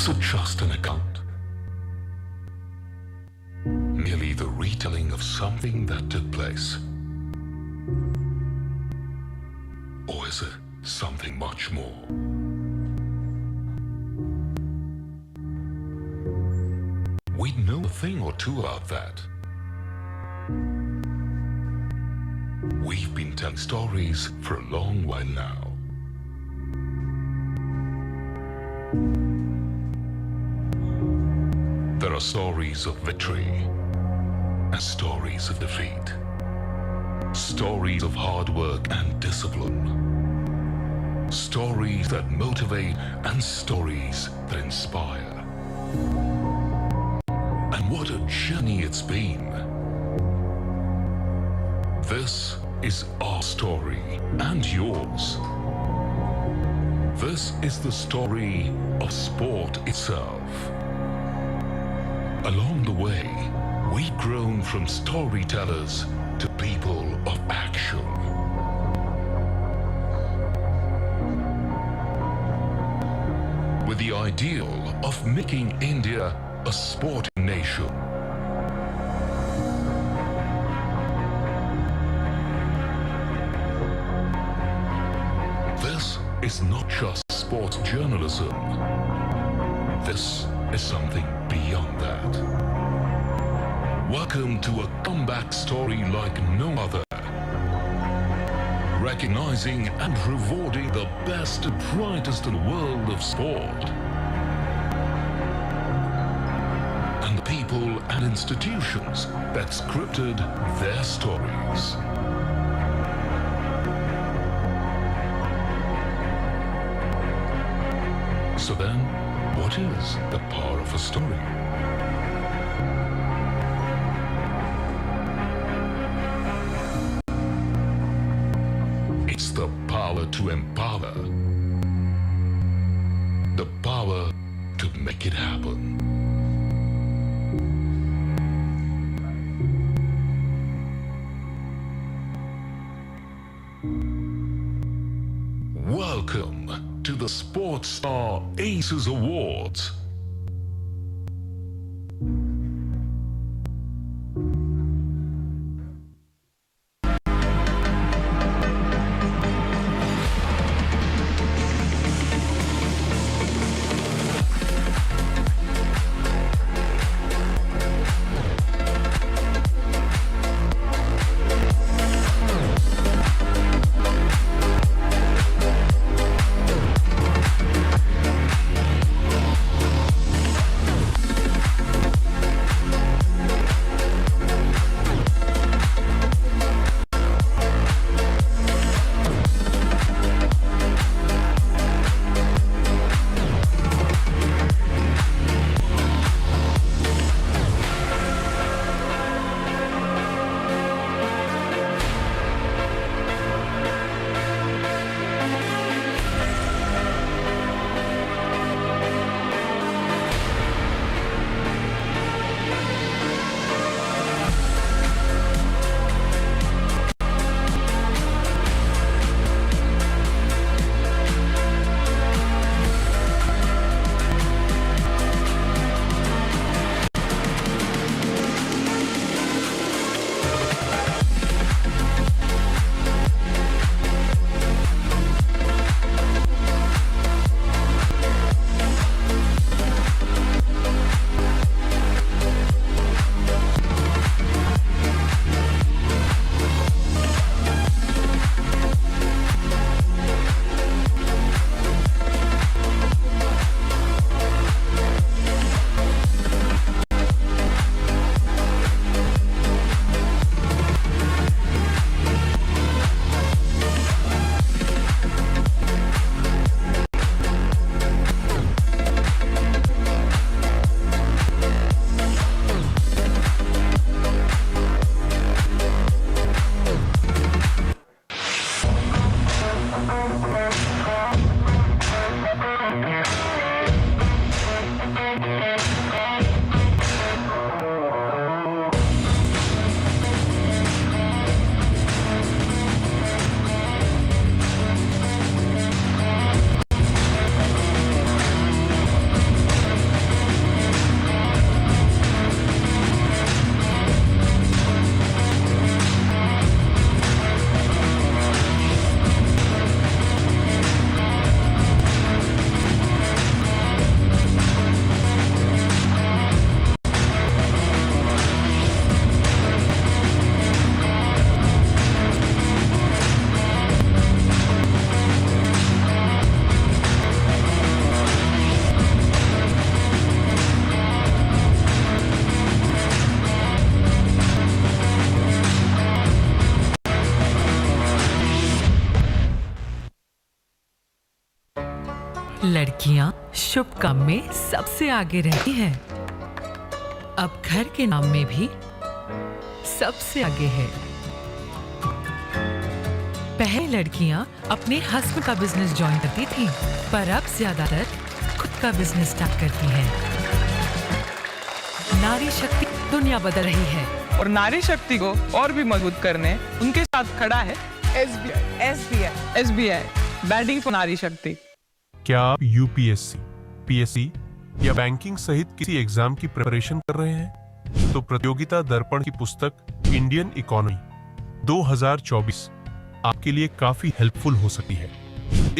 isn't just an account, merely the retelling of something that took place. Or is it something much more? We know a thing or two about that. We've been telling stories for a long while now. There are stories of victory and stories of defeat. Stories of hard work and discipline. Stories that motivate and stories that inspire. And what a journey it's been. This is our story and yours. This is the story of sport itself. Along the way, we've grown from storytellers to people of action. With the ideal of making India a sporting nation. This is not just sports journalism. This is something beyond that. Welcome to a comeback story like no other. Recognizing and rewarding the best and brightest in the world of sport. And the people and institutions that scripted their stories. So then, what is the power of a story? It's the power to empower. The power to make it happen. Welcome to the Sportstar Aces Awards. लड़कियां शुभ काम में सबसे आगे रहती हैं। अब घर के नाम में भी सबसे आगे है। पहले लड़कियां अपने हस्बैंड का बिजनेस ज्वाइन करती थीं, पर अब ज्यादातर खुद का बिजनेस स्टार्ट करती हैं। नारी शक्ति दुनिया बदल रही है और नारी शक्ति को और भी मजबूत करने उनके साथ खड़ा है SBI बैटिंग फॉर नारी शक्ति। क्या आप यूपीएससी, पीएससी या बैंकिंग सहित किसी एग्जाम की प्रिपरेशन कर रहे हैं? तो प्रतियोगिता दर्पण की पुस्तक इंडियन इकोनॉमी 2024 आपके लिए काफी हेल्पफुल हो सकती है।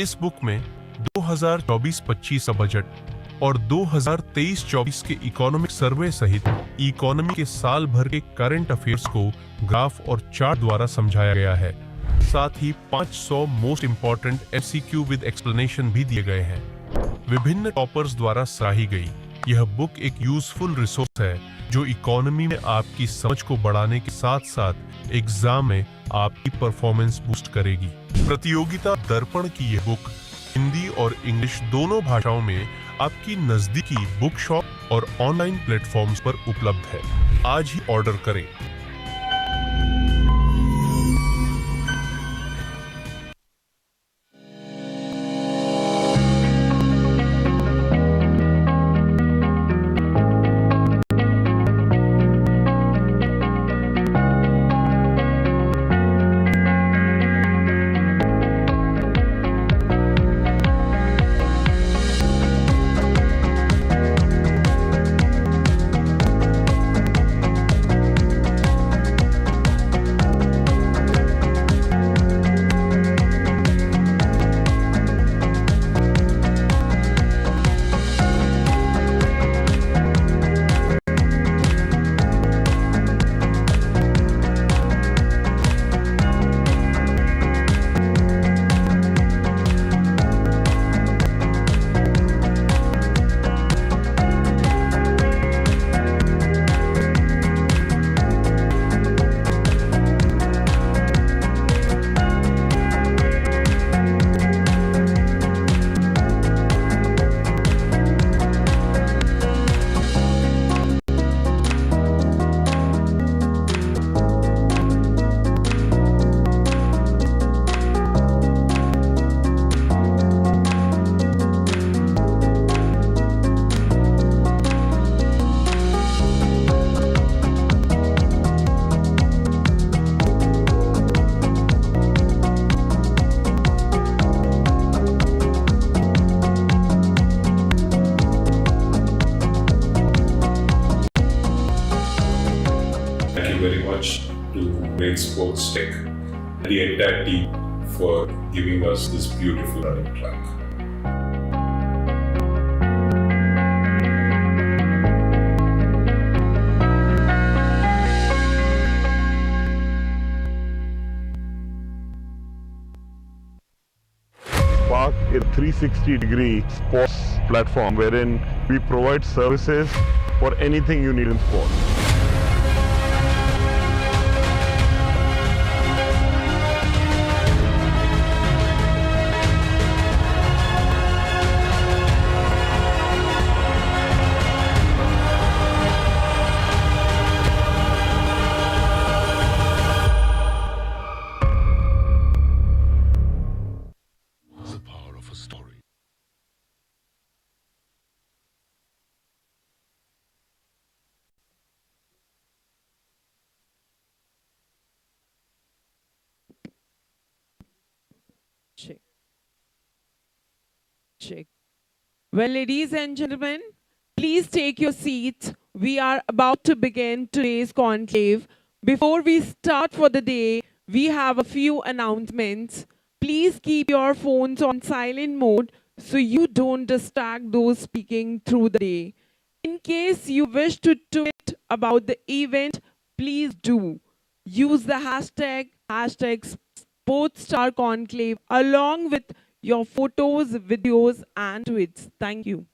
इस बुक में 2024-25 का बजट और 2023-24 के इकोनॉमिक सर्वे सहित इकोनॉमी के साल भर के करंट अफेयर्स को ग्राफ और चार्ट द्वारा समझाया गया है। साथ ही 500 most important MCQ with explanation भी दिए गए हैं। विभिन्न टॉपर्स द्वारा सराही गई यह बुक एक यूजफुल रिसोर्स है जो इकोनॉमी में आपकी समझ को बढ़ाने के साथ साथ एग्जाम में आपकी परफॉर्मेंस बूस्ट करेगी। प्रतियोगिता दर्पण की यह बुक हिंदी और इंग्लिश दोनों भाषाओं में आपकी नजदीकी बुक शॉप और ऑनलाइन प्लेटफॉर्म्स पर उपलब्ध है। आज ही ऑर्डर करें। Sports Tech and the entire team for giving us this beautiful running track. Spark is a 360-degree sports platform wherein we provide services for anything you need in sports. The power of a story. Check. Well, ladies and gentlemen, please take your seats. We are about to begin today's conclave. Before we start for the day, we have a few announcements. Please keep your phones on silent mode so you don't distract those speaking through the day. In case you wish to tweet about the event, please do. Use the hashtag Sportstar Conclave along with your photos, videos, and tweets. Thank you.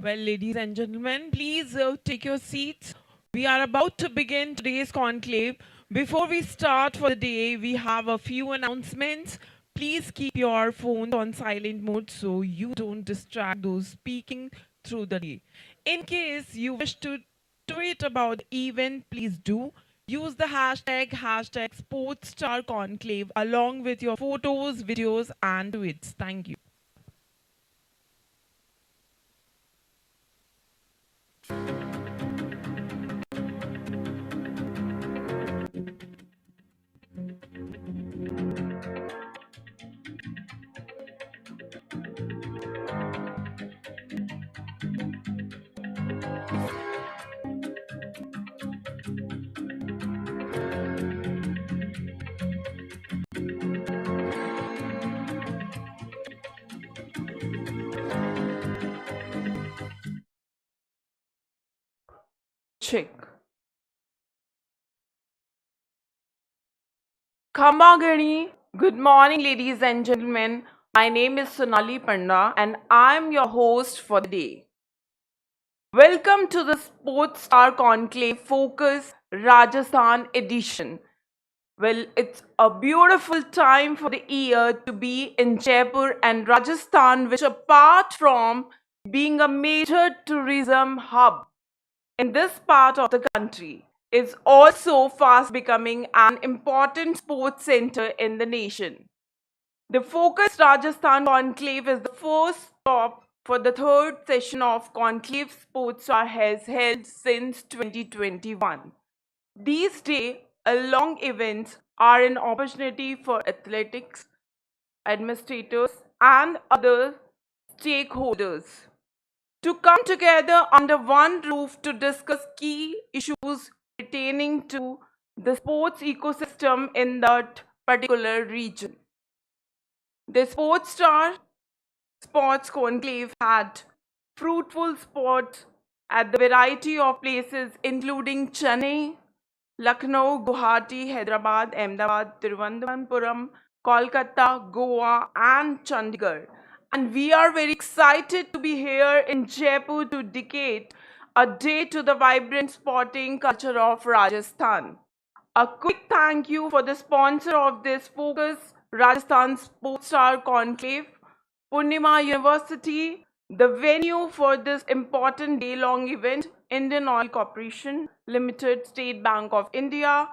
Well, ladies and gentlemen, please take your seats. We are about to begin today's conclave. Before we start for the day, we have a few announcements. Please keep your phones on silent mode so you don't distract those speaking through the day. In case you wish to tweet about the event, please do. Use the hashtag Sportstar Conclave along with your photos, videos, and tweets. Thank you. Check. Kamagani. Good morning, ladies and gentlemen. My name is Sonali Panda and I'm your host for the day. Welcome to the Sportstar Conclave Focus Rajasthan edition. Well, it's a beautiful time for the year to be in Jaipur and Rajasthan, which apart from being a major tourism hub in this part of the country, is also fast becoming an important sports center in the nation. The Focus Rajasthan Conclave is the first stop for the third session of Conclave Sportstar has held since 2021. These day-long events are an opportunity for athletics, administrators, and other stakeholders to come together under one roof to discuss key issues pertaining to the sports ecosystem in that particular region. The Sports Conclave had fruitful sports at the variety of places including Chennai, Lucknow, Guwahati, Hyderabad, Ahmedabad, Thiruvananthapuram, Kolkata, Goa, and Chandigarh. And we are very excited to be here in Jaipur to dedicate a day to the vibrant sporting culture of Rajasthan. A quick thank you for the sponsor of this Focus Rajasthan Sportstar Conclave, Purnima University, the venue for this important day-long event, Indian Oil Corporation Limited, State Bank of India,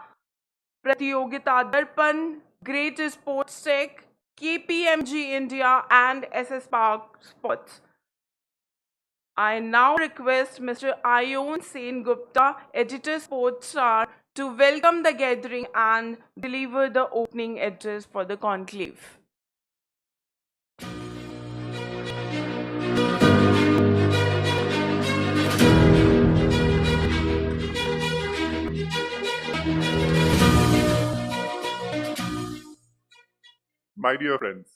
Pratyogita Darpan, Great Sports Tech, KPMG India, and SS Park Sports. I now request Mr. Ayon Sen Gupta, Editor Sportstar, to welcome the gathering and deliver the opening address for the conclave. My dear friends,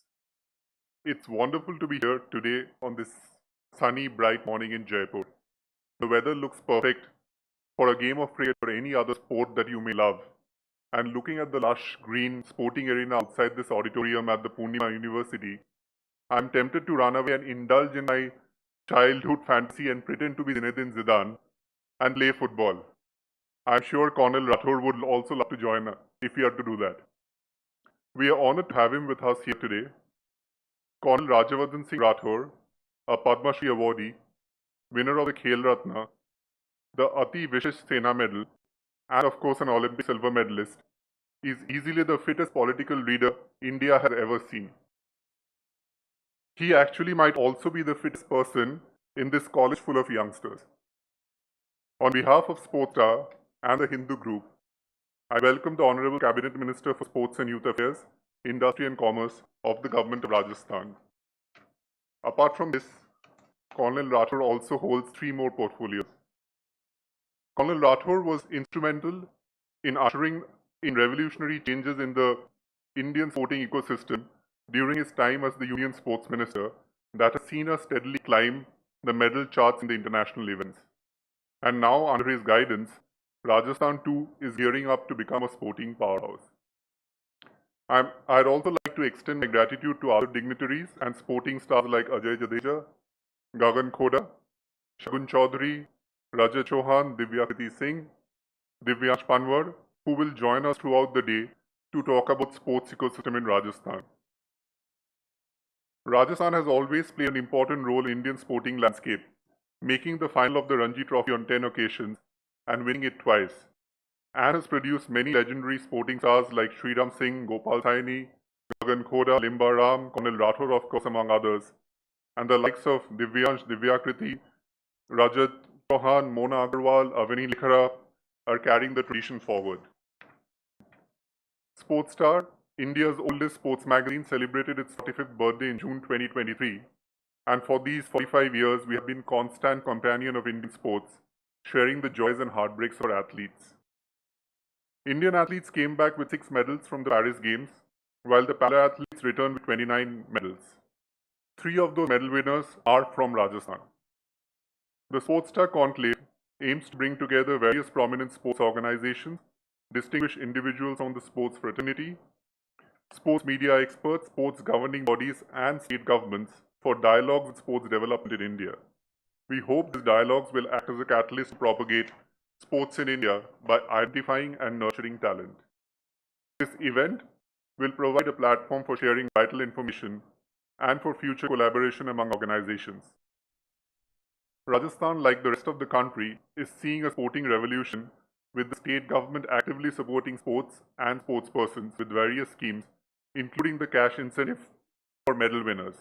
it's wonderful to be here today on this sunny, bright morning in Jaipur. The weather looks perfect for a game of cricket or any other sport that you may love. And looking at the lush green sporting arena outside this auditorium at the Purnima University, I'm tempted to run away and indulge in my childhood fantasy and pretend to be Zinedine Zidane and play football. I'm sure Colonel Rathore would also love to join us if we are to do that. We are honored to have him with us here today. Colonel Rajyavardhan Singh Rathore, a Padma Shri awardee, winner of the Khel Ratna, the Ati Vishish Sena Medal, and of course an Olympic silver medalist, is easily the fittest political leader India has ever seen. He actually might also be the fittest person in this college full of youngsters. On behalf of Sportstar and the Hindu group, I welcome the Honorable Cabinet Minister for Sports and Youth Affairs, Industry and Commerce of the Government of Rajasthan. Apart from this, Colonel Rathore also holds 3 more portfolios. Colonel Rathore was instrumental in ushering in revolutionary changes in the Indian sporting ecosystem during his time as the Union Sports Minister that has seen us steadily climb the medal charts in the international events. And now, under his guidance, Rajasthan too is gearing up to become a sporting powerhouse. I'd also like to extend my gratitude to other dignitaries and sporting stars like Ajay, Jadeja, Gagan Khoda, Shagun Chaudhary, Rajat Chauhan, Divyakriti Singh, Divyansh Panwar, who will join us throughout the day to talk about sports ecosystem in Rajasthan. Rajasthan has always played an important role in Indian sporting landscape, making the final of the Ranji Trophy on 10 occasions and winning it twice, and has produced many legendary sporting stars like Sriram Singh, Gopal Saini, Gagan Khoda, Limba Ram, Colonel Rathore, of course, among others, and the likes of Divyansh, Divyakriti, Rajat Chauhan, Mona Agarwal, Avani Likhara are carrying the tradition forward. Sportstar, India's oldest sports magazine, celebrated its 45th birthday in June 2023, and for these 45 years, we have been constant companion of Indian sports, sharing the joys and heartbreaks for athletes. Indian athletes came back with 6 medals from the Paris Games, while the para-athletes returned with 29 medals. 3 of those medal winners are from Rajasthan. The Sportstar Conclave aims to bring together various prominent sports organizations, distinguished individuals from the sports fraternity, sports media experts, sports governing bodies, and state governments for dialogues with sports development in India. We hope these dialogues will act as a catalyst to propagate sports in India by identifying and nurturing talent. This event will provide a platform for sharing vital information and for future collaboration among organizations. Rajasthan, like the rest of the country, is seeing a sporting revolution, with the state government actively supporting sports and sportspersons with various schemes, including the cash incentive for medal winners.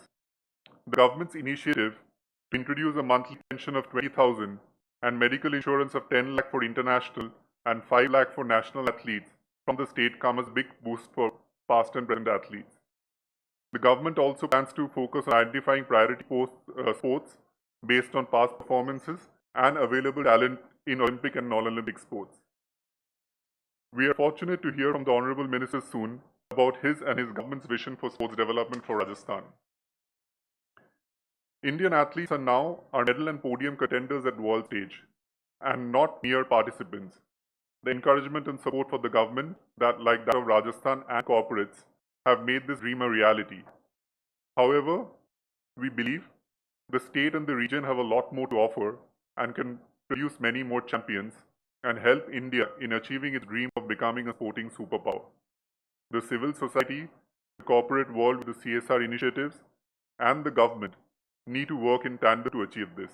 The government's initiative to introduce a monthly pension of 20,000 and medical insurance of 10 lakh for international and 5 lakh for national athletes from the state come as a big boost for past and present athletes. The government also plans to focus on identifying priority sports based on past performances and available talent in Olympic and non-Olympic sports. We are fortunate to hear from the Honorable Minister soon about his and his government's vision for sports development for Rajasthan. Indian athletes are now our medal and podium contenders at world stage and not mere participants. The encouragement and support for the government, like that of Rajasthan and corporates, have made this dream a reality. However, we believe the state and the region have a lot more to offer and can produce many more champions and help India in achieving its dream of becoming a sporting superpower. The civil society, the corporate world with the CSR initiatives, and the government need to work in tandem to achieve this.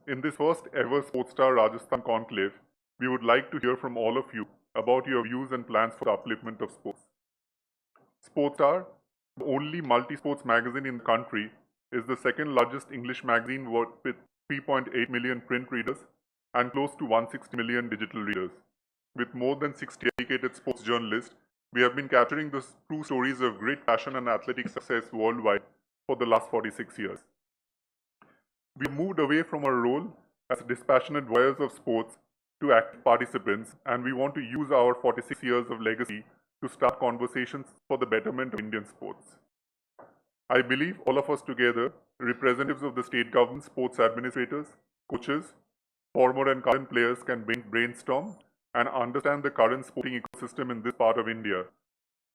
In this first ever Sportstar Rajasthan Conclave, we would like to hear from all of you about your views and plans for the upliftment of sports. Sportstar, the only multi-sports magazine in the country, is the second largest English magazine with 3.8 million print readers and close to 160 million digital readers. With more than 60 dedicated sports journalists, we have been capturing the true stories of great passion and athletic success worldwide for the last 46 years. We moved away from our role as dispassionate voyeurs of sports to active participants, and we want to use our 46 years of legacy to start conversations for the betterment of Indian sports. I believe all of us together, representatives of the state government, sports administrators, coaches, former and current players, can brainstorm and understand the current sporting ecosystem in this part of India.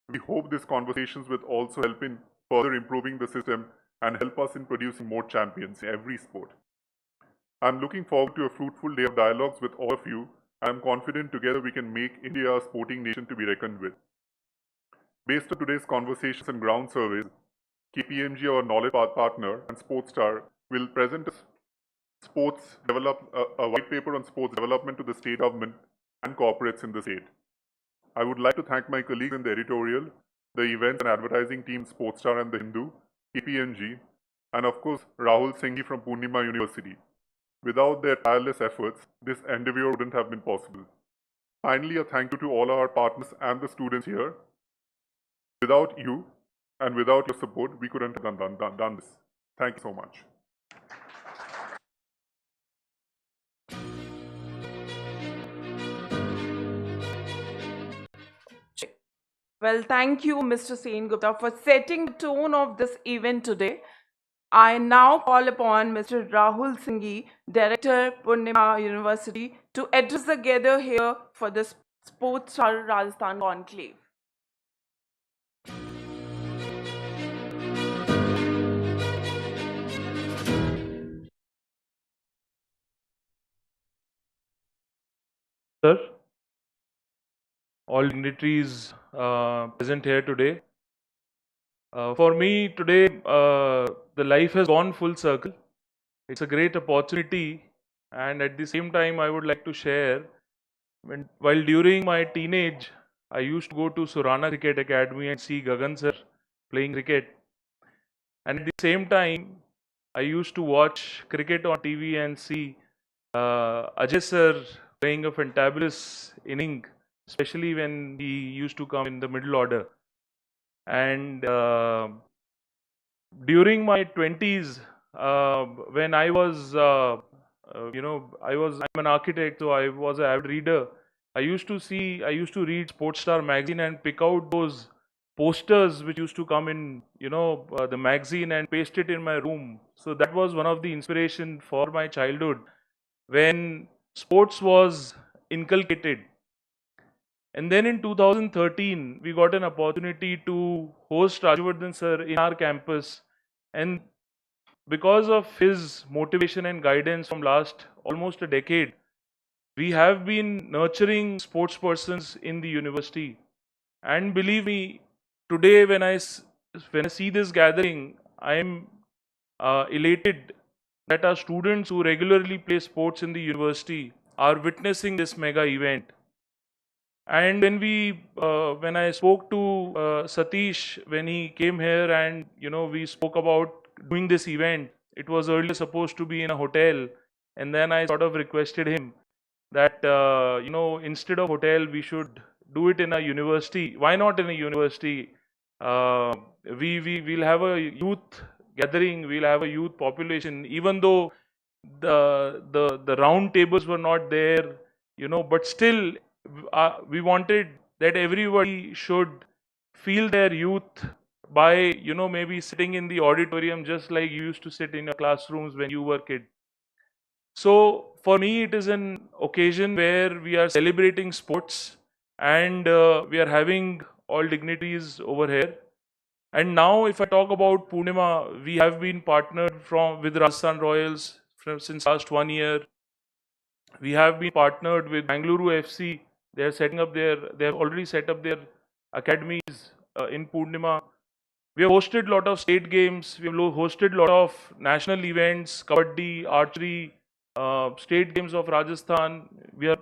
We hope these conversations will also help in further improving the system and help us in producing more champions in every sport. I'm looking forward to a fruitful day of dialogues with all of you. I'm confident together we can make India a sporting nation to be reckoned with. Based on today's conversations and ground surveys, KPMG, our knowledge partner, and Sportstar will present a white paper on sports development to the state government and corporates in the state. I would like to thank my colleagues in the editorial, the events and advertising team Sportstar and the Hindu, KPMG, and of course Rahul Singh from Purnima University. Without their tireless efforts, this endeavor wouldn't have been possible. Finally, a thank you to all our partners and the students here. Without you and without your support, we couldn't have done this. Thank you so much. Well, thank you, Mr. Singh Gupta, for setting the tone of this event today. I now call upon Mr. Rahul Singh, Director, Purnima University, to address the gather here for the Sportstar Rajasthan Conclave. Sir, all dignitaries present here today. For me today, the life has gone full circle. It's a great opportunity, and at the same time, I would like to share. While during my teenage, I used to go to Surana Cricket Academy and see Gagan sir playing cricket. And at the same time, I used to watch cricket on TV and see Ajay sir playing a fantabulous inning, especially when he used to come in the middle order. And during my 20s, when I was, I'm an architect, so I was an avid reader. I used to read Sportstar magazine and pick out those posters which used to come in, the magazine and paste it in my room. So that was one of the inspiration for my childhood when sports was inculcated. And then in 2013, we got an opportunity to host Rajyavardhan sir in our campus. And because of his motivation and guidance from last almost a decade, we have been nurturing sports persons in the university. And believe me, today when I see this gathering, I am elated that our students who regularly play sports in the university are witnessing this mega event. And when I spoke to Satish when he came here, and we spoke about doing this event, it was earlier supposed to be in a hotel, and then I sort of requested him that instead of hotel we should do it in a university. Why not in a university? We'll have a youth gathering, we'll have a youth population, even though the round tables were not there, but still we wanted that everybody should feel their youth by maybe sitting in the auditorium just like you used to sit in your classrooms when you were kid. So for me it is an occasion where we are celebrating sports, and we are having all dignitaries over here. And now if I talk about Purnima, we have been partnered with Rajasthan Royals since last 1 year. We have been partnered with Bangalore FC. They have already set up their academies in Purnima. We have hosted a lot of state games. We have hosted a lot of national events, kabaddi, archery, state games of Rajasthan. We are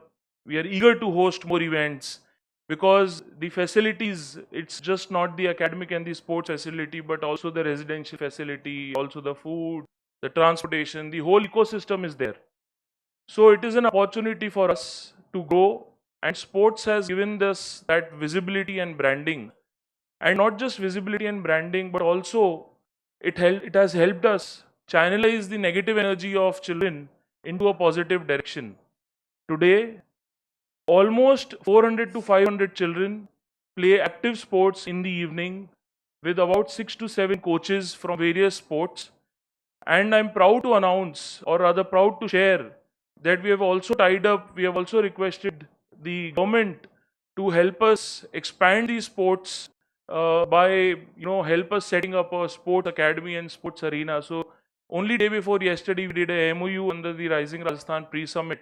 eager to host more events because the facilities, it's just not the academic and the sports facility, but also the residential facility, also the food, the transportation, the whole ecosystem is there. So it is an opportunity for us to grow, and sports has given us that visibility and branding. And not just visibility and branding, but also it has helped us channelize the negative energy of children into a positive direction. Today, almost 400 to 500 children play active sports in the evening with about 6 to 7 coaches from various sports. And I'm proud to announce, or rather proud to share, that we have also requested the government to help us expand these sports by help us setting up a sports academy and sports arena. So only day before yesterday we did a MOU under the Rising Rajasthan pre-summit,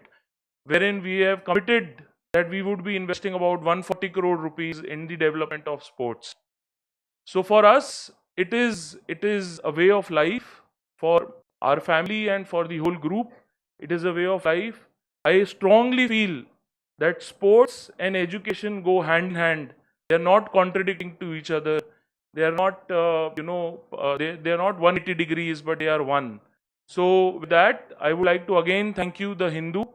wherein we have committed that we would be investing about 140 crore rupees in the development of sports. So for us, it is a way of life for our family and for the whole group. It is a way of life. I strongly feel that sports and education go hand in hand. They are not contradicting to each other. They are not, they are not 180 degrees, but they are one. So with that, I would like to again thank you, the Hindu,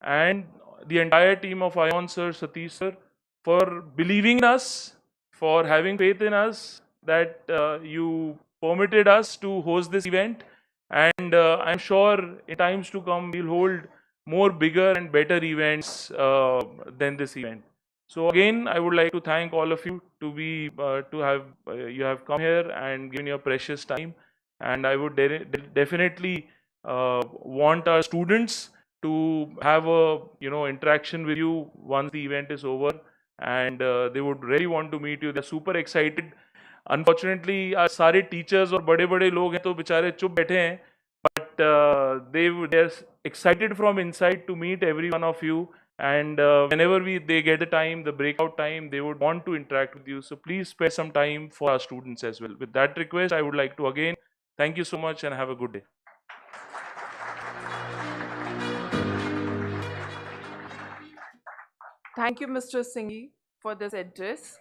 and the entire team of Ion sir, Satish sir, for believing in us, for having faith in us, that you permitted us to host this event. And I'm sure in times to come, we'll hold more bigger and better events than this event. So again, I would like to thank all of you you have come here and given your precious time. And I would definitely want our students to have a interaction with you once the event is over, and they would really want to meet you. They're super excited. Unfortunately, आज सारे teachers और बड़े-बड़े लोग हैं तो बेचारे चुप बैठे हैं, but they're excited from inside to meet every one of you And whenever they get the time, the breakout time, they would want to interact with you. So please spare some time for our students as well. With that request, I would like to again thank you so much and have a good day. Thank you, Mr. Singh, for this address.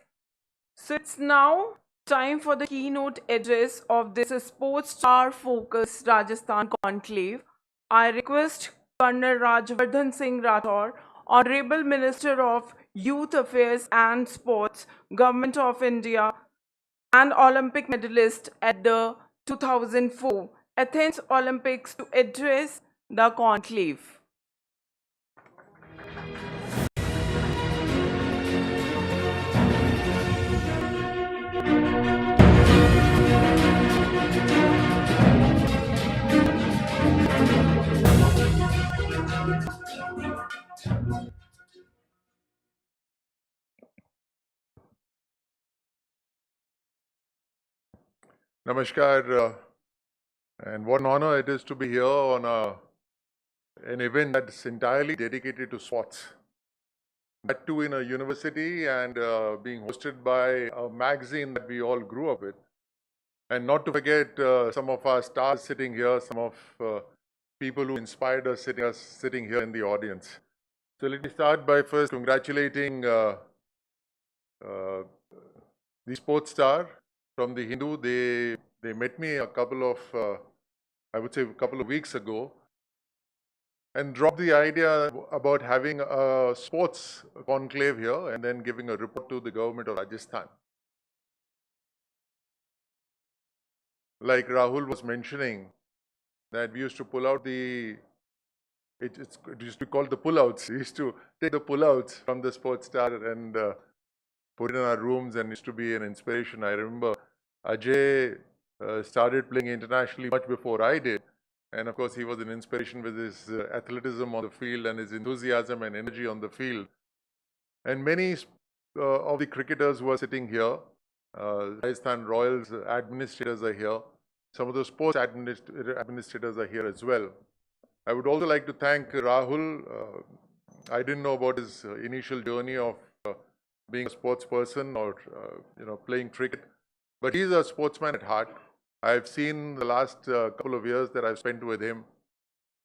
So it's now time for the keynote address of this Sportstar focused Rajasthan conclave. I request Colonel Rajyavardhan Singh Rathore, Honorable Minister of Youth Affairs and Sports, Government of India, and Olympic medalist at the 2004 Athens Olympics, to address the conclave. Namaskar, and what an honor it is to be here on an event that's entirely dedicated to sports. That too in a university and being hosted by a magazine that we all grew up with. And not to forget some of our stars sitting here, some of people who inspired us sitting here in the audience. So let me start by first congratulating the Sportstar from the Hindu. They met me a couple of weeks ago, and dropped the idea about having a sports conclave here and then giving a report to the government of Rajasthan. Like Rahul was mentioning, that we used to pull out it used to be called the pullouts. We used to take the pullouts from the Sportstar and put it in our rooms, and it used to be an inspiration. I remember Ajay started playing internationally much before I did. And of course, he was an inspiration with his athleticism on the field and his enthusiasm and energy on the field. And many of the cricketers who are sitting here, Rajasthan Royals administrators are here. Some of the sports administrators are here as well. I would also like to thank Rahul. I didn't know about his initial journey of being a sports person or playing cricket, but he's a sportsman at heart. I've seen the last couple of years that I've spent with him,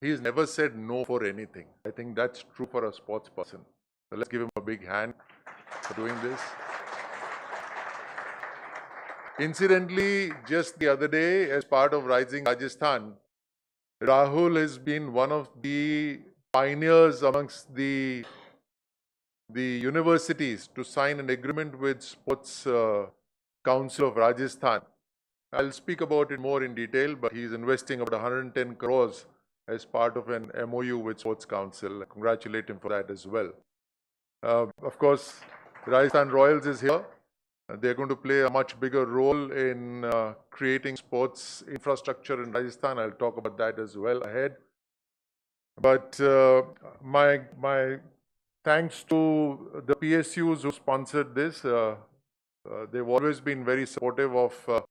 he's never said no for anything. I think that's true for a sports person. So let's give him a big hand for doing this. Incidentally, just the other day, as part of Rising Rajasthan, Rahul has been one of the pioneers amongst the universities to sign an agreement with Sports Council of Rajasthan. I'll speak about it more in detail, but he's investing about 110 crores as part of an MOU with Sports Council. I congratulate him for that as well. Of course, Rajasthan Royals is here. They're going to play a much bigger role in creating sports infrastructure in Rajasthan. I'll talk about that as well ahead. But my thanks to the PSUs who sponsored this. They've always been very supportive of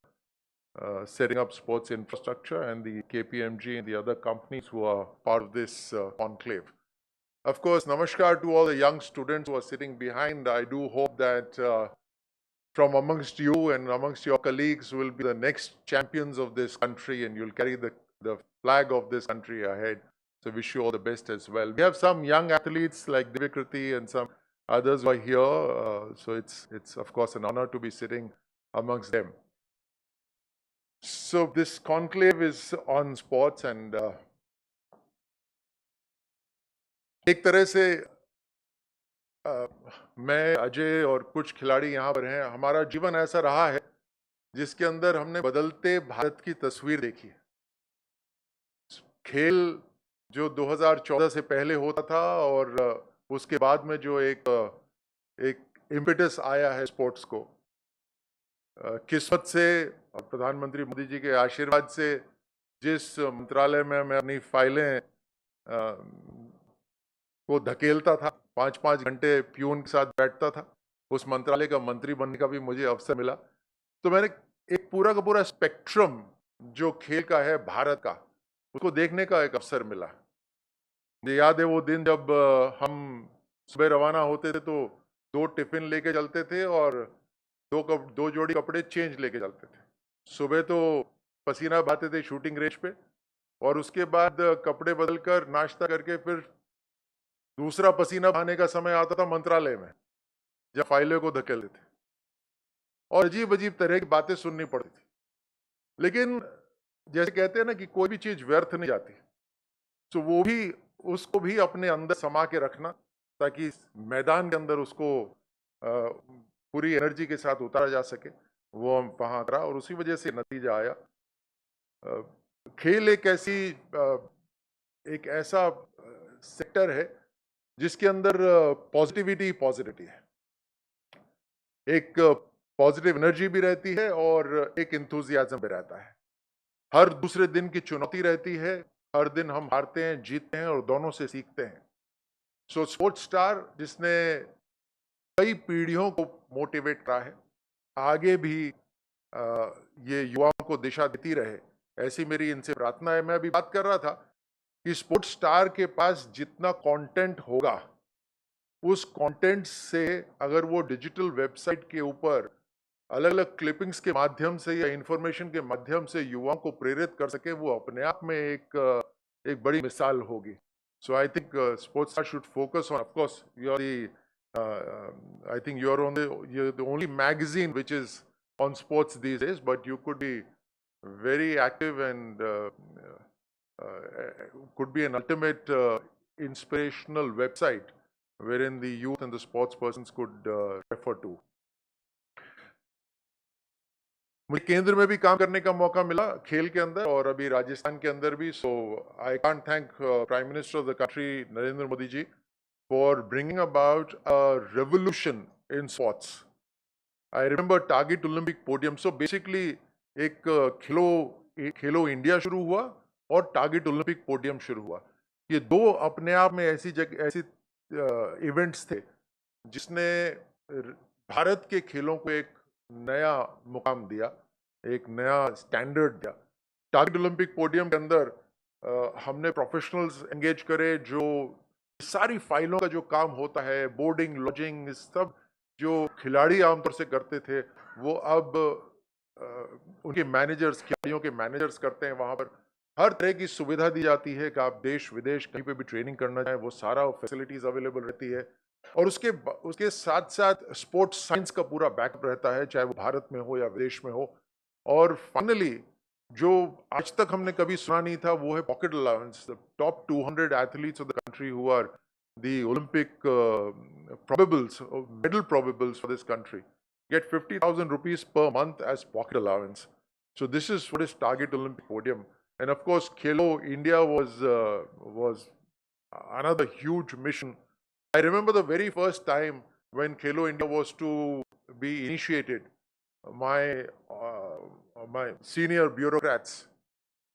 setting up sports infrastructure, and the KPMG and the other companies who are part of this conclave. Of course, namaskar to all the young students who are sitting behind. I do hope that from amongst you and amongst your colleagues will be the next champions of this country, and you'll carry the flag of this country ahead. So wish you all the best as well. We have some young athletes like Divyakriti and some others who are here. So it's of course an honor to be sitting amongst them. So this conclave is on sports, and एक तरह से मैं, अजय और कुछ खिलाड़ी यहाँ पर हैं, हमारा जीवन ऐसा रहा है जिसके अंदर हमने बदलते भारत की तस्वीर देखी है। खेल जो 2014 से पहले होता था और उसके बाद में जो एक इम्पेटस आया है स्पोर्ट्स को, किस्मत से और प्रधानमंत्री मोदी जी के आशीर्वाद से जिस मंत्रालय में मैं अपनी फाइलें को धकेलता था, 5-5 घंटे प्यून के साथ बैठता था, उस मंत्रालय का मंत्री बनने का भी मुझे अवसर मिला। तो मैंने एक पूरा का पूरा स्पेक्ट्रम जो खेल का है भारत का, उसको देखने का एक अवसर मिला। मुझे याद है वो दिन जब हम सुबह रवाना होते थे तो 2 टिफिन लेके चलते थे और 2 जोड़ी कपड़े चेंज लेके चलते थे। सुबह तो पसीना बहाते थे शूटिंग रेंज पे, और उसके बाद कपड़े बदलकर नाश्ता करके फिर दूसरा पसीना बहाने का समय आता था मंत्रालय में, जब फाइलों को धकेलते थे और अजीब अजीब तरह की बातें सुननी पड़ती थी। लेकिन जैसे कहते हैं ना कि कोई भी चीज व्यर्थ नहीं जाती, तो वो भी उसको भी अपने अंदर समा के रखना, ताकि मैदान के अंदर उसको पूरी एनर्जी के साथ उतारा जा सके, वो हम वहां करा और उसी वजह से नतीजा आया। खेल एक ऐसा सेक्टर है जिसके अंदर पॉजिटिविटी है, एक पॉजिटिव एनर्जी भी रहती है और एक इंथुजियाज्म भी रहता है। हर दूसरे दिन की चुनौती रहती है, हर दिन हम हारते हैं, जीतते हैं और दोनों से सीखते हैं। सो स्पोर्ट्स स्टार, जिसने कई पीढ़ियों को मोटिवेट करा है, आगे भी ये युवाओं को दिशा देती रहे, ऐसी मेरी इनसे प्रार्थना है। मैं अभी बात कर रहा था कि स्पोर्ट्स स्टार के पास जितना कंटेंट होगा, उस कंटेंट से अगर वो डिजिटल वेबसाइट के ऊपर अलग अलग क्लिपिंग्स के माध्यम से या इंफॉर्मेशन के माध्यम से युवाओं को प्रेरित कर सके, वो अपने आप में एक बड़ी मिसाल होगी। So I think sports star should focus on, of course you are I think you're the only magazine which is on sports these days, but you could be very active and could be an ultimate inspirational website wherein the youth and the sports persons could refer to. मुझे केंद्र में भी काम करने का मौका मिला खेल के अंदर और अभी राजस्थान के अंदर भी। So I can't thank prime minister of the country Narendra Modi ji for bringing about a revolution in sports. I remember Target Olympic Podium. So basically एक खेलो इंडिया शुरू हुआ और टारगेट ओलंपिक पोडियम शुरू हुआ। ये दो अपने आप में ऐसी इवेंट्स थे जिसने भारत के खेलों को एक नया मुकाम दिया, एक नया स्टैंडर्ड दिया। टारगेट ओलंपिक पोडियम के अंदर हमने प्रोफेशनल्स एंगेज करे, जो सारी फाइलों का जो काम होता है, बोर्डिंग, लॉजिंग, सब जो खिलाड़ी आमतौर से करते थे, वो अब उनके मैनेजर्स, खिलाड़ियों के मैनेजर्स करते हैं। वहां पर हर तरह की सुविधा दी जाती है कि आप देश विदेश कहीं पे भी ट्रेनिंग करना चाहें, वो सारा फैसिलिटीज अवेलेबल रहती है। और उसके साथ साथ स्पोर्ट्स साइंस का पूरा बैकअप रहता है, चाहे वो भारत में हो या विदेश में हो। और फाइनली जो आज तक हमने कभी सुना नहीं था, वो है pocket allowance. Top 200 athletes of the country who are the Olympic probables, medal probables for this country get 50,000 rupees per month as pocket allowance. So this is what is Target Olympic Podium. And of course, Khelo India was another huge mission. I remember the very first time when Khelo India was to be initiated. My senior bureaucrats,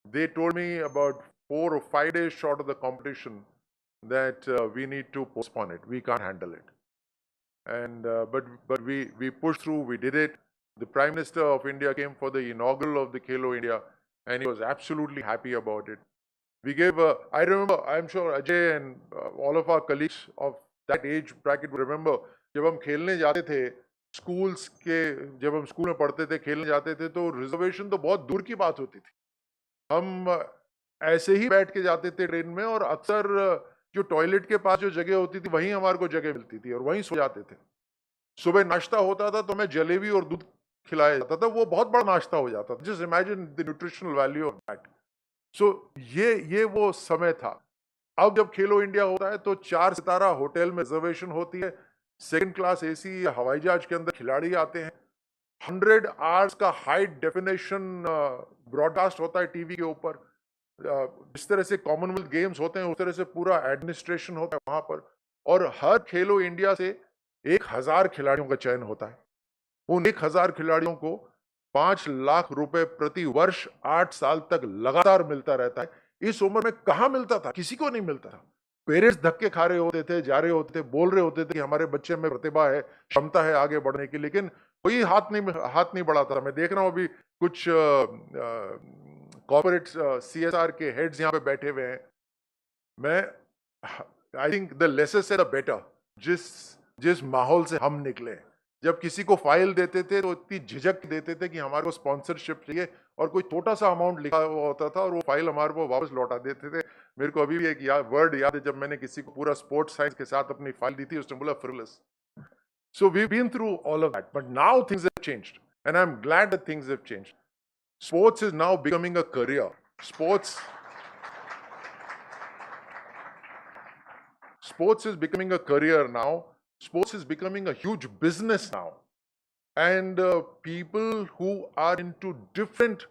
they told me about 4 or 5 days short of the competition that we need to postpone it. We can't handle it. And but we pushed through. We did it. The Prime Minister of India came for the inaugural of the Khelo India, and he was absolutely happy about it. We gave. I remember. I'm sure Ajay and all of our colleagues of that age bracket will remember. जब हम खेलने जाते थे schools के, जब हम school में पढ़ते थे, खेलने जाते थे, तो रिजर्वेशन तो बहुत दूर की बात होती थी। हम ऐसे ही बैठ के जाते थे ट्रेन में, और अक्सर जो टॉयलेट के पास जो जगह होती थी, वहीं हमारे को जगह मिलती थी और वहीं सो जाते थे। सुबह नाश्ता होता था तो हमें जलेबी और दूध खिलाया जाता था, वो बहुत बड़ा नाश्ता हो जाता था। Just imagine the nutritional value of that. So ये वो समय था। अब जब खेलो इंडिया होता है तो 4 सितारा होटल में रिजर्वेशन होती है, 2nd क्लास AC या हवाई जहाज के अंदर खिलाड़ी आते हैं, 100 आवर्स का हाई डेफिनेशन ब्रॉडकास्ट होता है टीवी के ऊपर। जिस तरह से कॉमनवेल्थ गेम्स होते हैं, उस तरह से पूरा एडमिनिस्ट्रेशन होता है वहां पर। और हर खेलो इंडिया से 1000 खिलाड़ियों का चयन होता है। उन 1000 खिलाड़ियों को 5 लाख रुपए प्रति वर्ष 8 साल तक लगातार मिलता रहता है। इस उम्र में कहाँ मिलता था? किसी को नहीं मिलता था। पेरेंट्स धक्के खा रहे होते थे, जा रहे होते थे, बोल रहे होते थे कि हमारे बच्चे में प्रतिभा है, क्षमता है आगे बढ़ने की, लेकिन कोई हाथ नहीं बढ़ाता था। मैं देख रहा हूँ अभी कुछ कॉर्पोरेट CSR के हेड्स यहाँ पे बैठे हुए हैं। आई थिंक द लेसर से द बेटर। जिस जिस माहौल से हम निकले, जब किसी को फाइल देते थे तो इतनी झिझक देते थे कि हमारे को स्पॉन्सरशिप चाहिए, और कोई छोटा सा अमाउंट लिखा हुआ होता था और वो फाइल हमारे को वापस लौटा देते थे। मेरे को अभी भी एक वर्ड याद है, जब मैंने किसी को पूरा स्पोर्ट्स साइंस के साथ अपनी फाइल दी थी, उसने बोला frivolous. So we've been through all of that, but now things have changed, and I'm glad that things have changed. Sports is now becoming a career. Sports is becoming a career now. Sports is becoming a huge business now. And people who are into different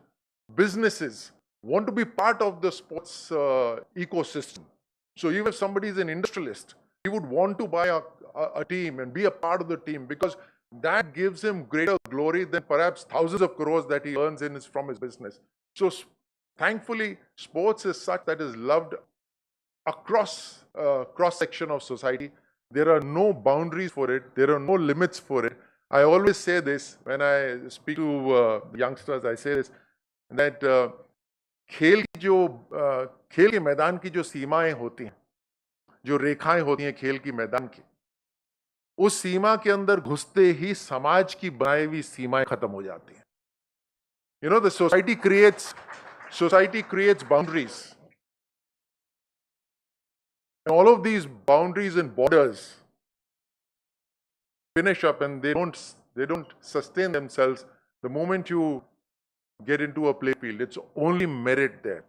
businesses want to be part of the sports ecosystem. So even if somebody is an industrialist, he would want to buy a team and be a part of the team, because that gives him greater glory than perhaps thousands of crores that he earns from his business. So thankfully, sports is such that is loved across cross-section of society. There are no boundaries for it. There are no limits for it. I always say this when I speak to youngsters. I say this, that खेल के मैदान की जो सीमाएं होती हैं, जो रेखाएं होती हैं खेल की मैदान की, उस सीमा के अंदर घुसते ही समाज की बनाई हुई सीमाएं खत्म हो जाती हैं. You know, the society creates boundaries. And all of these boundaries and borders finish up, and they don't sustain themselves the moment you get into a play field. It's only merit there,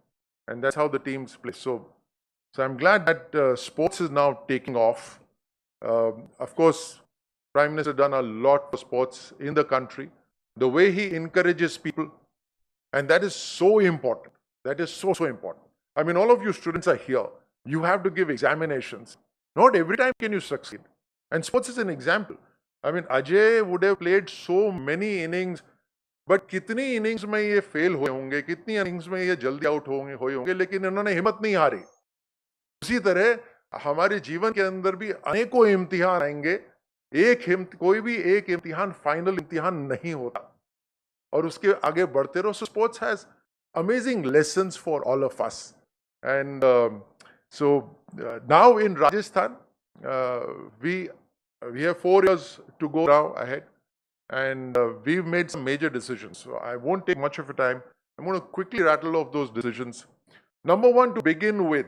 and that's how the teams play. So I'm glad that sports is now taking off. Of course, Prime Minister done a lot for sports in the country. The way he encourages people, and that is so important. That is so important. I mean, all of you students are here. You have to give examinations. Not every time can you succeed. And sports is an example. I mean, Ajay would have played so many innings, but कितनी innings में ये fail हुए होंगे, कितनी innings में ये जल्दी out हुए होंगे, लेकिन इन्होंने हिम्मत नहीं हारी. उसी तरह हमारे जीवन के अंदर भी अनेकों इम्तिहान आएंगे. कोई भी एक इम्तिहान फाइनल इम्तिहान नहीं होता, और उसके आगे बढ़ते रहो. So sports has amazing lessons for all of us. And so now in Rajasthan, we have 4 years to go now ahead, and we've made some major decisions. So I won't take much of your time. I'm going to quickly rattle off those decisions. Number 1, to begin with,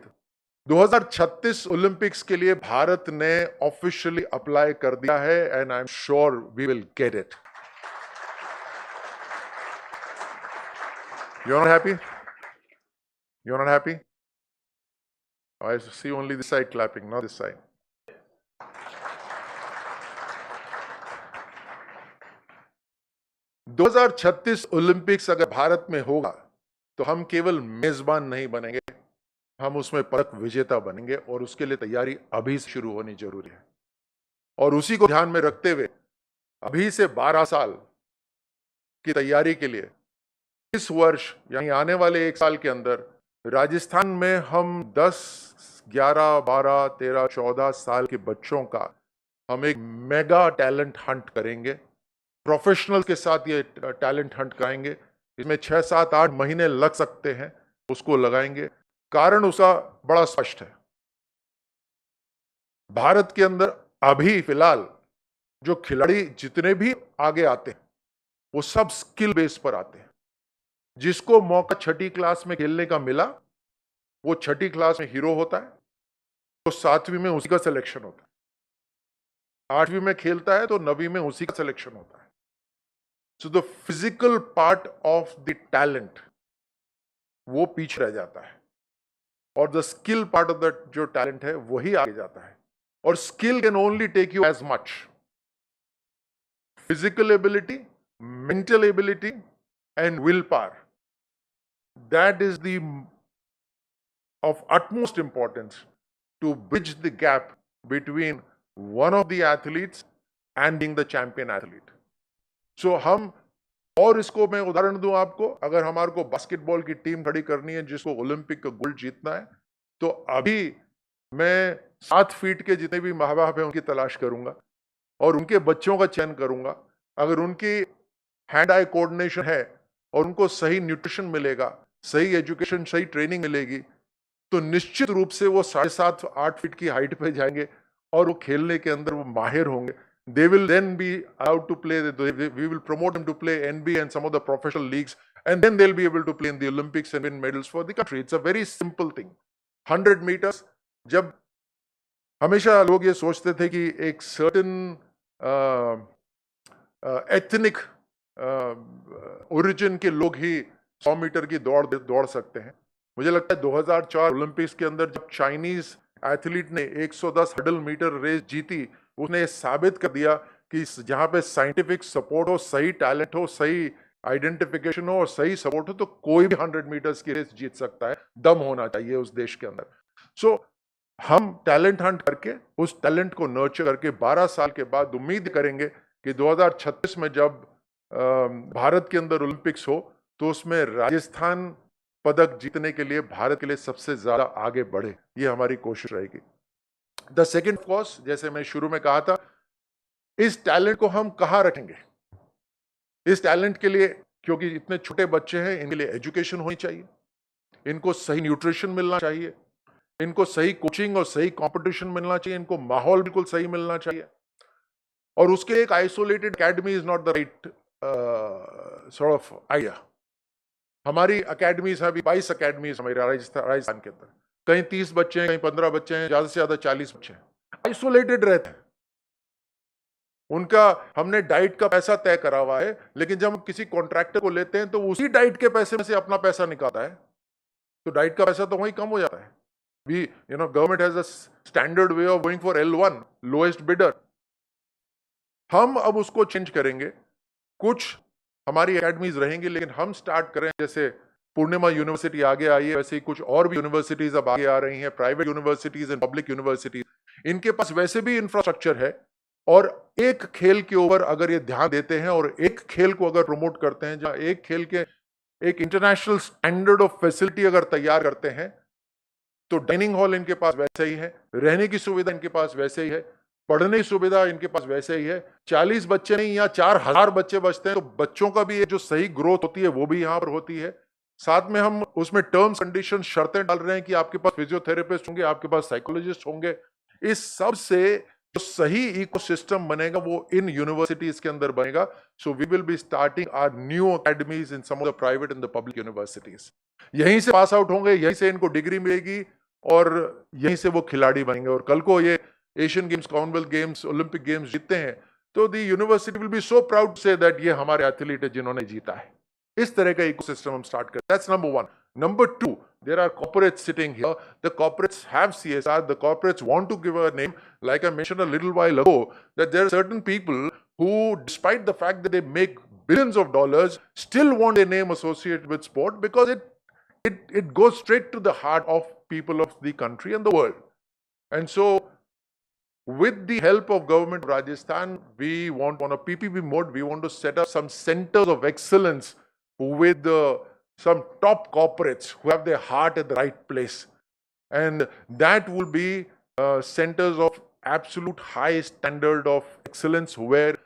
2036 Olympics के लिए भारत ने officially apply कर दिया है, and I am sure we will get it. You're not happy? You're not happy? I see only this side clapping, not this side. दो 2036 Olympics अगर भारत में होगा तो हम केवल मेजबान नहीं बनेंगे, हम उसमें पदक विजेता बनेंगे, और उसके लिए तैयारी अभी से शुरू होनी जरूरी है. और उसी को ध्यान में रखते हुए अभी से 12 साल की तैयारी के लिए इस वर्ष यानी आने वाले 1 साल के अंदर राजस्थान में हम 10, 11, 12, 13, 14 साल के बच्चों का हम एक मेगा टैलेंट हंट करेंगे. प्रोफेशनल के साथ ये टैलेंट हंट कराएंगे. इसमें 6, 7, 8 महीने लग सकते हैं, उसको लगाएंगे. कारण उसका बड़ा स्पष्ट है. भारत के अंदर अभी फिलहाल जो खिलाड़ी जितने भी आगे आते हैं वो सब स्किल बेस पर आते हैं. जिसको मौका 6ठी क्लास में खेलने का मिला वो 6ठी क्लास में हीरो होता है, तो 7वीं में उसी का सिलेक्शन होता है. 8वीं में खेलता है तो 9वीं में उसी का सिलेक्शन होता है. So the physical part of the talent वो पीछे रह जाता है, और the skill part of the जो टैलेंट है वही आगे जाता है. और skill can only take you as much. Physical ability, mental ability and willpower, that is of utmost importance to bridge the gap between one of the athletes and being the champion athlete. So हम, और इसको मैं उदाहरण दूं आपको, अगर हमारे को बास्केटबॉल की टीम खड़ी करनी है जिसको ओलंपिक का गोल्ड जीतना है, तो अभी मैं 7 फीट के जितने भी माँ बाप हैं उनकी तलाश करूंगा और उनके बच्चों का चयन करूंगा. अगर उनकी हैंड आई कोऑर्डिनेशन है और उनको सही न्यूट्रिशन मिलेगा, सही एजुकेशन, सही ट्रेनिंग मिलेगी, तो निश्चित रूप से वो 7.5, 8 फीट की हाइट पे जाएंगे और वो खेलने के अंदर वो माहिर होंगे, they will then be allowed to play, we will promote them to play NBA and some of the professional leagues, and then they'll be able to play in the Olympics and win medals for the country. It's a very simple thing. 100 meters, जब हमेशा लोग ये सोचते थे कि एक certain ethnic origin के लोग ही 100 मीटर की दौड़ सकते हैं। मुझे लगता है 2004 ओलंपिक्स के अंदर जब चाइनीज एथलीट ने 110 हडल मीटर रेस जीती, उसने साबित कर दिया कि जहां पे साइंटिफिक सपोर्ट हो, सही टैलेंट हो, सही आइडेंटिफिकेशन हो और सही सपोर्ट हो, तो कोई भी 100 मीटर्स की रेस जीत सकता है। दम होना चाहिए उस देश के अंदर। सो हम टैलेंट हंट करके उस टैलेंट को नर्चर करके 12 साल के बाद उम्मीद करेंगे कि 2036 में जब भारत के अंदर ओलंपिक्स हो तो उसमें राजस्थान पदक जीतने के लिए भारत के लिए सबसे ज्यादा आगे बढ़े। ये हमारी कोशिश रहेगी। द सेकेंड कोर्स, जैसे मैं शुरू में कहा था, इस टैलेंट को हम कहाँ रखेंगे? इस टैलेंट के लिए, क्योंकि इतने छोटे बच्चे हैं, इनके लिए एजुकेशन होनी चाहिए, इनको सही न्यूट्रिशन मिलना चाहिए, इनको सही कोचिंग और सही कंपटीशन मिलना चाहिए, इनको माहौल बिल्कुल सही मिलना चाहिए। और उसके लिए एक isolated academy is not the right sort of idea. हमारी अकेडमीज हैं, अभी 22 अकेडमीज हमारे राजस्थान के अंदर, कहीं 30 बच्चे हैं, कहीं 15 बच्चे हैं, ज्यादा से ज्यादा 40 बच्चे हैं, आइसोलेटेड रहते हैं। उनका हमने डाइट का पैसा तय करा हुआ है, लेकिन जब हम किसी कॉन्ट्रैक्टर को लेते हैं तो उसी डाइट के पैसे में से अपना पैसा निकालता है, तो डाइट का पैसा तो वहीं कम हो जाता है। Government has a standard way of going for L1, lowest bidder. हम अब उसको चेंज करेंगे। कुछ हमारी एकेडमीज रहेंगी, लेकिन हम स्टार्ट करें, जैसे पूर्णिमा यूनिवर्सिटी आगे आई है, वैसे ही कुछ और भी यूनिवर्सिटीज अब आगे आ रही हैं, private universities and public universities. इनके पास वैसे भी इंफ्रास्ट्रक्चर है, और एक खेल के ऊपर अगर ये ध्यान देते हैं और एक खेल को अगर प्रमोट करते हैं, जहां एक खेल के एक इंटरनेशनल स्टैंडर्ड ऑफ फैसिलिटी अगर तैयार करते हैं, तो डाइनिंग हॉल इनके पास वैसे ही है, रहने की सुविधा इनके पास वैसे ही है, पढ़ने की सुविधा इनके पास वैसे ही है। 40 बच्चे नहीं, या 4000 बच्चे बचते हैं, तो बच्चों का भी जो सही ग्रोथ होती है वो भी यहाँ पर होती है। साथ में हम उसमें टर्म्स कंडीशन शर्तें डाल रहे हैं कि आपके पास फिजियोथेरेपिस्ट होंगे, आपके पास साइकोलॉजिस्ट होंगे। इस सब से जो सही इकोसिस्टम बनेगा वो इन यूनिवर्सिटीज के अंदर बनेगा। So we will be starting our new academies in some of the private and the public universities. यहीं से पास आउट होंगे, यहीं से इनको डिग्री मिलेगी और यहीं से वो खिलाड़ी बनेंगे। और कल को ये Asian games, Commonwealth games, Olympic games जीतते हैं, तो the university will be so proud से दैट ये हमारे एथलीट है जिन्होंने जीता है। इस तरह का इकोसिस्टम हम स्टार्ट करें। That's number 1. Number 2, there are corporates sitting here. The corporates have CSR. The corporates want to give a name. Like I mentioned a little while ago, that there are certain people who, despite the fact that they make billions of dollars, still want their name associated with sport, because it goes straight to the heart of people of the country and the world. And so, with the help of government of Rajasthan, we want, on a PPP mode, we want to set up some centers of excellence with some top corporates who have their heart at the right place. And that will be centers of absolute high standard of excellence, where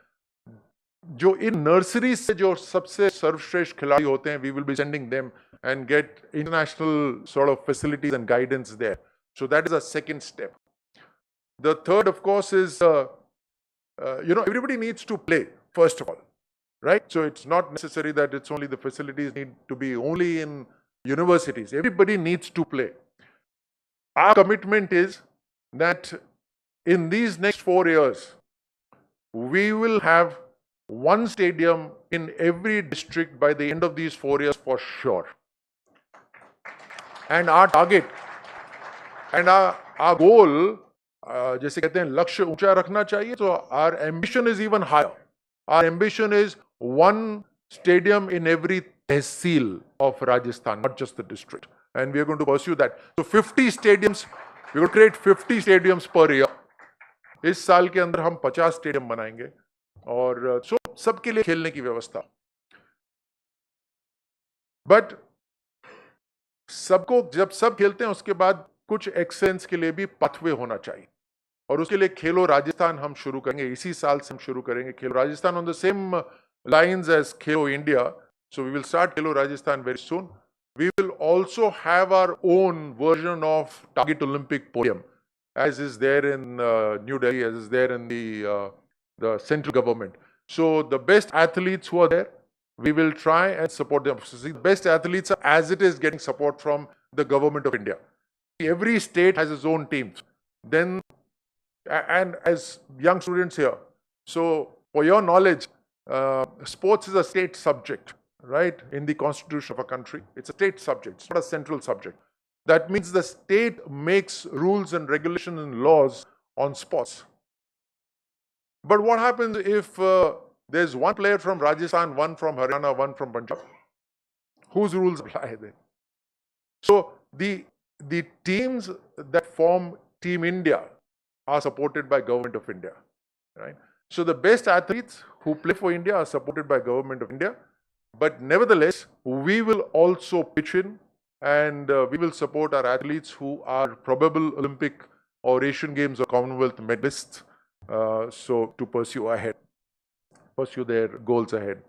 जो in nursery से जो सबसे सर्वश्रेष्ठ खिलाड़ी होते हैं, we will be sending them and get international sort of facilities and guidance there. So that is a second step. The third, of course, is everybody needs to play, first of all, right? So it's not necessary that it's only the facilities need to be only in universities. Everybody needs to play. Our commitment is that in these next 4 years, we will have one stadium in every district by the end of these 4 years for sure. And our target and our goal, जैसे कहते हैं लक्ष्य ऊंचा रखना चाहिए, so our ambition is even higher. Our ambition is one stadium in every tehsil of Rajasthan, not just the district. And we are going to pursue that. So 50 stadiums, we will create 50 stadiums per year. इस साल के अंदर हम 50 stadium बनाएंगे, और सबके लिए खेलने की व्यवस्था। बट सबको, जब सब खेलते हैं, उसके बाद कुछ एक्सेलेंस के लिए भी पाथवे होना चाहिए, और उसके लिए खेलो राजस्थान हम शुरू करेंगे, इसी साल से हम शुरू करेंगे खेलो Rajasthan on the same lines as Khelo India. So we will start Khelo Rajasthan very soon. We will also have our own version of Target Olympic Podium. as is there in New Delhi, as is there in the central government. So the best athletes who are there, we will try and support them. So the best athletes are as it is getting support from the government of India. Every state has its own teams. Then, and as young students here, so for your knowledge, sports is a state subject, right? In the constitution of a country, it's a state subject, it's not a central subject. That means the state makes rules and regulations and laws on sports. But what happens if there's one player from Rajasthan, one from Haryana, one from Punjab? Whose rules apply then? So the teams that form Team India are supported by Government of India, right? So the best athletes who play for India are supported by Government of India. But nevertheless, we will also pitch in and we will support our athletes who are probable Olympic or Asian Games or Commonwealth medalists, so to pursue their goals ahead.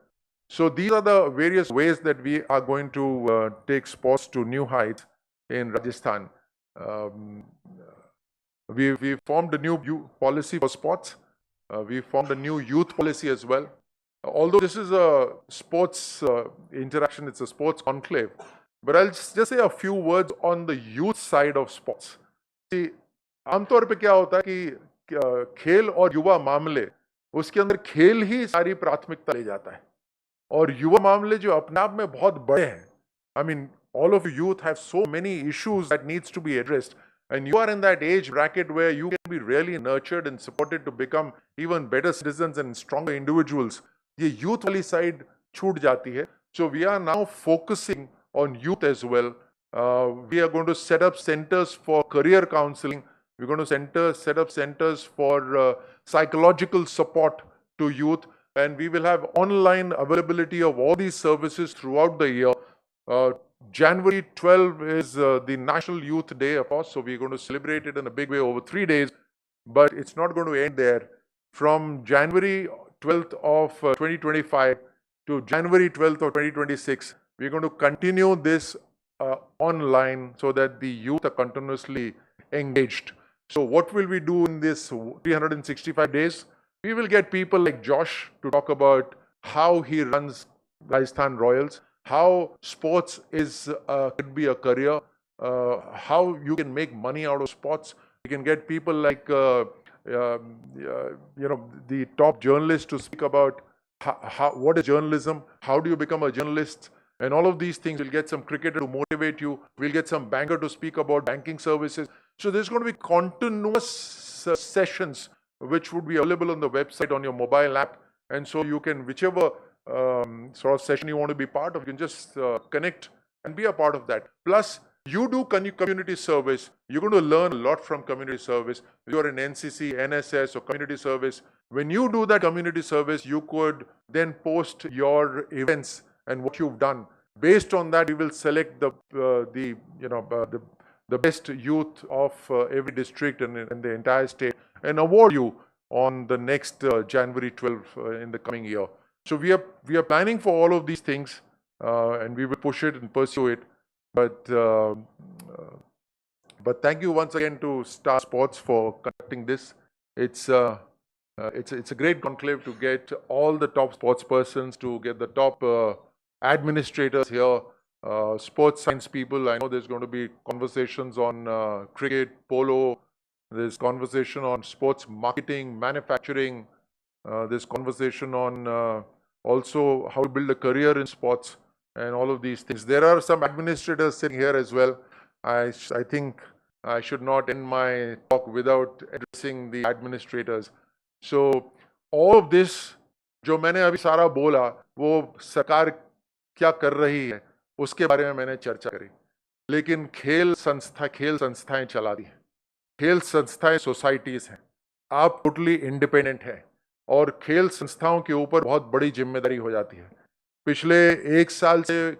So these are the various ways that we are going to take sports to new heights in Rajasthan. We formed a new policy for sports. We formed a new youth policy as well. Although this is a sports interaction, it's a sports conclave. But I'll just say a few words on the youth side of sports. See, आमतौर पे क्या होता है कि खेल और युवा मामले, उसके अंदर खेल ही सारी प्राथमिकता ले जाता है और युवा मामले जो अपने आप में बहुत बड़े हैं. I mean, all of you youth have so many issues that needs to be addressed, and you are in that age bracket where you can be really nurtured and supported to become even better citizens and stronger individuals. ये youth वाली side छूट जाती है. So we are now focusing on youth as well. We are going to set up centers for career counseling. We're going to set up centers for psychological support to youth, and we will have online availability of all these services throughout the year. January 12 is the National Youth Day, of course, so we're going to celebrate it in a big way over 3 days, but it's not going to end there. From January 12th of 2025 to January 12th of 2026, we're going to continue this online so that the youth are continuously engaged. So what will we do in this 365 days? We will get people like Josh to talk about how he runs Rajasthan Royals, how sports could be a career, how you can make money out of sports. We can get people like the top journalists to speak about what is journalism, how do you become a journalist, and all of these things. We'll get some cricketer to motivate you. We'll get some banker to speak about banking services. So there's going to be continuous sessions which would be available on the website, on your mobile app. And so you can, whichever sort of session you want to be part of, you can just connect and be a part of that. Plus, you do community service. You're going to learn a lot from community service. You're in NCC, NSS, or community service. When you do that community service, you could then post your events and what you've done. Based on that, we will select the best youth of every district and the entire state and award you on the next January 12 in the coming year. So we are planning for all of these things, and we will push it and pursue it. But thank you once again to Star Sports for conducting this. It's a great conclave to get all the top sports persons, to get the top administrators here, sports science people. I know there's going to be conversations on cricket, polo. There's conversation on sports marketing, manufacturing. There's conversation on also how to build a career in sports and all of these things. There are some administrators sitting here as well. I think I should not end my talk without addressing the administrators. So all of this, जो मैंने अभी सारा बोला, वो सरकार क्या कर रही है, उसके बारे में मैंने चर्चा करी. लेकिन खेल संस्थाएं चला दी हैं. खेल संस्थाएं सोसाइटीज हैं. आप टोटली इंडिपेंडेंट हैं और खेल संस्थाओं के ऊपर बहुत बड़ी जिम्मेदारी हो जाती है. पिछले 1 साल से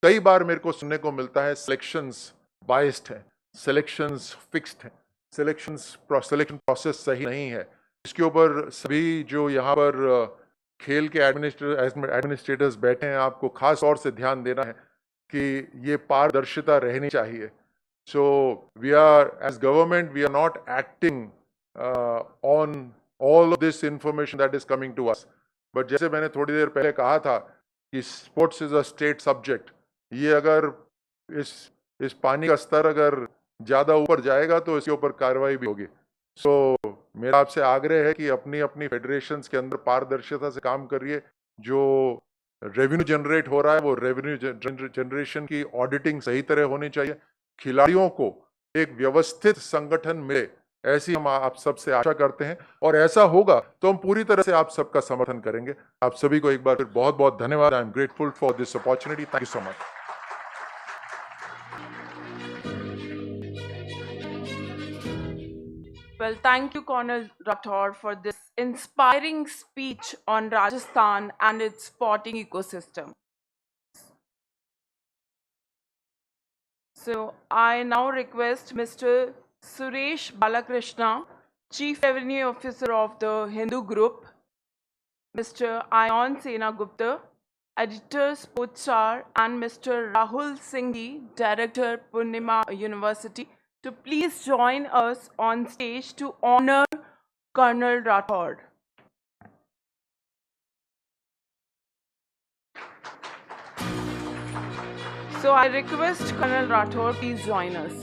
कई बार मेरे को सुनने को मिलता है सिलेक्शंस बायस्ड है, सिलेक्शंस फिक्स्ड है, सिलेक्शन प्रोसेस सही नहीं है. इसके ऊपर सभी जो यहाँ पर खेल के एडमिनिस्ट्रेटर्स बैठे हैं, आपको खास तौर से ध्यान देना है कि ये पारदर्शिता रहनी चाहिए. So we are, as government, we are not acting on all of this information that is coming to us. But जैसे मैंने थोड़ी देर पहले कहा था कि sports is a state subject, ये अगर इस पानी का स्तर अगर ज्यादा ऊपर जाएगा तो इसके ऊपर कार्रवाई भी होगी. सो मेरा आपसे आग्रह है कि अपनी अपनी फेडरेशंस के अंदर पारदर्शिता से काम करिए. जो रेवेन्यू जनरेट हो रहा है वो रेवेन्यू जनरेशन की ऑडिटिंग सही तरह होनी चाहिए. खिलाड़ियों को एक व्यवस्थित संगठन मिले, ऐसी हम आप सबसे आशा करते हैं, और ऐसा होगा तो हम पूरी तरह से आप सबका समर्थन करेंगे. आप सभी को एक बार फिर बहुत बहुत धन्यवाद. I am grateful for this opportunity. Thank you so much. Well, thank you, Colonel Rathore, for this inspiring speech on Rajasthan and its sporting ecosystem. So, I now request Mr. Suresh Balakrishna, Chief Revenue Officer of the Hindu Group, Mr. Ayon Senagupta, Editor Sportstar, and Mr. Rahul Singh, Director Purnima University, to please join us on stage to honor Colonel Rathore. So I request Colonel Rathore, please join us.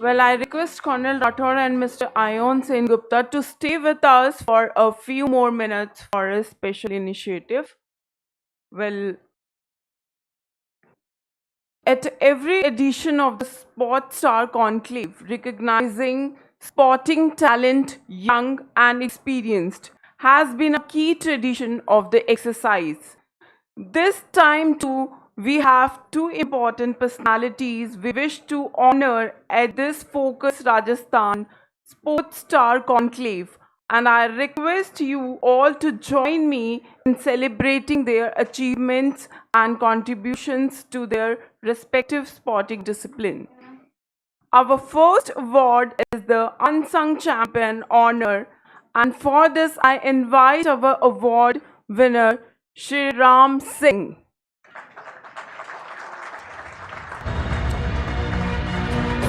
Well, I request Colonel Rathore and Mr. Ayon Senagupta to stay with us for a few more minutes for a special initiative. Well, at every edition of the Sportstar Conclave, recognizing sporting talent, young and experienced, has been a key tradition of the exercise. This time too, we have two important personalities we wish to honor at this Focus Rajasthan Sportstar Conclave, and I request you all to join me in celebrating their achievements and contributions to their respective sporting discipline. Our first award is the Unsung Champion honor, and for this I invite our award winner, Shri Ram Singh.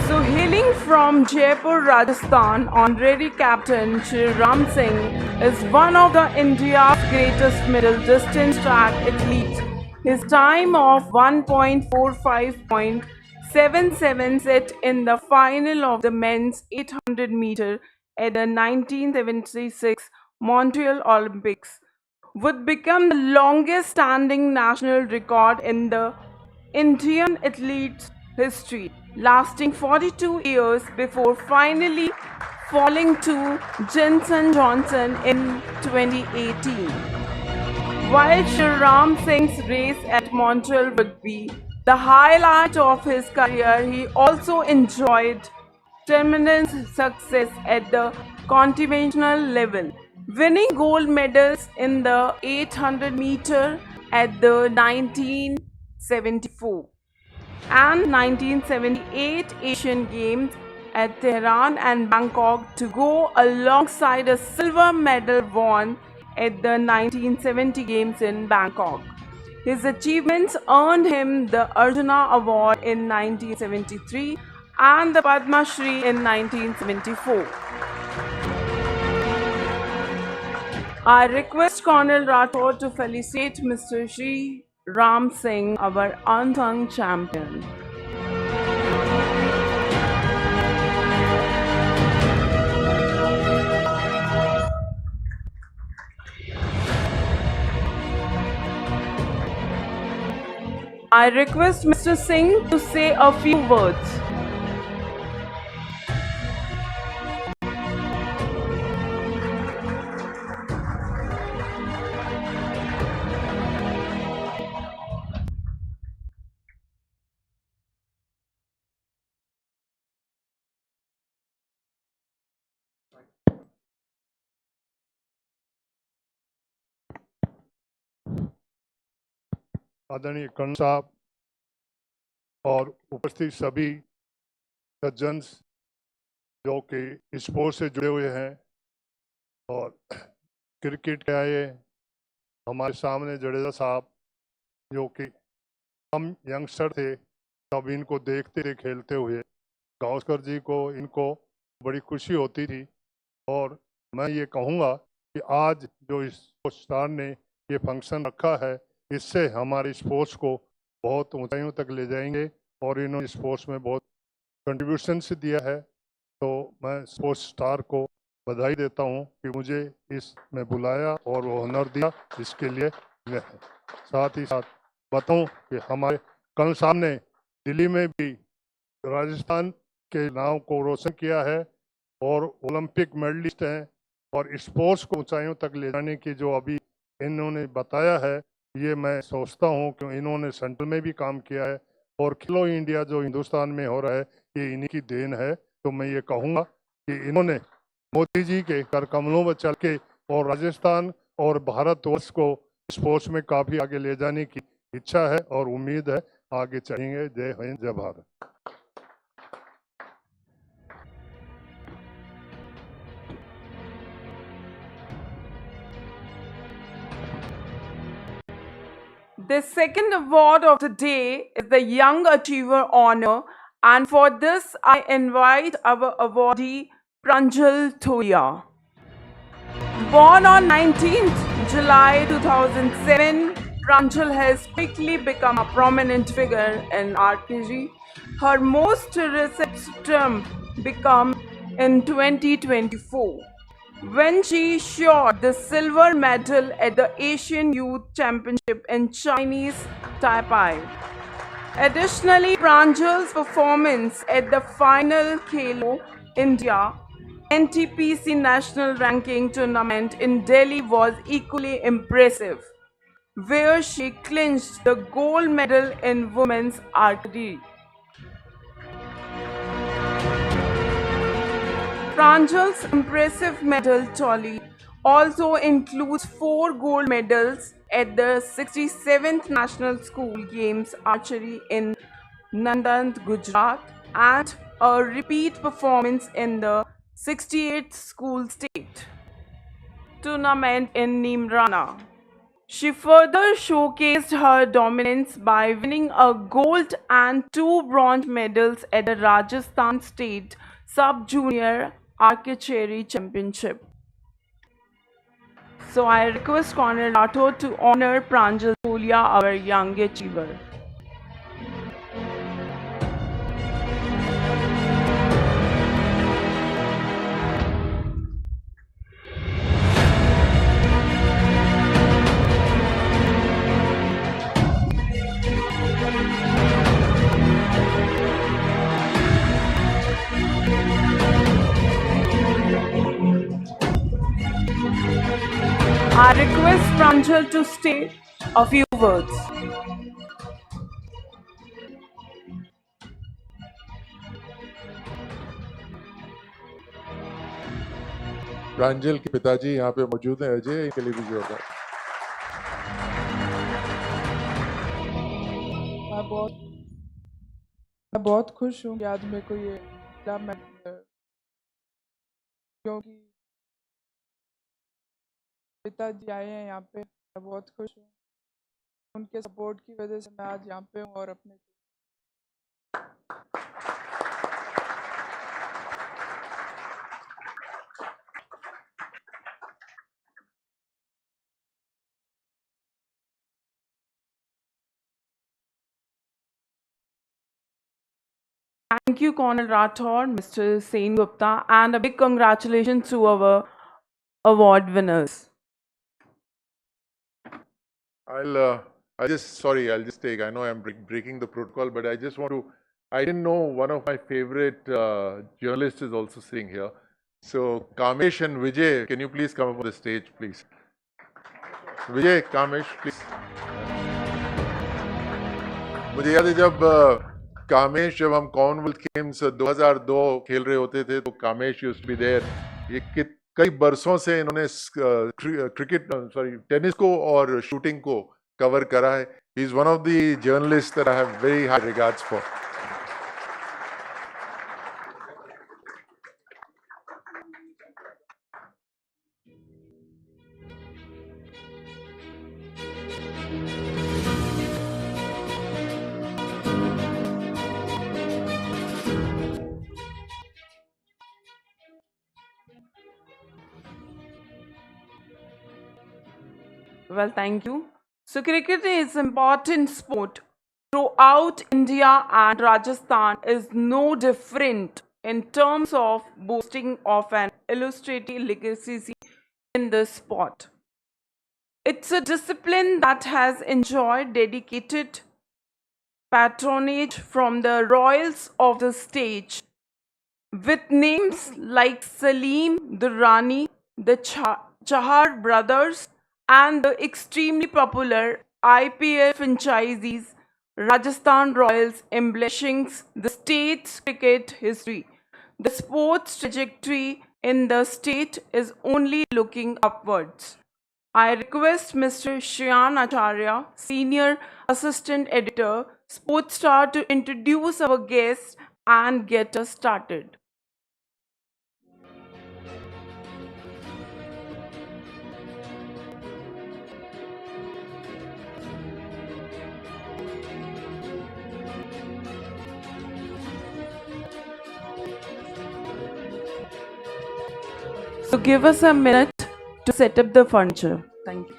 So, hailing from Jaipur, Rajasthan, Honorary Captain Shri Ram Singh is one of the India's greatest middle distance track athletes. His time of 1.45.77 set in the final of the men's 800 meter at the 1976 Montreal Olympics would become the longest standing national record in the Indian athletes' history, lasting 42 years before finally falling to Jenson Johnson in 2018. While Shri Ram Singh's race at Montreal would be the highlight of his career, he also enjoyed tremendous success at the conventional level, winning gold medals in the 800 meter at the 1974 and 1978 Asian Games at Tehran and Bangkok, to go alongside a silver medal won at the 1970 Games in Bangkok. His achievements earned him the Arjuna Award in 1973 and the Padma Shri in 1974. I request Colonel Rathore to felicitate Mr. Shri Ram Singh, our unsung champion. I request Mr. Singh to say a few words. आदरणीय कर्ण साहब और उपस्थित सभी सज्जन जो कि sports से जुड़े हुए हैं और क्रिकेट के आए हमारे सामने जडेजा साहब जो कि हम यंगस्टर थे तब इनको देखते थे खेलते हुए। गावस्कर जी को इनको बड़ी खुशी होती थी और मैं ये कहूँगा कि आज जो इस स्टार ने ये फंक्शन रखा है इससे हमारे स्पोर्ट्स को बहुत ऊंचाइयों तक ले जाएंगे और इन्होंने स्पोर्ट्स में बहुत कंट्रीब्यूशन दिया है। तो मैं स्पोर्ट्स स्टार को बधाई देता हूं कि मुझे इसमें बुलाया और वो हुनर दिया, इसके लिए मैं साथ ही साथ बताऊं कि हमारे कल सामने दिल्ली में भी राजस्थान के नाम को रोशन किया है और ओलंपिक मेडलिस्ट हैं और स्पोर्ट्स को ऊंचाइयों तक ले जाने की जो अभी इन्होंने बताया है ये मैं सोचता हूं कि इन्होंने सेंट्रल में भी काम किया है और खेलो इंडिया जो हिंदुस्तान में हो रहा है ये इन्हीं की देन है। तो मैं ये कहूँगा कि इन्होंने मोदी जी के कर कमलों में चल के और राजस्थान और भारतवर्ष को स्पोर्ट्स में काफ़ी आगे ले जाने की इच्छा है और उम्मीद है आगे चलेंगे। जय हिंद, जय Bharat. The second award of the day is the Young Achiever Honor, and for this I invite our awardee Pranjal Thoya. Born on 19th July 2007, Pranjal has quickly become a prominent figure in archery. Her most recent triumph became in 2024 when she shot the silver medal at the Asian Youth Championship in Chinese Taipei. Additionally, Pranjal's performance at the final Keynote India NTPC National Ranking Tournament in Delhi was equally impressive, where she clinched the gold medal in women's archery. Pranjal's impressive medal tally also includes 4 gold medals at the 67th National School Games Archery in Nandand, Gujarat, and a repeat performance in the 68th School State Tournament in Nimrana. She further showcased her dominance by winning a gold and 2 bronze medals at the Rajasthan State Sub-Junior Archery Championship. So I request Colonel Rathore to honor Pranjal Thoya, our young achiever. I request Pranjal to say a few words. प्रांजल के पिताजी यहाँ पे मौजूद हैं, अजय, इनके लिए भी जोरदार। मैं बहुत खुश हूँ कि आज मेरे को ये मिला, मैं क्योंकि पिताजी आए हैं यहाँ पे, मैं बहुत खुश हूँ। उनके सपोर्ट की वजह से मैं आज यहाँ पे हूँ और अपने Thank you, Colonel Rathore, Mr. Singh Gupta, and a big congratulations to our award winners. I'll just take. I know I'm breaking the protocol, but I just want to. I didn't know one of my favorite journalists is also sitting here. So Kamesh and Vijay, can you please come up on the stage, please? Vijay, Kamesh, please. मुझे याद है जब कामेश जब हम Commonwealth games 2002 खेल रहे होते थे तो Kamesh used to be there. ये कई बरसों से इन्होंने टेनिस को और शूटिंग को कवर करा है. He is one of the journalist that I have very high regards for. Well, thank you. So, cricket is an important sport throughout India, and Rajasthan is no different in terms of boasting of an illustrative legacy in this sport. It's a discipline that has enjoyed dedicated patronage from the royals of the stage, with names like Salim, the Rani, the Chahar brothers, and the extremely popular IPL franchisees Rajasthan Royals embellishing the state's cricket history. The sports trajectory in the state is only looking upwards. I request Mr. Shriyan Acharya, Senior Assistant Editor, Sportstar, to introduce our guest and get us started. So give us a minute to set up the furniture. Thank you.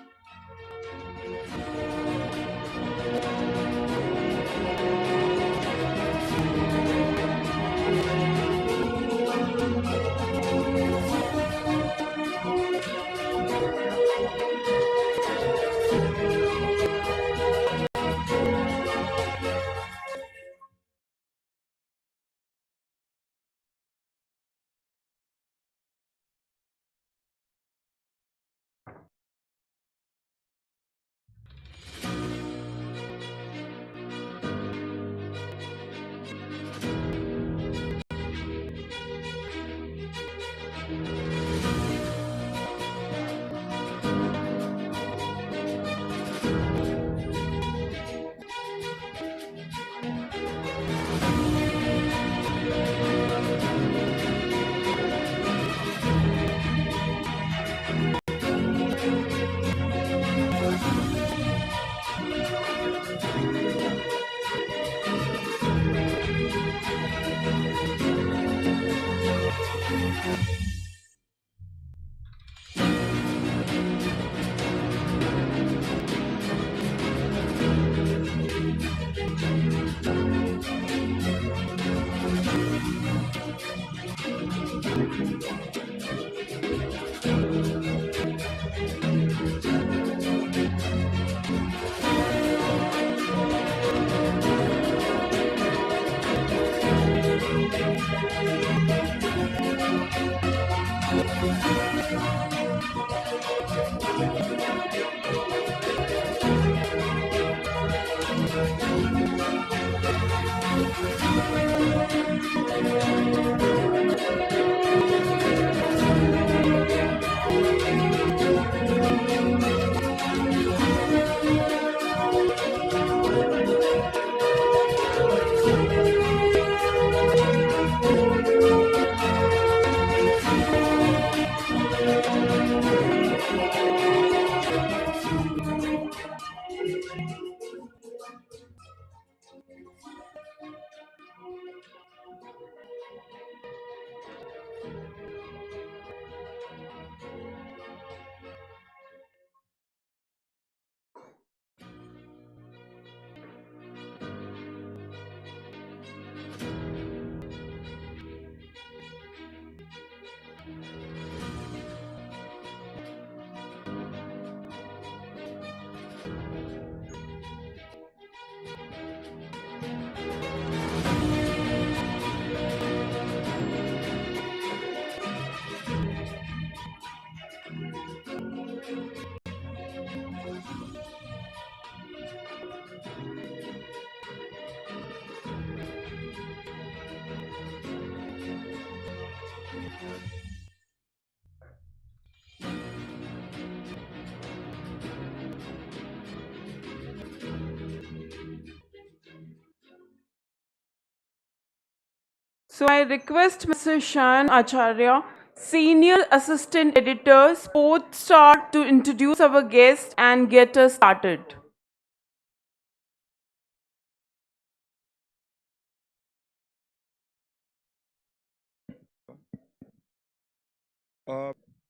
So I request Mr. Shan Acharya, Senior Assistant Editor, Sportstar, to introduce our guest and get us started.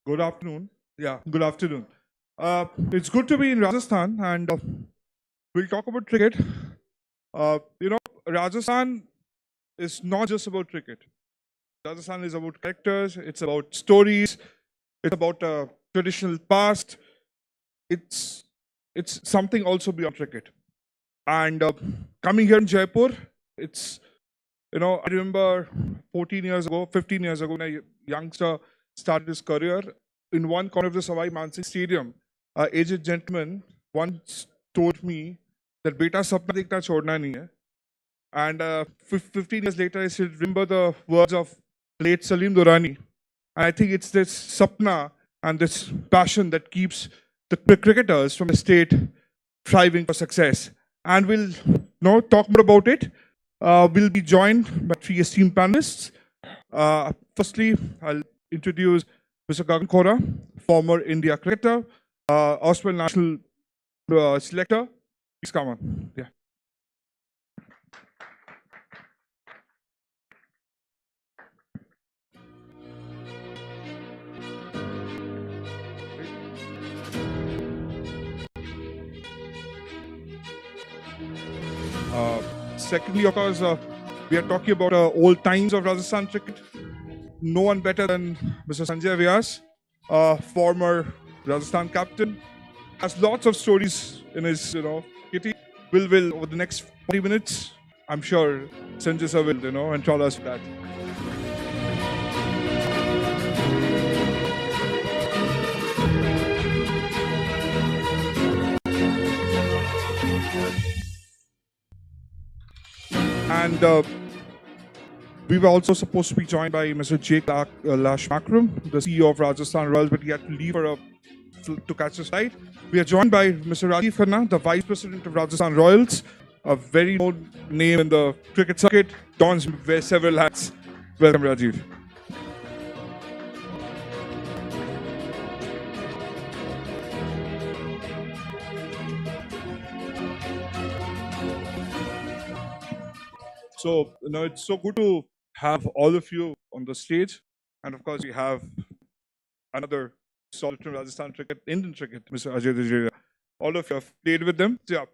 Good afternoon. Yeah, good afternoon. It's good to be in Rajasthan, and we'll talk about cricket. Rajasthan is not just about cricket. Rajasthan is about characters, it's about stories, it's about a traditional past. It's something also beyond cricket. And coming here in Jaipur, it's, I remember 14 years ago, 15 years ago, when a youngster started his career in one corner of the Savai Mansingh Stadium. An aged gentleman once told me that beta sapna dekhna chhodna nahi hai. And 15 years later, I still remember the words of late Salim Durrani. And I think it's this sapna and this passion that keeps the cricketers from the state thriving for success. And we'll talk more about it. We'll be joined by three esteemed panelists. Firstly, I'll introduce Mr. Gagan Khora, former India cricketer, Australian national selector. Please come on. Yeah. Secondly, of course, we are talking about old times of Rajasthan cricket. No one better than Mr. Sanjay Vyas, former Rajasthan captain, has lots of stories in his, kitty. Will over the next 40 minutes, I'm sure Sanjay sir will, enthrall us with that. And we were also supposed to be joined by Mr. J. Lash Makram, the CEO of Rajasthan Royals, but he had to leave to catch his flight. We are joined by Mr. Rajiv Khanna, the Vice President of Rajasthan Royals, a very known name in the cricket circuit, dons wear several hats. Welcome, Rajiv. So, it's so good to have all of you on the stage. And of course, we have another solid from Rajasthan cricket, Indian cricket, Mr. Ajay Jadeja. All of you have played with them. So, yeah.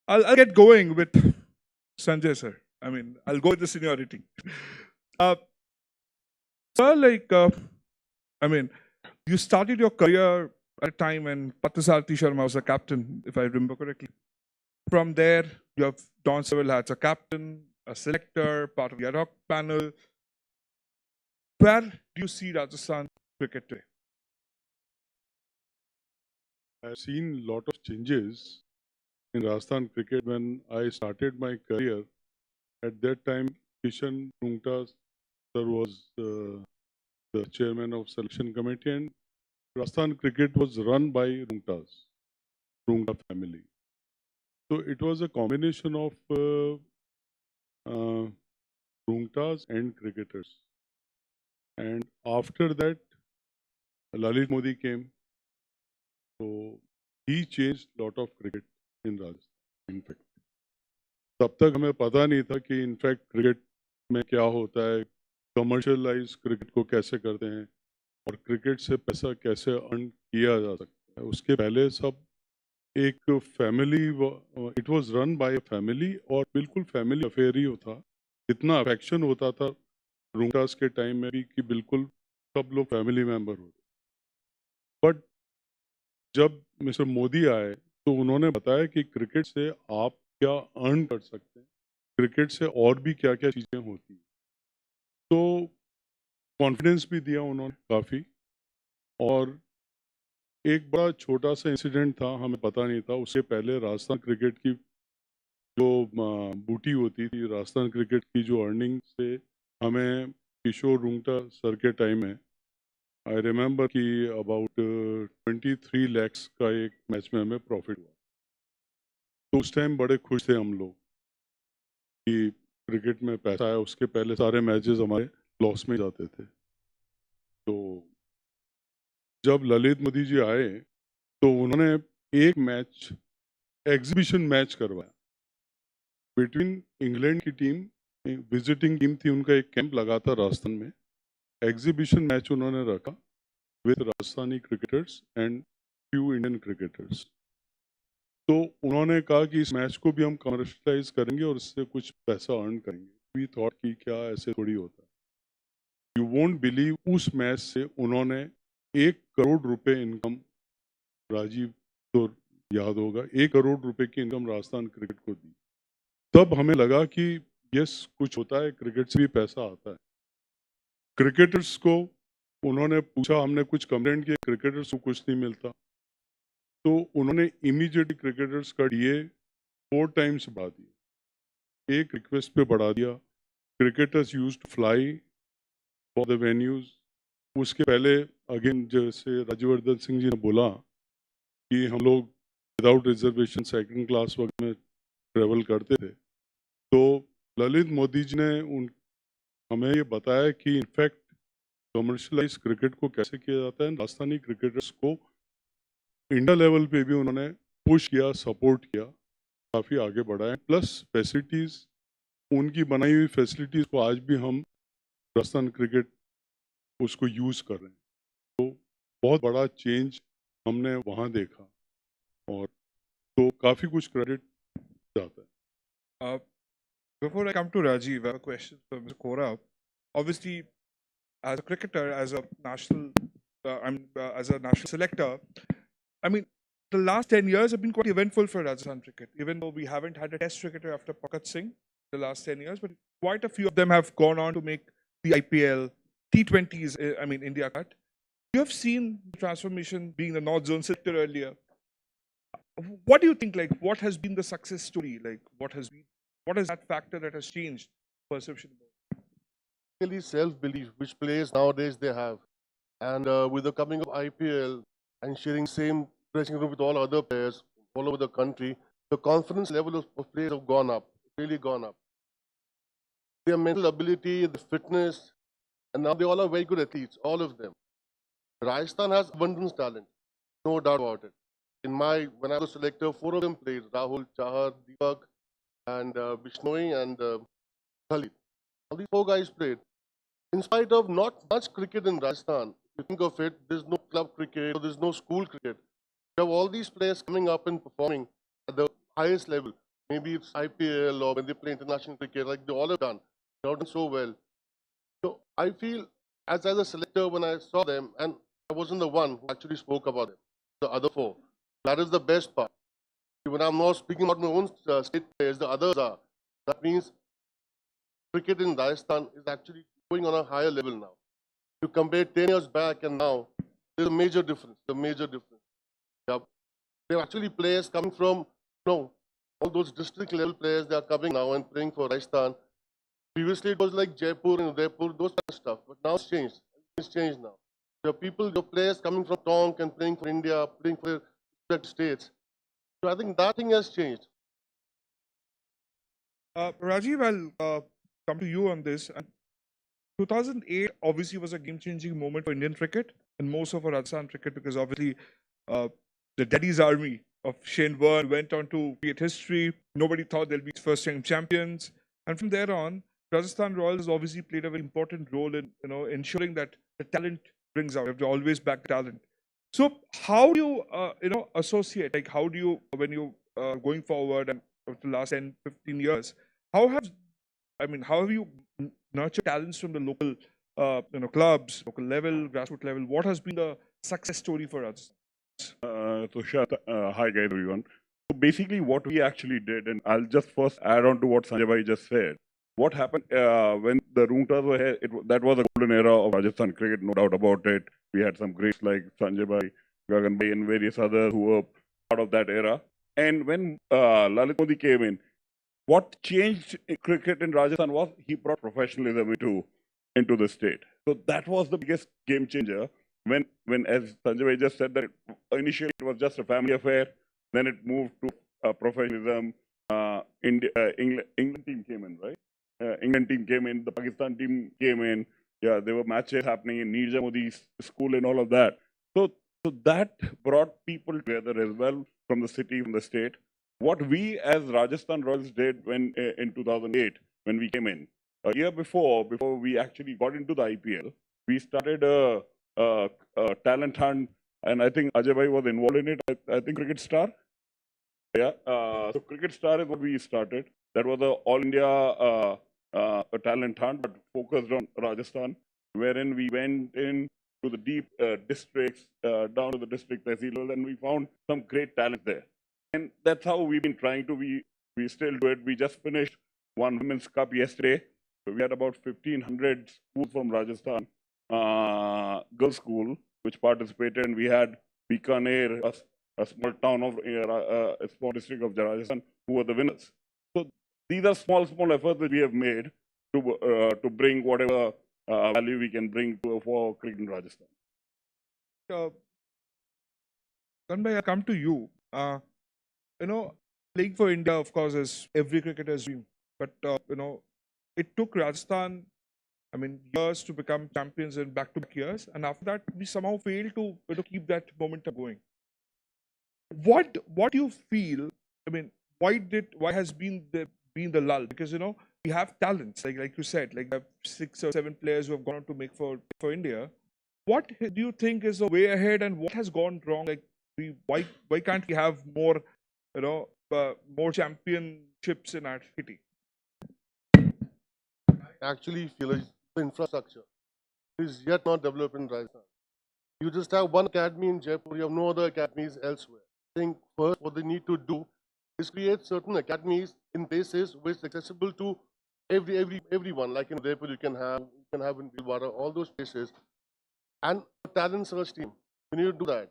I'll get going with Sanjay, sir. I'll go with the seniority. Sir, you started your career at a time when Patrasarthi Sharma was the captain, if I remember correctly. From there, you have donned several hats, a captain, a selector, part of the ad hoc panel. Where do you see Rajasthan cricket today? I've seen a lot of changes in Rajasthan cricket when I started my career. At that time, Kishan Rungta sir was the chairman of selection committee, and Rajasthan cricket was run by Rungta family. So it was a combination of Rungtas and cricketers. And after that, Lalit Modi came. So he changed a lot of cricket in Rajasthan, in fact. तब तक हमें पता नहीं था कि in fact cricket में क्या होता है, कमर्शियलाइज क्रिकेट को कैसे करते हैं और क्रिकेट से पैसा कैसे अर्न किया जा सकता है. उसके पहले सब एक family, it was run by a family और बिल्कुल फैमिली अफेयर ही होता. इतना अफेक्शन होता था रूंगटास के टाइम में भी कि बिल्कुल सब लोग फैमिली मेंबर होते. बट जब मिस्टर मोदी आए तो उन्होंने बताया कि क्रिकेट से आप क्या अर्न कर सकते हैं, क्रिकेट से और भी क्या क्या चीज़ें होती हैं. तो कॉन्फिडेंस भी दिया उन्होंने काफ़ी. और एक बड़ा छोटा सा इंसिडेंट था, हमें पता नहीं था. उससे पहले राजस्थान क्रिकेट की जो बूटी होती थी, राजस्थान क्रिकेट की जो अर्निंग से हमें किशोर रूंगटा सर के टाइम में आई रिमेंबर कि अबाउट 23 लैक्स का एक मैच में हमें प्रॉफिट हुआ. तो उस टाइम बड़े खुश थे हम लोग कि क्रिकेट में पैसा है, उसके पहले सारे मैचेस हमारे लॉस में जाते थे। तो जब ललित मोदी जी आए तो उन्होंने एक मैच, एग्जीबिशन मैच करवाया बिटवीन इंग्लैंड की टीम, विजिटिंग टीम थी, उनका एक कैंप लगा था राजस्थान में। एग्जीबिशन मैच उन्होंने रखा with Rajasthani cricketers and few Indian cricketers. तो उन्होंने कहा कि इस मैच को भी हम कमर्शलाइज करेंगे और इससे कुछ पैसा अर्न करेंगे। वी थॉट कि क्या ऐसे थोड़ी होता है। यू वोंट बिलीव, उस मैच से उन्होंने 1 करोड़ रुपए इनकम, राजीव तो याद होगा, 1 करोड़ रुपए की इनकम राजस्थान क्रिकेट को दी। तब हमें लगा कि यस, कुछ होता है, क्रिकेट से भी पैसा आता है। क्रिकेटर्स को उन्होंने पूछा, हमने कुछ कंप्लेंट किया, क्रिकेटर्स को कुछ नहीं मिलता, तो उन्होंने इमीडिएटली क्रिकेटर्स का डीए 4 टाइम्स बढ़ा दिया, एक रिक्वेस्ट पे बढ़ा दिया। Cricketers used to fly for the venues. उसके पहले अगेन, जैसे राज्यवर्धन सिंह जी ने बोला कि हम लोग विदाउट रिजर्वेशन सेकंड क्लास वगैरह में ट्रेवल करते थे। तो ललित मोदी जी ने हमें ये बताया कि इनफैक्ट कमर्शलाइज क्रिकेट को कैसे किया जाता है। राजस्थानी क्रिकेटर्स को इंडिया लेवल पे भी उन्होंने पुश किया, सपोर्ट किया, काफ़ी आगे बढ़ाया। प्लस फैसिलिटीज़, उनकी बनाई हुई फैसिलिटीज़ को आज भी हम राजस्थान क्रिकेट उसको यूज़ कर रहे हैं। तो बहुत बड़ा चेंज हमने वहाँ देखा, और तो काफ़ी कुछ क्रेडिट जाता है। Before I come to Rajiv, I have a question for Mr. Kora. Obviously, as a cricketer, as a national selector, I mean, the last 10 years have been quite eventful for Rajasthan cricket. Even though we haven't had a Test cricketer after Pakat Singh the last 10 years, but quite a few of them have gone on to make the IPL, T20s. I mean, India cut. You have seen the transformation being the North Zone selector earlier. What do you think? Like, what has been the success story? Like, what is that factor that has changed perception? Really self-belief, which players nowadays they have, and with the coming of IPL and sharing same dressing room with all other players all over the country, the confidence level of players have gone up, really gone up. Their mental ability, the fitness, and now they all are very good athletes, all of them. Rajasthan has abundance talent, no doubt about it. When I was selector, 4 of them played: Rahul, Chahar, Deepak, and Bishnoi, and Khalid. All these 4 guys played. In spite of not much cricket in Rajasthan, if you think of it, there's no club cricket, or there's no school cricket. You have all these players coming up and performing at the highest level. Maybe it's IPL, or when they play international cricket, like they all have done. They've all done so well. So I feel, as a selector, when I saw them, and I wasn't the one who actually spoke about them, the other 4. That is the best part. When I'm not speaking about my own state players, the others are. That means cricket in Rajasthan is actually going on a higher level now. You compare 10 years back and now, there's a major difference. Yeah. There are actually players coming from, all those district level players, they are coming now and playing for Rajasthan. Previously it was like Jaipur and Udaipur, those kind of stuff. But now it's changed. It's changed now. There are players coming from Tonk and playing for India, playing for respective states. So I think that thing has changed. Rajiv, I'll come to you on this. 2008 obviously was a game-changing moment for Indian cricket and most of our Rajasthan cricket, because obviously the Daddy's army of Shane Warne went on to create history. Nobody thought they'll be first-time champions, and from there on, Rajasthan Royals obviously played a very important role in ensuring that the talent brings out. You have to always back talent. So how do you associate? Like, how do you, when you going forward and over the last 10, 15 years, how have you nurtured talents from the local clubs, local level, grassroots level? What has been the success story for us? Hi guys, everyone. So basically what we actually did, and I'll just first add on to what Sanjay just said. What happened when the Roontas were here, that was a golden era of Rajasthan cricket, no doubt about it. We had some greats like Sanjay Bhai, Gagan Bhai, and various others who were part of that era. And when Lalit Modi came in, what changed cricket in Rajasthan was he brought professionalism into the state. So that was the biggest game changer. When as Sanjay Bhai just said, that initially it was just a family affair, then it moved to professionalism. England team came in, right? England team came in, the Pakistan team came in. Yeah, there were matches happening in Nirja Modi's school and all of that. So that brought people together as well from the city, from the state. What we as Rajasthan Royals did when in 2008, when we came in, a year before we actually got into the IPL, we started a talent hunt, and I think Ajay bhai was involved in it. I think Cricket Star. Yeah. So Cricket Star is what we started. That was a all India a talent hunt, but focused on Rajasthan, wherein we went in to the deep districts, down to the district tehsil level, and we found some great talent there. And that's how we've been trying to. We still do it. We just finished one women's cup yesterday. So we had about 1,500 schools from Rajasthan, girls' school, which participated, and we had Bikaner, a small town of a small district of Rajasthan, who were the winners. So these are small efforts that we have made to bring whatever value we can bring for cricket in Rajasthan. Kanbhai, I come to you. Playing for India, of course, is every cricketer's dream. But it took Rajasthan, years to become champions in back-to-back years, and after that, we somehow failed to keep that momentum going. What do you feel? Why has been the lull? Because we have talents, like you said, like we have 6 or 7 players who have gone on to make for India. What do you think is the way ahead, and what has gone wrong? Like why can't we have more more championships in our city? I actually feel like the infrastructure is yet not developed in Rajasthan. You just have one academy in Jaipur, you have no other academies elsewhere. I think first what they need to do is create certain academies in places which is accessible to everyone. Like in Jaipur, you can have in Bhilwara, all those places. And a talent search team. We need to do that.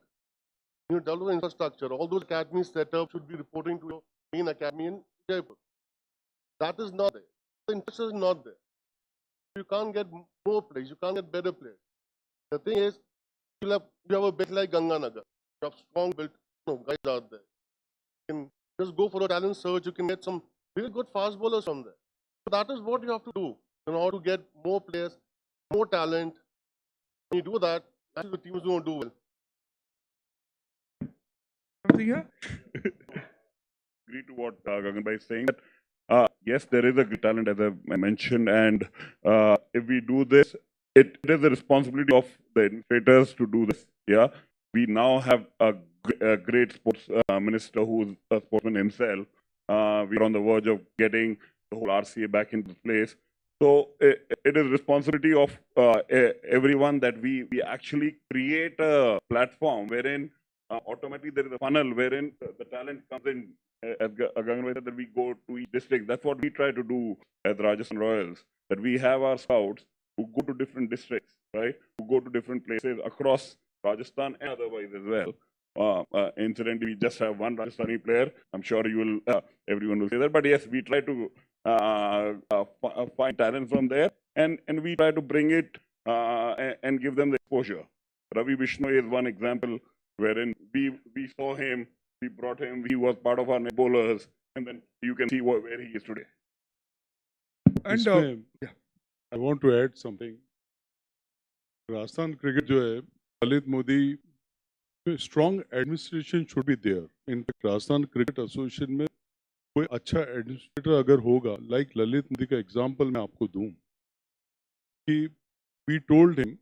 You develop the infrastructure. All those academies set up should be reporting to your main academy in Jaipur. That is not there. The infrastructure is not there. You can't get more players. You can't get better players. The thing is, you have a bit like Ganganagar. You have strong built guys out there. You can just go for a talent search. You can get some really good fast bowlers from there. So that is what you have to do in order to get more players, more talent. When you do that, actually the teams don't do well. Yeah. Agree to what Gaganbhai is saying. That yes, there is a good talent, as I mentioned, and if we do this, it is the responsibility of the administrators to do this. Yeah, we now have a great sports minister who's a sportsman himself. We're on the verge of getting the whole RCA back into place. So it is responsibility of everyone that we actually create a platform wherein automatically there is a funnel wherein the talent comes in. As Gaganbhai said, that we go to each district. That's what we try to do as Rajasthan Royals. That we have our scouts who go to different districts, right? Who go to different places across Rajasthan and otherwise as well. Incidentally, we just have one Rajasthani player. I'm sure you will, everyone will say that. But yes, we try to find talent from there, and we try to bring it and give them the exposure. Ravi Vishnu is one example wherein we saw him, we brought him, he was part of our net bowlers, and then you can see where he is today. And I want to add something. Rajasthan cricket जो है, Lalit Modi, strong administration should be there. In fact, Rajasthan Cricket Association में कोई अच्छा administrator अगर होगा, like Lalit Modi का example मैं आपको दूं, कि we told him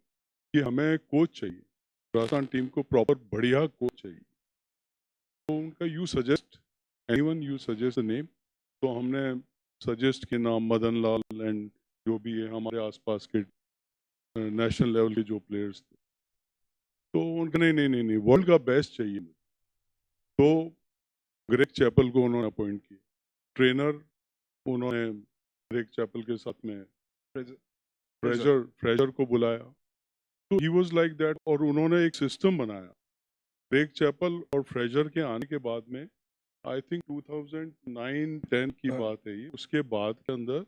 कि हमें कोच चाहिए, राजस्थान टीम को प्रॉपर बढ़िया कोच चाहिए, तो उनका you suggest anyone, you suggest a name, तो हमने सजेस्ट किया नाम मदन लाल एंड जो भी है हमारे आसपास के नेशनल लेवल के जो प्लेयर्स थे, तो उनका नहीं वर्ल्ड का बेस्ट चाहिए, तो ग्रेग चैपल को उन्होंने अपॉइंट किया ट्रेनर, उन्होंने ग्रेग चैपल के साथ में फ्रेजर को बुलाया, तो ही वाज लाइक दैट, और उन्होंने एक सिस्टम बनाया। ग्रेग चैपल और फ्रेजर के आने के बाद में आई थिंक 2009-10 की बात है ये, उसके बाद के अंदर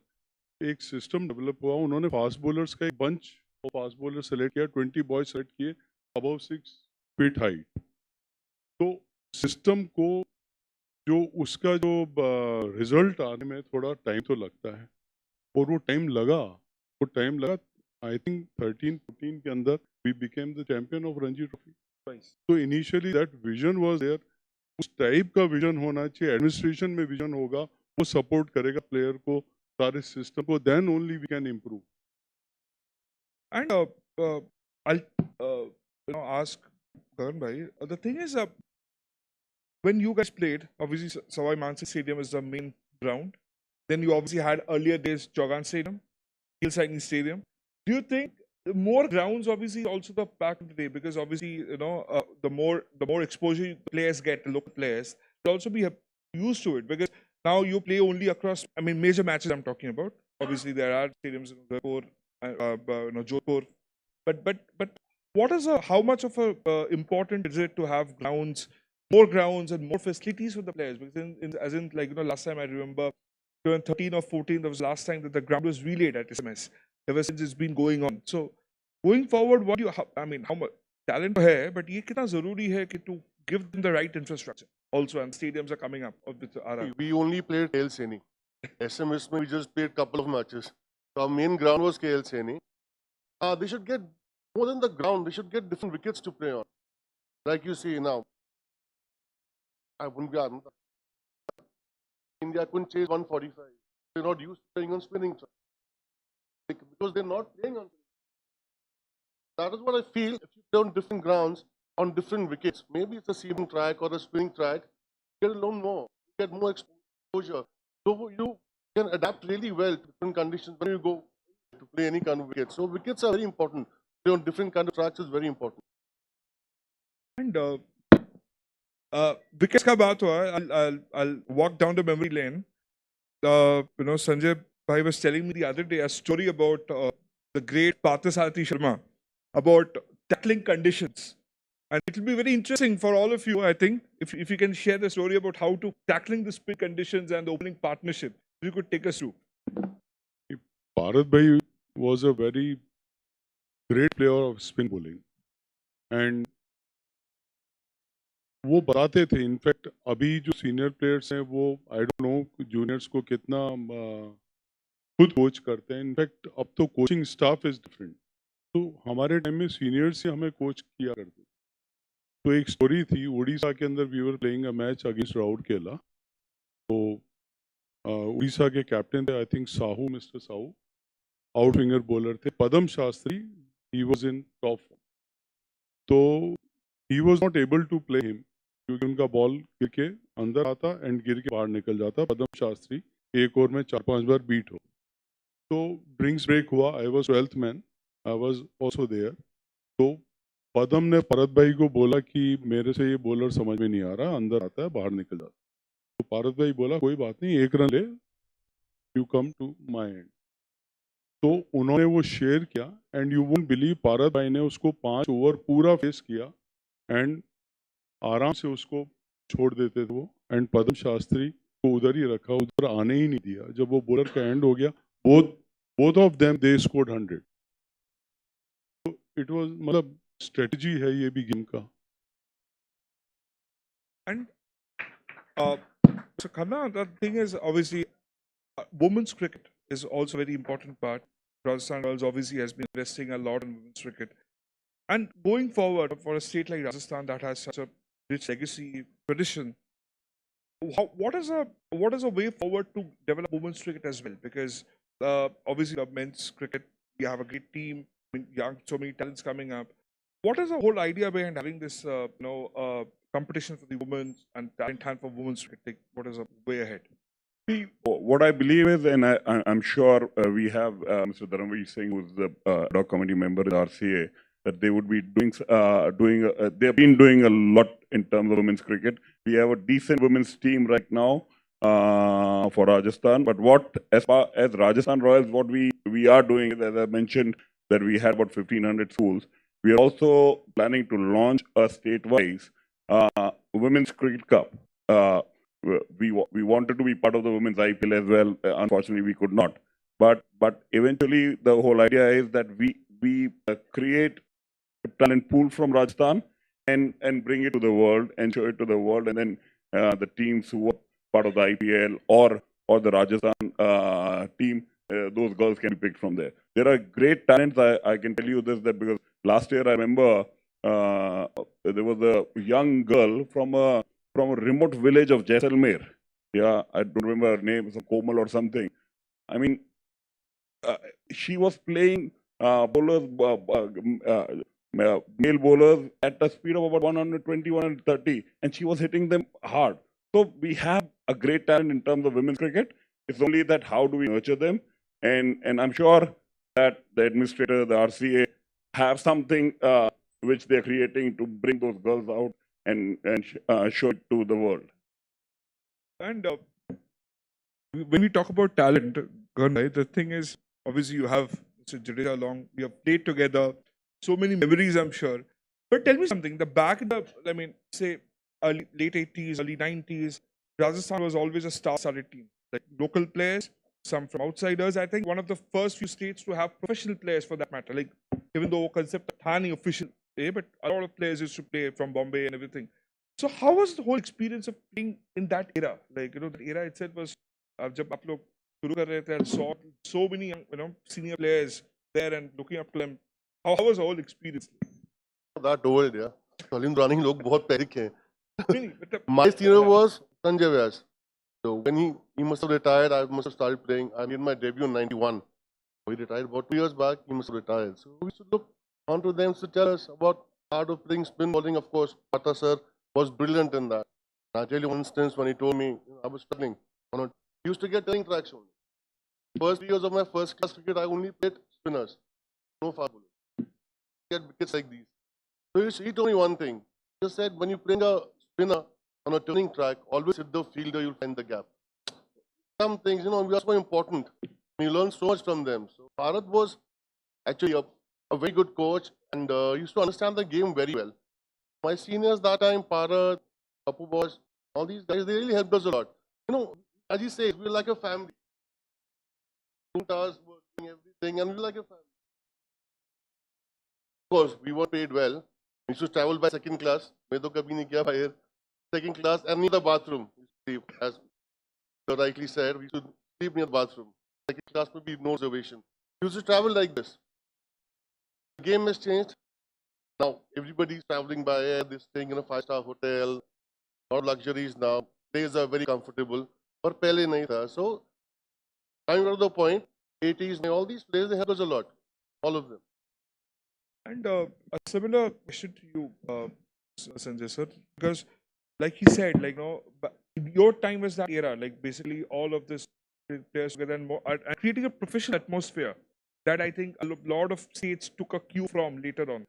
एक सिस्टम डेवलप हुआ। उन्होंने फास्ट बॉलर्स का एक बंच और फास्ट बॉलर सेलेक्ट किया, 20 बॉयज सेलेक्ट किए अबव 6 फीट हाइट। तो सिस्टम को जो उसका जो रिजल्ट आने में थोड़ा टाइम तो लगता है, और वो टाइम लगा आई थिंक 13-14 के अंदर we became the champion of Ranji trophy. तो initially that vision was there, उस टाइप का विजन होना चाहिए, एडमिनिस्ट्रेशन में विजन होगा, वो सपोर्ट करेगा प्लेयर को, सारे सिस्टम को, then only we can improve. And I'll ask Karan bhai. The thing is, when you guys played, obviously Sawai Mansi Stadium is the main ground. Then you obviously had earlier days Jogan Stadium, Hillside Stadium. Do you think more grounds obviously also the back of the day, because obviously the more exposure the players get, the local players, will also be used to it, because now you play only across, I mean, major matches I'm talking about. Obviously there are stadiums in Jaipur, Jodhpur, but what is how much of a important is it to have grounds, more grounds and more facilities for the players? Because as in like last time I remember 2013 or 14, that was the last time that the ground was relayed at SMS. Ever since it's been going on. So going forward, what do you? I mean, how much talent है, but ये कितना ज़रूरी है कि to give them the right infrastructure also, and stadiums are coming up with Ara. We only played KL Seni. SMS we just played couple of matches. So our main ground was KL Seni. They should get more than the ground. They should get different wickets to play on. Like you see now. I wouldn't be. India couldn't chase 145. They're not used to playing on spinning track. Because they're not playing on. That is what I feel. If you play on different grounds, on different wickets, maybe it's a seaming track or a spinning track, get a lot more, get more exposure. So you can adapt really well to different conditions when you go to play any kind of wicket. So wickets are very important. Play on different kind of tracks is very important. And wickets का बात हुआ, I'll walk down the memory lane. Sanjay Bhai was telling me the other day a story about the great Parthasarathi Sharma, about tackling conditions. And it will be very interesting for all of you, I think, if you can share the story about how to tackling the spin conditions and the opening partnership. If you could take us through. Bharat Bhai was a very great player of spin bowling. And वो बताते थे, in fact अभी जो senior players हैं वो I don't know juniors को कितना खुद कोच करते हैं। इनफैक्ट अब तो कोचिंग स्टाफ इज डिफरेंट। तो हमारे टाइम में सीनियर्स से हमें कोच किया करते। तो एक स्टोरी थी, उड़ीसा के अंदर we were playing a match against Rourkela. तो उड़ीसा के कैप्टन थे I think Sahu, mister Sahu, out finger bowler थे। Padam Shastri he was in top form. तो he was not able to play him क्योंकि उनका बॉल गिर के अंदर आता एंड गिर के बाहर निकल जाता। पदम शास्त्री एक ओवर में 4-5 बार बीट हो। तो ड्रिंक्स ब्रेक हुआ, I was 12th man, I was also there. तो पदम ने भरत भाई को बोला कि मेरे से ये बॉलर समझ में नहीं आ रहा, अंदर आता है बाहर निकल जाता। तो भरत भाई बोला कोई बात नहीं, 1 रन ले, you come to my end. तो उन्होंने वो शेयर किया and you won't believe, Bharat भाई ने उसको 5 ओवर पूरा फेस किया एंड आराम से उसको छोड़ देते थे वो। एंड पदम शास्त्री को उधर ही रखा, उधर आने ही नहीं दिया। जब वो बॉलर का एंड हो गया, both of them they scored 100. So it was मतलब स्ट्रेटजी है ये भी गेम का। And so Khanna, the thing is obviously women's cricket is also a very important part. Rajasthan Royals obviously has been investing a lot in women's cricket. And going forward for a state like Rajasthan that has such a rich legacy, tradition, what is a way forward to develop women's cricket as well? Because obviously the men's cricket, we have a great team, I mean, young, so many talents coming up. What is the whole idea behind having this competition for the women and talent hunt for women's cricket? What is a way ahead? What I believe is, and I'm sure we have Mr. Dharamveer Singh, who is the ad hoc committee member in RCA, that they would be they have been doing a lot in terms of women's cricket. We have a decent women's team right now for Rajasthan. But as far as Rajasthan Royals, what we are doing is, as I mentioned, that we had about 1,500 schools. We are also planning to launch a state-wise women's cricket cup. We wanted to be part of the women's IPL as well. Unfortunately, we could not. But eventually, the whole idea is that we create a talent pool from Rajasthan and bring it to the world and show it to the world, and then the teams who are part of the IPL or the Rajasthan team, those girls can be picked from there. There are great talents. I can tell you this, that because last year I remember there was a young girl from a remote village of Jaisalmer. Yeah, I don't remember her name, it's a Komal or something. I mean, she was playing bowlers, male bowlers at a speed of about 120, 130, and she was hitting them hard. So we have a great talent in terms of women's cricket. It's only that how do we nurture them? And I'm sure that the administrator, the RCA, have something which they're creating to bring those girls out and show it to the world. And when we talk about talent, Gagan, the thing is, obviously you have Mr. Jadeja along, we have played together, so many memories, I'm sure. But tell me something, say late 80s, early 90s, Rajasthan was always a star-studded team. Like local players, some from outsiders. I think one of the first few states to have professional players for that matter. Like, even though concept thani official, but a lot of players used to play from Bombay and everything. So how was the whole experience of playing in that era? Like, the era itself was, jab aap log shuru kar rahe the and saw so many, senior players there and looking up to them. How was the whole experience? That old, yeah. Salim running log bahut perik hain. My senior was Sanjay Vyas. So when he must have retired, I must have started playing. I made my debut in 91. He retired about 2 years back. He must have retired. So we should look onto them to tell us about art of playing spin bowling. Of course, Pata sir was brilliant in that. I'll tell you one instance when he told me I was struggling. I used to get turning tracks only. First 3 years of my first class cricket, I only played spinners, no fast bowlers. Get wickets like these. So he told me one thing. He just said when you bring a spinner on a turning track, always hit the fielder, you'll find the gap. Some things, we are so important. We learn so much from them. So Bharat was actually a very good coach and used to understand the game very well. My seniors that time, Bharat, Papu Boss, all these guys, they really helped us a lot. As he says, we're like a family. 2 hours working, everything, and we're like a family. Of course, we were paid well. We used to travel by second class. I to kabhi nahi kiya bhai. Second class and near the bathroom. As Sir rightly said, we should sleep near the bathroom. Second class would be no reservation. We used to travel like this. The game has changed. Now everybody is traveling by air, this thing in a 5-star hotel, a lot of luxuries now. Days are very comfortable. But pehle nahi tha. So coming to the point, 80s, all these players, they help us a lot. All of them. And a similar question to you, Sanjay sir, because like he said, your time was that era, like basically all of this players together and creating a professional atmosphere that I think a lot of states took a cue from later on.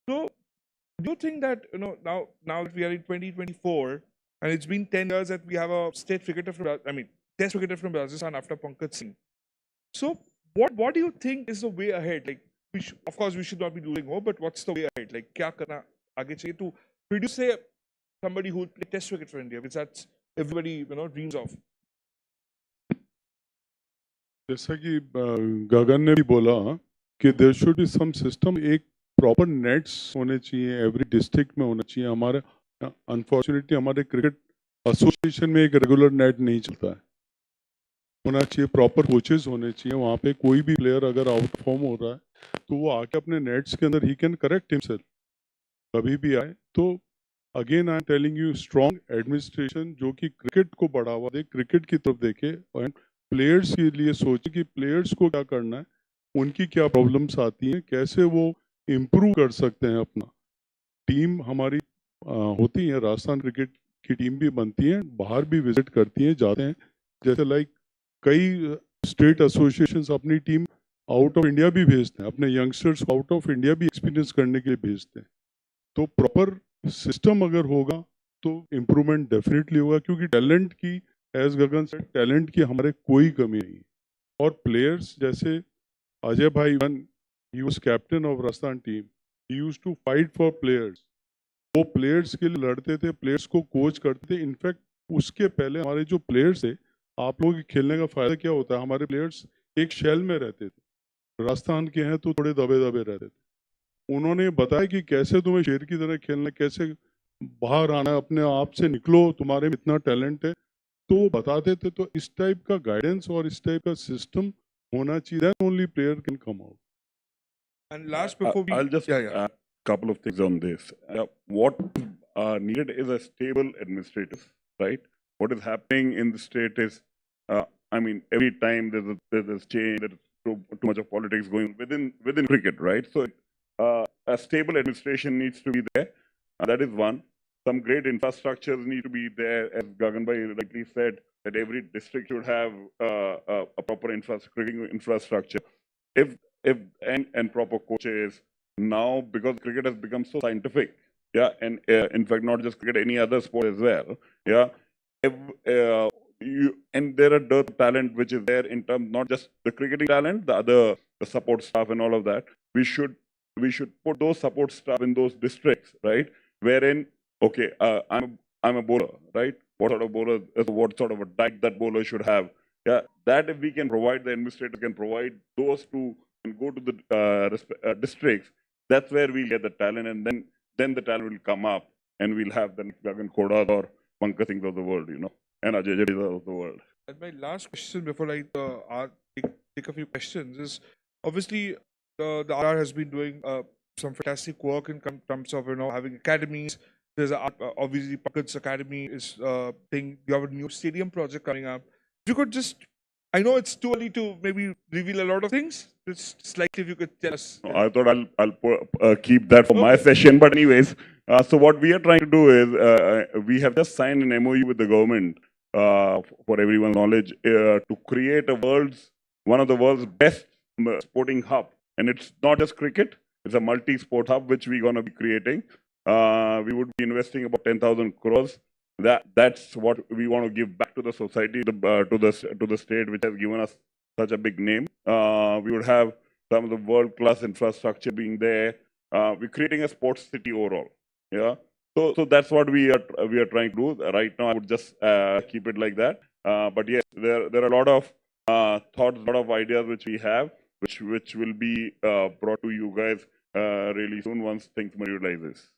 So do you think that, now that we are in 2024 and it's been 10 years that we have a state cricketer from, test cricketer from Rajasthan after Pankaj Singh. So what do you think is the way ahead? Like, of course, we should not be losing hope, but what's the way ahead? Like, kya karna aage chahiye to produce somebody who will play test cricket for India, which that's everybody dreams of. जैसा कि गगन ने भी बोला कि there should be some system, एक proper nets होने चाहिए every district में होना चाहिए. हमारे अनफॉर्चुनेटली हमारे क्रिकेट एसोसिएशन में एक रेगुलर नेट नहीं चलता है. होना चाहिए, प्रॉपर कोचेज होने चाहिए. वहाँ पे कोई भी प्लेयर अगर आउट फॉर्म हो रहा है तो वो आके अपने नेट्स के अंदर ही कैन करेक्ट हिमसेल्फ कभी भी आए. तो again I am telling you, strong administration जो कि क्रिकेट को बढ़ावा दे, क्रिकेट की तरफ देखे और प्लेयर्स के लिए सोचे कि प्लेयर्स को क्या करना है, उनकी क्या प्रॉब्लम्स आती हैं, कैसे वो इम्प्रूव कर सकते हैं अपना. टीम हमारी होती है, राजस्थान क्रिकेट की टीम भी बनती है, बाहर भी विजिट करती हैं, जाते हैं. जैसे लाइक कई स्टेट एसोसिएशंस अपनी टीम आउट ऑफ इंडिया भी भेजते हैं, अपने यंगस्टर्स को आउट ऑफ इंडिया भी एक्सपीरियंस करने के लिए भेजते हैं. तो प्रॉपर सिस्टम अगर होगा तो इम्प्रूवमेंट डेफिनेटली होगा, क्योंकि टैलेंट की, एज गगन से, टैलेंट की हमारे कोई कमी नहीं. और प्लेयर्स जैसे अजय भाई, he was captain of Rajasthan team, he used to fight for players. वो प्लेयर्स के लिए लड़ते थे, प्लेयर्स को कोच करते थे. इनफैक्ट उसके पहले हमारे जो प्लेयर्स थे, आप लोगों के खेलने का फायदा क्या होता है, हमारे प्लेयर्स एक शेल में रहते थे. राजस्थान के हैं तो थोड़े दबे दबे रहते थे. उन्होंने बताया कि कैसे तुम्हें शेर की तरह खेलना, कैसे बाहर आना, अपने आप से निकलो, तुम्हारे में इतना टैलेंट है, तो वो बताते थे. तो इस टाइप का गाइडेंस और इस टाइप का सिस्टम होना चाहिए, then only player can come out. And last, before we... I'll just add a couple of things on this. What needed is a stable administrators, right? What is happening in the state is, I mean, every time there's a change, there's too much of politics going within cricket, right? So a stable administration needs to be there. That is one. Some great infrastructures need to be there, as Gaganbhai rightly said, that every district should have a proper cricketing infrastructure. And proper coaches. Now, because cricket has become so scientific, and in fact, not just cricket, any other sport as well, and there are dearth of talent which is there in terms not just the cricketing talent, the support staff and all of that. We should put those support staff in those districts, right? Wherein, okay, I'm a bowler, right? What sort of bowler, what sort of a diet that bowler should have? That if we can provide, the administrator can provide those to and go to the districts. That's where we get the talent, and then the talent will come up, and we'll have the Gagan Kodas or Pankaj Singhs of the world, and Ajay Jadeja of the world. And my last question before I take a few questions is, obviously the RR has been doing some fantastic work in terms of having academies. There's obviously Pankaj's academy is thing. You have a new stadium project coming up. If you could just, I know it's too early to maybe reveal a lot of things. Just slightly, if you could tell us. I thought I'll keep that for my session. But anyways, so what we are trying to do is we have just signed an MOU with the government, for everyone's knowledge, to create one of the world's best sporting hub. And it's not just cricket; it's a multi-sport hub which we're going to be creating. We would be investing about 10,000 crores. That's what we want to give back to the society, to the state, which has given us such a big name. We would have some of the world-class infrastructure being there. We're creating a sports city overall. So that's what we are trying to do. Right now, I would just keep it like that. But yes, there are a lot of thoughts, a lot of ideas which we have, which will be brought to you guys really soon once things materializes.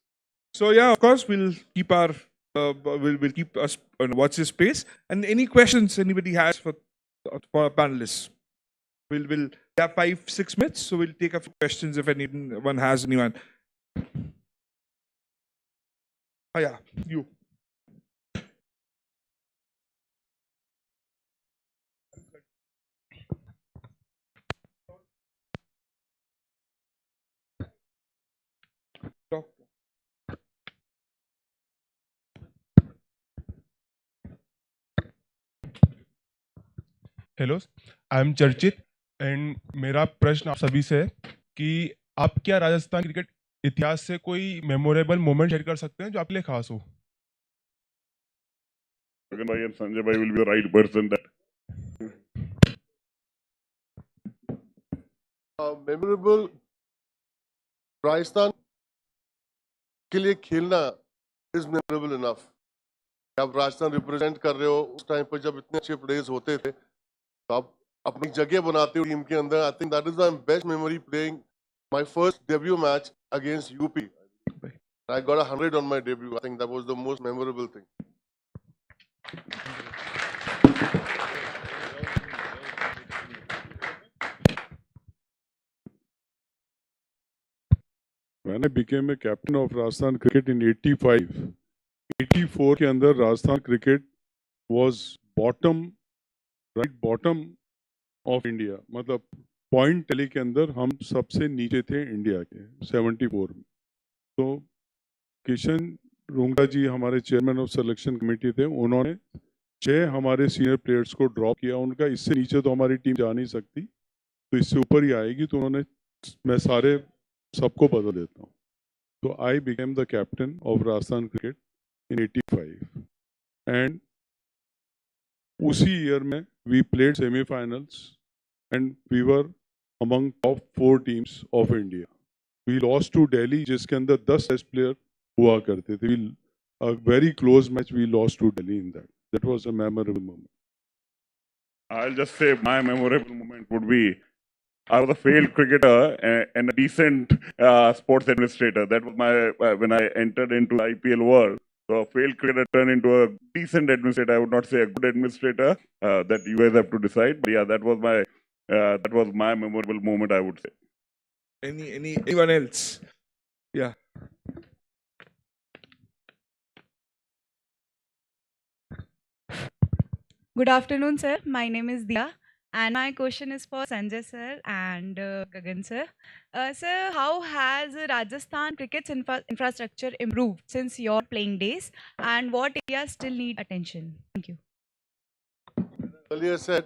So yeah, of course, we'll keep our we'll keep us watch this space. And any questions anybody has for our panelists, we'll have 5-6 minutes, so we'll take a few questions if anyone has anyone. Oh yeah, you. Hello, I am चर्चित and मेरा प्रश्न आप सभी से है कि आप क्या राजस्थान क्रिकेट इतिहास से कोई मेमोरेबल मोमेंट शेयर कर सकते हैं जो आपके लिए खास हो? Gagan bhai and Sanjay bhai will be the right person that. Memorable Rajasthan के लिए खेलना is memorable enough. आप राजस्थान रिप्रेजेंट कर रहे हो, उस टाइम पर जब इतने अच्छे प्लेयर्स होते थे, तो आप अपनी जगह बनाते हो टीम के अंदर. I think that is the best memory playing my first debut match against UP. I got 100 on my debut. I think that was the most memorable thing. When I became a captain of Rajasthan cricket in 85, 84 के अंदर Rajasthan cricket was right bottom of India. मतलब point tally के अंदर हम सबसे नीचे थे India के 74 में. तो किशन रुंगटा जी हमारे चेयरमैन ऑफ सिलेक्शन कमेटी थे. उन्होंने 6 हमारे सीनियर प्लेयर्स को ड्रॉप किया. उनका इससे नीचे तो हमारी टीम जा नहीं सकती, तो इससे ऊपर ही आएगी. तो उन्होंने, मैं सारे सबको बदल देता हूँ. तो I became the captain of Rajasthan cricket in 85 and उसी ईयर में we played semifinals and we were among top 4 teams of India. We lost to Delhi, जिसके अंदर 10 टेस्ट प्लेयर हुआ करते थे. A very close match we lost to Delhi in that. That was a memorable moment. I'll just say my memorable moment would be I was a failed cricketer and a decent sports administrator. That was my when I entered into the IPL world. So a failed cricketer turned into a decent administrator. I would not say a good administrator. That you guys have to decide. But yeah, that was my That was my memorable moment, I would say. Anyone else? Yeah. Good afternoon, sir. My name is Dia, and my question is for Sanjay sir and Gagan sir. Sir, how has Rajasthan cricket's infrastructure improved since your playing days, and what areas still need attention? Thank you. Earlier said,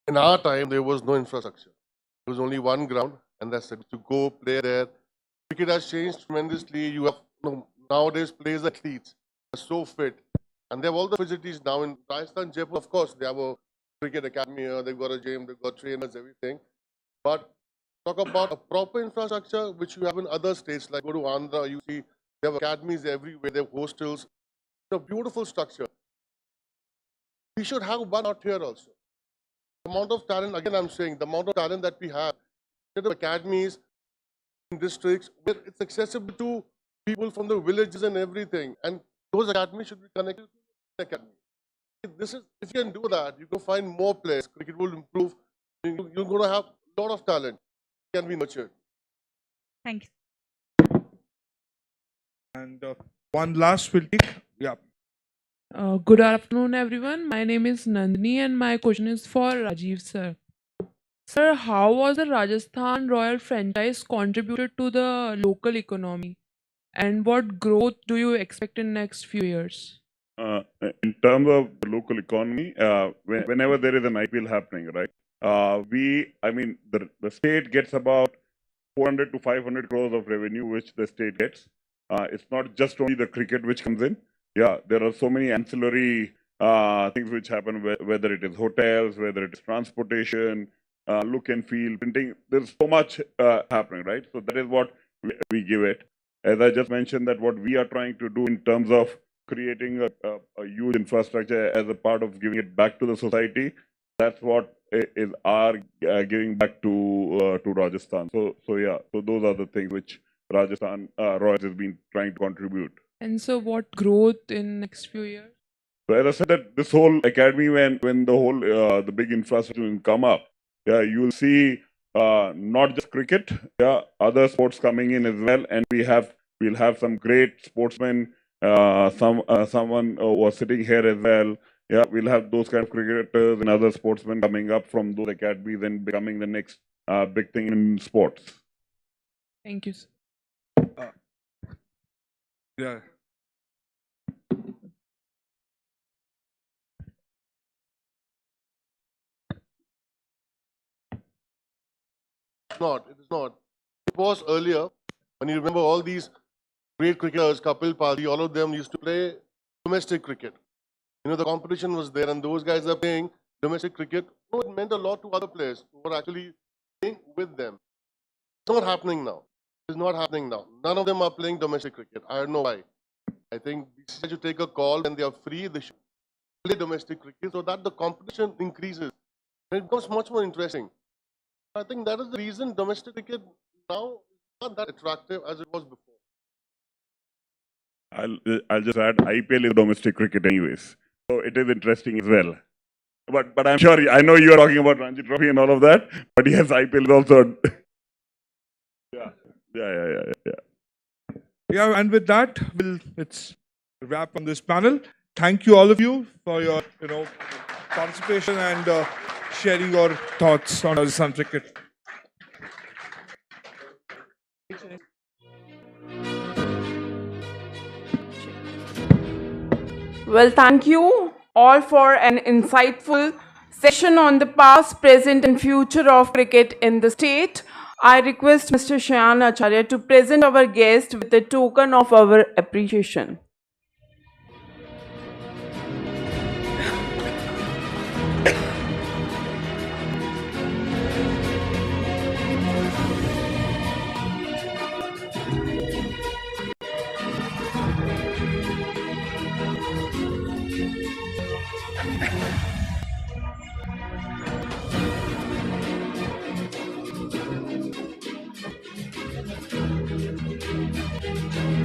in our time, there was no infrastructure. There was only one ground, and that's it. To go play there. Cricket has changed tremendously. You have nowadays players athletes are so fit, and they have all the facilities now in Rajasthan, Jaipur. Of course, they have a cricket academy here. They've got a gym. They've got trainers, everything. But talk about a proper infrastructure, which you have in other states. Like go to Andhra, you see they have academies everywhere. They have hostels. It's a beautiful structure. We should have one out here also. The amount of talent, again, I'm saying the amount of talent that we have, instead of academies in districts, where it's accessible to people from the villages and everything, and those academies should be connected to the academy. If you can do that, you can find more players. Cricket will improve. You're going to have a lot of talent can be nurtured. Thank you. And one last will take. Yeah. Good afternoon, everyone. My name is Nandini, and my question is for Rajiv sir. Sir, how was the Rajasthan Royal franchise contributed to the local economy, and what growth do you expect in next few years? In terms of the local economy, whenever there is an IPL happening, right? The state gets about 400 to 500 crores of revenue, which the state gets. It's not just only the cricket which comes in. Yeah, there are so many ancillary things which happen, whether it is hotels, whether it is transportation, look and feel, printing. There's so much happening, right? So that is what we give it. As I just mentioned, that what we are trying to do in terms of creating a huge infrastructure as a part of giving it back to the society, that's what is our giving back to Rajasthan. So those are the things which Rajasthan Royals has been trying to contribute. And so what growth in next few years? So as I said, that this whole academy, when the whole the big infrastructure will come up, yeah, you will see not just cricket, yeah, other sports coming in as well, and we'll have some great sportsmen. Someone was sitting here as well. Yeah, we'll have those kind of cricketers and other sportsmen coming up from those academies and becoming the next big thing in sports. Thank you, sir. Yeah. It is not. It was earlier. When you remember all these great cricketers, Kapil Pali, all of them used to play domestic cricket. You know, the competition was there, and those guys are playing domestic cricket. Oh, it meant a lot to other players who were actually playing with them. It's not happening now. It's not happening now. None of them are playing domestic cricket. I don't know why. I think BCCI should take a call when they are free. They should play domestic cricket so that the competition increases and it becomes much more interesting. I think that is the reason domestic cricket now is not that attractive as it was before. I'll just add, IPL is domestic cricket anyways, so it is interesting as well. But I'm sure, I know you are talking about Ranji Trophy and all of that, but yes, IPL is also. Yeah, and with that, let's wrap on this panel. Thank you all of you for your participation and sharing your thoughts on Rajasthan cricket. Well, thank you all for an insightful session on the past, present and future of cricket in the state. I request Mr. Shayan Acharya to present our guest with a token of our appreciation.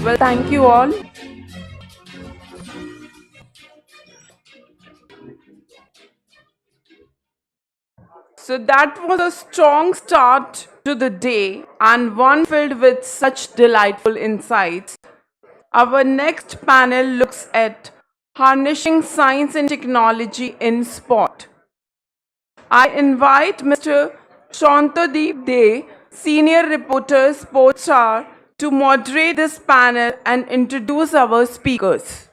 Well, thank you all. So that was a strong start to the day and one filled with such delightful insights. Our next panel looks at harnessing science and technology in sport. I invite Mr. Shantadeep Dey, Senior Reporter, Sportstar, to moderate this panel and introduce our speakers.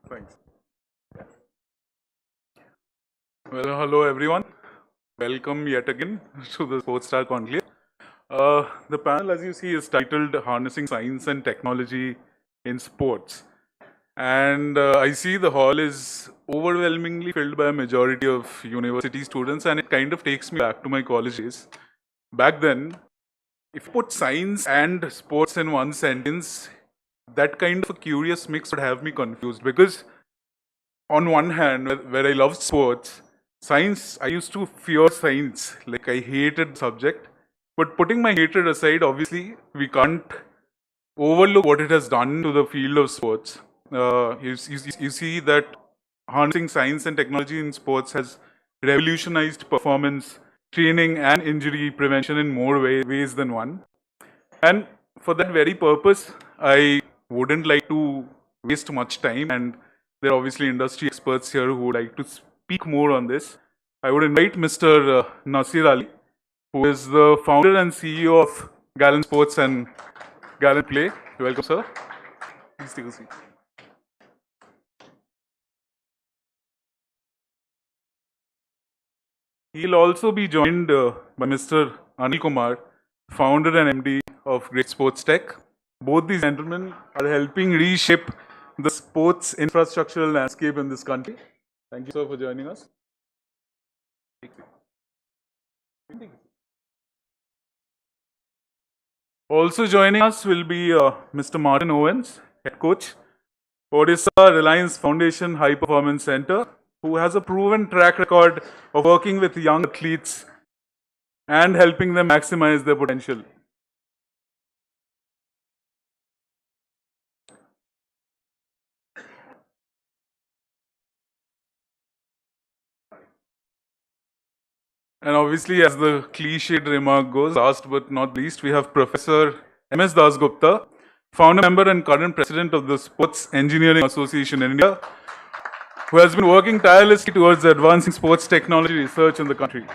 Thanks. Well, hello everyone. Welcome yet again to the Sportstar Conclave. The panel, as you see, is titled Harnessing Science and Technology in Sports. And I see the hall is overwhelmingly filled by a majority of university students, and it kind of takes me back to my college days. Back then, if you put science and sports in one sentence, that kind of a curious mix would have me confused, because on one hand, where I loved sports, science, I used to fear science, like I hated the subject. But putting my hatred aside, obviously, we can't overlook what it has done to the field of sports. You see that harnessing science and technology in sports has revolutionized performance, training and injury prevention in more ways than one. And for that very purpose, I wouldn't like to waste much time, and there are obviously industry experts here who would like to speak more on this. I would invite Mr. Nasir Ali, who is the founder and CEO of Gallant Sports and Gallant Play. Welcome, sir. Please take a seat. He'll also be joined by Mr. Anil Kumar, founder and MD of Great Sports Tech. Both these gentlemen are helping reshape the sports infrastructural landscape in this country. Thank you, sir, for joining us. Also joining us will be Mr. Martin Owens, head coach, Odisha Reliance Foundation High Performance Center, who has a proven track record of working with young athletes and helping them maximize their potential. And obviously, as the cliched remark goes, last but not least, we have Professor M.S. Dasgupta, founder member and current president of the Sports Engineering Association in India, who has been working tirelessly towards advancing sports technology research in the country.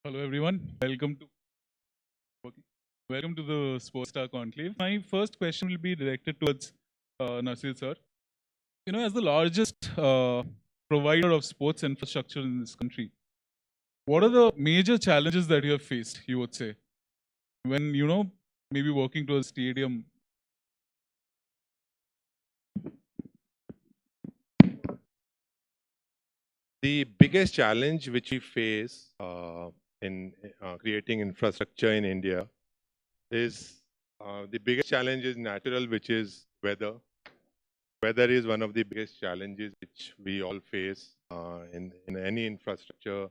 Hello everyone, welcome to the Sportstar Conclave. My first question will be directed towards Nasir sir. You know, as the largest provider of sports infrastructure in this country, what are the major challenges that you have faced, you would say, when, you know, maybe working to a stadium? The biggest challenge which we face in creating infrastructure in India is the biggest challenge is natural, which is weather. Weather is one of the biggest challenges which we all face in any infrastructure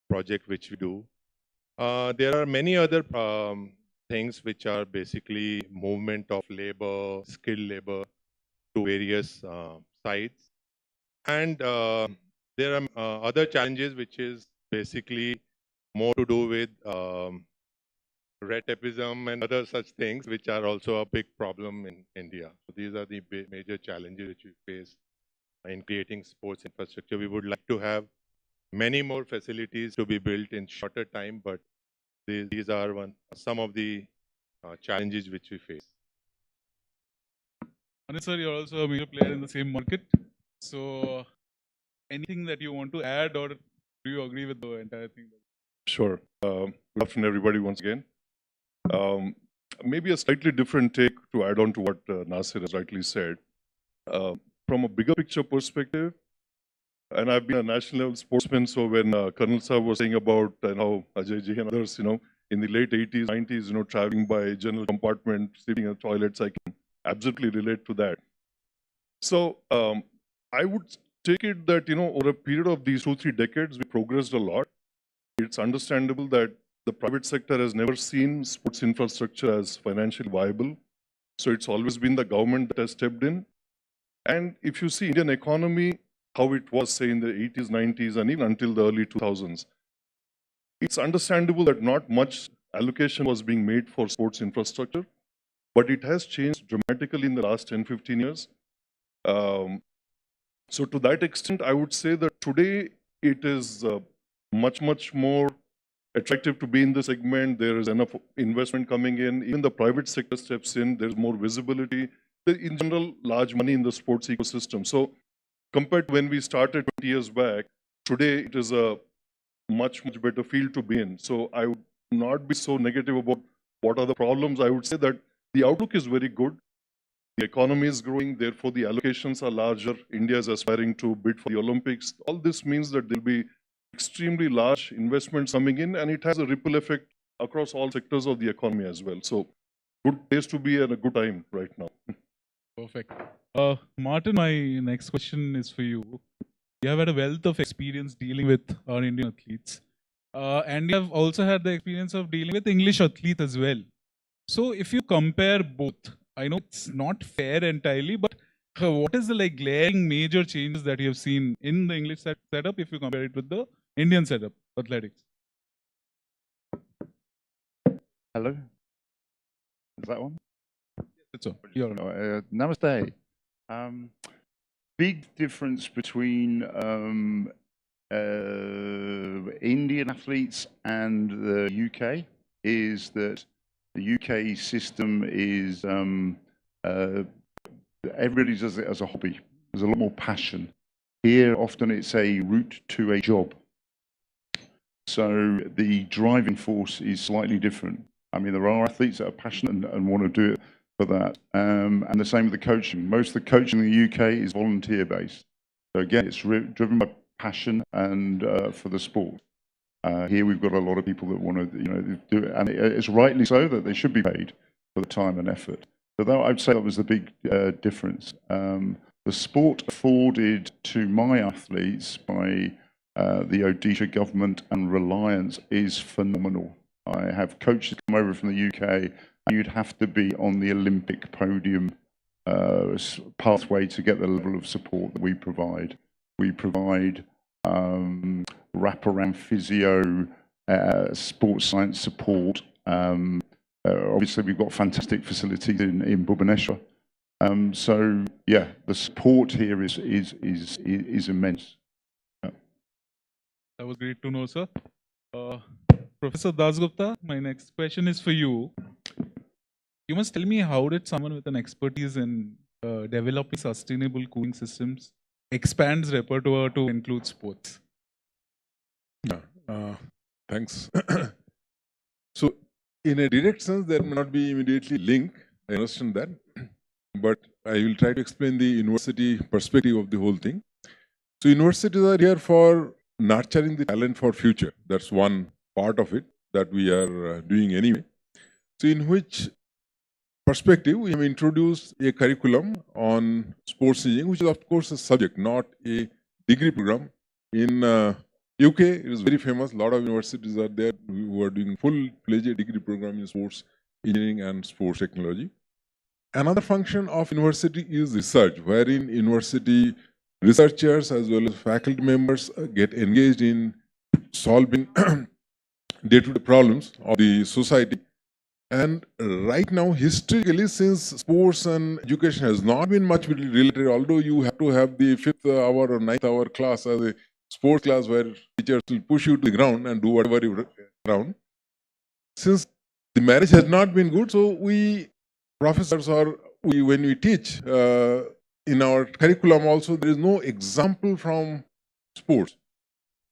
project which we do. There are many other things which are basically movement of labor, skilled labor to various sites. And there are other challenges which is basically more to do with red tapeism and other such things, which are also a big problem in India. So these are the major challenges which we face in creating sports infrastructure. We would like to have many more facilities to be built in shorter time, but these are some of the challenges which we face. Anil sir, you're also a major player in the same market. So anything that you want to add, or do you agree with the entire thing? Sure. Good afternoon, everybody, once again. Maybe a slightly different take to add on to what Nasir has rightly said. From a bigger picture perspective, and I've been a national level sportsman, so when Colonel Saab was saying about how Ajay Ji and others, in the late 80s, 90s, traveling by general compartment, sleeping in toilets, I can absolutely relate to that. So I would take it that, over a period of these 2-3 decades, we progressed a lot. It's understandable that the private sector has never seen sports infrastructure as financially viable. So it's always been the government that has stepped in. And if you see Indian economy, how it was, say, in the 80s, 90s, and even until the early 2000s, it's understandable that not much allocation was being made for sports infrastructure, but it has changed dramatically in the last 10, 15 years. So to that extent, I would say that today it is much, much more attractive to be in the segment. There is enough investment coming in. Even the private sector steps in. There's more visibility. In general, large money in the sports ecosystem. So compared to when we started 20 years back, today it is a much, much better field to be in. So I would not be so negative about what are the problems. I would say that the outlook is very good. The economy is growing, therefore the allocations are larger. India is aspiring to bid for the Olympics. All this means that there will be extremely large investments coming in, and it has a ripple effect across all sectors of the economy as well. So good place to be and a good time right now. Perfect. Martin, my next question is for you. You have had a wealth of experience dealing with our Indian athletes. And you have also had the experience of dealing with English athletes as well. So if you compare both, I know it's not fair entirely, but what is the glaring major changes that you have seen in the English setup if you compare it with the Indian setup, athletics? Hello? Is that one? Yes, it's on. Namaste. Big difference between Indian athletes and the UK is that the UK system is everybody does it as a hobby. There's a lot more passion. Here, often it's a route to a job. So the driving force is slightly different. I mean, there are athletes that are passionate and want to do it for that. And the same with the coaching. Most of the coaching in the UK is volunteer-based. So again, it's driven by passion and for the sport. Here we've got a lot of people that want to, do it, and it's rightly so that they should be paid for the time and effort. So that, I'd say that was the big difference. The sport afforded to my athletes by the Odisha government and Reliance is phenomenal. I have coaches come over from the UK, and you'd have to be on the Olympic podium pathway to get the level of support that we provide. We provide wraparound physio, sports science support. Obviously, we've got fantastic facilities in Bhubaneswar. So yeah, the support here is immense. Yeah. That was great to know, sir. Professor Dasgupta, my next question is for you. You must tell me, how did someone with an expertise in developing sustainable cooling systems expands repertoire to include sports? Yeah, thanks. So, in a direct sense, there may not be immediately link. I understand that, but I will try to explain the university perspective of the whole thing. So, universities are here for nurturing the talent for future. That's one part of it that we are doing anyway. So, in which perspective, we have introduced a curriculum on sports engineering, which is of course a subject, not a degree program. In UK, it is very famous. A lot of universities are there who are doing full-fledged degree program in sports engineering and sports technology. Another function of university is research, wherein university researchers as well as faculty members get engaged in solving day-to-day problems of the society. And right now, historically, since sports and education has not been much related, although you have to have the 5th hour or 9th hour class as a sports class where teachers will push you to the ground and do whatever you around. Since the marriage has not been good, so we professors when we teach in our curriculum also, there is no example from sports.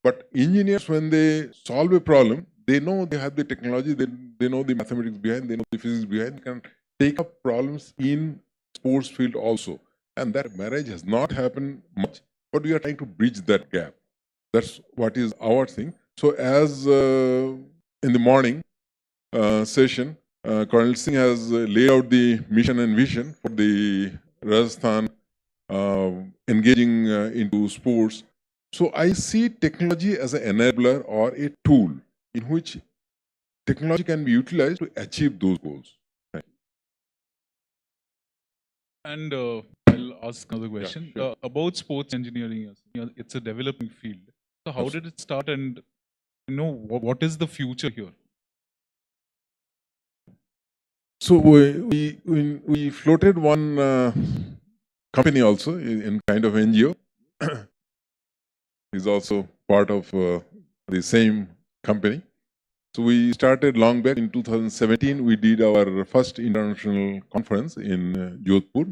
But engineers, when they solve a problem, they know they have the technology, they know the mathematics behind, they know the physics behind, can take up problems in sports field also. And that marriage has not happened much, but we are trying to bridge that gap. That's what is our thing. So as in the morning session, Colonel Singh has laid out the mission and vision for the Rajasthan engaging into sports. So I see technology as an enabler or a tool in which technology can be utilized to achieve those goals. And I'll ask another question sure. about sports engineering. It's a developing field. So how did it start, and what is the future here? So we floated one company also in kind of NGO. Is also part of the same company. So we started long back in 2017. We did our first international conference in Jaipur,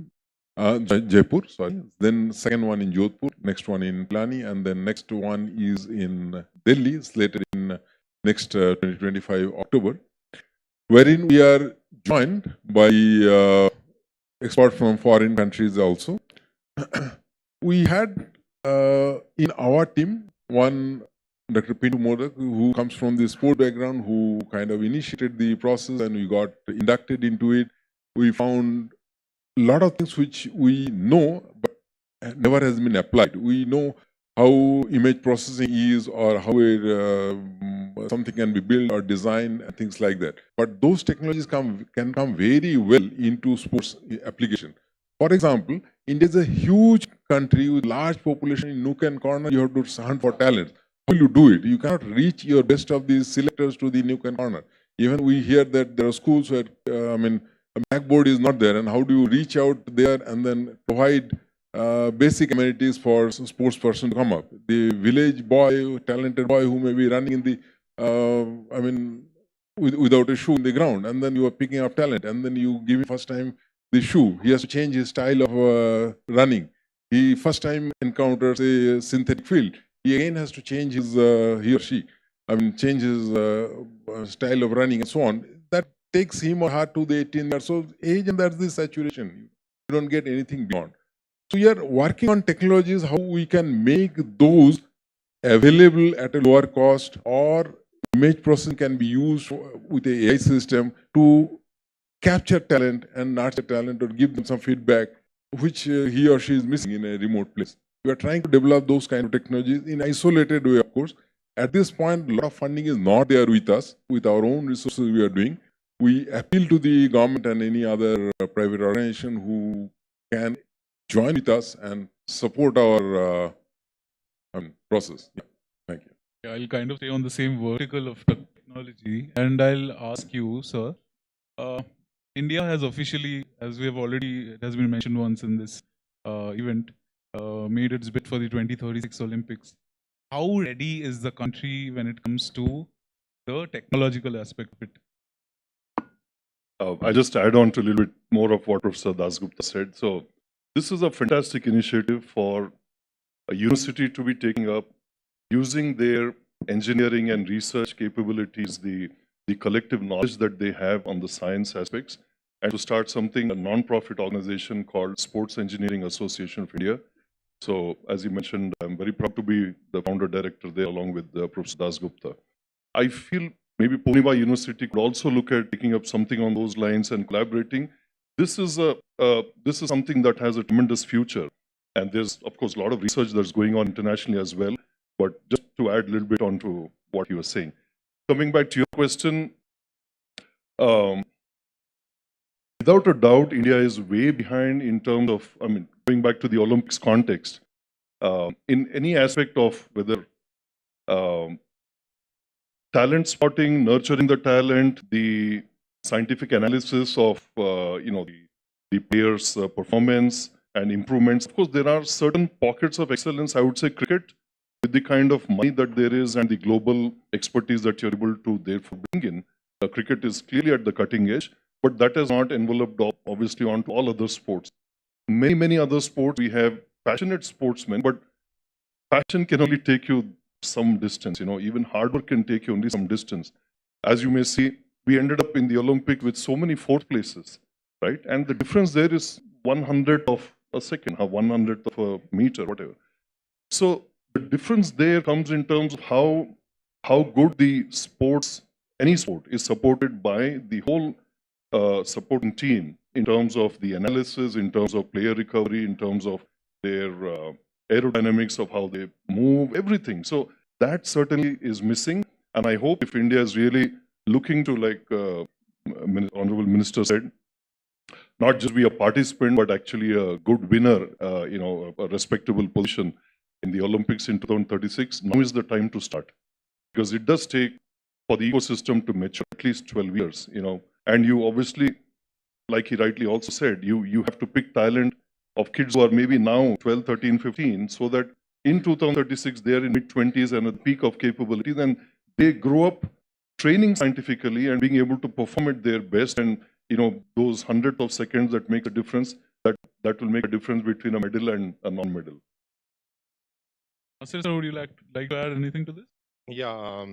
sorry. Then second one in Jodhpur, next one in Pilani, and then next one is in Delhi, slated in next 2025 October, wherein we are joined by experts from foreign countries also. We had in our team one Dr. Pintu Modak, who comes from the sport background, who kind of initiated the process, and we got inducted into it. We found a lot of things which we know, but never has been applied. We know how image processing is, or how something can be built or designed, and things like that. But those technologies can come very well into sports application. For example, India is a huge country with large population. In nook and corner, you have to hunt for talent. How will you do it? You cannot reach your best of these selectors to the nook and corner. Even we hear that there are schools where, a blackboard is not there, and how do you reach out there and then provide basic amenities for a sports person to come up? The village boy, talented boy who may be running in the, without a shoe in the ground, and then you are picking up talent, and then you give him first time the shoe. He has to change his style of running. He first time encounters a synthetic field. He again has to change his, he or she, change his style of running and so on. That takes him or her to the 18 years old age, and that's the saturation. You don't get anything beyond. So we are working on technologies, how we can make those available at a lower cost, or image processing can be used with the AI system to capture talent and nurture talent, or give them some feedback which he or she is missing in a remote place. We are trying to develop those kind of technologies in isolated way, of course. At this point, a lot of funding is not there with us. With our own resources we are doing. We appeal to the government and any other private organization who can join with us and support our process. Yeah. Thank you. Yeah, I'll kind of stay on the same vertical of technology, and I'll ask you, sir. India has officially, as we have already, it has been mentioned once in this event, made its bid for the 2036 Olympics. How ready is the country when it comes to the technological aspect of it? I just add on to a little bit more of what Professor Dasgupta said. So this is a fantastic initiative for a university to be taking up, using their engineering and research capabilities, the collective knowledge that they have on the science aspects, and to start something, a non-profit organization called Sports Engineering Association of India. So as you mentioned, I'm very proud to be the founder director there along with Professor Dasgupta. I feel maybe Pune University could also look at taking up something on those lines and collaborating. This is something that has a tremendous future. And there's, of course, a lot of research that's going on internationally as well. But just to add a little bit onto what you were saying. Coming back to your question, without a doubt, India is way behind in terms of, going back to the Olympics context, in any aspect of whether talent spotting, nurturing the talent, the scientific analysis of, the players' performance and improvements. Of course, there are certain pockets of excellence. I would say cricket, with the kind of money that there is and the global expertise that you're able to therefore bring in, cricket is clearly at the cutting edge, but that is not enveloped obviously onto all other sports. Many, many other sports, we have passionate sportsmen, but passion can only take you some distance. Even hard work can take you only some distance. as you may see, we ended up in the Olympic with so many fourth places, right? And the difference there is 100th of a second, or 100th of a meter, whatever. So the difference there comes in terms of how good the sports, any sport, is supported by the whole supporting team in terms of the analysis, in terms of player recovery, in terms of their aerodynamics of how they move, everything. So that certainly is missing. And I hope if India is really looking to, like Honorable Minister said, not just be a participant, but actually a good winner, a respectable position in the Olympics in 2036, now is the time to start. Because it does take for the ecosystem to mature at least 12 years, And you obviously, like he rightly also said, you have to pick talent of kids who are maybe now 12, 13, 15, so that in 2036, they're in mid-20s and at the peak of capability, then they grow up training scientifically and being able to perform at their best. And, those hundredth of seconds that make a difference, that will make a difference between a medal and a non-medal. Sir, would you like to add anything to this? Yeah,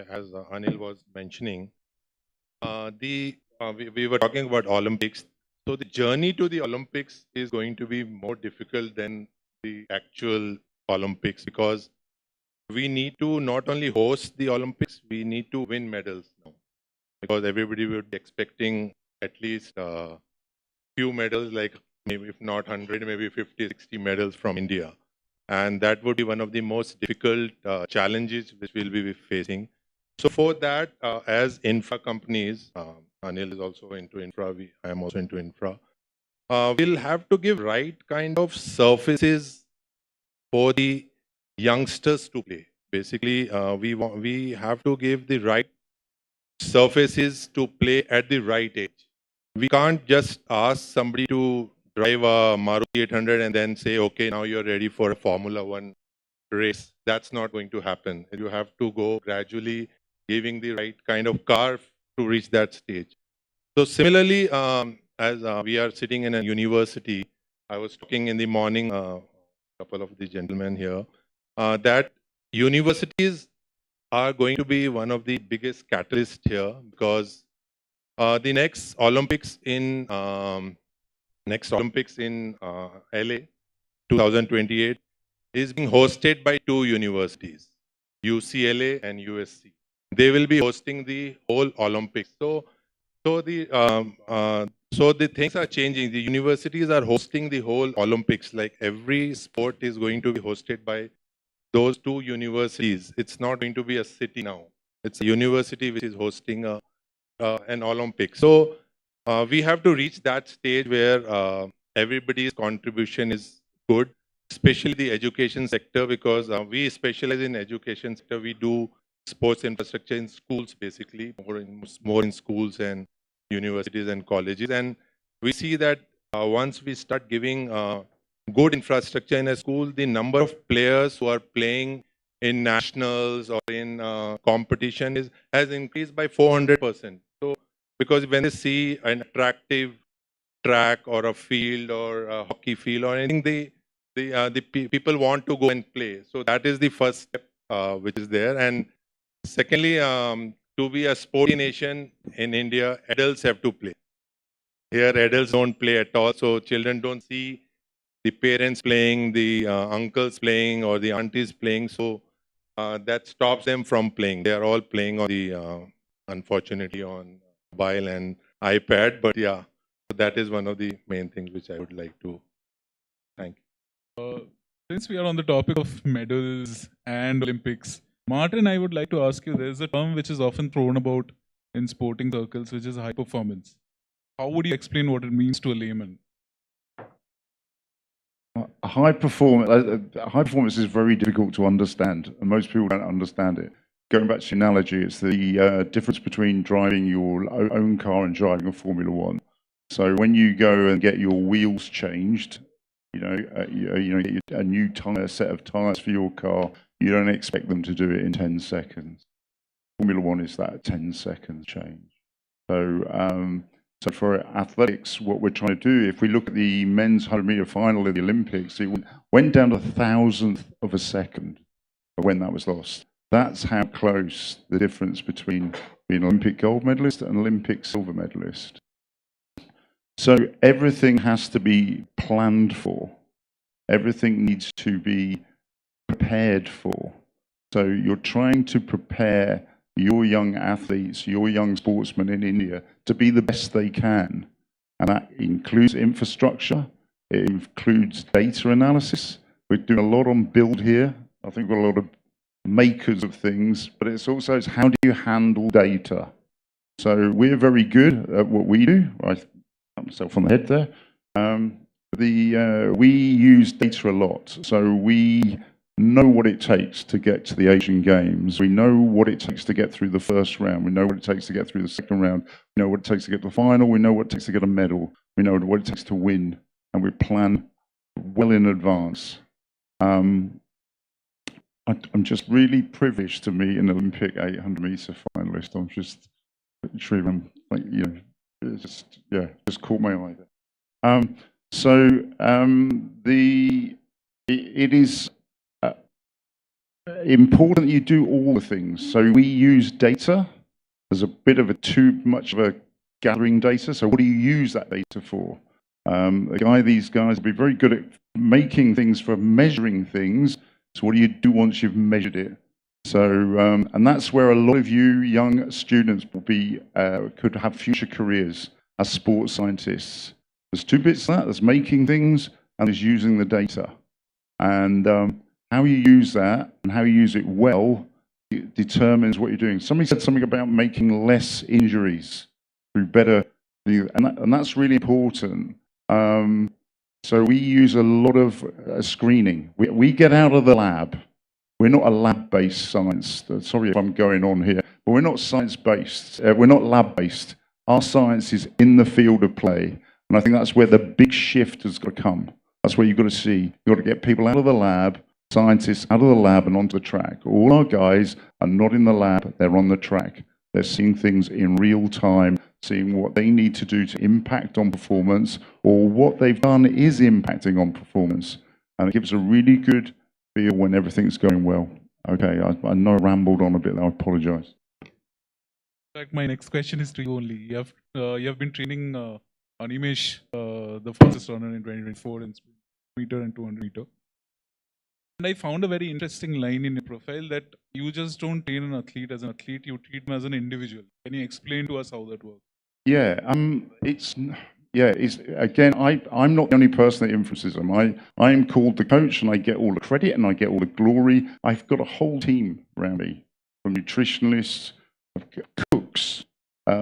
as Anil was mentioning, we were talking about Olympics. So the journey to the Olympics is going to be more difficult than the actual Olympics, because we need to not only host the Olympics, we need to win medals now. Because everybody would be expecting at least a few medals, like maybe if not 100, maybe 50, 60 medals from India. And that would be one of the most difficult challenges which we'll be facing. So for that, as infra companies, Anil is also into infra, I am also into infra, we'll have to give right kind of surfaces for the youngsters to play. Basically, we have to give the right surfaces to play at the right age. We can't just ask somebody to drive a Maruti 800 and then say, okay, now you're ready for a Formula 1 race. That's not going to happen. You have to go gradually, giving the right kind of car to reach that stage. So similarly, as we are sitting in a university, I was talking in the morning, a couple of the gentlemen here, that universities are going to be one of the biggest catalysts here, because the next Olympics in LA 2028 is being hosted by two universities, UCLA and USC. They will be hosting the whole Olympics. So the things are changing. The universities are hosting the whole Olympics. Like every sport is going to be hosted by those two universities. It's not going to be a city now. It's a university which is hosting an Olympics. So we have to reach that stage where everybody's contribution is good, especially the education sector, because we specialize in education sector. We do sports infrastructure in schools, basically, more in schools and universities and colleges. And we see that once we start giving good infrastructure in a school, the number of players who are playing in nationals or in competition has increased by 400%. So, because when they see an attractive track or a field or a hockey field or anything, the people want to go and play. So that is the first step which is there. And secondly, to be a sporty nation in India, adults have to play. Here, adults don't play at all. So children don't see the parents playing, the uncles playing, or the aunties playing. So that stops them from playing. They are all playing on the, unfortunately, on mobile and iPad. But yeah, that is one of the main things which I would like to thank you. Since we are on the topic of medals and Olympics, Martin, I would like to ask you, there's a term which is often thrown about in sporting circles, which is high performance. How would you explain what it means to a layman? High performance is very difficult to understand, and most people don't understand it. Going back to the analogy, it's the difference between driving your own car and driving a Formula 1. So when you go and get your wheels changed, get a new set of tires for your car, you don't expect them to do it in 10 seconds. Formula 1 is that 10-second change. So for athletics, what we're trying to do, if we look at the men's 100-meter final in the Olympics, it went down to 1,000th of a second when that was lost. That's how close the difference between being an Olympic gold medalist and Olympic silver medalist. So everything has to be planned for. Everything needs to be prepared for. So you're trying to prepare your young athletes, your young sportsmen in India to be the best they can. And that includes infrastructure, it includes data analysis. We're doing a lot on build here. I think we've got a lot of makers of things, but it's also how do you handle data? So we're very good at what we do. I pat myself on the head there. We use data a lot. So we know what it takes to get to the Asian Games. We know what it takes to get through the first round. We know what it takes to get through the second round. We know what it takes to get to the final. We know what it takes to get a medal. We know what it takes to win. And we plan well in advance. I'm just really privileged to meet an Olympic 800 meter finalist. I'm just literally, like, you know, just caught my eye there. It is important that you do all the things. So we use data as a bit of too much of a gathering data. So what do you use that data for? These guys will be very good at making things for measuring things. So what do you do once you've measured it? So, and that's where a lot of you young students will be, could have future careers as sports scientists. There's two bits of that. There's making things and there's using the data. And how you use that and how you use it well, it determines what you're doing. Somebody said something about making less injuries through better, and that's really important. So we use a lot of screening. We get out of the lab. We're not a lab-based science. Sorry if I'm going on here, but we're not science-based. We're not lab-based. Our science is in the field of play. And I think that's where the big shift has got to come. That's where you've got to see. You've got to get people out of the lab, scientists out of the lab and onto the track. All our guys are not in the lab, they're on the track. They're seeing things in real time, seeing what they need to do to impact on performance, or what they've done is impacting on performance. And it gives a really good feel when everything's going well. Okay, I know I rambled on a bit, I apologize. My next question is to you only. You have been training Animesh, the fastest runner in 2024 in meter and 200 meter. And I found a very interesting line in your profile that you just don't train an athlete as an athlete, you treat him as an individual. Can you explain to us how that works? Yeah, again, I'm not the only person that influences them. I'm called the coach and I get all the credit and I get all the glory. I've got a whole team around me, from nutritionalists, cooks,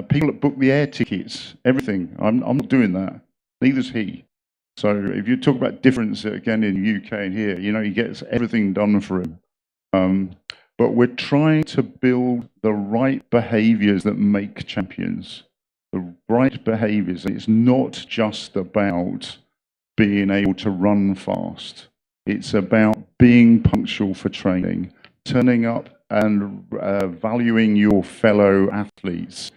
people that book the air tickets, everything. I'm not doing that. Neither's he. So if you talk about difference again in the UK and here, you know, he gets everything done for him. But we're trying to build the right behaviors that make champions. The right behaviors. It's not just about being able to run fast. It's about being punctual for training, turning up and valuing your fellow athletes,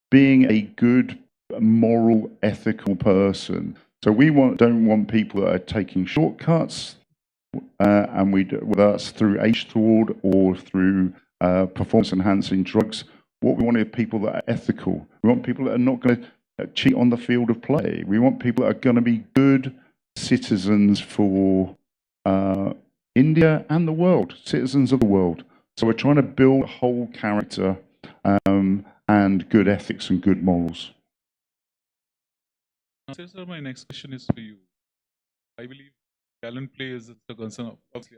being a good, moral, ethical person. So we don't want people that are taking shortcuts, and whether that's through H-Thward or through performance-enhancing drugs. What we want are people that are ethical. We want people that are not going to cheat on the field of play. We want people that are going to be good citizens for India and the world, citizens of the world. So we're trying to build a whole character and good ethics and good morals. Sir, my next question is for you. I believe talent play is a concern, obviously.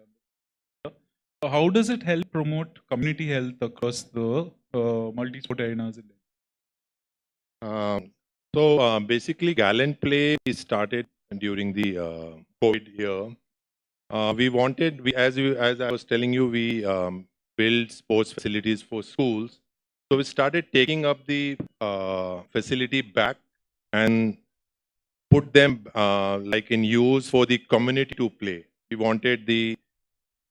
How does it help promote community health across the multi-sport arenas? Basically, Gallant Play we started during the COVID year. As I was telling you, we build sports facilities for schools. So we started taking up the facility back and put them like in use for the community to play. We wanted the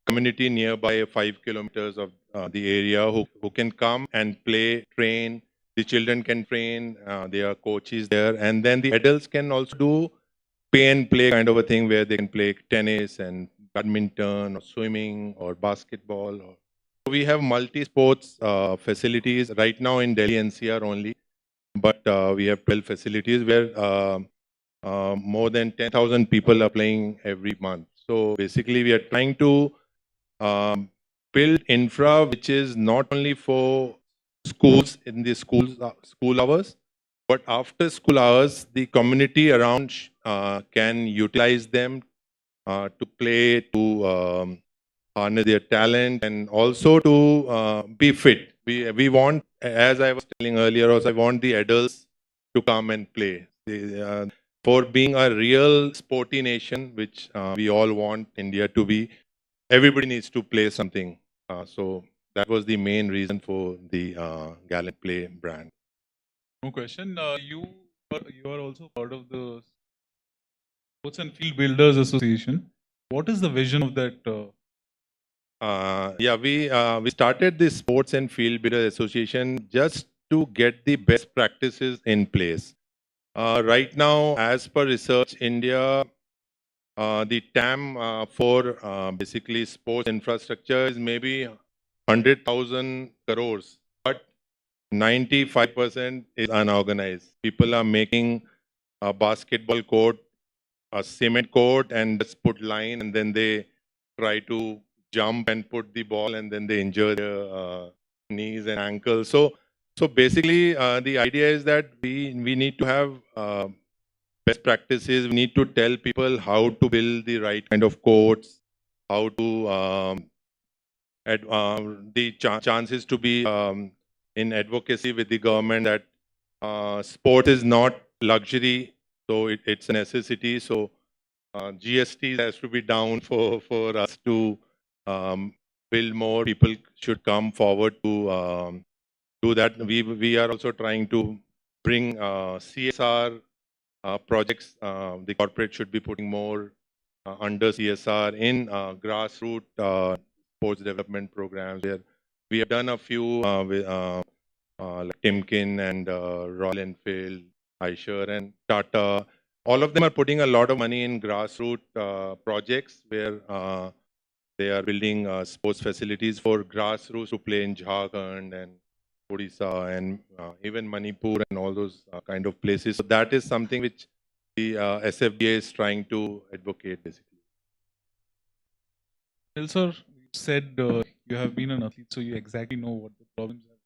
community nearby 5 kilometers of the area who can come and play, train. The children can train, there are coaches there, and then the adults can also do pay and play kind of a thing where they can play tennis and badminton or swimming or basketball or We have multi-sports facilities right now in Delhi NCR only, but we have 12 facilities where more than 10,000 people are playing every month. So basically, we are trying to build infra which is not only for schools in the school hours, but after school hours, the community around can utilize them to play, to harness their talent, and also to be fit. We want, as I was telling earlier, also I want the adults to come and play. For being a real sporty nation, which we all want India to be, everybody needs to play something. So that was the main reason for the Gallant Play brand. No question. You are also part of the Sports and Field Builders Association. What is the vision of that? Yeah, we started the Sports and Field Builders Association just to get the best practices in place. Right now, as per Research India, the TAM for basically sports infrastructure is maybe 100,000 crores, but 95% is unorganized. People are making a basketball court, a cement court, and just put line, and then they try to jump and put the ball, and then they injure their knees and ankles. So basically, the idea is that we need to have best practices. We need to tell people how to build the right kind of courts, how to chances to be in advocacy with the government that sport is not luxury, so it's a necessity. So GST has to be down for us to build more. People should come forward to do that. We are also trying to bring CSR projects. The corporate should be putting more under CSR in grassroots sports development programs. Where we have done a few with like Timken and Royal Enfield, Eicher and Tata. All of them are putting a lot of money in grassroots projects where they are building sports facilities for grassroots to play in Jharkhand and Odisha and even Manipur and all those kind of places. So that is something which the SFDA is trying to advocate basically. Well, sir, you said you have been an athlete, so you exactly know what the problems are.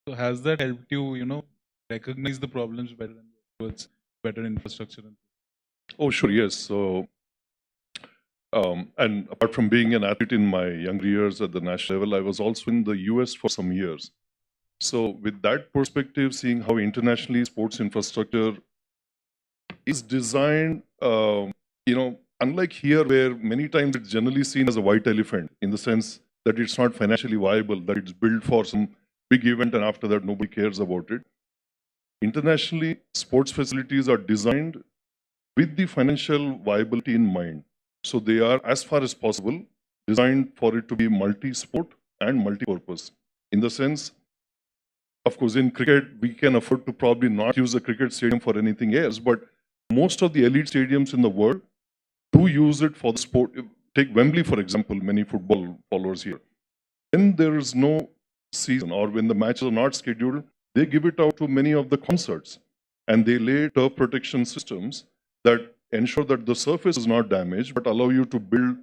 So has that helped you, recognize the problems better and towards better infrastructure? Oh, sure, yes. So, and apart from being an athlete in my younger years at the national level, I was also in the US for some years. So with that perspective, seeing how internationally sports infrastructure is designed, unlike here where many times it's generally seen as a white elephant in the sense that it's not financially viable, that it's built for some big event and after that nobody cares about it. Internationally, sports facilities are designed with the financial viability in mind. So they are, as far as possible, designed for it to be multi-sport and multi-purpose. In the sense, of course, in cricket, we can afford to probably not use a cricket stadium for anything else, but most of the elite stadiums in the world do use it for the sport. Take Wembley, for example, many football followers here. When there is no season or when the matches are not scheduled, they give it out to many of the concerts. And they lay turf protection systems that ensure that the surface is not damaged, but allow you to build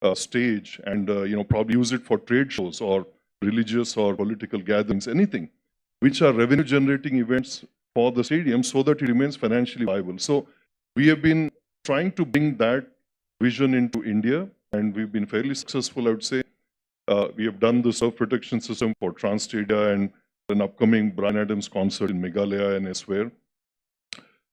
a stage and probably use it for trade shows or religious or political gatherings, anything, which are revenue generating events for the stadium so that it remains financially viable. So we have been trying to bring that vision into India, and we've been fairly successful, I would say. We have done the surf protection system for Trans Stadia and an upcoming Bryan Adams concert in Meghalaya and elsewhere.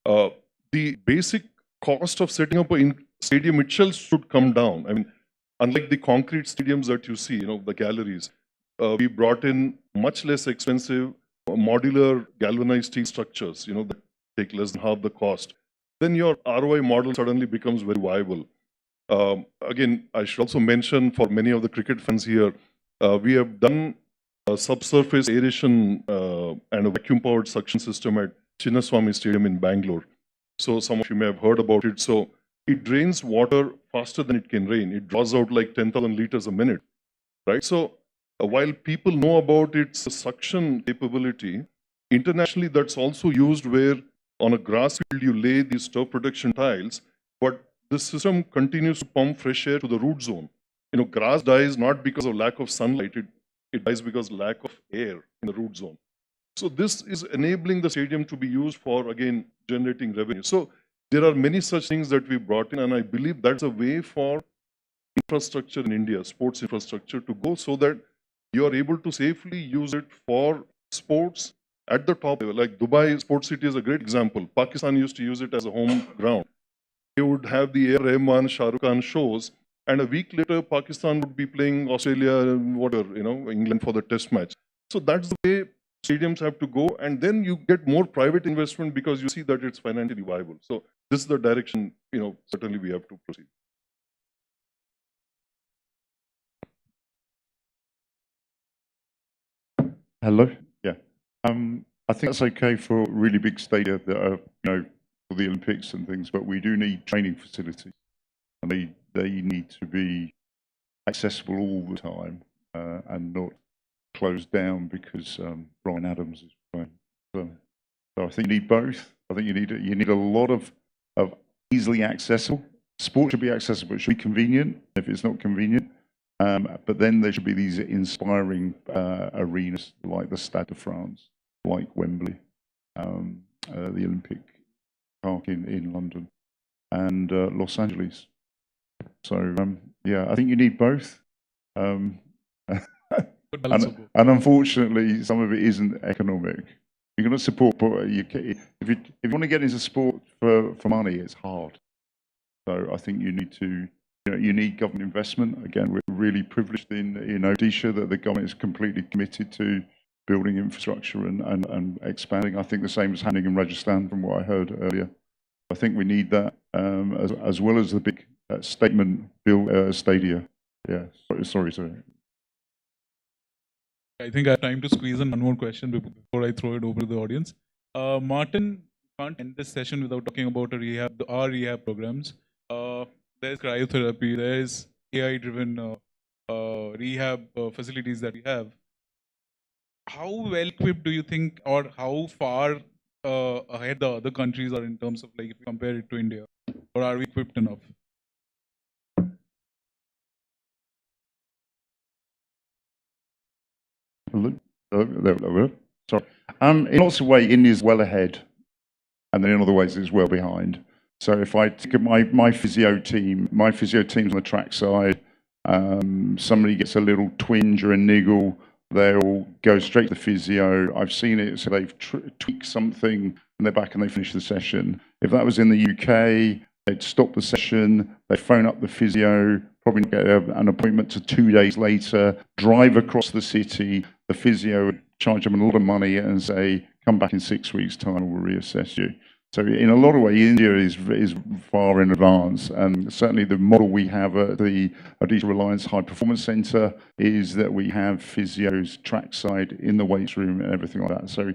The basic cost of setting up a stadium itself should come down. I mean, unlike the concrete stadiums that you see, the galleries, we brought in much less expensive modular galvanized steel structures, that take less than half the cost. Then your ROI model suddenly becomes very viable. Again, I should also mention for many of the cricket fans here, we have done a subsurface aeration and a vacuum-powered suction system at Chinnaswamy Stadium in Bangalore. So some of you may have heard about it. So it drains water faster than it can rain. It draws out like 10,000 liters a minute, right? So while people know about its suction capability, internationally that's also used where on a grass field you lay these turf protection tiles, but the system continues to pump fresh air to the root zone. Grass dies not because of lack of sunlight, it dies because lack of air in the root zone. So this is enabling the stadium to be used for, again, generating revenue. So there are many such things that we brought in, and I believe that's a way for infrastructure in India, sports infrastructure, to go so that you are able to safely use it for sports at the top level. Like Dubai Sports City is a great example. Pakistan used to use it as a home ground. They would have the A. Rahman, Shah Rukh Khan shows, and a week later, Pakistan would be playing Australia, whatever, England for the test match. So that's the way stadiums have to go, and then you get more private investment because you see that it's financially viable. So this is the direction, certainly we have to proceed. Hello. Yeah. I think that's okay for really big stadia that are, for the Olympics and things, but we do need training facilities, and they need to be accessible all the time and not closed down because Brian Adams is playing. So I think you need both. I think you need a lot of easily accessible. Sport should be accessible. It should be convenient. If it's not convenient. But then there should be these inspiring arenas like the Stade de France, like Wembley, the Olympic Park in London, and Los Angeles. So yeah, I think you need both. And unfortunately, some of it isn't economic. You're going to support, but if you want to get into sport for money, it's hard. So I think you need to. You need government investment. Again, we're really privileged in Odisha that the government is completely committed to building infrastructure and expanding. I think the same is happening in Rajasthan from what I heard earlier. I think we need that as well as the big statement build stadia. Yeah, sorry. I think I have time to squeeze in one more question before I throw it over to the audience. Martin, can't end this session without talking about our rehab programs. There's cryotherapy, there's AI-driven rehab facilities that we have. How well equipped do you think, or how far ahead the other countries are in terms of, like, if you compare it to India, or are we equipped enough? Sorry. In lots of ways, India's well ahead, and then in other ways, it's well behind. So if I take my physio team's on the track side, somebody gets a little twinge or a niggle, they'll go straight to the physio. I've seen it, so they've tweaked something and they're back and they finish the session. If that was in the UK, they'd stop the session, they'd phone up the physio, probably get an appointment to 2 days later, drive across the city, the physio would charge them a lot of money and say, come back in 6 weeks' time and we'll reassess you. So in a lot of ways, India is far in advance, and certainly the model we have at the Odisha Reliance High Performance Centre is that we have physios trackside in the weights room and everything like that. So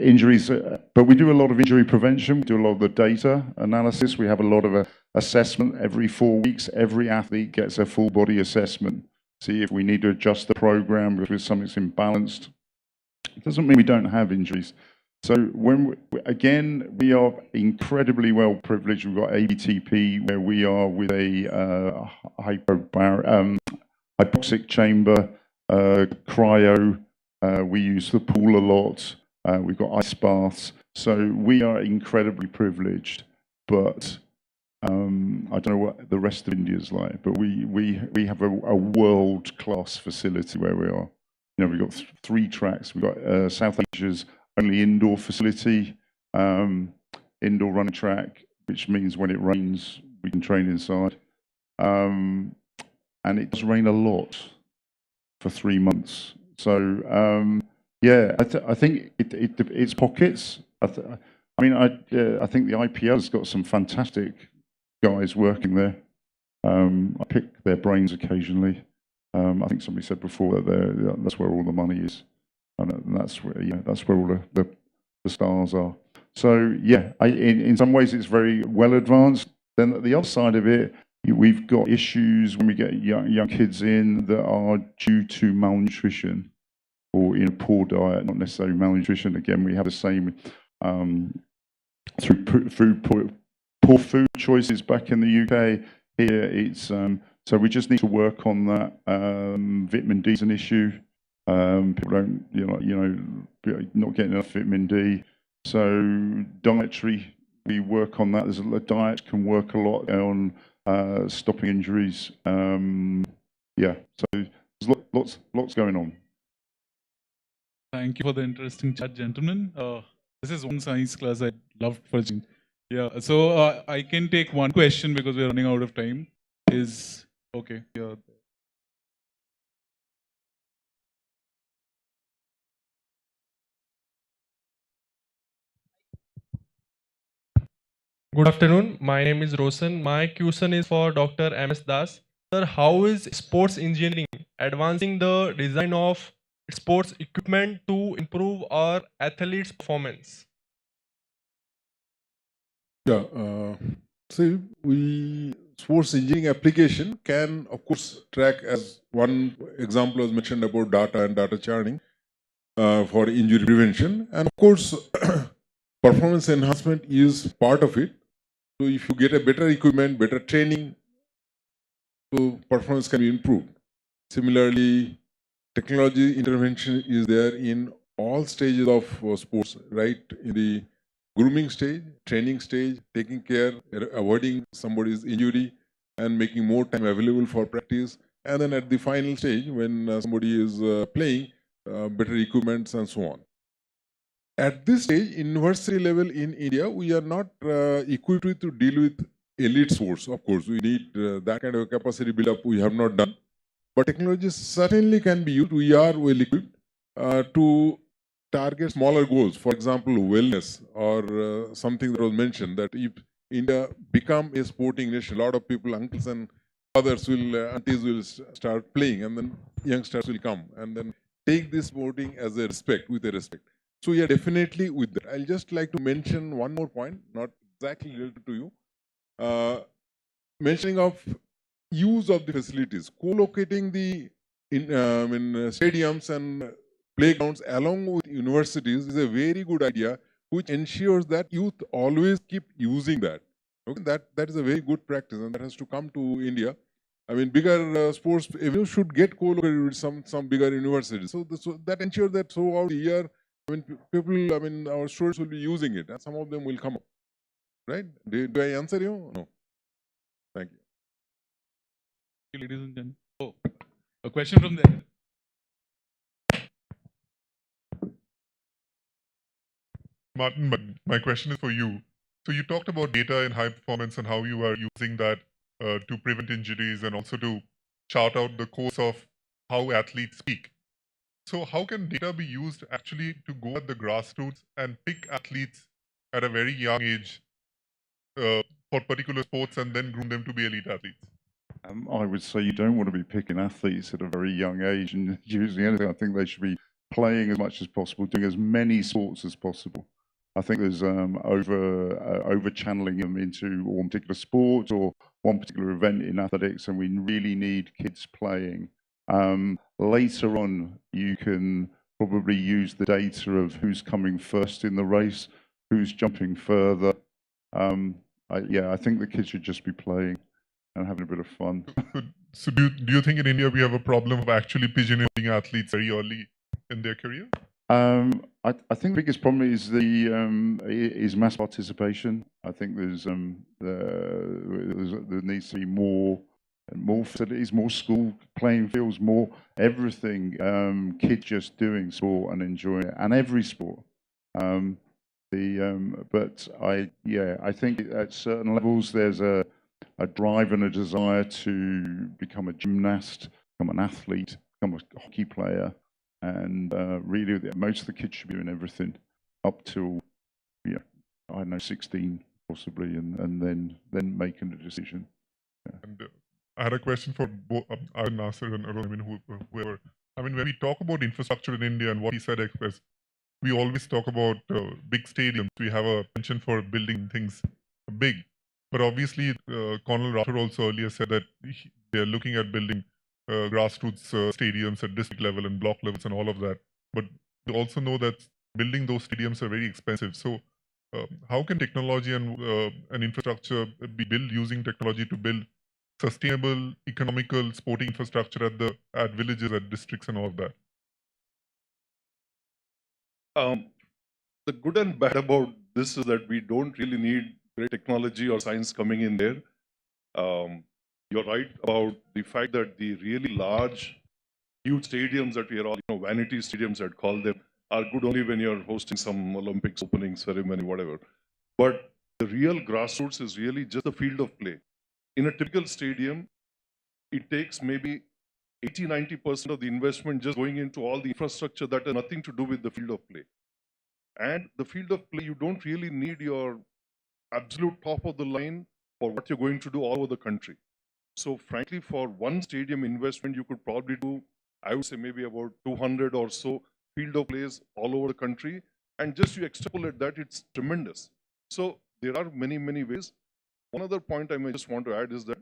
injuries, but we do a lot of injury prevention. We do a lot of the data analysis. We have a lot of assessment every 4 weeks. Every athlete gets a full body assessment. See if we need to adjust the program if something's imbalanced. It doesn't mean we don't have injuries. So we are incredibly well privileged. We've got ABTP where we are with a hypoxic chamber, cryo. We use the pool a lot. We've got ice baths. So we are incredibly privileged. But I don't know what the rest of India is like. But we have a world-class facility where we are. We've got 3 tracks. We've got South Asia's only indoor facility, indoor running track, which means when it rains, we can train inside. And it does rain a lot for 3 months. So, yeah, I think it's pockets. I think the IPL has got some fantastic guys working there. I pick their brains occasionally. I think somebody said before that that's where all the money is. And that's where all the stars are. So yeah, in some ways it's very well advanced. Then at the other side of it, we've got issues when we get young kids in that are due to malnutrition or in a poor diet, not necessarily malnutrition. Again, we have the same through poor food choices back in the UK. Here, it's so we just need to work on that. Vitamin D is an issue. People don't, not getting enough vitamin D. So dietary, we work on that. There's a diet can work a lot on stopping injuries. Yeah, so there's lots going on. Thank you for the interesting chat, gentlemen. This is one science class I loved for. Yeah, so I can take one question because we're running out of time. Is okay. Yeah. Good afternoon. My name is Roshan. My question is for Dr. M.S. Das. Sir, how is sports engineering advancing the design of sports equipment to improve our athletes' performance? Yeah, see, sports engineering application can, of course, track, as one example was mentioned about data and data charting for injury prevention. And of course, performance enhancement is part of it. So if you get a better equipment, better training, so performance can be improved. Similarly, technology intervention is there in all stages of sports, right? In the grooming stage, training stage, taking care, avoiding somebody's injury and making more time available for practice. And then at the final stage, when somebody is playing, better equipments and so on. At this stage, university level in India, we are not equipped to deal with elite sports. Of course, we need that kind of capacity build up we have not done. But technology certainly can be used. We are well equipped to target smaller goals. For example, wellness or something that was mentioned, that if India become a sporting nation, a lot of people, uncles and fathers will, aunties will start playing, and then youngsters will come and then take this sporting as a respect, with a respect. So we are definitely with that. I'll just like to mention one more point, not exactly related to you. Mentioning of use of the facilities, co-locating the stadiums and playgrounds along with universities is a very good idea, which ensures that youth always keep using that. Okay? That is a very good practice, and that has to come to India. I mean, bigger sports avenues should get co-located with some bigger universities. So that ensures that throughout the year, I mean, people, I mean, our students will be using it, and some of them will come up. Right? Do I answer you? No. Thank you. Ladies and gentlemen. Oh, a question from there. Martin, my question is for you. So you talked about data and high performance and how you are using that to prevent injuries and also to chart out the course of how athletes speak. So how can data be used actually to go at the grassroots and pick athletes at a very young age for particular sports and then groom them to be elite athletes? I would say you don't want to be picking athletes at a very young age and using anything. I think they should be playing as much as possible, doing as many sports as possible. I think there's over channeling them into one particular sport or one particular event in athletics, and we really need kids playing. Later on, you can probably use the data of who's coming first in the race, who's jumping further. I think the kids should just be playing and having a bit of fun. So do you think in India we have a problem of actually pigeonholing athletes very early in their career? I think the biggest problem is is mass participation. I think there needs to be more facilities, more school playing fields, more everything. Kids just doing sport and enjoying it, and every sport. But I think at certain levels there's a drive and a desire to become a gymnast, become an athlete, become a hockey player. And really, most of the kids should be doing everything up till, I don't know, 16 possibly, and then making a decision. Yeah. And I had a question for Nasser and whoever. I mean, when we talk about infrastructure in India and what he said, Express, we always talk about big stadiums. We have a penchant for building things big. But obviously, Colonel Rathore also earlier said that they're looking at building grassroots stadiums at district level and block levels and all of that. But they also know that building those stadiums are very expensive. So how can technology and infrastructure be built using technology to build sustainable, economical sporting infrastructure at villages, at districts and all of that? The good and bad about this is that we don't really need great technology or science coming in there. You're right about the fact that the really large, huge stadiums that we are all, vanity stadiums I'd call them, are good only when you're hosting some Olympics opening ceremony, whatever. But the real grassroots is really just the field of play. In a typical stadium, it takes maybe 80-90% of the investment just going into all the infrastructure that has nothing to do with the field of play. And the field of play, you don't really need your absolute top of the line for what you're going to do all over the country. So frankly, for one stadium investment, you could probably do, I would say maybe about 200 or so field of plays all over the country. And just you extrapolate that, it's tremendous. So there are many, many ways. One other point I may just want to add is that,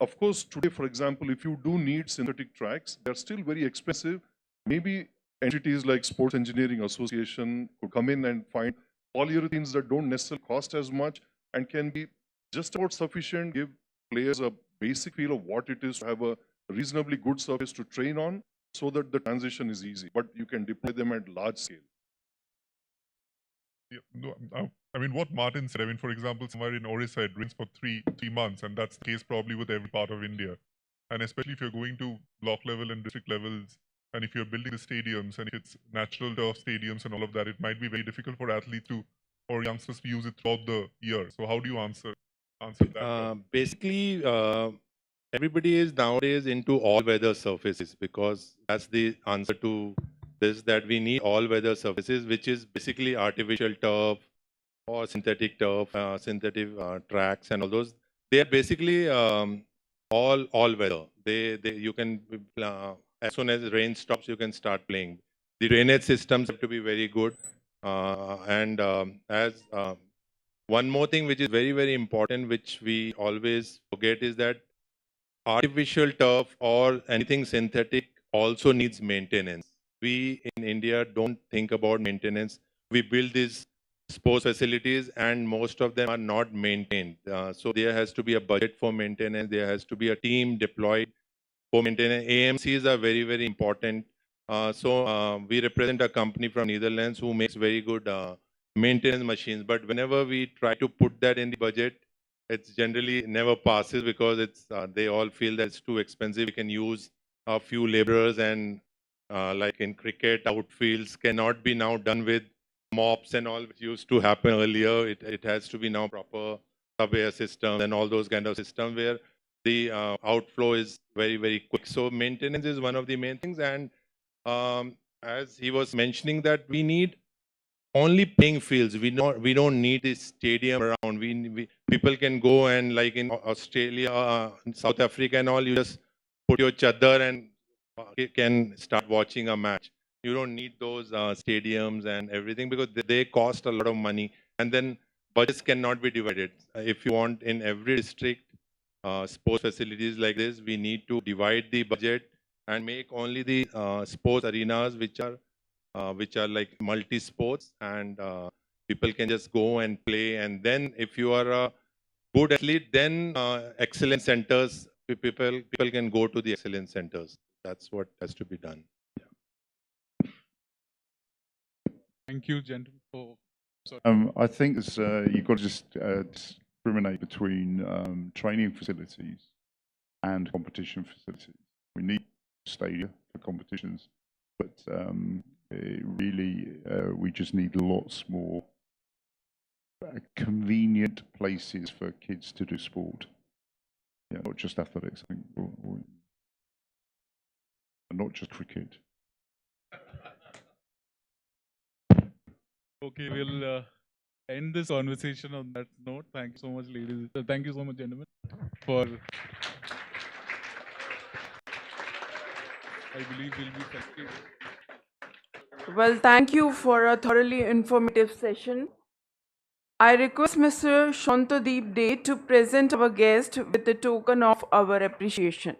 of course, today, for example, if you do need synthetic tracks, they're still very expensive. Maybe entities like Sports Engineering Association could come in and find polyurethanes that don't necessarily cost as much and can be just about sufficient, give players a basic feel of what it is to have a reasonably good surface to train on so that the transition is easy, but you can deploy them at large scale. Yeah, no, I mean, what Martin said, I mean, for example, somewhere in Orissa, it rains for three months, and that's the case probably with every part of India. And especially if you're going to block level and district levels, and if you're building the stadiums, and if it's natural turf stadiums and all of that, it might be very difficult for athletes or youngsters to use it throughout the year. So how do you answer that? Basically, everybody is nowadays into all-weather surfaces because that's the answer to this, that we need all-weather surfaces, which is basically artificial turf or synthetic turf, synthetic tracks and all those. They are basically all-weather. You can, as soon as rain stops, you can start playing. The drainage systems have to be very good. One more thing which is very, very important, which we always forget, is that artificial turf or anything synthetic also needs maintenance. We in India don't think about maintenance. We build these sports facilities and most of them are not maintained. So there has to be a budget for maintenance. There has to be a team deployed for maintenance. AMCs are very, very important. We represent a company from Netherlands who makes very good maintenance machines, but whenever we try to put that in the budget, it's generally never passes because it's they all feel that it's too expensive. We can use a few laborers, and like in cricket, outfields cannot be now done with mops and all, which used to happen earlier. It has to be now proper surveyor systems and all those kind of systems where the outflow is very, very quick. So maintenance is one of the main things, and as he was mentioning, that we need only playing fields. We don't need this stadium around. People can go and, like in Australia, South Africa and all, you just put your chadar and can start watching a match. You don't need those stadiums and everything because they cost a lot of money, and then budgets cannot be divided. If you want in every district sports facilities like this, we need to divide the budget and make only the sports arenas which are like multi-sports, and people can just go and play. And then if you are a good athlete, then excellence centers, people can go to the excellence centers. That's what has to be done. Yeah. Thank you, gentlemen. I think you've got to just discriminate between training facilities and competition facilities. We need stadia for competitions, but really, we just need lots more convenient places for kids to do sport. Yeah, not just athletics, I think, and not just cricket. Okay, we'll end this conversation on that note. Thank you so much, ladies. Thank you so much, gentlemen, for. I believe we'll be festive. Well, thank you for a thoroughly informative session. I request Mr. Shantadeep Dey to present our guest with a token of our appreciation.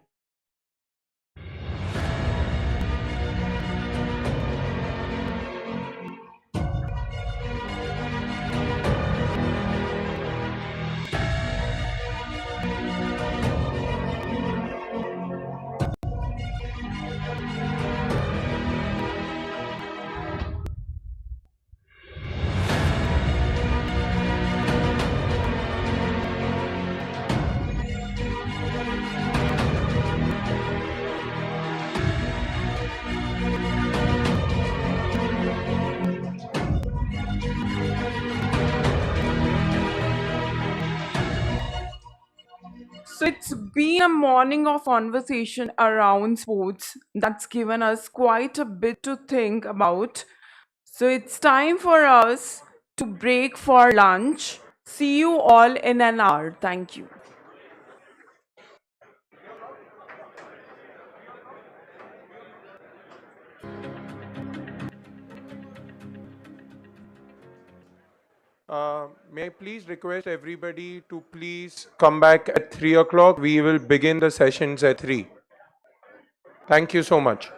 So it's been a morning of conversation around sports that's given us quite a bit to think about. So it's time for us to break for lunch. See you all in an hour. Thank you. May I please request everybody to please come back at 3 o'clock. We will begin the sessions at 3. Thank you so much.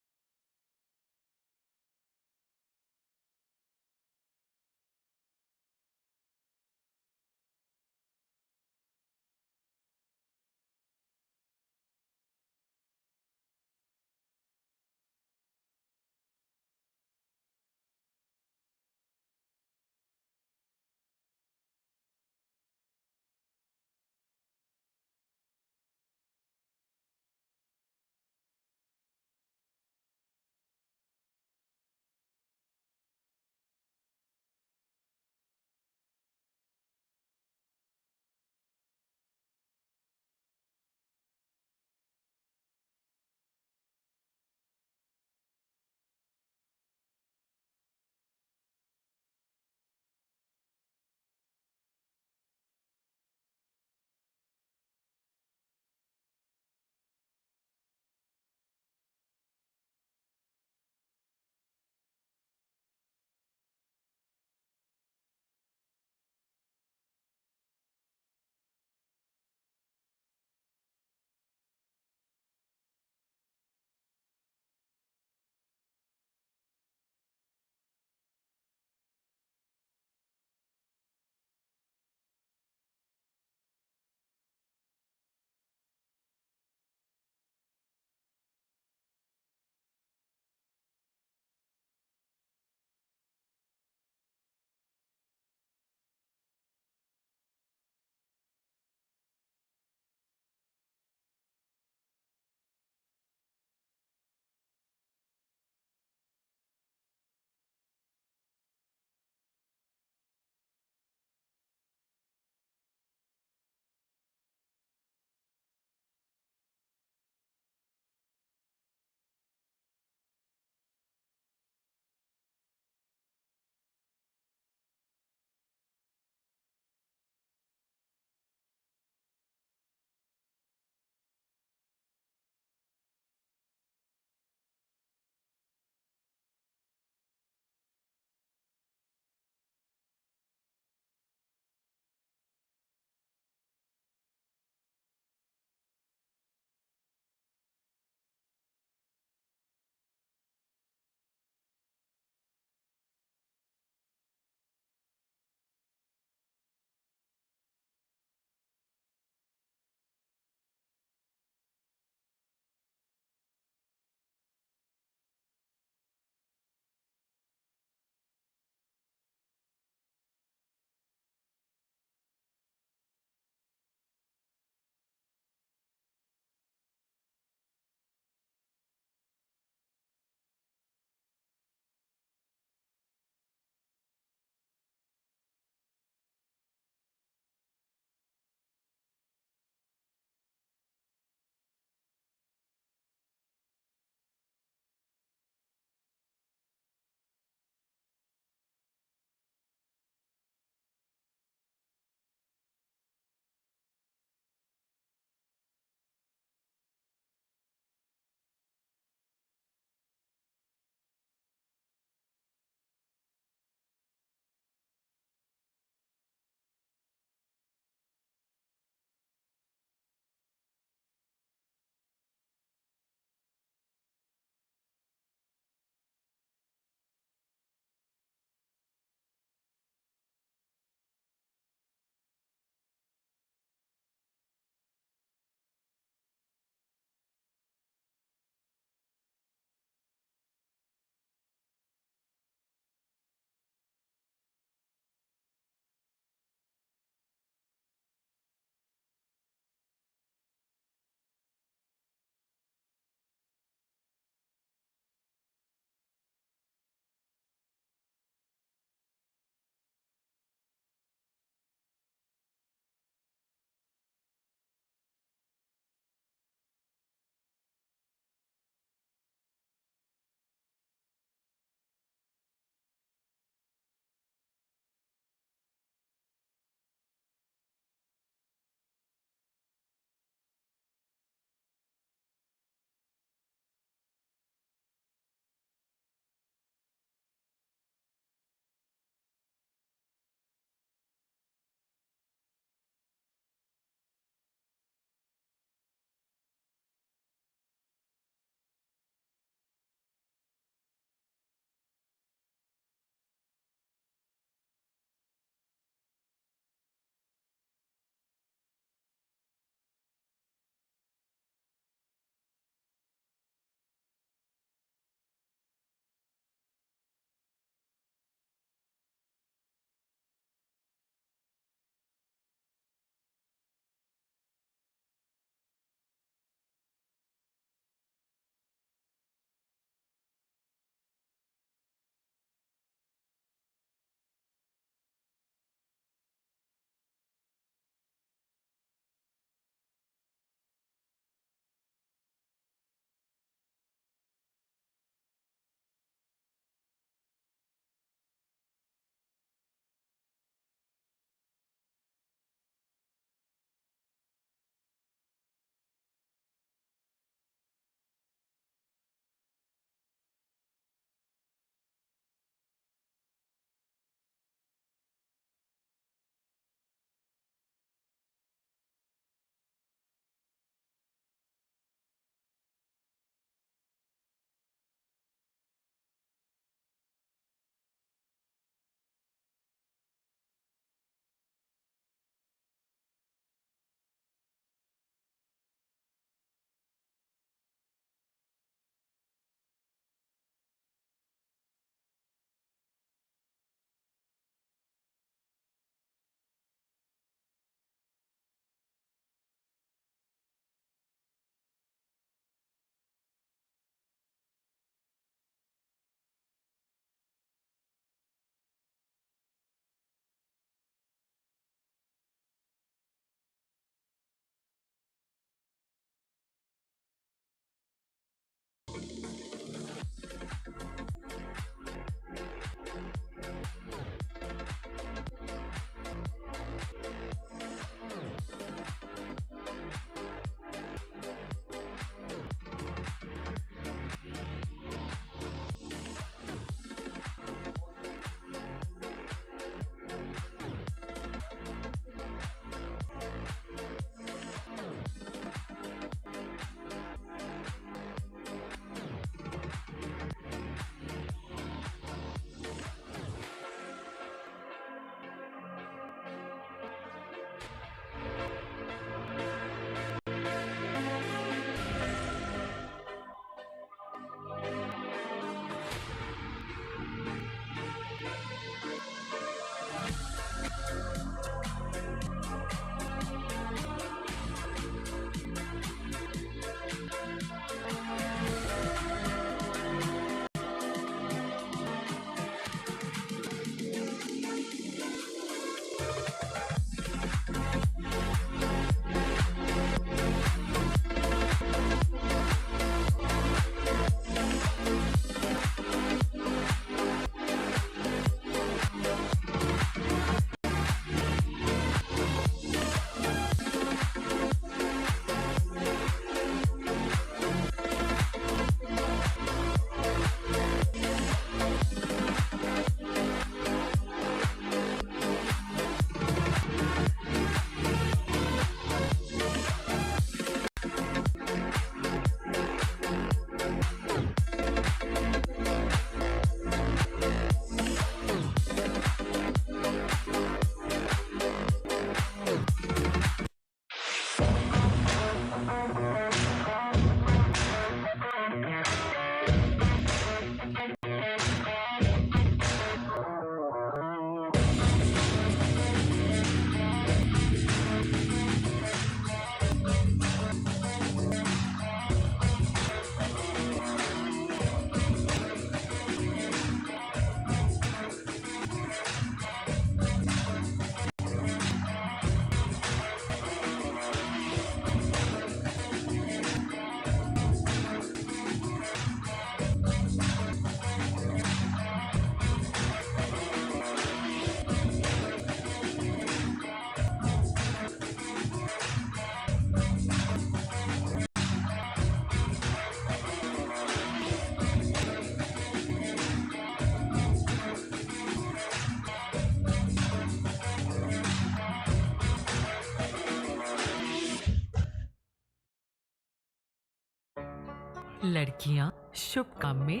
लड़कियां शुभ काम में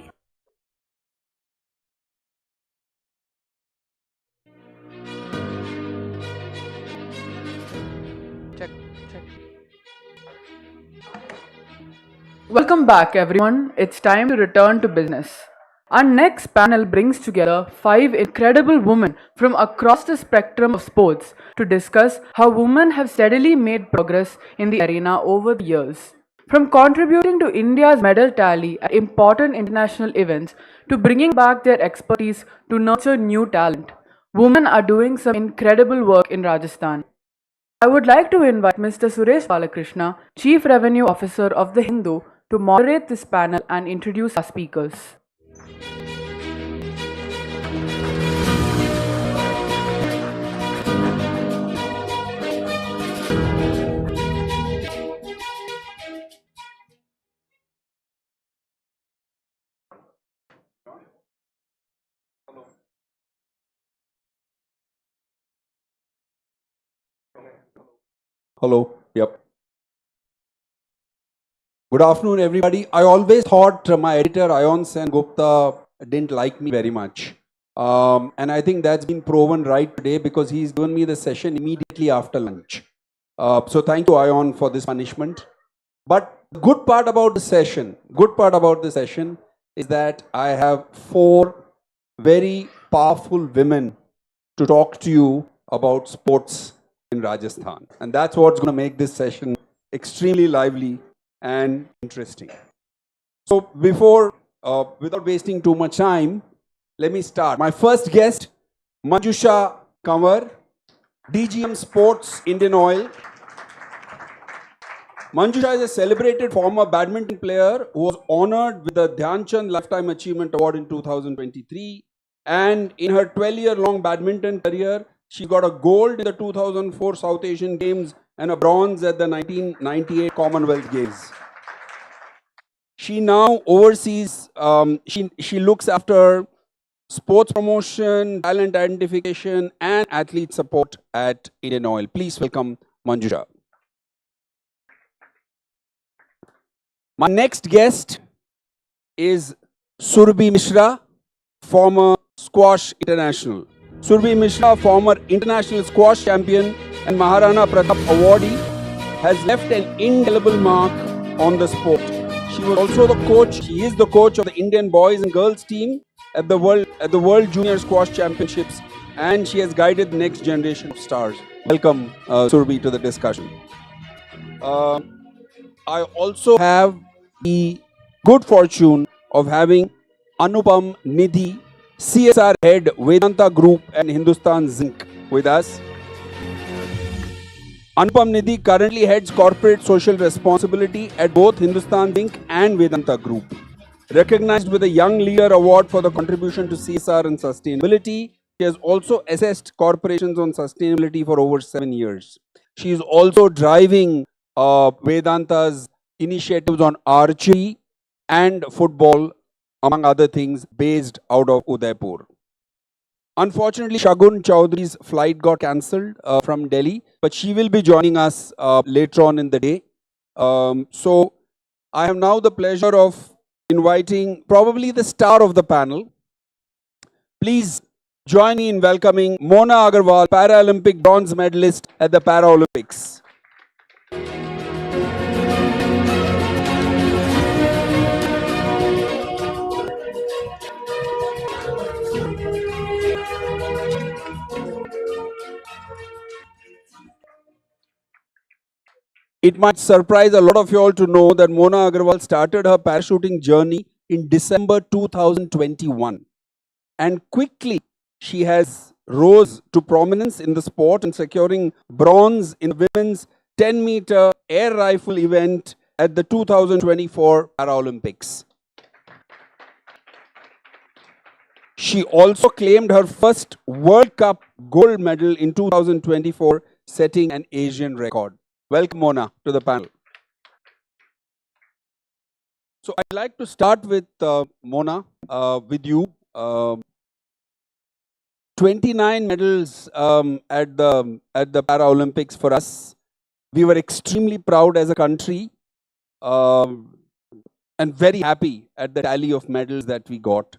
Welcome back, everyone. It's time to return to business. Our next panel brings together 5 incredible women from across the spectrum of sports to discuss how women have steadily made progress in the arena over the years. From contributing to India's medal tally at important international events to bringing back their expertise to nurture new talent, women are doing some incredible work in Rajasthan. I would like to invite Mr. Suresh Balakrishna, Chief Revenue Officer of the Hindu, to moderate this panel and introduce our speakers. Hello. Yep. Good afternoon, everybody. I always thought my editor, Ayon Sen Gupta, didn't like me very much. And I think that's been proven right today because he's given me the session immediately after lunch. So thank you, Ayon, for this punishment. But the good part about the session is that I have 4 very powerful women to talk to you about sports in Rajasthan. And that's what's going to make this session extremely lively and interesting. So before, without wasting too much time, let me start. My first guest, Manjusha Kanwar, DGM Sports, Indian Oil. Manjusha is a celebrated former badminton player who was honored with the Dhyan Chand Lifetime Achievement Award in 2023. And in her 12-year-long badminton career, she got a gold in the 2004 South Asian Games and a bronze at the 1998 Commonwealth Games. She now oversees, she looks after sports promotion, talent identification, and athlete support at Indian Oil. Please welcome Manjusha. My next guest is Surbhi Mishra, former squash international. Surbhi Mishra, former international squash champion and Maharana Pratap awardee, has left an indelible mark on the sport. She was also the coach. She is the coach of the Indian boys and girls team at the World Junior Squash Championships, and she has guided the next generation of stars. Welcome, Surbhi, to the discussion. I also have the good fortune of having Anupam Nidhi, CSR head, Vedanta Group and Hindustan Zinc, with us. Anupam Nidhi currently heads corporate social responsibility at both Hindustan Zinc and Vedanta Group. Recognized with a Young Leader Award for the contribution to CSR and sustainability, she has also assessed corporations on sustainability for over 7 years. She is also driving Vedanta's initiatives on archery and football, among other things, based out of Udaipur. Unfortunately, Shagun Chowdhury's flight got cancelled from Delhi, but she will be joining us later on in the day. So I have now the pleasure of inviting probably the star of the panel. Please join me in welcoming Mona Agarwal, Paralympic bronze medalist at the Paralympics. It might surprise a lot of you all to know that Mona Agarwal started her parachuting journey in December 2021. And quickly, she has rose to prominence in the sport and securing bronze in the women's 10-meter air rifle event at the 2024 Paralympics. She also claimed her first World Cup gold medal in 2024, setting an Asian record. Welcome, Mona, to the panel. So I'd like to start with Mona, with you. 29 medals at the Paralympics for us. We were extremely proud as a country and very happy at the tally of medals that we got.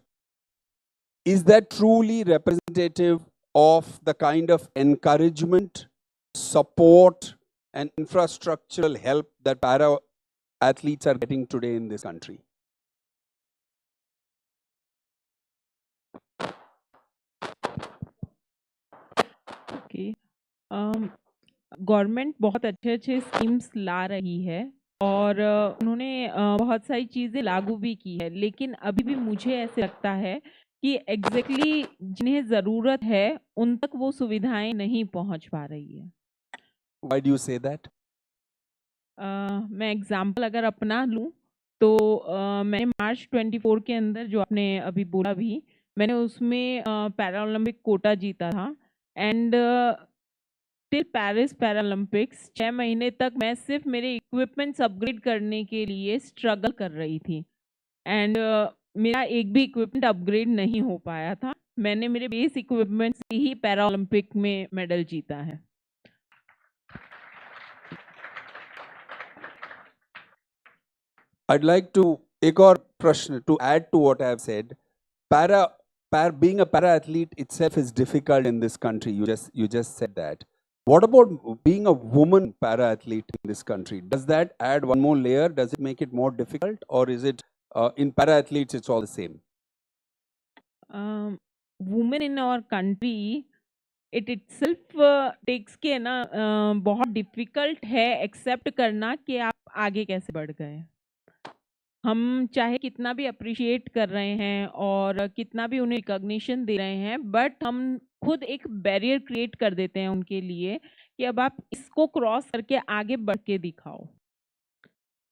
Is that truly representative of the kind of encouragement, support, and infrastructural help that para athletes are getting today in this country? Okay. Government बहुत अच्छे अच्छे schemes ला रही है और उन्होंने बहुत सारी चीज़ें लागू भी की है, लेकिन अभी भी मुझे ऐसे लगता है कि एग्जैक्टली जिन्हें ज़रूरत है उन तक वो सुविधाएं नहीं पहुंच पा रही है. Why do you say that? मैं एग्जांपल अगर अपना लूं तो मैंने मार्च 24 के अंदर जो आपने अभी बोला भी, मैंने उसमें पैरा ओलंपिक कोटा जीता था एंड टिल पेरिस पैरालंपिक्स 6 महीने तक मैं सिर्फ मेरे इक्विपमेंट्स अपग्रेड करने के लिए स्ट्रगल कर रही थी एंड मेरा एक भी इक्विपमेंट अपग्रेड नहीं हो पाया था. मैंने मेरे बेस इक्विपमेंट से ही पैरा ओलंपिक में मेडल जीता है. I'd like to एक और प्रश्न to add to what I have said. Being a para athlete itself is difficult in this country. You just said that. What about being a woman para athlete in this country? Does that add one more layer? Does it make it more difficult, or is it in para athletes it's all the same? Women in our country, it itself takes के ना बहुत difficult है accept करना कि आप आगे कैसे बढ़ गए. हम चाहे कितना भी अप्रिशिएट कर रहे हैं और कितना भी उन्हें रिकॉग्निशन दे रहे हैं, बट हम खुद एक बैरियर क्रिएट कर देते हैं उनके लिए कि अब आप इसको क्रॉस करके आगे बढ़ के दिखाओ.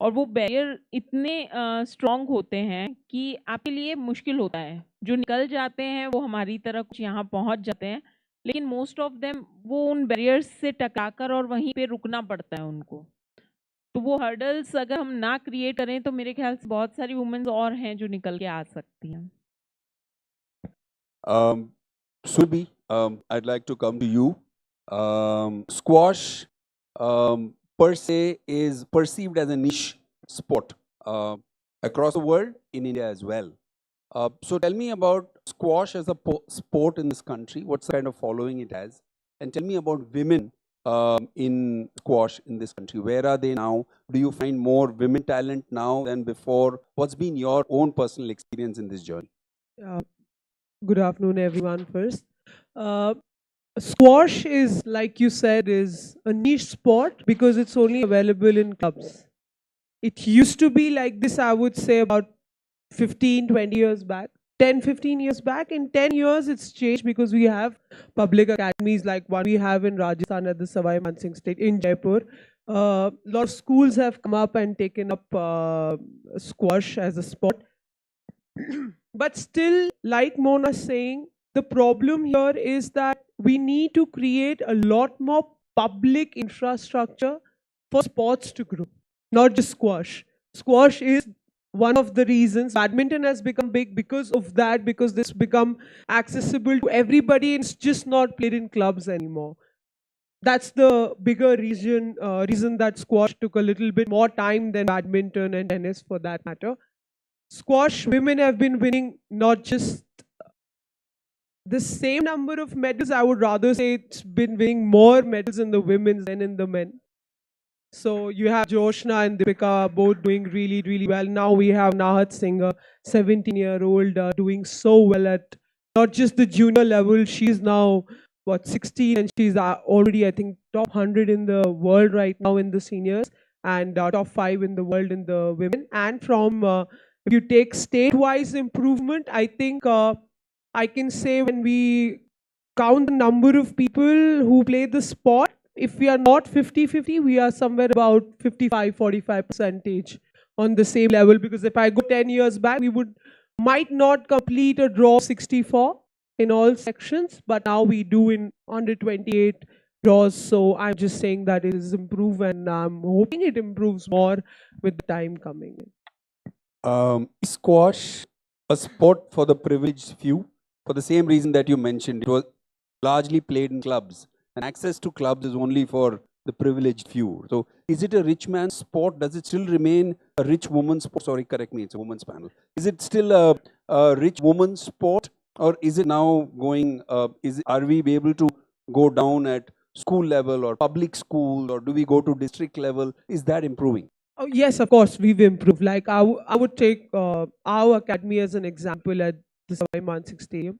और वो बैरियर इतने स्ट्रॉन्ग होते हैं कि आपके लिए मुश्किल होता है. जो निकल जाते हैं वो हमारी तरह कुछ यहाँ पहुँच जाते हैं, लेकिन मोस्ट ऑफ देम वो उन बैरियर्स से टकराकर और वहीं पे रुकना पड़ता है उनको. तो वो हर्डल्स अगर हम ना क्रिएट करें तो मेरे ख्याल से बहुत सारी वुमेन्स और हैं जो निकल के आ सकती हैं. Subi, I'd like to come to you. Squash per se is perceived as a niche sport across the world, in India as well. So tell me about squash as a sport in this country. What's the kind of following it has? And tell me about women in squash in this country. Where are they now? Do you find more women talent now than before? What's been your own personal experience in this journey? Good afternoon, everyone. First, squash is, like you said, is a niche sport because it's only available in clubs. It used to be like this, I would say, about 15, 20 years back. 10, 15 years back. In 10 years, it's changed because we have public academies like one we have in Rajasthan at the Savai Mansingh State in Jaipur. A lot of schools have come up and taken up squash as a sport. But still, like Mona is saying, the problem here is that we need to create a lot more public infrastructure for sports to grow, not just squash. Squash is one of the reasons. Badminton has become big because of that, because this become accessible to everybody and it's just not played in clubs anymore. That's the bigger reason that squash took a little bit more time than badminton and tennis for that matter. Squash, women have been winning not just the same number of medals, I would rather say it's been winning more medals in the women's than in the men. So you have Joshna and Deepika both doing really, really well. Now we have Nahat Singh, a 17-year-old, doing so well at not just the junior level. She's now, 16, and she's already, I think, top 100 in the world right now in the seniors. and top 5 in the world in the women. And from if you take state-wise improvement, I think I can say when we count the number of people who play the sport, if we are not 50-50, we are somewhere about 55-45% on the same level. Because if I go 10 years back, we might not complete a draw of 64 in all sections, but now we do in under 28 draws. So I'm just saying that it is improved, and I'm hoping it improves more with the time coming in. Squash, a sport for the privileged few, for the same reason that you mentioned. It was largely played in clubs, and access to clubs is only for the privileged few. So is it a rich man's sport? Does it still remain a rich woman's sport? Sorry, correct me, it's a woman's panel. Is it still a rich woman's sport, or is it now going, are we able to go down at school level or public school, or do we go to district level? Is that improving? Oh, yes, of course, we've improved. Like I would take our academy as an example at the Savai Mansingh Stadium.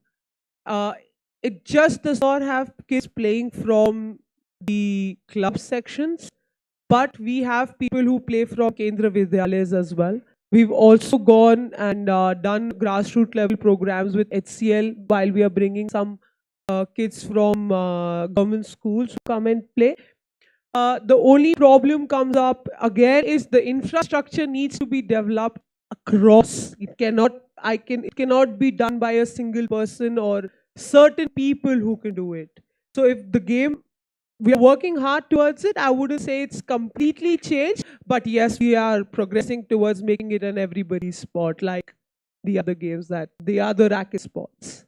It just does not have kids playing from the club sections, but we have people who play from Kendra Vidyalayas as well. We've also gone and done grassroots level programs with HCL, while we are bringing some kids from government schools to come and play. The only problem comes up again is the infrastructure needs to be developed across. It cannot be done by a single person or certain people who can do it. So if the game, we are working hard towards it, I wouldn't say it's completely changed, but yes, we are progressing towards making it an everybody's sport, like the other games, that the other racket sports.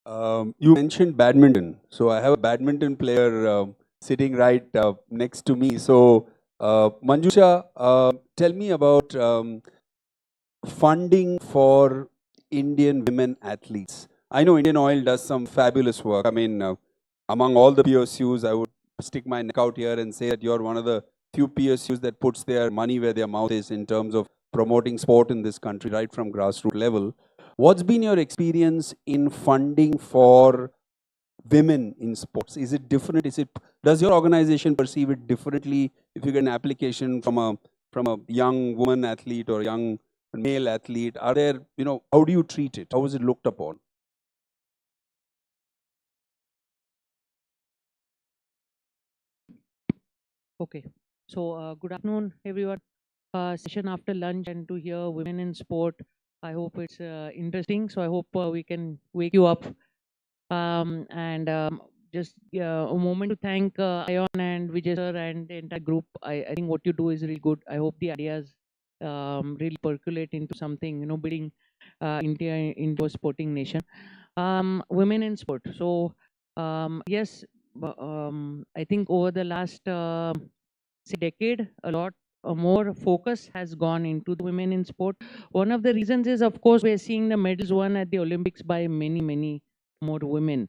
You mentioned badminton. So I have a badminton player sitting right next to me. So Manjusha, tell me about funding for Indian women athletes. I know Indian Oil does some fabulous work. I mean, among all the PSUs, I would stick my neck out here and say that you're one of the few PSUs that puts their money where their mouth is in terms of promoting sport in this country, right from grassroots level. What's been your experience in funding for women in sports? Is it different? Does your organization perceive it differently if you get an application from a young woman athlete or young male athlete? Are there, how do you treat it? How is it looked upon? Okay, so good afternoon, everyone. Session after lunch, and to hear women in sport, I hope it's interesting. So I hope we can wake you up. Just a moment to thank Ayon and Vijay sir and the entire group. I think what you do is really good. I hope the ideas really percolate into something, building India into a sporting nation. Women in sport. So yes, I think over the last decade, a lot more focus has gone into the women in sport. One of the reasons is, of course, we're seeing the medals won at the Olympics by many, many more women.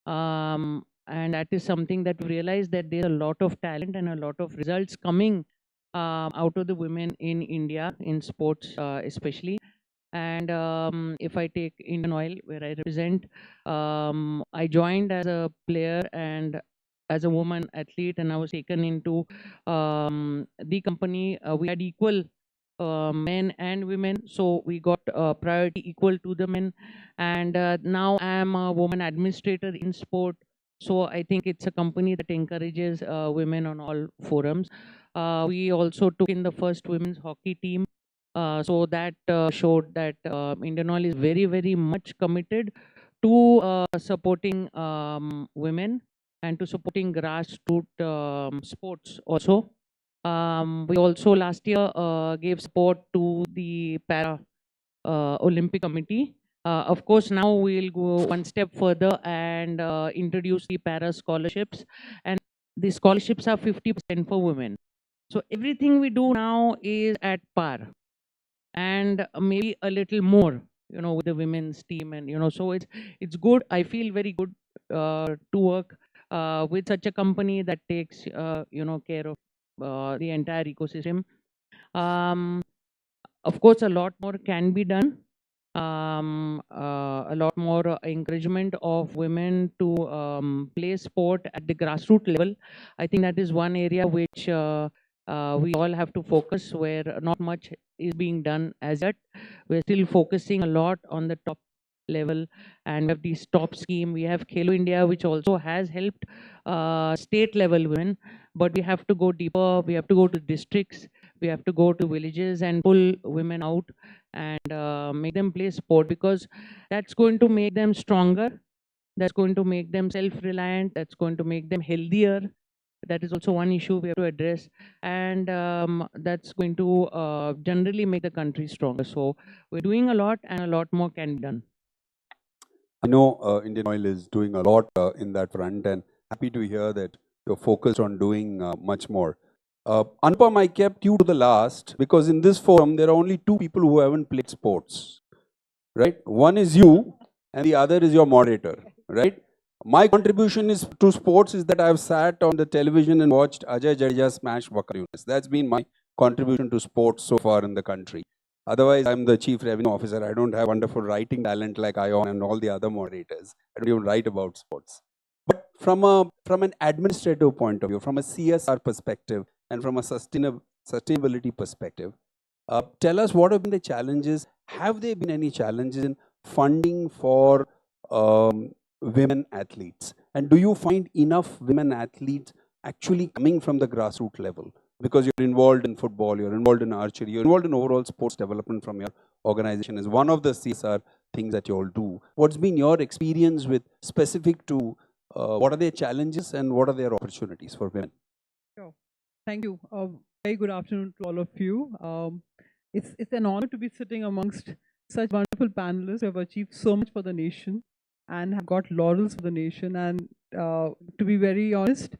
And that is something that we realize, that there's a lot of talent and a lot of results coming out of the women in India in sports, especially. And if I take Indian Oil, where I represent, I joined as a player and as a woman athlete, and I was taken into the company. We had equal men and women, so we got priority equal to the men. And now I am a woman administrator in sport. So I think it's a company that encourages women on all forums. We also took in the first women's hockey team. So that showed that Indian Oil is very, very much committed to supporting women and to supporting grassroots sports also. We also last year gave support to the Para Olympic Committee. Of course, now we'll go one step further and introduce the Para scholarships. And the scholarships are 50% for women. So everything we do now is at par, and maybe a little more, with the women's team. And so it's good. I feel very good to work with such a company that takes care of the entire ecosystem. Of course, a lot more can be done. A lot more encouragement of women to play sport at the grassroots level. I think that is one area which we all have to focus where not much is being done as yet. We're still focusing a lot on the top level, and we have the top scheme. We have Khelo India, which also has helped state level women, but we have to go deeper. We have to go to districts. We have to go to villages and pull women out and make them play sport, because that's going to make them stronger. That's going to make them self-reliant. That's going to make them healthier. That is also one issue we have to address, and that's going to generally make the country stronger. So we're doing a lot, and a lot more can be done. I know Indian Oil is doing a lot in that front, and happy to hear that you're focused on doing much more. Anupam, I kept you to the last because in this forum there are only two people who haven't played sports, right? One is you, and the other is your moderator, right? My contribution to sports is that I've sat on the television and watched Ajay Jadeja smash Wakar Yunus. That's been my contribution to sports so far in the country. Otherwise, I'm the chief revenue officer. I don't have wonderful writing talent like Ion and all the other moderators. I don't even write about sports. But from an administrative point of view, from a CSR perspective, and from a sustainability perspective, tell us what have been the challenges. Have there been any challenges in funding for women athletes? And do you find enough women athletes actually coming from the grassroots level? Because you're involved in football, you're involved in archery, you're involved in overall sports development from your organization is one of the CSR things that you all do. What's been your experience with specific to what are their challenges and what are their opportunities for women? Sure. Thank you. Very good afternoon to all of you. It's an honor to be sitting amongst such wonderful panelists who have achieved so much for the nation and have got laurels for the nation. And to be very honest,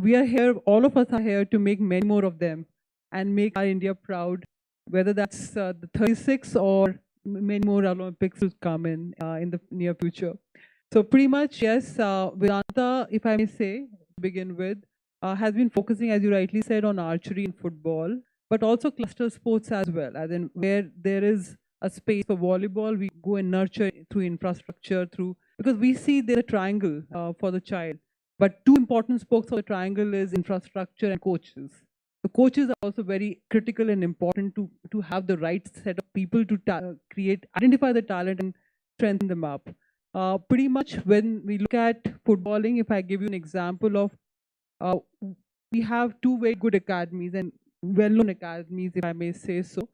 we are here, all of us are here to make many more of them and make our India proud, whether that's the 36 or many more Olympics will come in the near future. So pretty much, yes, Vedanta, if I may say, to begin with, has been focusing, as you rightly said, on archery and football, but also cluster sports as well, as in where there is a space for volleyball, we go and nurture through infrastructure, because we see there's a triangle for the child. But two important spokes of the triangle is infrastructure and coaches. The coaches are also very critical and important to have the right set of people to identify the talent and strengthen them up. Pretty much when we look at footballing, if I give you an example of, we have two very good academies and well-known academies, if I may say so,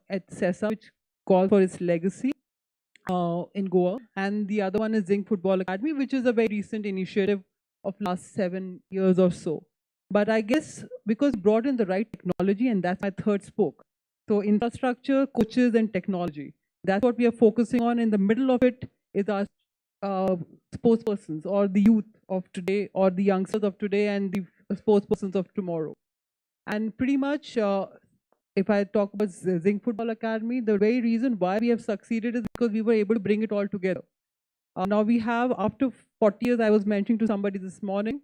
at CESA, which calls for its legacy in Goa, and the other one is Singh Football Academy, which is a very recent initiative of last 7 years or so. But I guess because brought in the right technology, and that's my third spoke. So infrastructure, coaches, and technology. That's what we are focusing on. In the middle of it is our sports persons or the youth of today or the youngsters of today and the sports persons of tomorrow. And pretty much, if I talk about Singh Football Academy, the very reason why we have succeeded is because we were able to bring it all together. Now we have, after 40 years, I was mentioning to somebody this morning,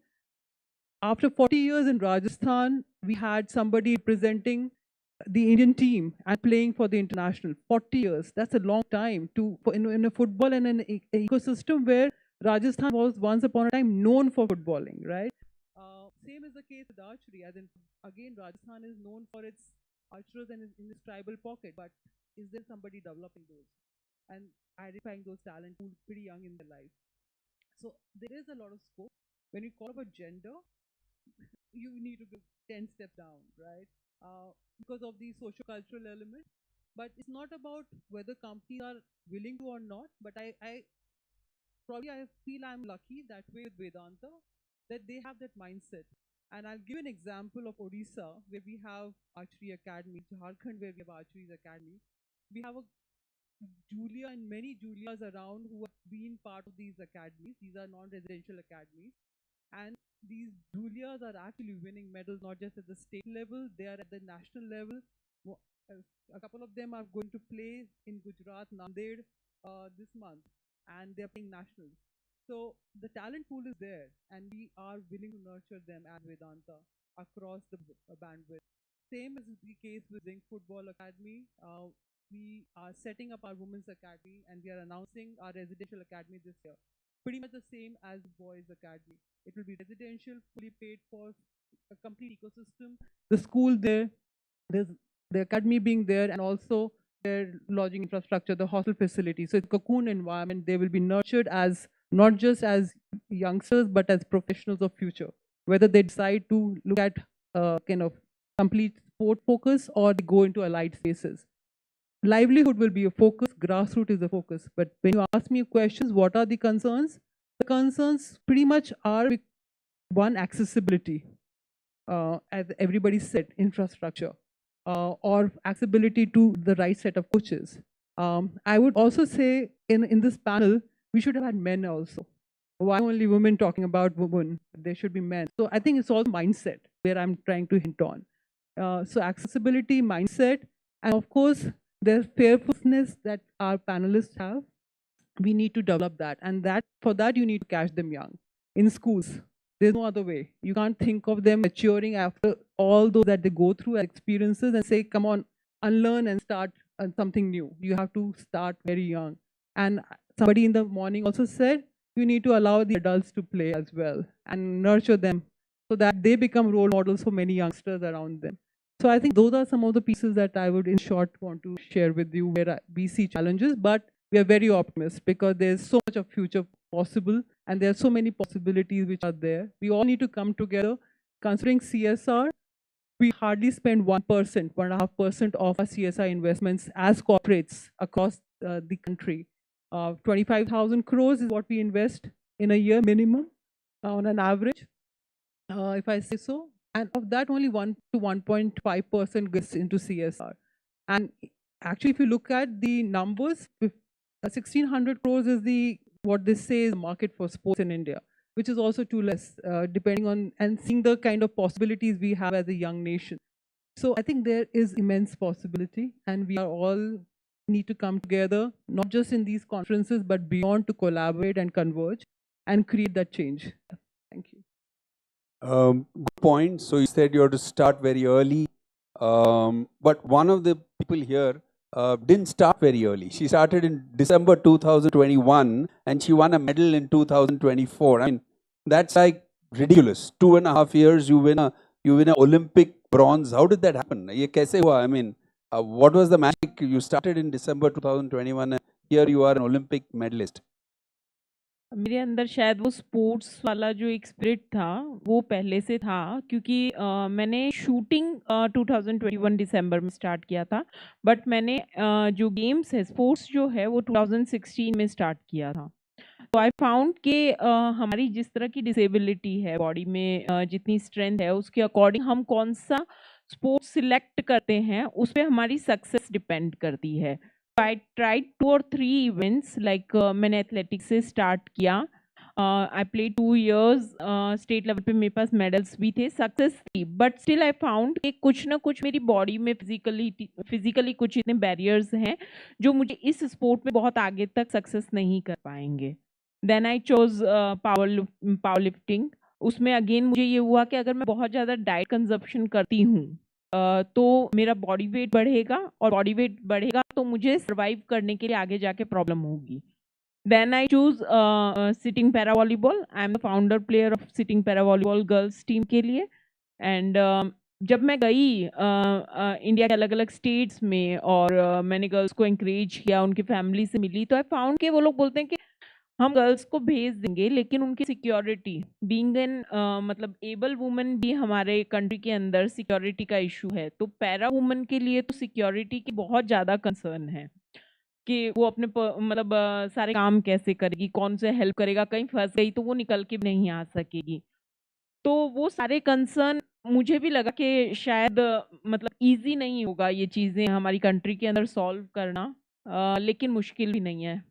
after 40 years in Rajasthan, we had somebody representing the Indian team and playing for the international. 40 years, that's a long time in a football and an ecosystem where Rajasthan was once upon a time known for footballing, right? Same is the case with archery, as in, again, Rajasthan is known for its archers and in this tribal pocket, but is there somebody developing those and identifying those talent who's pretty young in their life? So there is a lot of scope. When you call about gender, you need to go 10 steps down, right? Because of the socio-cultural element. But it's not about whether companies are willing to or not, but I feel I'm lucky that way with Vedanta, that they have that mindset. And I'll give an example of Odisha, where we have archery academy, Jharkhand, where we have archery academy. We have a Julia and many Julias around who have been part of these academies. These are non-residential academies. And these Julias are actually winning medals, not just at the state level, they are at the national level. A couple of them are going to play in Gujarat, Nanded this month, and they're playing nationals. So the talent pool is there, and we are willing to nurture them as Vedanta across the bandwidth. Same is the case with Singh Football Academy. We are setting up our Women's Academy, and we are announcing our residential academy this year. Pretty much the same as the Boys Academy. It will be residential, fully paid for, a complete ecosystem. The school there, there's the academy being there, and also their lodging infrastructure, the hostel facility. So it's a cocoon environment. They will be nurtured as not just as youngsters, but as professionals of future. Whether they decide to look at kind of complete sport focus or they go into allied spaces. Livelihood will be a focus, grassroots is a focus. But when you ask me questions, what are the concerns? The concerns pretty much are one, accessibility, as everybody said, infrastructure, or accessibility to the right set of coaches. I would also say in this panel, we should have had men also. Why only women talking about women? There should be men. So I think it's all mindset where I'm trying to hint on. So accessibility, mindset, and of course, there's fearfulness that our panelists have. We need to develop that. And for that, you need to catch them young in schools. There's no other way. You can't think of them maturing after all those that they go through experiences and say, come on, unlearn and start something new. You have to start very young. And somebody in the morning also said, you need to allow the adults to play as well and nurture them so that they become role models for many youngsters around them. So I think those are some of the pieces that I would, in short, want to share with you where we see challenges, but we are very optimistic because there's so much of future possible and there are so many possibilities which are there. We all need to come together. Considering CSR, we hardly spend 1%, 1.5% of our CSR investments as corporates across the country. 25,000 crores is what we invest in a year minimum on an average, if I say so. And of that, only 1 to 1.5% gets into CSR. And actually, if you look at the numbers, 1,600 crores is what they say is the market for sports in India, which is also too less, depending on and seeing the kind of possibilities we have as a young nation. So I think there is immense possibility, and we are all need to come together, not just in these conferences, but beyond, to collaborate and converge and create that change. Thank you. Good point. So you said you have to start very early, but one of the people here didn't start very early. She started in December 2021 and she won a medal in 2024. I mean, that's like ridiculous. 2.5 years, you win an Olympic bronze. How did that happen? Ye kaise hua? I mean, what was the magic? You started in December 2021 and here you are an Olympic medalist. मेरे अंदर शायद वो sports वाला जो एक spirit था वो पहले से था, क्योंकि मैंने शूटिंग 2021 दिसंबर में स्टार्ट किया था, बट मैंने जो गेम्स है, स्पोर्ट्स जो है, वो 2016 में स्टार्ट किया था. तो आई फाउंड कि हमारी जिस तरह की डिसेबिलिटी है बॉडी में, जितनी स्ट्रेंथ है, उसके अकॉर्डिंग हम कौन सा स्पोर्ट्स सिलेक्ट करते हैं उस पर हमारी सक्सेस डिपेंड करती है. I tried 2 or 3 events, like मैंने एथलेटिक्स से स्टार्ट किया. I played 2 years, state level पे मेरे पास मेडल्स भी थे, सक्सेस थी, बट स्टिल आई फाउंड कि कुछ ना कुछ मेरी बॉडी में फिजिकली कुछ इतने बैरियर्स हैं जो मुझे इस स्पोर्ट में बहुत आगे तक सक्सेस नहीं कर पाएंगे. Then I chose powerlifting. उसमें अगेन मुझे ये हुआ कि अगर मैं बहुत ज़्यादा डाइट कंजप्शन करती हूँ तो मेरा बॉडी वेट बढ़ेगा, और बॉडी वेट बढ़ेगा तो मुझे सर्वाइव करने के लिए आगे जाके प्रॉब्लम होगी. Then I choose sitting para volleyball. I am the founder player of sitting para volleyball girls team के लिए. एंड जब मैं गई इंडिया के अलग अलग स्टेट्स में और मैंने गर्ल्स को इंकरेज किया, उनकी फैमिली से मिली, तो आई फाउंड कि वो लोग बोलते हैं कि हम गर्ल्स को भेज देंगे, लेकिन उनकी सिक्योरिटी, बीइंग एन मतलब एबल वुमन भी हमारे कंट्री के अंदर सिक्योरिटी का इशू है. तो पैरा वुमन के लिए तो सिक्योरिटी की बहुत ज़्यादा कंसर्न है कि वो अपने मतलब सारे काम कैसे करेगी, कौन से हेल्प करेगा, कहीं फंस गई तो वो निकल के नहीं आ सकेगी. तो वो सारे कंसर्न मुझे भी लगा कि शायद मतलब ईजी नहीं होगा ये चीज़ें हमारी कंट्री के अंदर सॉल्व करना, लेकिन मुश्किल भी नहीं है.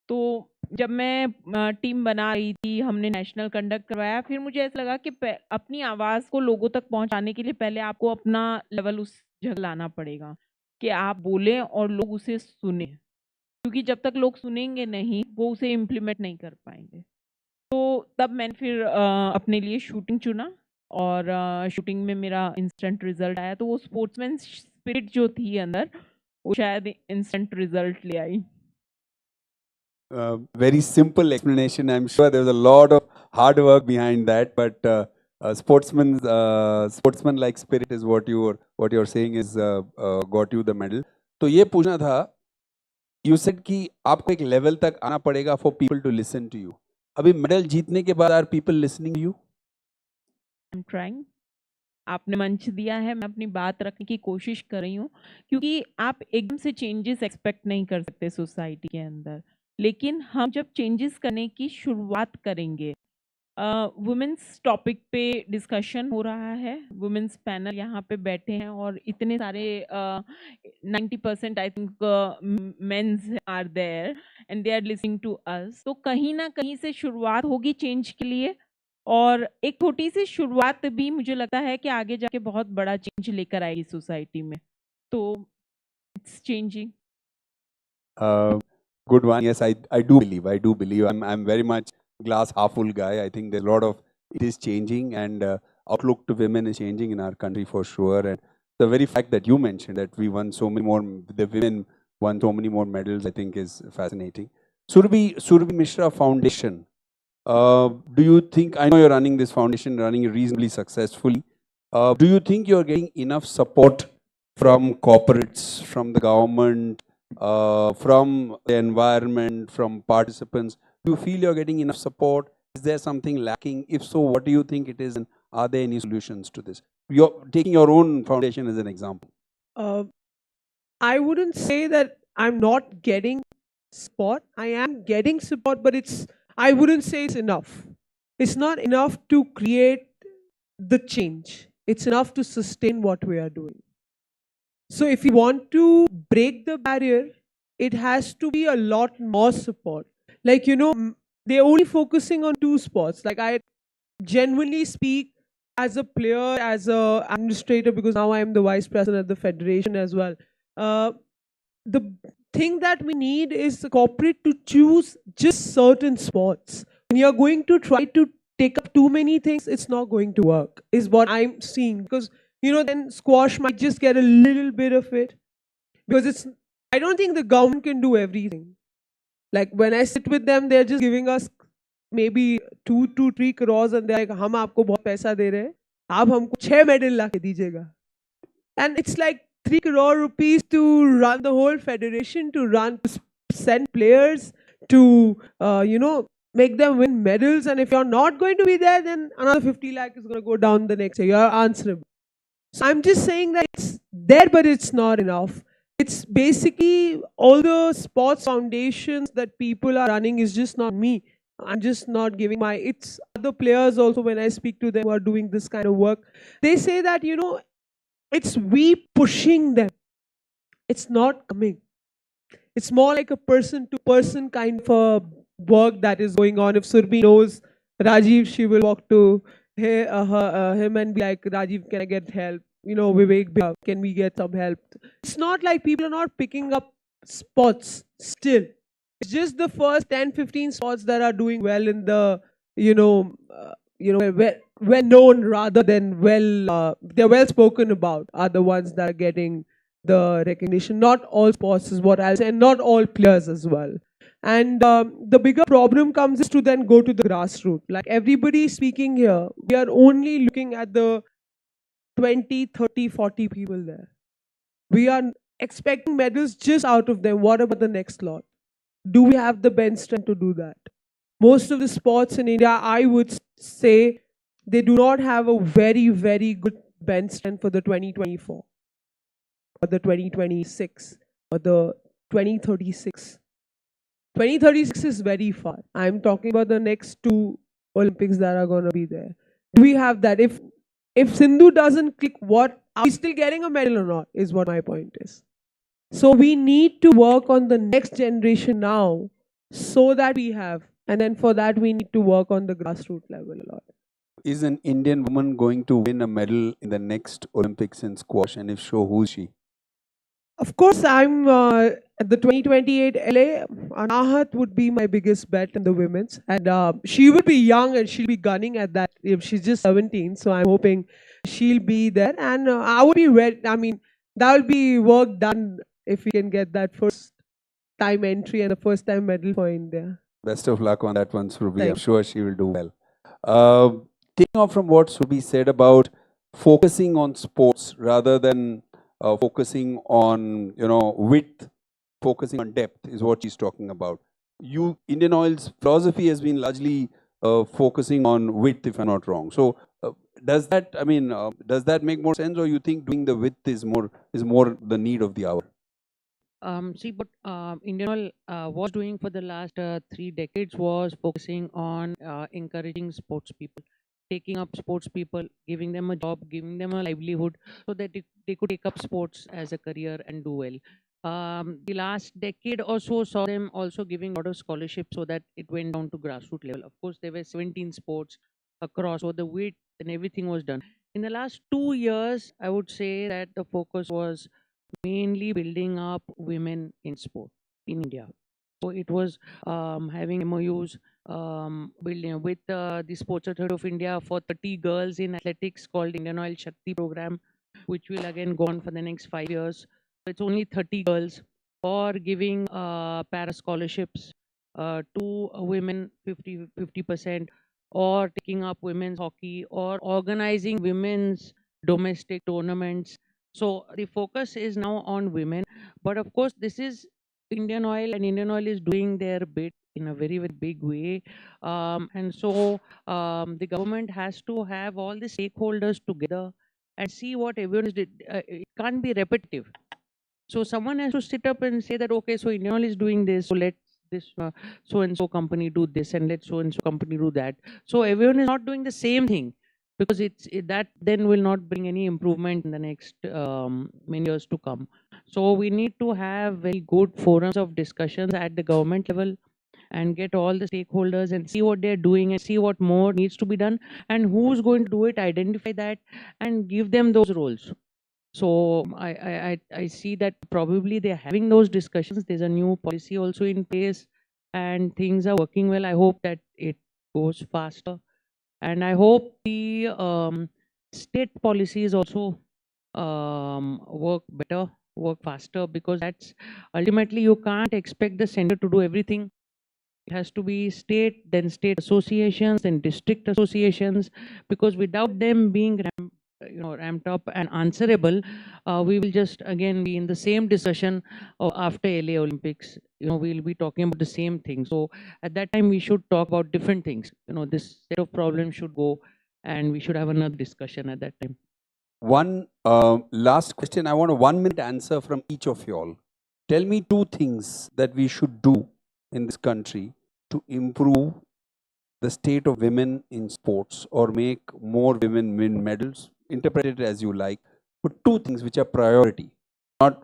तो जब मैं टीम बना रही थी, हमने नेशनल कंडक्ट करवाया, फिर मुझे ऐसा लगा कि अपनी आवाज़ को लोगों तक पहुंचाने के लिए पहले आपको अपना लेवल उस जगह लाना पड़ेगा कि आप बोलें और लोग उसे सुने, क्योंकि जब तक लोग सुनेंगे नहीं वो उसे इम्प्लीमेंट नहीं कर पाएंगे. तो तब मैंने फिर अपने लिए शूटिंग चुना और शूटिंग में मेरा इंस्टेंट रिजल्ट आया. तो वो स्पोर्ट्समैन स्पिरिट जो थी अंदर, वो शायद इंस्टेंट रिजल्ट ले आई. Very simple explanation. I'm sure there was a lot of hard work behind that, but sportsman-like spirit is what you're saying is got you the medal. तो ये पूछना था, you said कि आपको एक level तक आना पड़ेगा for people to listen to you. अभी medal जीतने के बाद are people listening to you? I'm trying. आपने मंच दिया है, मैं अपनी बात रखने की कोशिश कर रही हूँ, क्योंकि आप एकदम से चेंजेस एक्सपेक्ट नहीं कर सकते सोसाइटी के अंदर, लेकिन हम जब चेंजेस करने की शुरुआत करेंगे, वुमेन्स टॉपिक पे डिस्कशन हो रहा है, वुमेन्स पैनल यहाँ पे बैठे हैं और इतने सारे 90% I think men's are there and they are listening to us, तो कहीं ना कहीं से शुरुआत होगी चेंज के लिए, और एक छोटी सी शुरुआत भी मुझे लगता है कि आगे जाके बहुत बड़ा चेंज लेकर आएगी सोसाइटी में, तो it's changing. Good one. Yes, I do believe. I'm very much glass half full guy. I think there's a lot of, it is changing, and outlook to women is changing in our country for sure. And the very fact that you mentioned that we won so many more, the women won so many more medals, I think is fascinating. Surabhi Mishra Foundation. Do you think, I know you're running this foundation, running it reasonably successfully. Do you think you're getting enough support from corporates, from the government, from the environment, from participants? Do you feel you're getting enough support? Is there something lacking? If so, what do you think it is, and are there any solutions to this? You're taking your own foundation as an example. I wouldn't say that I'm not getting support. I am getting support, but I wouldn't say it's enough. It's not enough to create the change. It's enough to sustain what we are doing. So if you want to break the barrier, it has to be a lot more support. Like, they're only focusing on two sports. Like, I genuinely speak as a player, as an administrator, because now I am the vice president of the federation as well. The thing that we need is the corporate to choose just certain sports. When you're going to try to take up too many things, it's not going to work, is what I'm seeing. Because, then squash might just get a little bit of it. Because I don't think the government can do everything. Like, when I sit with them, they're just giving us maybe 2 to 3 crores, and they're like, हम आपको बहुत पैसा दे रहे हैं, आप हमको 6 medal ला के दीजिएगा. And it's like 3 crore rupees to run the whole federation, to send players, to, make them win medals. And if you're not going to be there, then another 50 lakh is going to go down the next year. You're answerable. So I'm just saying that it's there, but it's not enough. It's basically all the sports foundations that people are running is just not me. I'm just not giving it's other players also, when I speak to them who are doing this kind of work. They say that, it's we pushing them. It's not coming. It's more like a person-to-person kind of a work that is going on. If Surbi knows Rajiv, she will walk to him and be like, Rajiv, can I get help? Vivek, can we get some help? It's not like people are not picking up spots still. It's just the first 10, 15 spots that are doing well in the, well known rather than they're well spoken about, are the ones that are getting the recognition. Not all sports is what I'll say, and not all players as well. And the bigger problem comes is to then go to the grassroots. Like everybody speaking here, we are only looking at the 20, 30, 40 people there. We are expecting medals just out of them. What about the next lot? Do we have the bench strength to do that? Most of the sports in India, I would say, they do not have a very, very good bench strength for the 2024, or the 2026, or the 2036. 2036 is very far. I'm talking about the next 2 Olympics that are going to be there. Do we have that? If Sindhu doesn't click, are we still getting a medal or not, is what my point is. So we need to work on the next generation now, so that we have, and then for that we need to work on the grassroots level a lot. Is an Indian woman going to win a medal in the next Olympics in squash? And if so, who is she? Of course, I'm at the 2028 LA. Anahat would be my biggest bet in the women's. And she will be young and she'll be gunning at that. If she's just 17, so I'm hoping she'll be there. And I would be ready. I mean, that will be work done if we can get that first time entry and the first time medal for India. Best of luck on that one, Surabhi. I'm sure she will do well. taking off from what Subi said about focusing on sports rather than focusing on, width, focusing on depth is what she's talking about. Indian Oil's philosophy has been largely focusing on width, if I'm not wrong. So does that, does that make more sense, or you think doing the width is more the need of the hour? See, what Indian Oil was doing for the last 3 decades was focusing on encouraging sports people, taking up sports people, giving them a job, giving them a livelihood, so that they could take up sports as a career and do well. The last decade or so saw them also giving a lot of scholarships so that it went down to grassroots level. Of course, there were 17 sports across, so the weight and everything was done. In the last 2 years, I would say that the focus was mainly building up women in sport in India. So it was having MOUs, building with the Sports Authority of India for 30 girls in athletics called Indian Oil Shakti program, which will again go on for the next 5 years. So it's only 30 girls, or giving para scholarships to women 50%, or taking up women's hockey, or organizing women's domestic tournaments. So the focus is now on women, but of course this is Indian Oil, and Indian Oil is doing their bit in a very, very big way. And so the government has to have all the stakeholders together and see what everyone is did. It can't be repetitive. So someone has to sit up and say that, okay, so Indian Oil is doing this, so let this so and so company do this, and let so and so company do that. So everyone is not doing the same thing, because that then will not bring any improvement in the next many years to come. So we need to have very good forums of discussions at the government level and get all the stakeholders and see what they're doing and see what more needs to be done and who's going to do it, identify that and give them those roles. So I see that probably they're having those discussions. There's a new policy also in place and things are working well. I hope that it goes faster. And I hope the state policies also work better, work faster, because that's ultimately you can't expect the center to do everything. It has to be state, then state associations, then district associations, because without them being ramped up and answerable, we will just again be in the same discussion after LA Olympics. We'll be talking about the same thing. So at that time, we should talk about different things. This set of problems should go, and we should have another discussion at that time. One last question. I want a 1-minute answer from each of you all. Tell me 2 things that we should do in this country to improve the state of women in sports, or make more women win medals. Interpret it as you like, but 2 things which are priority.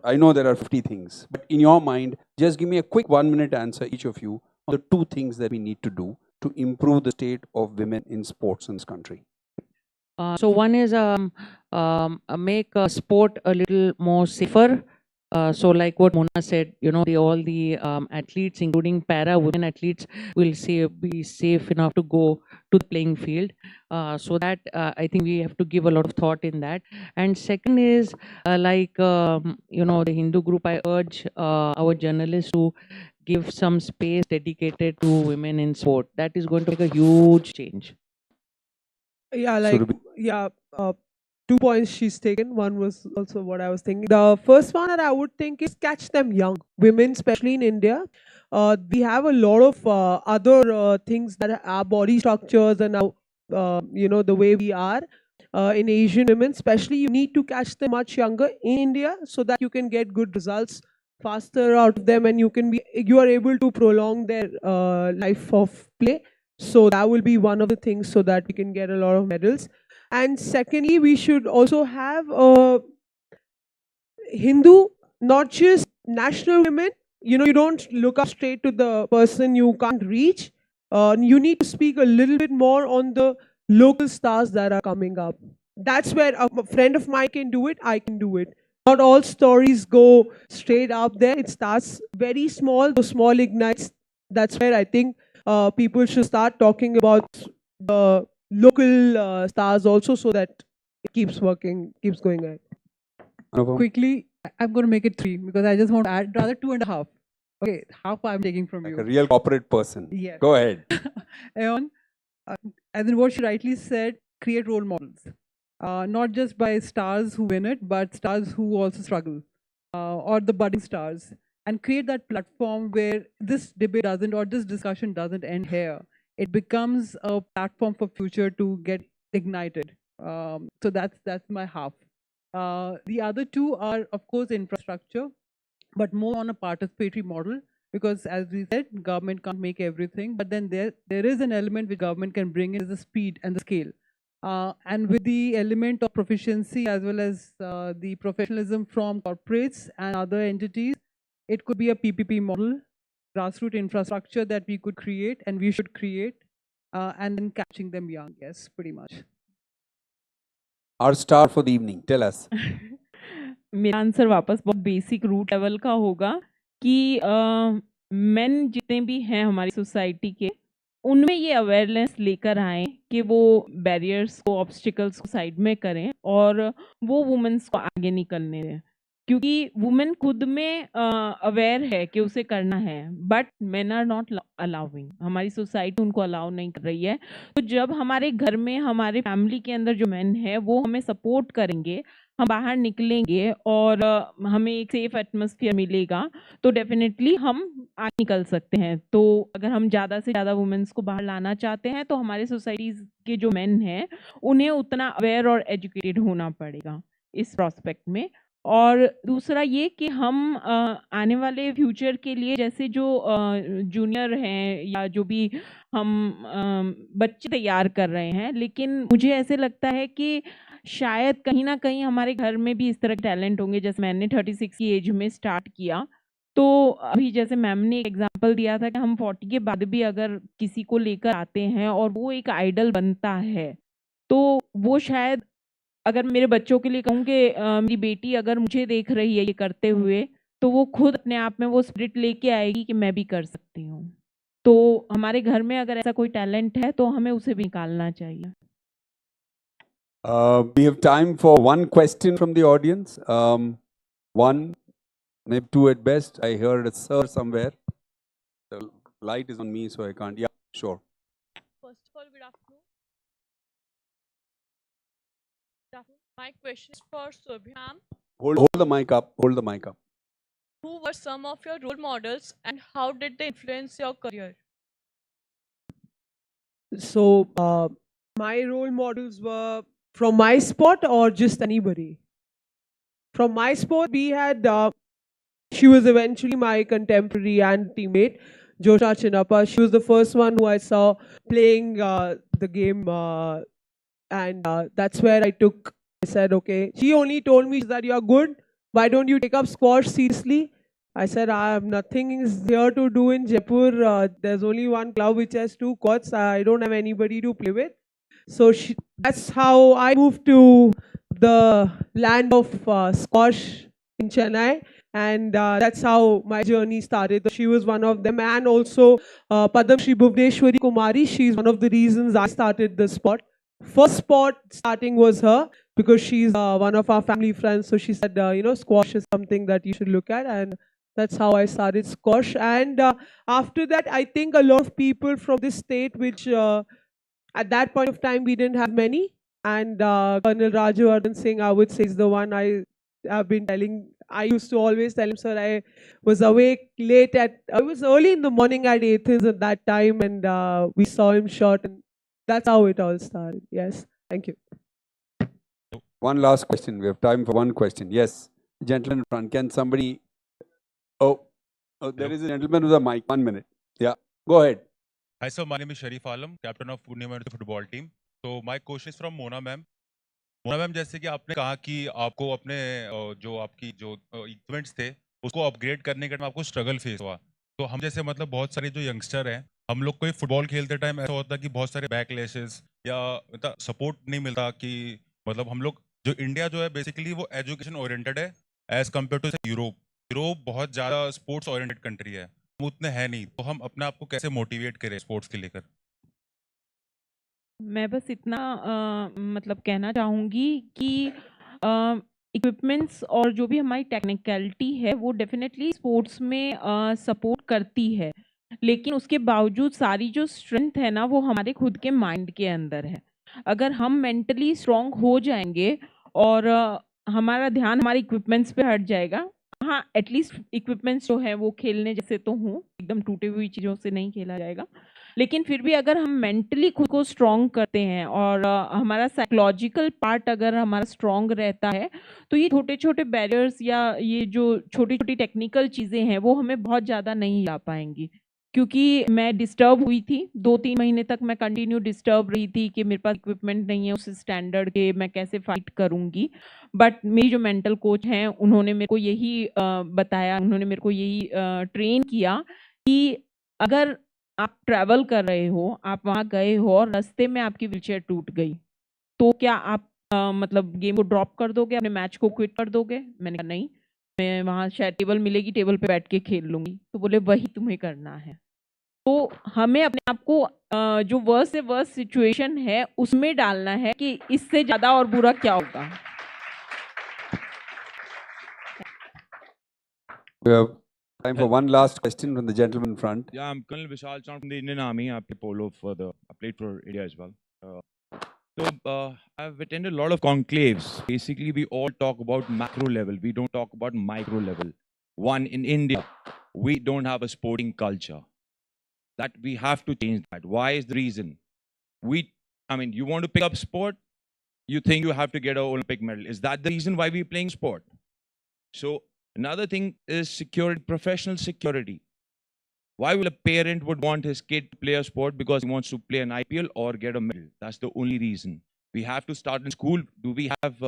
I know there are 50 things, but in your mind, just give me a quick 1-minute answer, each of you, on the 2 things that we need to do to improve the state of women in sports in this country. So one is make sport a little more safer. So like what Mona said, all the athletes, including para women athletes, will be safe enough to go to the playing field. So that I think we have to give a lot of thought in that. And second is the Hindu group, I urge our journalists to give some space dedicated to women in sport. That is going to make a huge change. Yeah, 2 points she's taken. One was also what I was thinking. The first one that I would think is catch them young. Women, especially in India, we have a lot of other things that our body structures and our, the way we are. In Asian women, especially, you need to catch them much younger in India so that you can get good results faster out of them, and you are able to prolong their life of play. So that will be one of the things, so that we can get a lot of medals. And secondly, we should also have Hindu, not just national women. You don't look up straight to the person you can't reach. You need to speak a little bit more on the local stars that are coming up. That's where a friend of mine can do it, I can do it. Not all stories go straight up there. It starts very small, the small ignites. That's where I think people should start talking about the local stars also, so that it keeps working, keeps going ahead. Quickly, I'm going to make it 3 because I just want to add rather 2.5. Okay, half I'm taking from you. A real corporate person. Yes. Go ahead. Aeon, and then what she rightly said, create role models, not just by stars who win it, but stars who also struggle, or the budding stars, and create that platform where this debate doesn't, or this discussion doesn't end here. It becomes a platform for future to get ignited. So that's my half. The other two are, of course, infrastructure, but more on a participatory model, because as we said, government can't make everything, but then there is an element which government can bring in, is the speed and the scale. And with the element of proficiency as well as the professionalism from corporates and other entities, it could be a PPP model, grassroots infrastructure that we could create and we should create, and then catching them young. Yes, pretty much. Our star for the evening, tell us. मेरा answer वापस बहुत basic root level का होगा कि main जितने भी हैं हमारी सोसाइटी के, उनमें ये अवेयरनेस लेकर आए कि वो बैरियर्स को, ऑब्स्टिकल्स को साइड में करें और वो वुमेन्स को आगे निकलने दें, क्योंकि वुमेन खुद में अवेयर है कि उसे करना है, but men are not allowing. हमारी सोसाइटी उनको अलाउ नहीं कर रही है। तो जब हमारे घर में, हमारे फैमिली के अंदर जो मेन है वो हमें सपोर्ट करेंगे, हम बाहर निकलेंगे और हमें एक सेफ एटमॉस्फेयर मिलेगा, तो डेफिनेटली हम आगे निकल सकते हैं। तो अगर हम ज़्यादा से ज़्यादा वुमेन्स को बाहर लाना चाहते हैं तो हमारे सोसाइटीज़ के जो मेन हैं उन्हें उतना अवेयर और एजुकेटेड होना पड़ेगा इस प्रोस्पेक्ट में। और दूसरा ये कि हम आने वाले फ्यूचर के लिए, जैसे जो जूनियर हैं या जो भी हम बच्चे तैयार कर रहे हैं, लेकिन मुझे ऐसे लगता है कि शायद कहीं ना कहीं हमारे घर में भी इस तरह के टैलेंट होंगे। जैसे मैंने 36 की एज में स्टार्ट किया, तो अभी जैसे मैम ने एक एग्जांपल दिया था कि हम 40 के बाद भी अगर किसी को लेकर आते हैं और वो एक आइडल बनता है, तो वो शायद, अगर मेरे बच्चों के लिए कहूँ कि मेरी बेटी अगर मुझे देख रही है ये करते हुए, तो वो खुद अपने आप में वो स्पिरिट लेके आएगी कि मैं भी कर सकती हूँ। तो हमारे घर में अगर ऐसा कोई टैलेंट है तो हमें उसे भी निकालना चाहिए। We have time for one question from the audience. One, maybe two at best. I heard a sir somewhere. The light is on me, so I can't. Yeah, sure. First of all, good afternoon. My question is for Sobhi ma'am. Hold the mic up. Hold the mic up. Who were some of your role models and how did they influence your career? So, my role models were from my sport or just anybody? From my sport, we had, she was eventually my contemporary and teammate, Josha Chinappa. She was the first one who I saw playing the game, and that's where I said, okay. She only told me that you are good. Why don't you take up squash seriously? I said, I have nothing here to do in Jaipur. There's only one club which has 2 courts. I don't have anybody to play with. So that's how I moved to the land of squash in Chennai. And that's how my journey started. She was one of them. And also Padam Shri Bhuvneshwari Kumari. She's one of the reasons I started the sport. First sport starting was her, because she's one of our family friends. So she said, you know, squash is something that you should look at. And that's how I started squash. And after that, I think a lot of people from this state, which at that point of time, we didn't have many. And Colonel Rajyavardhan Singh, I would say, is the one I have been telling. I used to always tell him, sir, I was awake late I was early in the morning at Athens at that time, and we saw him shot. And that's how it all started. Yes. Thank you. One last question. We have time for one question. Yes. Gentleman in front. Can somebody... Oh, there is a gentleman with a mic. 1 minute. Yeah. Go ahead. Hi, sir. My name is Sharif Alam, captain of Pune University football team. So my question is from Mona ma'am. Mona ma'am, जैसे कि आपने कहा कि आपको अपने जो आपकी जो इक्विपमेंट्स थे उसको अपग्रेड करने के टाइम आपको स्ट्रगल फेस हुआ, तो हम जैसे मतलब बहुत सारे जो यंगस्टर हैं, हम लोग को फुटबॉल खेलते टाइम ऐसा होता है कि बहुत सारे बैकलैशेस या मतलब सपोर्ट नहीं मिलता, कि मतलब हम लोग जो इंडिया जो है बेसिकली वो एजुकेशन ओरिएंटेड है एज कम्पेयर टू यूरोप बहुत ज़्यादा स्पोर्ट्स ओरिएंटेड कंट्री है, हम उतने हैं नहीं, तो हम अपने आप को कैसे मोटिवेट करें स्पोर्ट्स के लेकर? मैं बस इतना मतलब कहना चाहूँगी कि इक्विपमेंट्स और जो भी हमारी टेक्निकलिटी है वो डेफिनेटली स्पोर्ट्स में सपोर्ट करती है, लेकिन उसके बावजूद सारी जो स्ट्रेंथ है ना वो हमारे खुद के माइंड के अंदर है। अगर हम मेंटली स्ट्रांग हो जाएंगे और हमारा ध्यान हमारे इक्विपमेंट्स पे हट जाएगा, हाँ एटलीस्ट इक्विपमेंट्स जो है वो खेलने जैसे तो हों, एकदम टूटी हुई चीज़ों से नहीं खेला जाएगा, लेकिन फिर भी अगर हम मेंटली खुद को स्ट्रांग करते हैं और हमारा साइकोलॉजिकल पार्ट अगर हमारा स्ट्रांग रहता है, तो ये छोटे छोटे बैरियर्स या ये जो छोटी छोटी टेक्निकल चीज़ें हैं वो हमें बहुत ज़्यादा नहीं ला पाएंगी। क्योंकि मैं डिस्टर्ब हुई थी 2-3 महीने तक, मैं कंटिन्यू डिस्टर्ब रही थी कि मेरे पास इक्विपमेंट नहीं है उस स्टैंडर्ड के, मैं कैसे फाइट करूंगी। बट मेरी जो मेंटल कोच हैं उन्होंने मेरे को यही बताया, उन्होंने मेरे को यही ट्रेन किया कि अगर आप ट्रैवल कर रहे हो, आप वहाँ गए हो और रास्ते में आपकी व्हीलचेयर टूट गई, तो क्या आप मतलब गेम को ड्रॉप कर दोगे, अपने मैच को क्विट कर दोगे? मैंने कहा नहीं, मैं वहाँ शायद टेबल मिलेगी, टेबल पे बैठ के खेल लूंगी। तो बोले वही तुम्हें करना है। तो हमें अपने आप को जो वर्स्ट से वर्स्ट सिचुएशन है उसमें डालना है कि इससे ज्यादा और बुरा क्या होगा। We have time for one last question from the gentleman in front. Yeah, I'm Colonel Vishal Chand from the Indian Army. I play polo I played for India as well. I've attended a lot of conclaves. Basically, we all talk about macro level. We don't talk about micro level. One, in India, we don't have a sporting culture. That we have to change that. Why is the reason? You want to pick up sport, you think you have to get an Olympic medal. Is that the reason why we're playing sport? So another thing is security, professional security. Why will a parent would want his kid to play a sport because he wants to play an IPL or get a medal? That's the only reason. We have to start in school. Do we have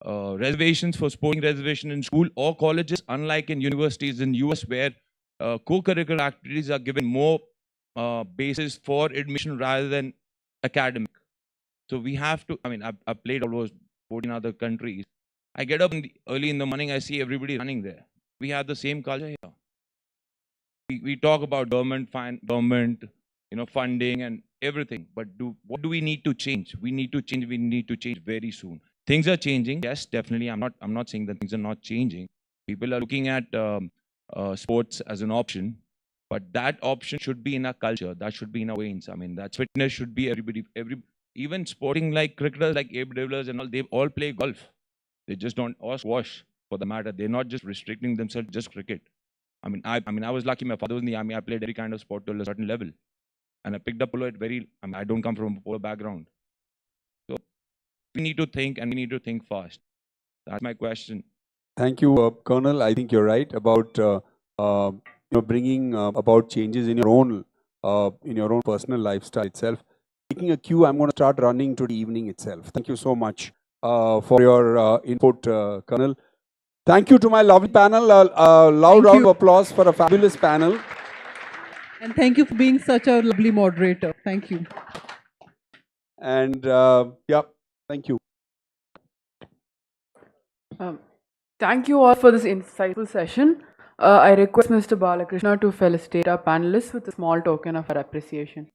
reservations for sporting reservation in school or colleges? Unlike in universities in US where co-curricular activities are given more basis for admission rather than academic. So we have to, I've played almost 14 other countries. I get up early in the morning, I see everybody running there. We have the same culture here. We talk about government, funding and everything, but what do we need to change? We need to change very soon. Things are changing, yes, definitely. I'm not saying that things are not changing. People are looking at sports as an option, but that option should be in our culture. That should be in our veins. That fitness should be even sporting like cricketers, like Abe Devlers and all, they all play golf. They just don't, or squash for the matter. They're not just restricting themselves just cricket. I was lucky. My father was in the army. I played every kind of sport to a certain level, and I picked up polo at I don't come from a polo background, so we need to think and we need to think fast. That's my question. Thank you, Colonel. I think you're right about bringing about changes in your own personal lifestyle itself. Taking a cue, I'm going to start running to the evening itself. Thank you so much for your input, Colonel. Thank you to my lovely panel. A loud round of applause for a fabulous panel. And thank you for being such a lovely moderator. Thank you. And thank you. Thank you all for this insightful session. I request Mr. Balakrishna to felicitate our panelists with a small token of our appreciation.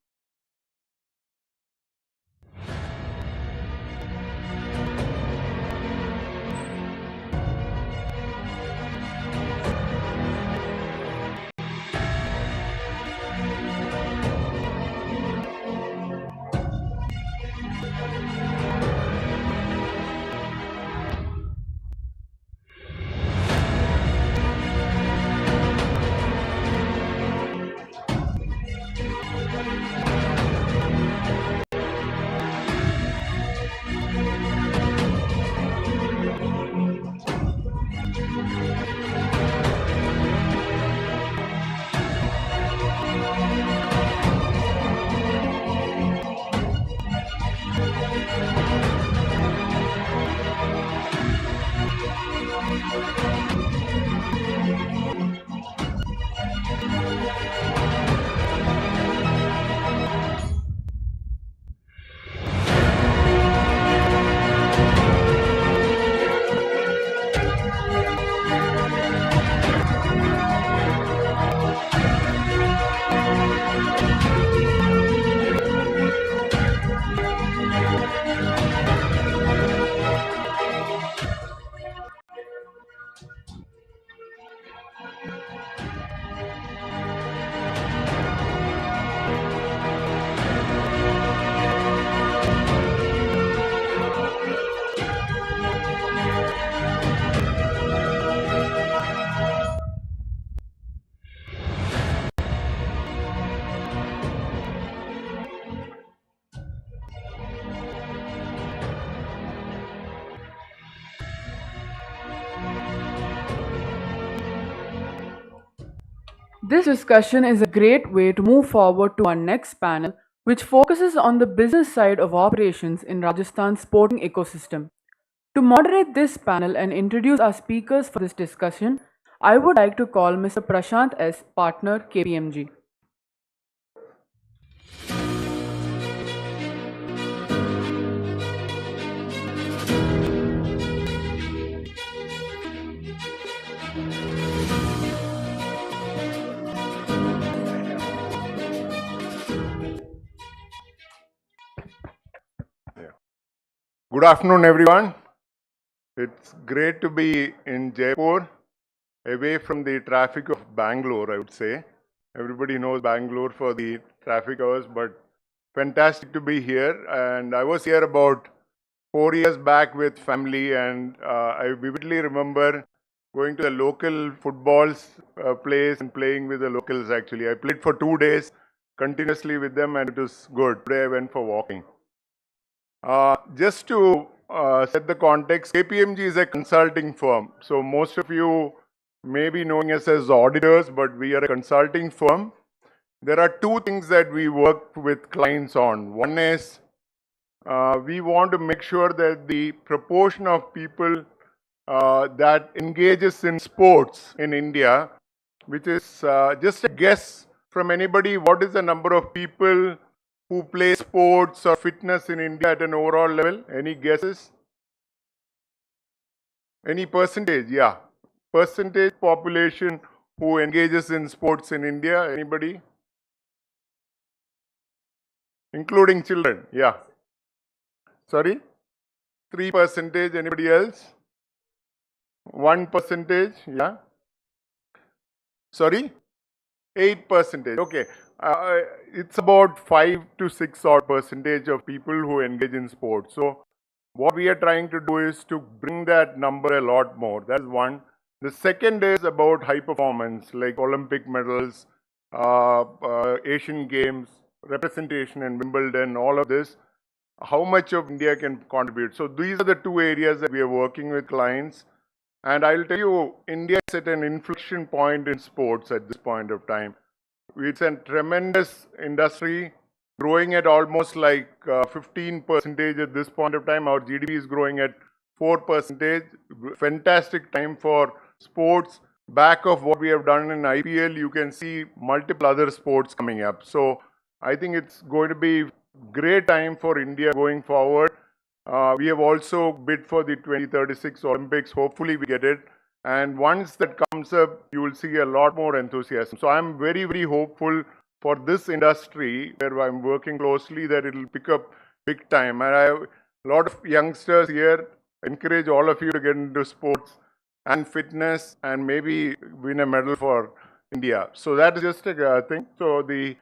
This discussion is a great way to move forward to our next panel, which focuses on the business side of operations in Rajasthan's sporting ecosystem. To moderate this panel and introduce our speakers for this discussion, I would like to call Mr. Prashant S., partner, KPMG. Good afternoon, everyone. It's great to be in Jaipur, away from the traffic of Bangalore, I would say. Everybody knows Bangalore for the traffic hours, but fantastic to be here. And I was here about 4 years back with family, and I vividly remember going to the local footballs place and playing with the locals, actually. I played for 2 days continuously with them, and it was good. Today I went for walking. Just to set the context, KPMG is a consulting firm. So most of you may be knowing us as auditors, but we are a consulting firm. There are two things that we work with clients on. One is we want to make sure that the proportion of people that engages in sports in India, which is just a guess from anybody, what is the number of people who play sports or fitness in India at an overall level? Any guesses? Any percentage? Yeah. Percentage population who engages in sports in India? Anybody? Including children? Yeah. Sorry? 3%. Anybody else? 1%? Yeah. Sorry? 8%. Okay. It's about 5 to 6 odd percentage of people who engage in sports. So what we are trying to do is to bring that number a lot more. That's one. The second is about high performance, like Olympic medals, Asian Games, representation in Wimbledon, all of this. How much of India can contribute? So these are the two areas that we are working with clients. And I'll tell you, India is at an inflection point in sports at this point of time. It's a tremendous industry, growing at almost like 15% at this point of time. Our GDP is growing at 4%. Fantastic time for sports. Back of what we have done in IPL, you can see multiple other sports coming up. So I think it's going to be great time for India going forward. We have also bid for the 2036 Olympics. Hopefully we get it. And once that comes up, you will see a lot more enthusiasm. So I'm very, very hopeful for this industry where I'm working closely that it will pick up big time. And I have a lot of youngsters here. Encourage all of you to get into sports and fitness and maybe win a medal for India. So that is just a thing. So the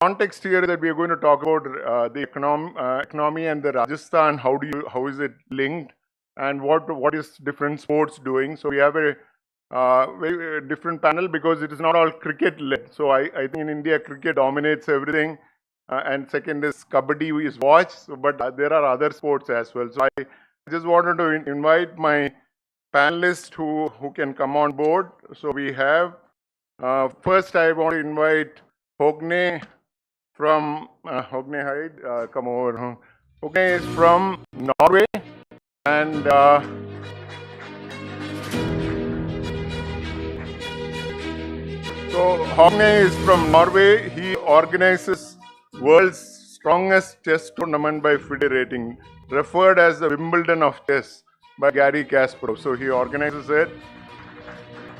context here that we are going to talk about the economy and the Rajasthan. How is it linked? And what is different sports doing? So we have a very different panel because it is not all cricket led. So I think in India cricket dominates everything, and second is kabaddi is watched. So, but there are other sports as well. So I just wanted to invite my panelists who can come on board. So we have first I want to invite Hogne from Hogne Hyde. Come over. Hogne is from Norway. And so Hogne is from Norway. He organizes world's strongest chess tournament by FIDE rating, referred as the Wimbledon of chess by Gary Kasparov. So he organizes it.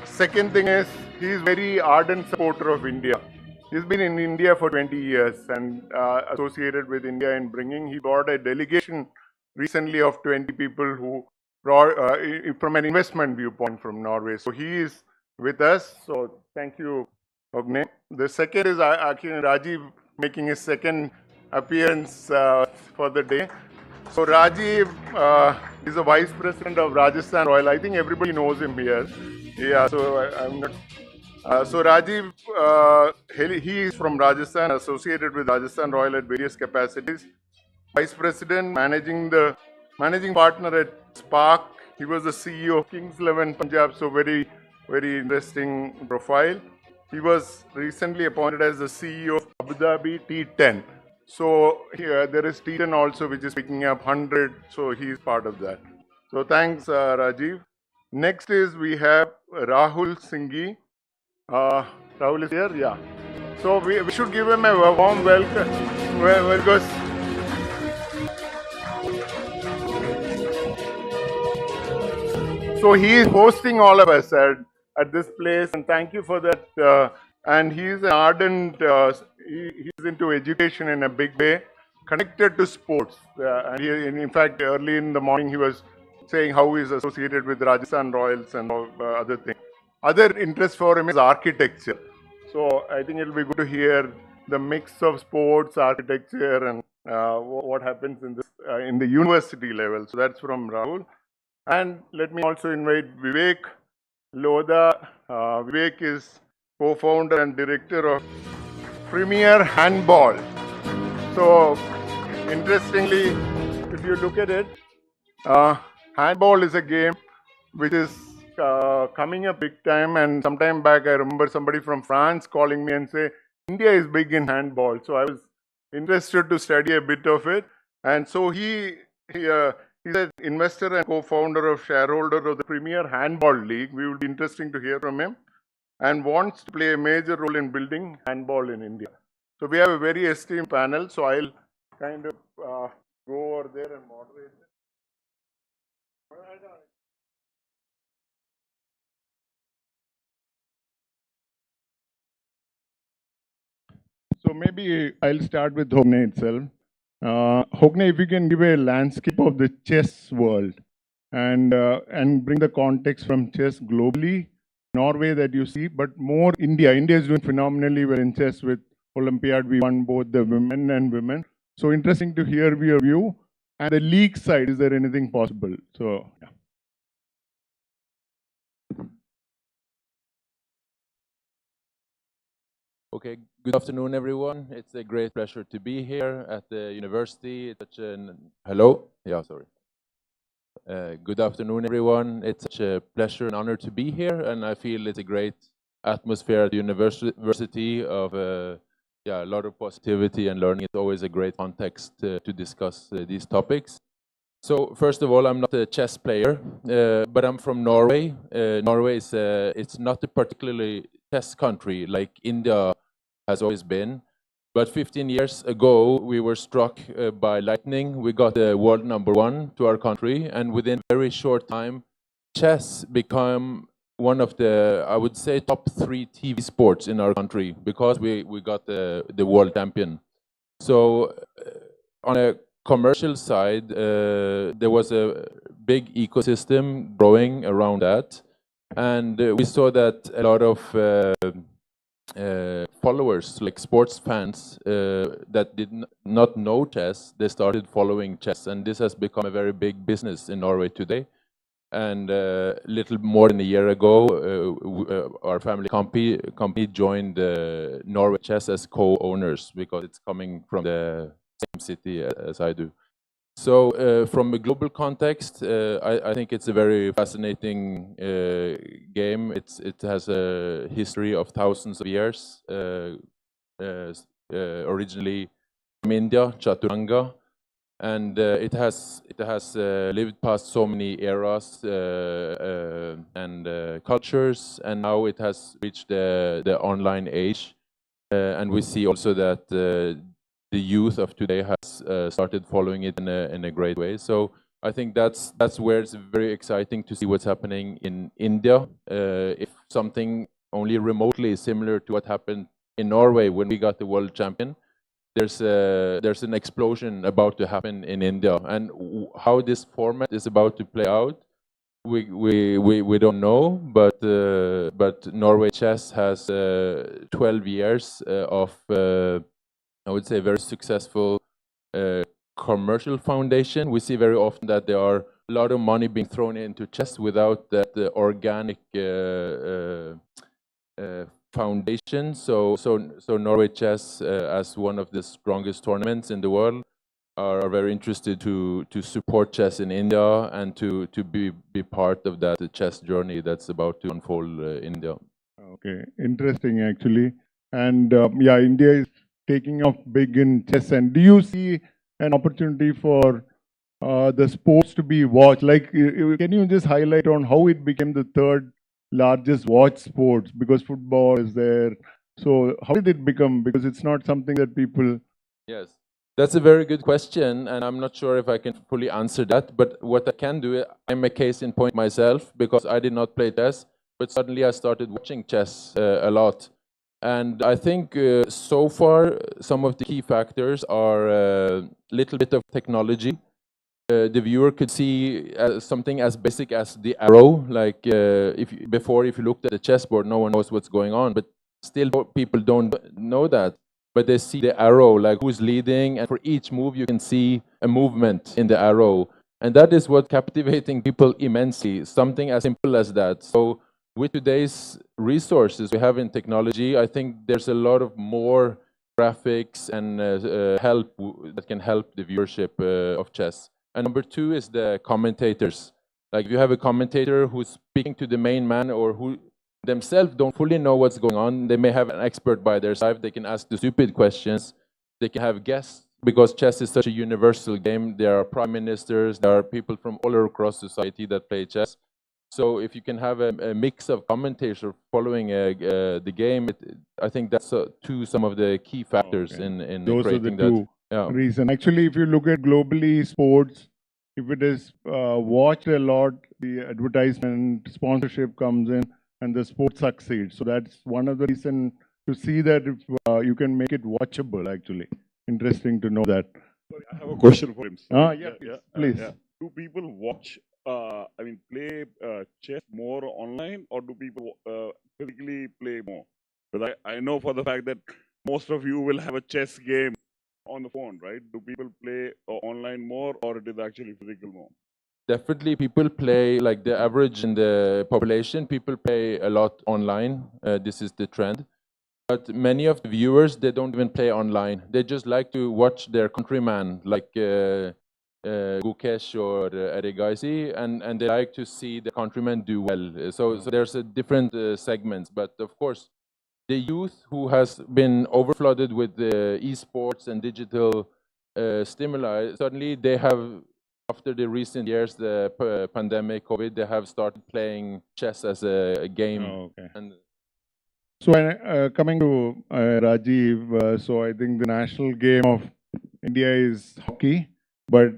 Second thing is he is very ardent supporter of India. He's been in India for 20 years and associated with India in bringing. He brought a delegation recently of 20 people who brought from an investment viewpoint from Norway. So he is with us. So thank you, Hogne. The second is actually Rajiv making his second appearance for the day. So Rajiv is a vice president of Rajasthan Royal. I think everybody knows him here. Yeah. So I'm not. So Rajiv, he is from Rajasthan, associated with Rajasthan Royal at various capacities. Vice President, managing partner at Spark. He was the CEO of Kings 11 Punjab, so very, very interesting profile. He was recently appointed as the CEO of Abu Dhabi T10. So here there is T10 also, which is picking up 100. So he is part of that. So thanks, Rajiv. Next is we have Rahul Singhi. Rahul is here, yeah. So we should give him a warm welcome. Because so he is hosting all of us at this place, and thank you for that. And he is an ardent, he's into education in a big way, connected to sports. And in fact, early in the morning, he was saying how he's associated with Rajasthan Royals and all, other things. Other interest for him is architecture. So I think it'll be good to hear the mix of sports, architecture, and what happens in this in the university level. So that's from Rahul. And let me also invite Vivek Lodha. Vivek is co-founder and director of Premier Handball. So interestingly, if you look at it, handball is a game which is coming up big time. And some time back, I remember somebody from France calling me and say, India is big in handball. So I was interested to study a bit of it. And so he's an investor and co-founder of shareholder of the Premier Handball League. We would be interesting to hear from him, and wants to play a major role in building handball in India. So we have a very esteemed panel. So I'll kind of go over there and moderate it. So maybe I'll start with Hogne itself. Hogne, if you can give a landscape of the chess world and bring the context from chess globally, Norway that you see, but more India. India is doing phenomenally well in chess. With Olympiad, we won both the women and women. So interesting to hear your view. And the league side, is there anything possible? So, yeah. Okay, good afternoon, everyone. It's a great pleasure to be here at the university. Hello? Yeah, sorry. Good afternoon, everyone. It's such a pleasure and honor to be here, and I feel it's a great atmosphere at the university of a lot of positivity and learning. It's always a great context to discuss these topics. So first of all, I'm not a chess player, but I'm from Norway. Norway is it's not a particularly chess country like India has always been. But 15 years ago, we were struck by lightning. We got the world #1 to our country, and within a very short time, chess became one of the, I would say, top 3 TV sports in our country because we got the world champion. So on a commercial side, there was a big ecosystem growing around that, and we saw that a lot of followers, like sports fans that did not know chess, they started following chess, and this has become a very big business in Norway today. And little more than a year ago, our family company joined Norway Chess as co-owners because it's coming from the same city as I do. So from a global context, I think it's a very fascinating game. It has a history of thousands of years, originally from India, Chaturanga, and it has lived past so many eras and cultures, and now it has reached the online age, and we see also that the youth of today has started following it in a great way. So I think that's where it's very exciting to see what's happening in India. If something only remotely similar to what happened in Norway when we got the world champion, there's an explosion about to happen in India, and how this format is about to play out, we don't know. But Norway Chess has 12 years of I would say very successful commercial foundation. We see very often that there are a lot of money being thrown into chess without that organic foundation. So Norway Chess, as one of the strongest tournaments in the world, are very interested to support chess in India and to be part of that chess journey that's about to unfold in India. Okay, interesting actually. And yeah, India is taking off big in chess. And do you see an opportunity for the sports to be watched? Like, can you just highlight on how it became the third largest watch sports? Because football is there. So how did it become? Because it's not something that people. Yes, that's a very good question, and I'm not sure if I can fully answer that. But what I can do, I'm a case in point myself because I did not play chess, but suddenly I started watching chess a lot. And I think so far, some of the key factors are a little bit of technology. The viewer could see something as basic as the arrow. Like if you looked at the chessboard, no one knows what's going on, but still people don't know that. But they see the arrow, like who's leading, and for each move you can see a movement in the arrow, and that is what captivating people immensely. Something as simple as that. So with today's resources we have in technology, I think there's a lot of more graphics and help that can help the viewership of chess. And number two is the commentators. Like if you have a commentator who's speaking to the main man or who themselves don't fully know what's going on, they may have an expert by their side. They can ask the stupid questions. They can have guests because chess is such a universal game. There are prime ministers, there are people from all across society that play chess. So if you can have a mix of commentators following the game, I think that's some of the key factors in Those are the creating two that. reasons. Actually, if you look at globally sports, if it is watched a lot, the advertisement sponsorship comes in and the sport succeeds. So that's one of the reasons to see that if you can make it watchable actually. Interesting to know that. Sorry, I have a question for him. Please. Do people watch, play chess more online, or do people physically play more? Because I know for the fact that most of you will have a chess game on the phone, right? Do people play online more, or it is actually physical more? Definitely, people play, like the average in the population, people play a lot online. This is the trend. But many of the viewers, they don't even play online. They just like to watch their countryman, like Gukesh or Erigaisi, and they like to see the countrymen do well. So there's a different segments. But of course, the youth who has been overflooded with esports and digital stimuli, suddenly they have, after the recent years, the pandemic, COVID, they have started playing chess as a game. Oh, okay. And so coming to Rajiv, so I think the national game of India is hockey, but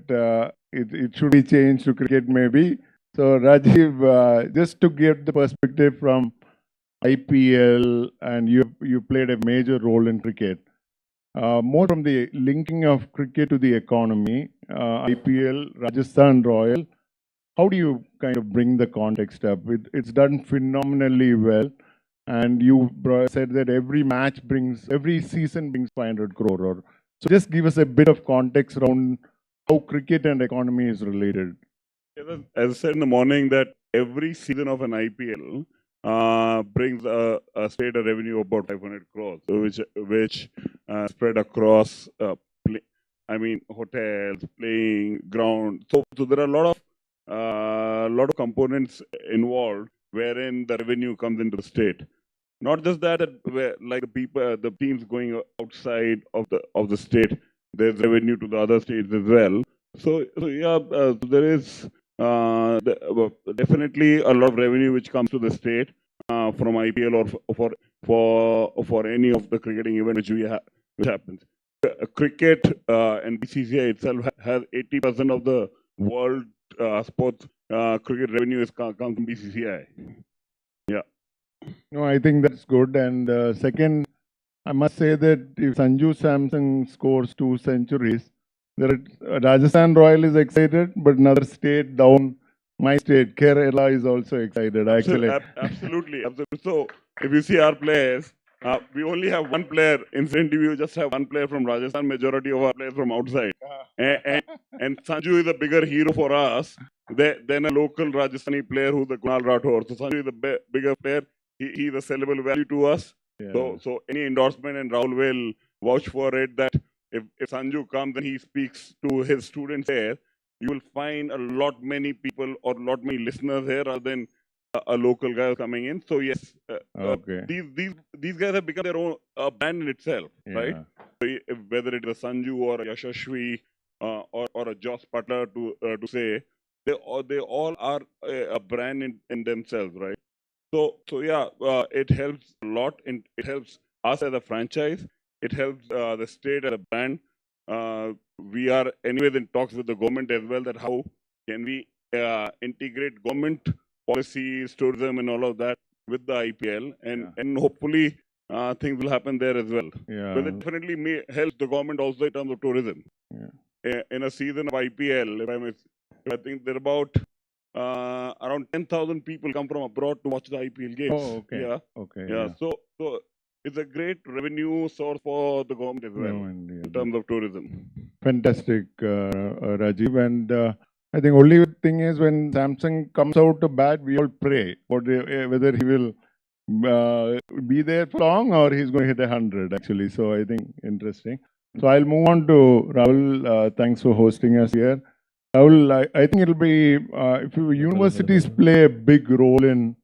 it should be changed to cricket maybe. So Rajiv, just to get the perspective from IPL, and you played a major role in cricket. More from the linking of cricket to the economy, IPL, Rajasthan Royal, how do you kind of bring the context up? It's done phenomenally well, and you said that every season brings 500 crore. So just give us a bit of context around how cricket and economy is related. As I said in the morning, that every season of an IPL brings a state a revenue of about 500 crores, which spread across, hotels, playing ground. So there are a lot of components involved wherein the revenue comes into the state. Not just that, like the teams going outside of the state, there's revenue to the other states as well. So yeah, there is definitely a lot of revenue which comes to the state from IPL or for any of the cricketing event which happens. Cricket and BCCI itself has 80% of the world sports cricket revenue comes from BCCI. Yeah. No, I think that's good. And second, I must say that if Sanju Samson scores 2 centuries, Rajasthan Royal is excited, but another state down, my state, Kerala, is also excited. Actually, Absolutely. So if you see our players, we only have one player. Incident we just have one player from Rajasthan. Majority of our players from outside, and Sanju is a bigger hero for us than a local Rajasthani player who's the Kunal Rathore. So Sanju is a bigger player. He's a sellable value to us. Yeah. So any endorsement, and Rahul will vouch for it, that if Sanju comes and he speaks to his students here, you will find many people or many listeners here rather than a local guy coming in. So yes, Okay. these guys have become their own brand in itself, right? Yeah. So whether it is a Sanju or a Yashashvi or a Joss Butler to say, they all are a brand in themselves, right? So yeah, it helps a lot. It helps us as a franchise. It helps the state as a brand. We are anyways in talks with the government as well that how can we integrate government policies, tourism, and all of that with the IPL, and hopefully things will happen there as well. Yeah. But it definitely may help the government also in terms of tourism. In a season of IPL, I think there are about around 10,000 people come from abroad to watch the IPL games. Oh, okay. Yeah. Okay. Yeah. So it's a great revenue source for the government as well in terms of tourism. Fantastic, Rajiv. And I think only thing is when Samsung comes out to bat, we all pray whether he will be there for long or he's going to hit 100 actually. So I think interesting. So I'll move on to Rahul. Thanks for hosting us here. Rahul, I think it'll be if universities play a big role in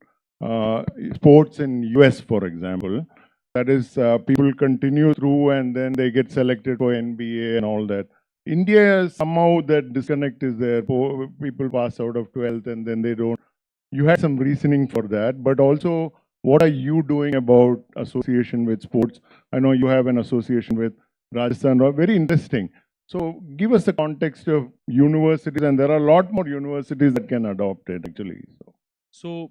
sports in US, for example. That is, people continue through and then they get selected for NBA and all that. India, somehow that disconnect is there. People pass out of 12th and then they don't. You had some reasoning for that, but also what are you doing about association with sports? I know you have an association with Rajasthan, very interesting. So give us the context of universities, and there are a lot more universities that can adopt it actually. So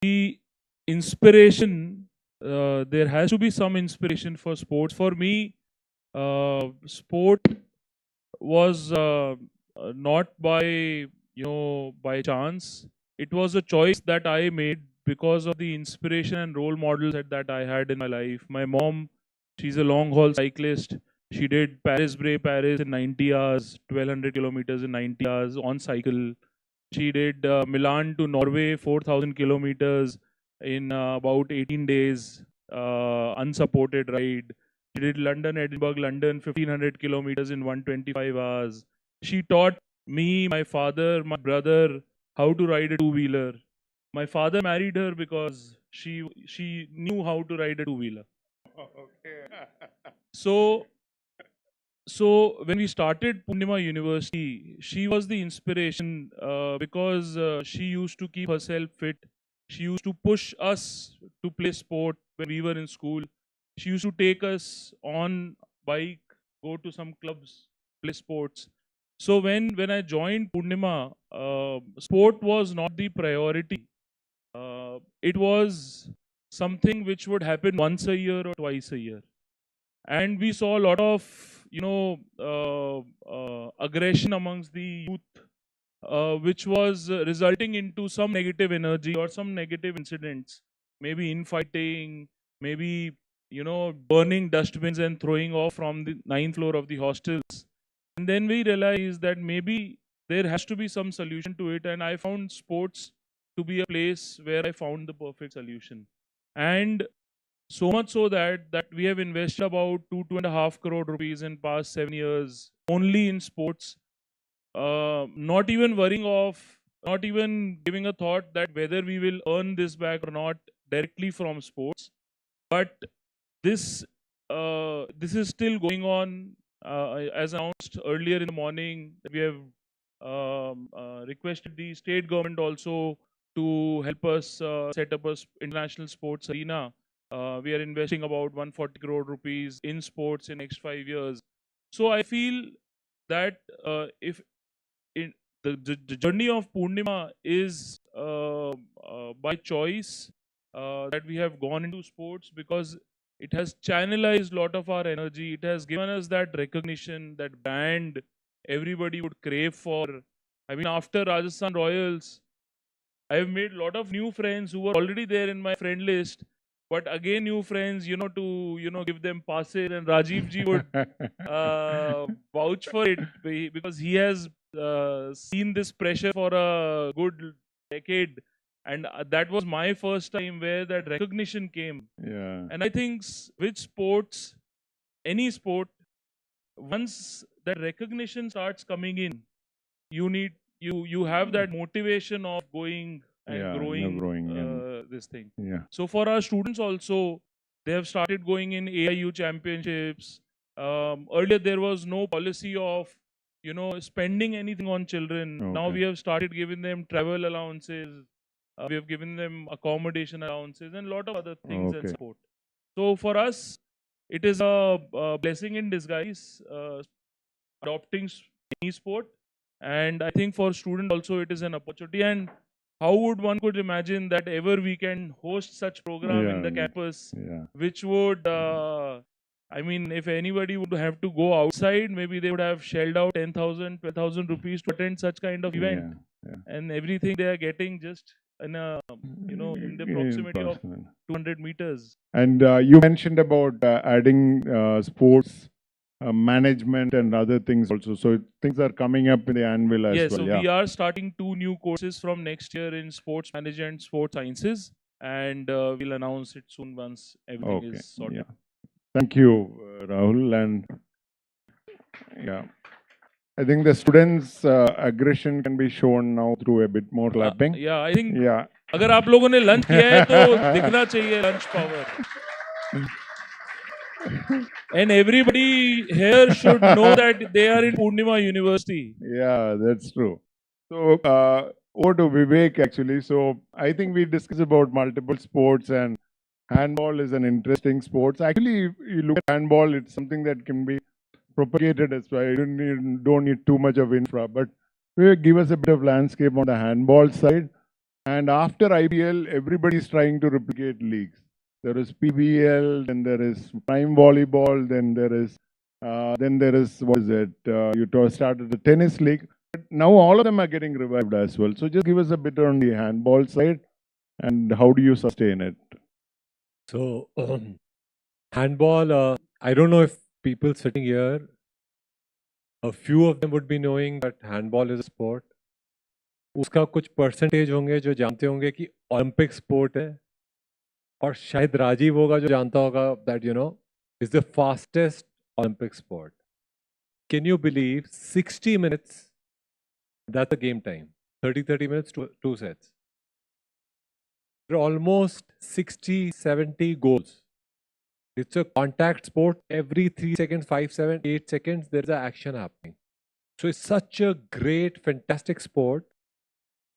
the inspiration, there has to be some inspiration for sports. For me, sport was not by by chance. It was a choice that I made because of the inspiration and role models that I had in my life. My mom, she's a long haul cyclist. She did Paris in 90 hours, 1200 kilometers in 90 hours on cycle. She did Milan to Norway, 4,000 kilometers in about 18 days, unsupported ride. She did London, Edinburgh, London, 1,500 kilometers in 125 hours. She taught me, my father, my brother, how to ride a two-wheeler. My father married her because she knew how to ride a two-wheeler. So when we started Purnima University, she was the inspiration because she used to keep herself fit. She used to push us to play sport when we were in school. She used to take us on bike, go to some clubs, play sports. So when I joined Purnima, sport was not the priority. It was something which would happen once a year or twice a year. And we saw a lot of aggression amongst the youth, which was resulting into some negative energy or some negative incidents, maybe infighting, maybe burning dustbins and throwing off from the 9th floor of the hostels. And then we realized that maybe there has to be some solution to it, and I found sports to be a place where I found the perfect solution. And so much so that we have invested about 2.5 crore rupees in past 7 years only in sports, not even worrying of, not even giving a thought that whether we will earn this back or not directly from sports. But this is still going on. As announced earlier in the morning, we have requested the state government also to help us set up a international sports arena. We are investing about 140 crore rupees in sports in next 5 years. So I feel that if the journey of Purnima is by choice, that we have gone into sports because it has channelized a lot of our energy. It has given us that recognition, that brand everybody would crave for. I mean, after Rajasthan Royals, I have made a lot of new friends who were already there in my friend list. But again, new friends, to give them passes, and Rajiv ji would vouch for it because he has seen this pressure for a good decade. And that was my first time where that recognition came. Yeah. And I think with sports, any sport, once that recognition starts coming in, you you have that motivation of going and Yeah, growing growing and this thing. yeah. So for our students also, they have started going in AIU championships. Earlier there was no policy of spending anything on children. Now Okay. we have started giving them travel allowances. We have given them accommodation allowances and a lot of other things and Okay. support. So for us, it is a blessing in disguise, adopting any sport. And I think for student also it is an opportunity. And how would one could imagine that ever we can host such program in the campus, Yeah. which would, I mean, if anybody would have to go outside, maybe they would have shelled out 10,000, 12,000 rupees to attend such kind of event. Yeah. And everything they are getting just in a, in the proximity of 200 meters. And you mentioned about adding sports management and other things also. So things are coming up in the annual as Yes, well. so Yeah. we are starting 2 new courses from next year in sports management, sports sciences, and we'll announce it soon once everything Okay. is sorted. Yeah. Thank you, Rahul. And yeah, I think the students' aggression can be shown now through a bit more clapping. Yeah, I think Yeah. अगर आप लोगों ने lunch किया है तो दिखना चाहिए lunch power. And everybody here should know that they are in Purnima University. Yeah, that's true. So, over to Vivek actually. So, I think we discussed about multiple sports, and handball is an interesting sport. Actually, if you look at handball, it's something that can be propagated as well. You don't need too much of infra. But Vivek, give us a bit of landscape on the handball side. And after IPL, everybody is trying to replicate leagues. There is PBL, then there is prime volleyball, then there is what is it? Started the tennis league. But now all of them are getting revived as well. So just give us a bit on the handball side, and how do you sustain it? So handball, I don't know if people sitting here, a few of them would be knowing that handball is a sport. उसका कुछ percentage होंगे जो जानते होंगे कि Olympic sport है, और शायद राजीव होगा जो जानता होगा that is the fastest Olympic sport. Can you believe 60 minutes? That's a game time. 30 minutes, two sets. There are almost 60, 70 goals. It's a contact sport. Every 3 seconds, 5, 7, 8 seconds, there's an action happening. So it's such a great, fantastic sport.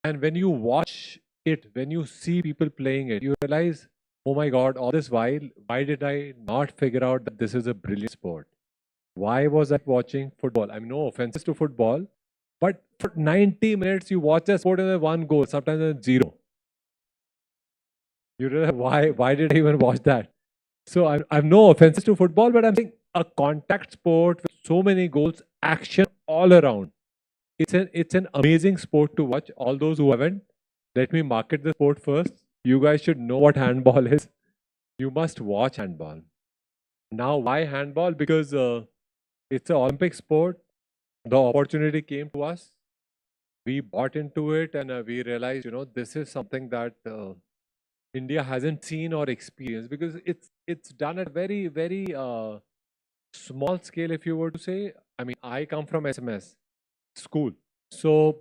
And when you watch it, when you see people playing it, you realize, oh my God, all this while, why did I not figure out that this is a brilliant sport? Why was I watching football? I mean, no offenses to football, but for 90 minutes, you watch a sport and there's one goal, sometimes there's zero. You realize, why did I even watch that? So I'm no offenses to football, but I'm saying a contact sport with so many goals, action all around. It's an amazing sport to watch. All those who haven't, let me market the sport first. You guys should know what handball is. You must watch handball. Now, why handball? Because it's an Olympic sport. The opportunity came to us. We bought into it, and we realized, this is something that India hasn't seen or experienced, because it's done at very, very small scale, if you were to say. I mean, I come from SMS school, so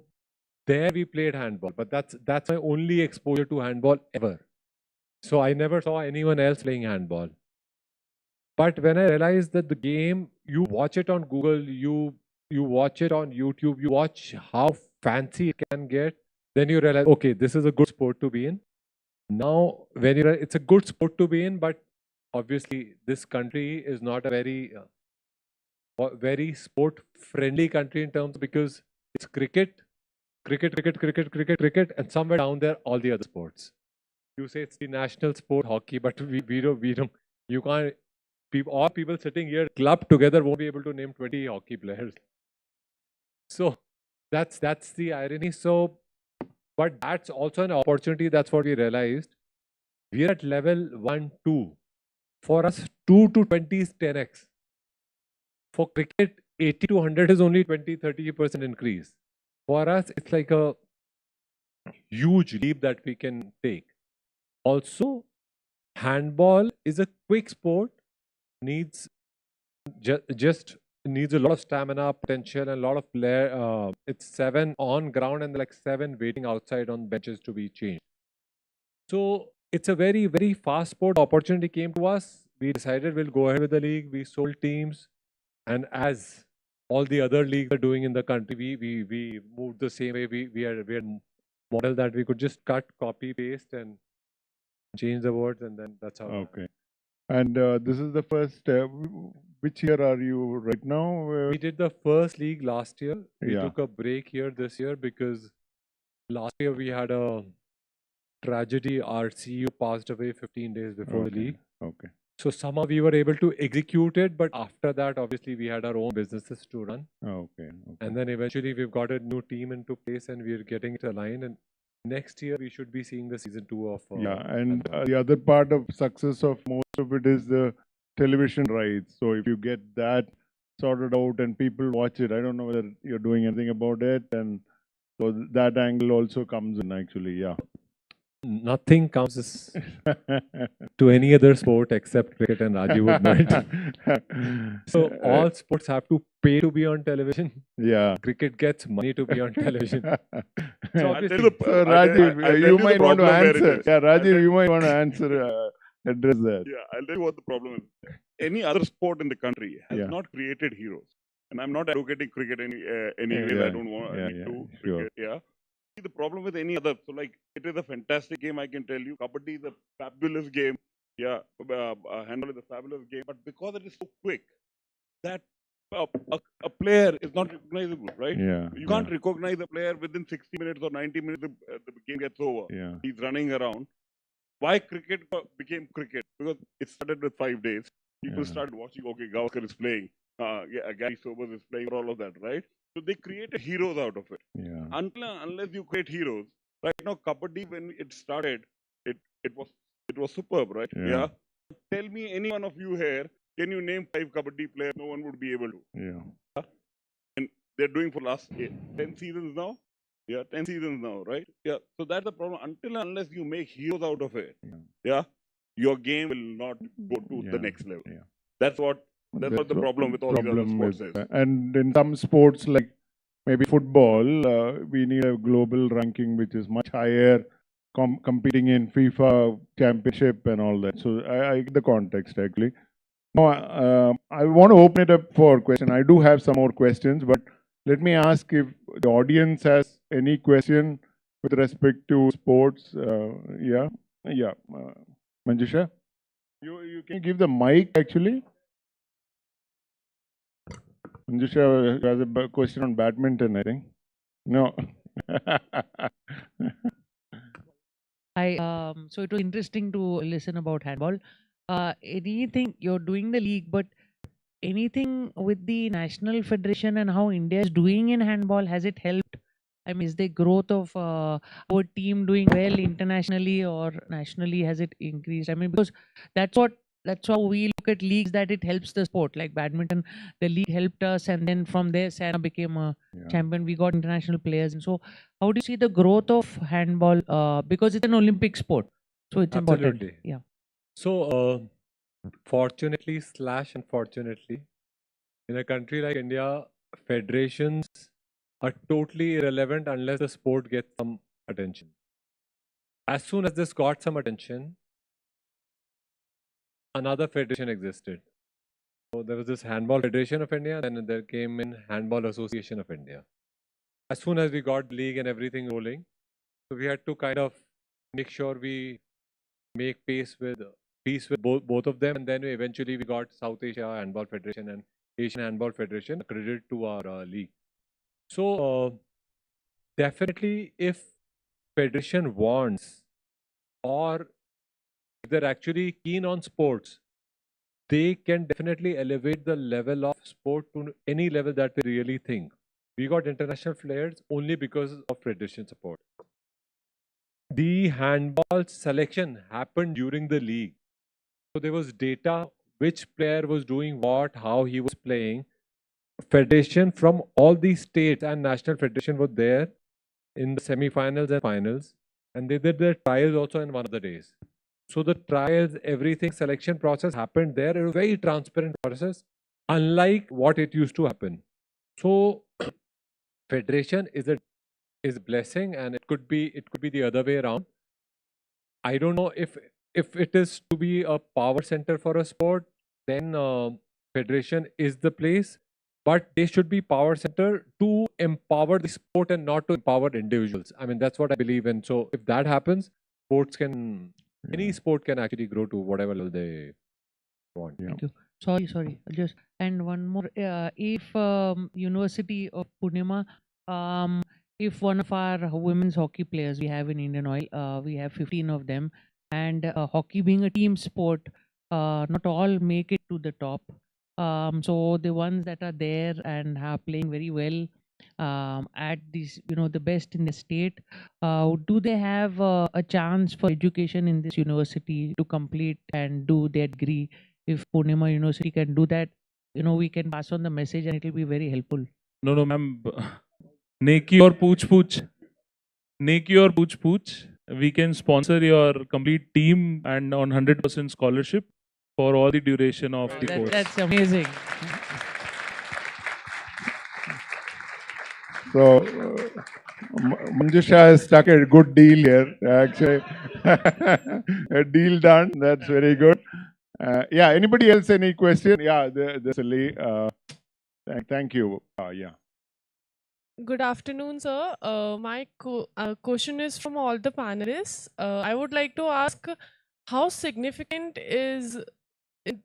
there we played handball, but that's my only exposure to handball ever. So I never saw anyone else playing handball. But when I realized that the game, you watch it on Google, you watch it on YouTube, you watch how fancy it can get, then you realize, okay, this is a good sport to be in. Now, when it's a good sport to be in, but obviously this country is not a very sport-friendly country in terms, because it's cricket, and somewhere down there, all the other sports. You say it's the national sport, hockey, but we don't. You can't. All people sitting here clubbed together won't be able to name 20 hockey players. So that's the irony. So, but that's also an opportunity. That's what we realized. We're at level 1, 2. For us, 2 to 20 is 10x. For cricket, 80 to 100 is only 20-30% increase. For us, it's like a huge leap that we can take. Also, handball is a quick sport, needs just needs a lot of stamina, potential, and a lot of player. It's 7 on ground and like 7 waiting outside on benches to be changed. So it's a very, very fast sport. Opportunity came to us. We decided we'll go ahead with the league. We sold teams, and as all the other leagues are doing in the country, we moved the same way. We had model that we could just cut, copy, paste, and change the words, and then that's how. Okay. And this is the first. Which year are you right now? We did the first league last year. We Yeah. took a break here this year because last year we had a tragedy. Our CEO passed away 15 days before the Okay. league. Okay. So somehow we were able to execute it, but after that, obviously, we had our own businesses to run. Okay. And then eventually we've got a new team into place and we're getting it aligned. And next year we should be seeing the season 2 of. Yeah, and the other part of success of most of it is the television rights. So if you get that sorted out and people watch it, I don't know whether you're doing anything about it, and so that angle also comes in actually. Yeah. Nothing comes to any other sport except cricket, and Rajiv would know it. So all sports have to pay to be on television. Yeah. Cricket gets money to be on television. So I'll obviously, tell you I'll Rajiv, tell you you the might want to problem where it answer. is. Yeah, I'll tell Rajiv, you might want to answer, address that. Yeah, I'll tell you what the problem is. Any other sport in the country has Yeah. not created heroes. And I'm not advocating cricket any way. Yeah, I don't want yeah, me yeah, to sure. cricket. Yeah. See, the problem with any other, so like it is a fantastic game, I can tell you. Kabaddi is a fabulous game. Yeah, handball is a fabulous game. But because it is so quick, that a player is not recognizable, right? Yeah, You can't recognize a player within 60 minutes or 90 minutes, the game gets over. Yeah. He's running around. Why cricket became cricket? Because it started with 5 days. People Yeah. started watching, okay, Gavaskar is playing, Gary Sobers is playing, all of that, right? So they created heroes out of it. Yeah. Unless you create heroes, right now, Kabaddi, when it started, it was superb, right? Yeah. Tell me, any one of you here, can you name 5 Kabaddi players? No one would be able to. Yeah. And they're doing for last 10 seasons now. Yeah, 10 seasons now, right? Yeah. So that's the problem. Until and unless you make heroes out of it, yeah, your game will not go to the next level. Yeah. That's what the problem with all these other sports is. And in some sports like maybe football, we need a global ranking which is much higher, competing in FIFA championship and all that. So I get the context actually. Now, I want to open it up for question. I do have some more questions, but let me ask if the audience has any question with respect to sports. Yeah. Manjusha, you can give the mic actually. Manjusha has a question on badminton, I think. No. So it was interesting to listen about handball. Anything you're doing the league, but anything with the national federation and how India is doing in handball, has it helped? I mean, is the growth of our team doing well internationally or nationally, has it increased? I mean, because that's how we look at leagues, that it helps the sport. Like badminton, the league helped us, and then from there, Sana became a champion. We got international players. And so, how do you see the growth of handball? Because it's an Olympic sport, so it's important. Absolutely. Yeah. So, fortunately / unfortunately, in a country like India, federations are totally irrelevant unless the sport gets some attention. As soon as this got some attention, another federation existed. So there was this Handball Federation of India, then there came in Handball Association of India. As soon as we got league and everything rolling, so we had to kind of make sure we make peace with both of them, and then eventually we got South Asia Handball Federation and Asian Handball Federation accredited to our league. So definitely, if federation wants, or if they're actually keen on sports, they can definitely elevate the level of sport to any level that they really think. We got international players only because of federation support. The handball selection happened during the league. So there was data, which player was doing what, how he was playing. Federation from all these states and national federation were there in the semi-finals and finals, and they did their trials also in one of the days. So the trials, everything, selection process happened there. It was a very transparent process. unlike what it used to happen. So federation is a blessing, and it could be the other way around. I don't know if it is to be a power center for a sport, then federation is the place. But they should be power center to empower the sport and not to empower individuals. I mean, that's what I believe in. So if that happens, any sport can actually grow to whatever level they want. Thank you. Sorry. Just and one more. If University of Pune, if one of our women's hockey players we have in Indian Oil, we have 15 of them, and hockey being a team sport, not all make it to the top. So the ones that are there and are playing very well at this, the best in the state, do they have a chance for education in this university to complete and do their degree? If Pune University can do that, we can pass on the message and it will be very helpful. No, ma'am. Neki or pooch pooch. Neki or pooch pooch. We can sponsor your complete team and on 100% scholarship for all the duration of the course. That's amazing. So, Manjusha has struck a good deal here, actually. A deal done, that's very good. Yeah, anybody else, any question? Yeah, there's a Lee. Thank you. Yeah. Good afternoon, sir. My question is from all the panelists. I would like to ask, how significant is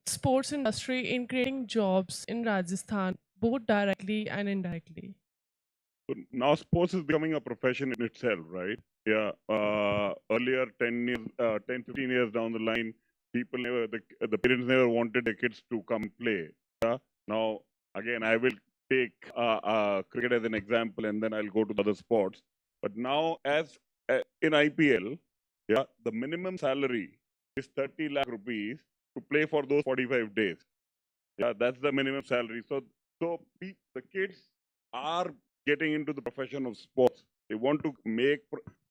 sports industry in creating jobs in Rajasthan, both directly and indirectly? Now sports is becoming a profession in itself, right? Yeah. Earlier, 15 years down the line, people never, the parents never wanted their kids to come play. Yeah? Now, again, I will take cricket as an example, and then I'll go to the other sports. But now, as in IPL, yeah, the minimum salary is 30 lakh rupees to play for those 45 days. Yeah, that's the minimum salary. So the kids are getting into the profession of sports. They want to make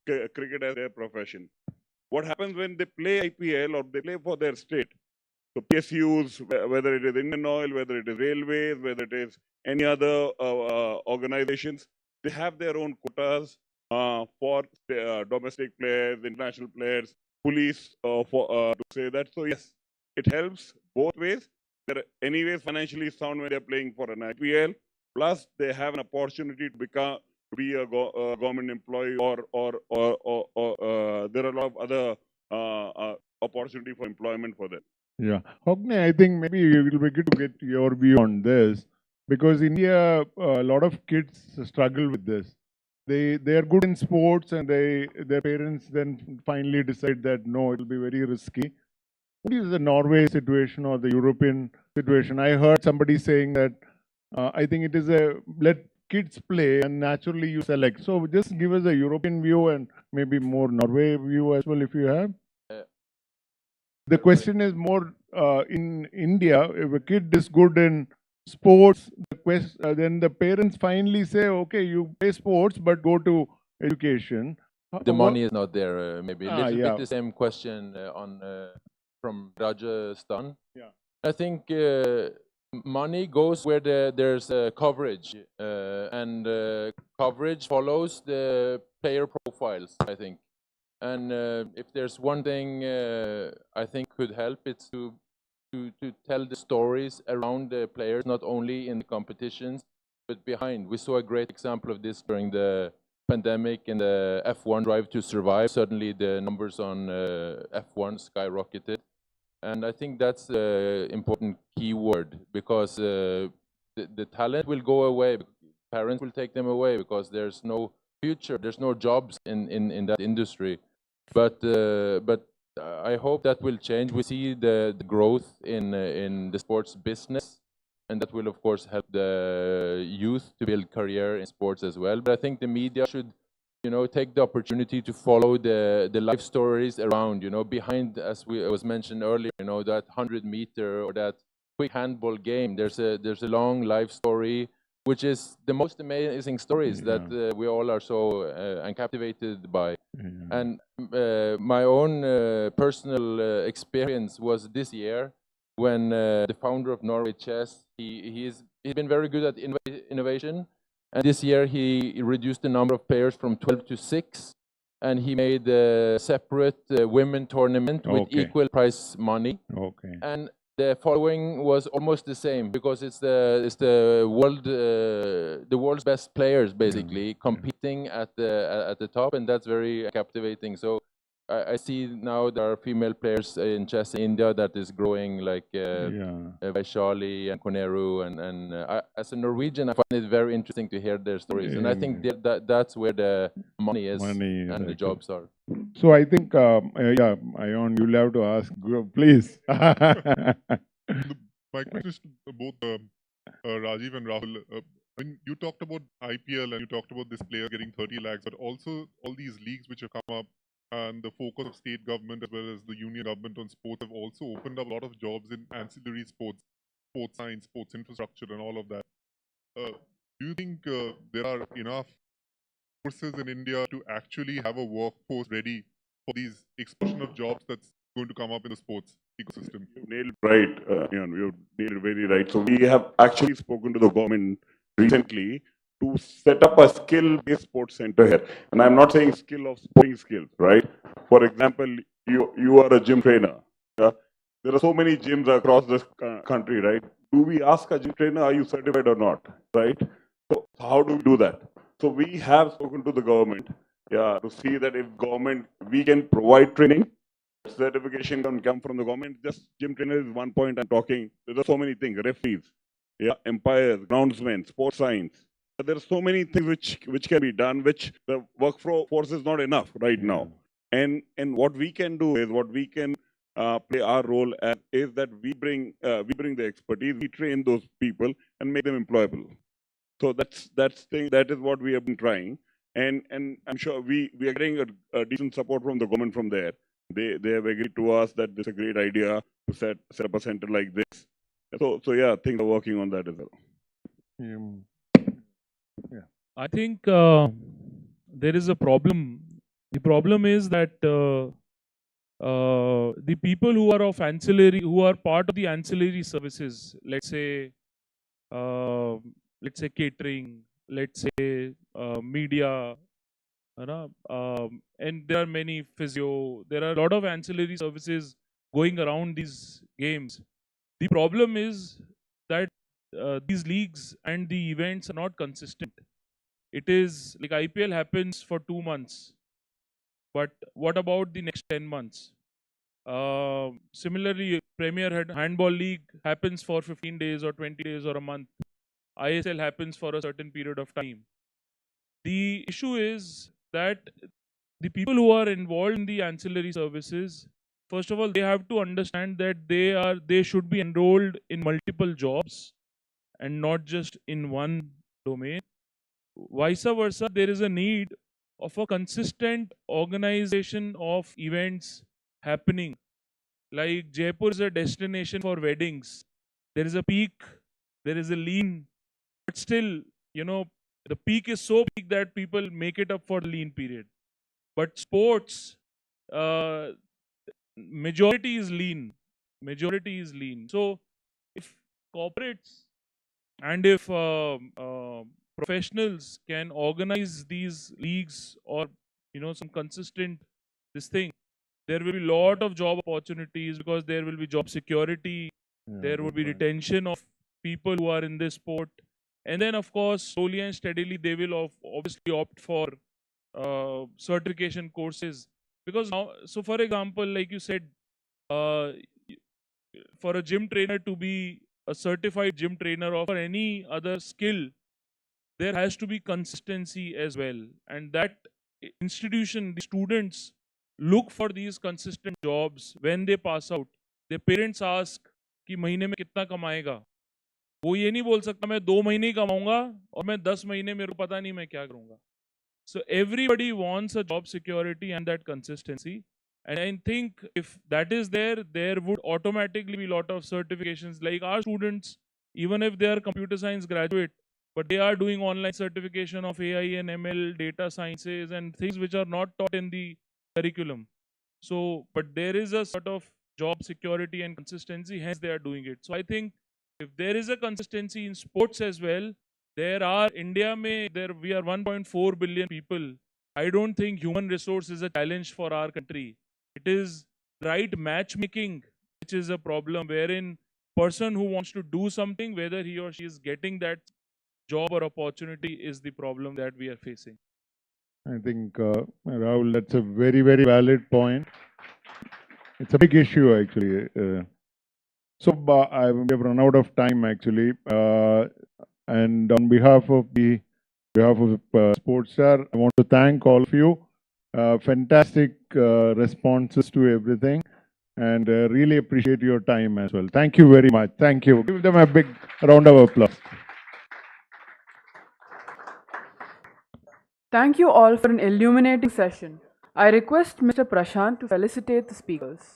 cricket as their profession. What happens when they play IPL or they play for their state? So PSUs, whether it is Indian Oil, whether it is Railways, whether it is any other organizations, they have their own quotas for domestic players, international players, police to say that. So yes, it helps both ways. They're anyways financially sound when they're playing for an IPL. Plus, they have an opportunity to be a government employee, or there are a lot of other opportunity for employment for them. Yeah, Hogne, I think maybe it will be good to get your view on this, because India, a lot of kids struggle with this. They are good in sports, and their parents then finally decide that no, it will be very risky. What is the Norway situation or the European situation? I heard somebody saying that I think it is let kids play and naturally you select. So just give us a European view and maybe more Norway view as well if you have. The question is more in India, if a kid is good in sports, then the parents finally say, okay, you play sports, but go to education. The money is not there. Maybe a little yeah. bit the same question from Rajasthan. Yeah. I think money goes where there's coverage, and coverage follows the player profiles, I think. And if there's one thing I think could help, it's to tell the stories around the players, not only in the competitions, but behind. We saw a great example of this during the pandemic in the F1 Drive to Survive. Suddenly the numbers on F1 skyrocketed. And I think that's an important keyword, because the talent will go away. Parents will take them away because there's no future, there's no jobs in that industry. But I hope that will change. We see the growth in the sports business, and that will of course help the youth to build career in sports as well. But I think the media should, take the opportunity to follow the life stories around, behind, as was mentioned earlier, that 100-meter or that quick handball game. There's a long life story, which is the most amazing stories that we all are so captivated by. And my own personal experience was this year when the founder of Norway Chess, he's been very good at innovation. And this year he reduced the number of players from 12 to 6. And he made a separate women tournament with equal prize money. Okay. And the following was almost the same because it's the world's best players basically competing at the top, and that's very captivating. So I see now there are female players in chess in India that is growing, like Vaishali and Koneru, and as a Norwegian, I find it very interesting to hear their stories, and I think that's where the money is and the jobs are. So I think, Ayon, you'll have to ask, please. My question is to both Rajiv and Rahul. When you talked about IPL and you talked about this player getting 30 lakhs, but also all these leagues which have come up and the focus of state government as well as the union government on sports have also opened up a lot of jobs in ancillary sports, sports science, sports infrastructure and all of that. Do you think there are enough forces in India to actually have a workforce ready for these explosion of jobs that's going to come up in the sports ecosystem? You nailed it right, you nailed it very right. So we have actually spoken to the government recently to set up a skill-based sports center here. And I'm not saying skill of sporting skills, right? For example, you are a gym trainer. Yeah? There are so many gyms across this country, right? Do we ask a gym trainer, are you certified or not, right? So how do we do that? So we have spoken to the government, to see that if government, we can provide training, certification can come from the government. Just gym trainer is one point I'm talking. There are so many things, referees, umpires, groundsmen, sports science. There are so many things which can be done, which the workforce is not enough right now. And what we can do is, what we can play our role as, is that we bring the expertise, we train those people and make them employable. So that is what we have been trying, and I'm sure we are getting a decent support from the government from there. They have agreed to us that this is a great idea to set up a center like this. So yeah, things are working on that as well. I think there is a problem. The problem is that the people who are of ancillary, who are part of the ancillary services, let's say catering, let's say media, and there are many physio. There are a lot of ancillary services going around these games. The problem is that these leagues and the events are not consistent. It is like IPL happens for 2 months, but what about the next 10 months? Similarly, Premier Handball League happens for 15 days or 20 days or a month. ISL happens for a certain period of time. The issue is that the people who are involved in the ancillary services, first of all, they have to understand that they should be enrolled in multiple jobs and not just in one domain. Vice versa, there is a need of a consistent organization of events happening. Like Jaipur is a destination for weddings. There is a peak, there is a lean, but still, the peak is so big that people make it up for the lean period. But sports, majority is lean. Majority is lean. So if corporates and if professionals can organize these leagues or some consistent thing, there will be a lot of job opportunities because there will be job security, there will be retention of people who are in this sport, and then of course slowly and steadily they will obviously opt for certification courses, because now, so for example, like you said, for a gym trainer to be a certified gym trainer or for any other skill, there has to be consistency as well. And that institution, the students look for these consistent jobs when they pass out. Their parents ask कि महीने में कितना कमाएगा. वो ये नहीं बोल सकता मैं 2 महीने ही कमाऊंगा और मैं 10 महीने मेरे को पता नहीं मैं क्या करूंगा. So everybody wants a job security and that consistency. And I think if that is there, there would automatically be a lot of certifications. Like our students, even if they are computer science graduate, but they are doing online certification of AI and ML, data sciences, and things which are not taught in the curriculum. So, but there is a sort of job security and consistency, hence they are doing it. So I think if there is a consistency in sports as well, there are India mein, there we are 1.4 billion people. I don't think human resource is a challenge for our country. It is right matchmaking which is a problem, wherein person who wants to do something, whether he or she is getting that job or opportunity, is the problem that we are facing. I think, Rahul, that's a very, very valid point. It's a big issue, actually. So we have run out of time, actually. And on behalf of Sportstar, I want to thank all of you. Fantastic responses to everything, and really appreciate your time as well. Thank you very much. Thank you. Give them a big round of applause. Thank you all for an illuminating session. I request Mr. Prashant to felicitate the speakers.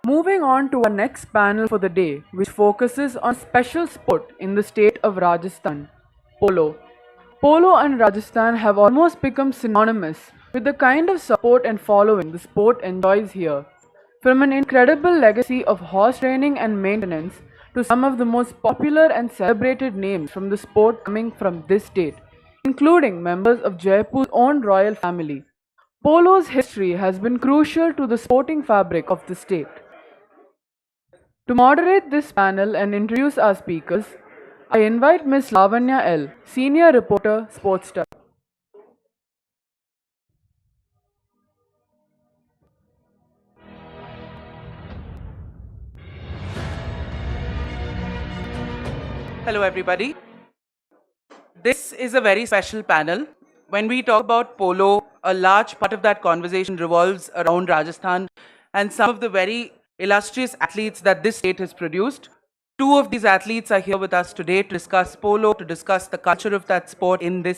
Moving on to our next panel for the day, which focuses on special sport in the state of Rajasthan, polo. Polo and Rajasthan have almost become synonymous with the kind of support and following the sport enjoys here. From an incredible legacy of horse training and maintenance to some of the most popular and celebrated names from the sport coming from this state, including members of Jaipur's own royal family. Polo's history has been crucial to the sporting fabric of the state. To moderate this panel and introduce our speakers, I invite Ms. Lavanya L., Senior Reporter, Sportstar. Hello everybody. This is a very special panel. When we talk about polo, a large part of that conversation revolves around Rajasthan and some of the very illustrious athletes that this state has produced. Two of these athletes are here with us today to discuss polo, to discuss the culture of that sport in the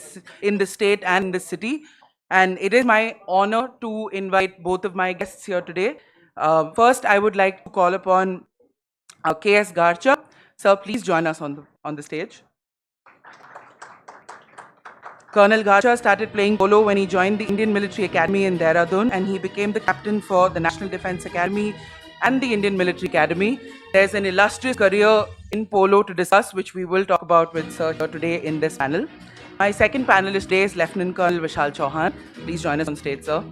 state and in this city. And it is my honor to invite both of my guests here today. First, I would like to call upon K.S. Garcha. Sir, please join us on the stage. Colonel Garcha started playing polo when he joined the Indian Military Academy in Dehradun, and he became the captain for the National Defence Academy and the Indian Military Academy. There's an illustrious career in polo to discuss, which we will talk about with Sir today in this panel. My second panelist today is Lieutenant Colonel Vishal Chauhan. Please join us on stage, sir.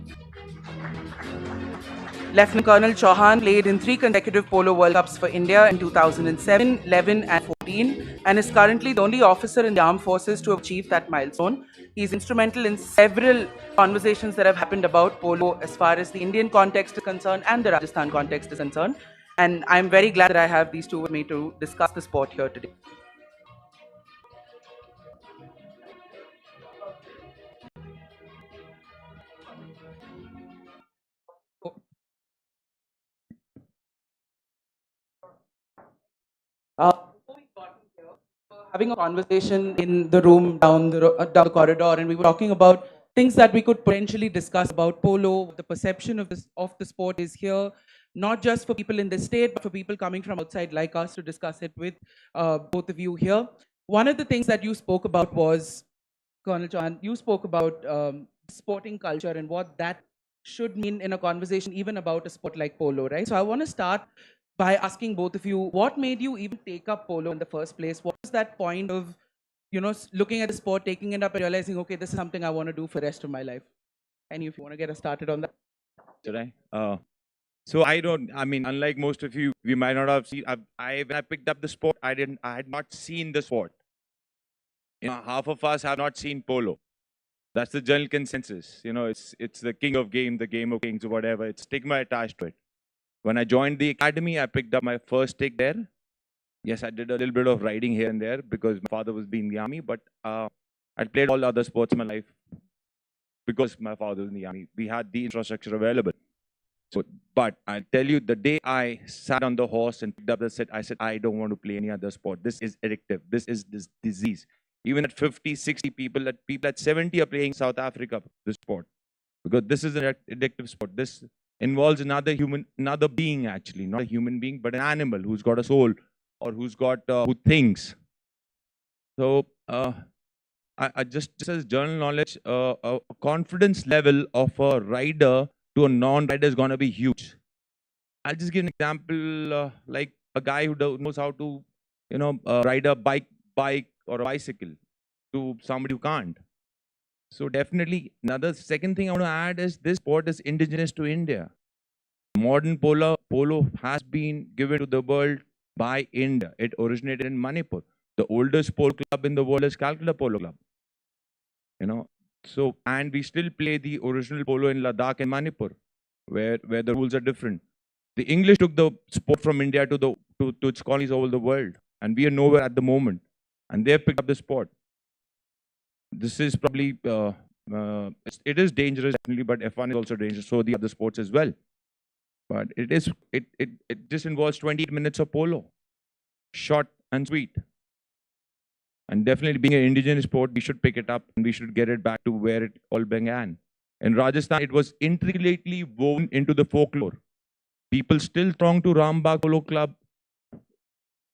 Lieutenant Colonel Chauhan played in 3 consecutive Polo World Cups for India in 2007, 11 and 14, and is currently the only officer in the armed forces to achieve that milestone. He is instrumental in several conversations that have happened about polo as far as the Indian context is concerned and the Rajasthan context is concerned. And I'm very glad that I have these two with me to discuss the sport here today. Having a conversation in the room down the corridor, and we were talking about things that we could potentially discuss about polo. The perception of the sport is here, not just for people in the state, but for people coming from outside like us to discuss it with both of you here. One of the things that you spoke about was, Colonel Chauhan, you spoke about sporting culture and what that should mean in a conversation even about a sport like polo, right? So I want to start by asking both of you, what made you even take up polo in the first place? What was that point of, looking at the sport, taking it up and realizing, okay, this is something I want to do for the rest of my life? Any of you want to get us started on that? Should I? So I don't. I mean, unlike most of you, we might not have seen. When I picked up the sport, I had not seen the sport. Half of us have not seen polo. That's the general consensus. It's the king of game, the game of kings, or whatever. It's stigma attached to it. When I joined the academy, I picked up my first stick there. Yes, I did a little bit of riding here and there because my father was in the army, but I played all other sports in my life because my father was in the army. We had the infrastructure available. So, but I tell you, the day I sat on the horse and picked up the set, I said, I don't want to play any other sport. This is addictive. This is this disease. Even at 50, 60 people at 70 are playing South Africa, this sport. Because this is an addictive sport. This involves another being actually, not a human being, but an animal who's got a soul or who thinks. So, I just as general knowledge, a confidence level of a rider to a non-rider is going to be huge. I'll just give an example, like a guy who knows how to, ride a bike or a bicycle to somebody who can't. So definitely, second thing I want to add is this sport is indigenous to India. Modern polo has been given to the world by India. It originated in Manipur. The oldest polo club in the world is Calcutta Polo Club. So, and we still play the original polo in Ladakh and Manipur, where the rules are different. The English took the sport from India to its colonies all over the world, and we are nowhere at the moment. And they have picked up the sport. This is probably it is dangerous definitely, but F1 is also dangerous. So the other sports as well. But it just involves 28 minutes of polo, short and sweet. And definitely being an indigenous sport, we should pick it up and we should get it back to where it all began. In Rajasthan, it was intricately woven into the folklore. People still throng to Rambagh Polo Club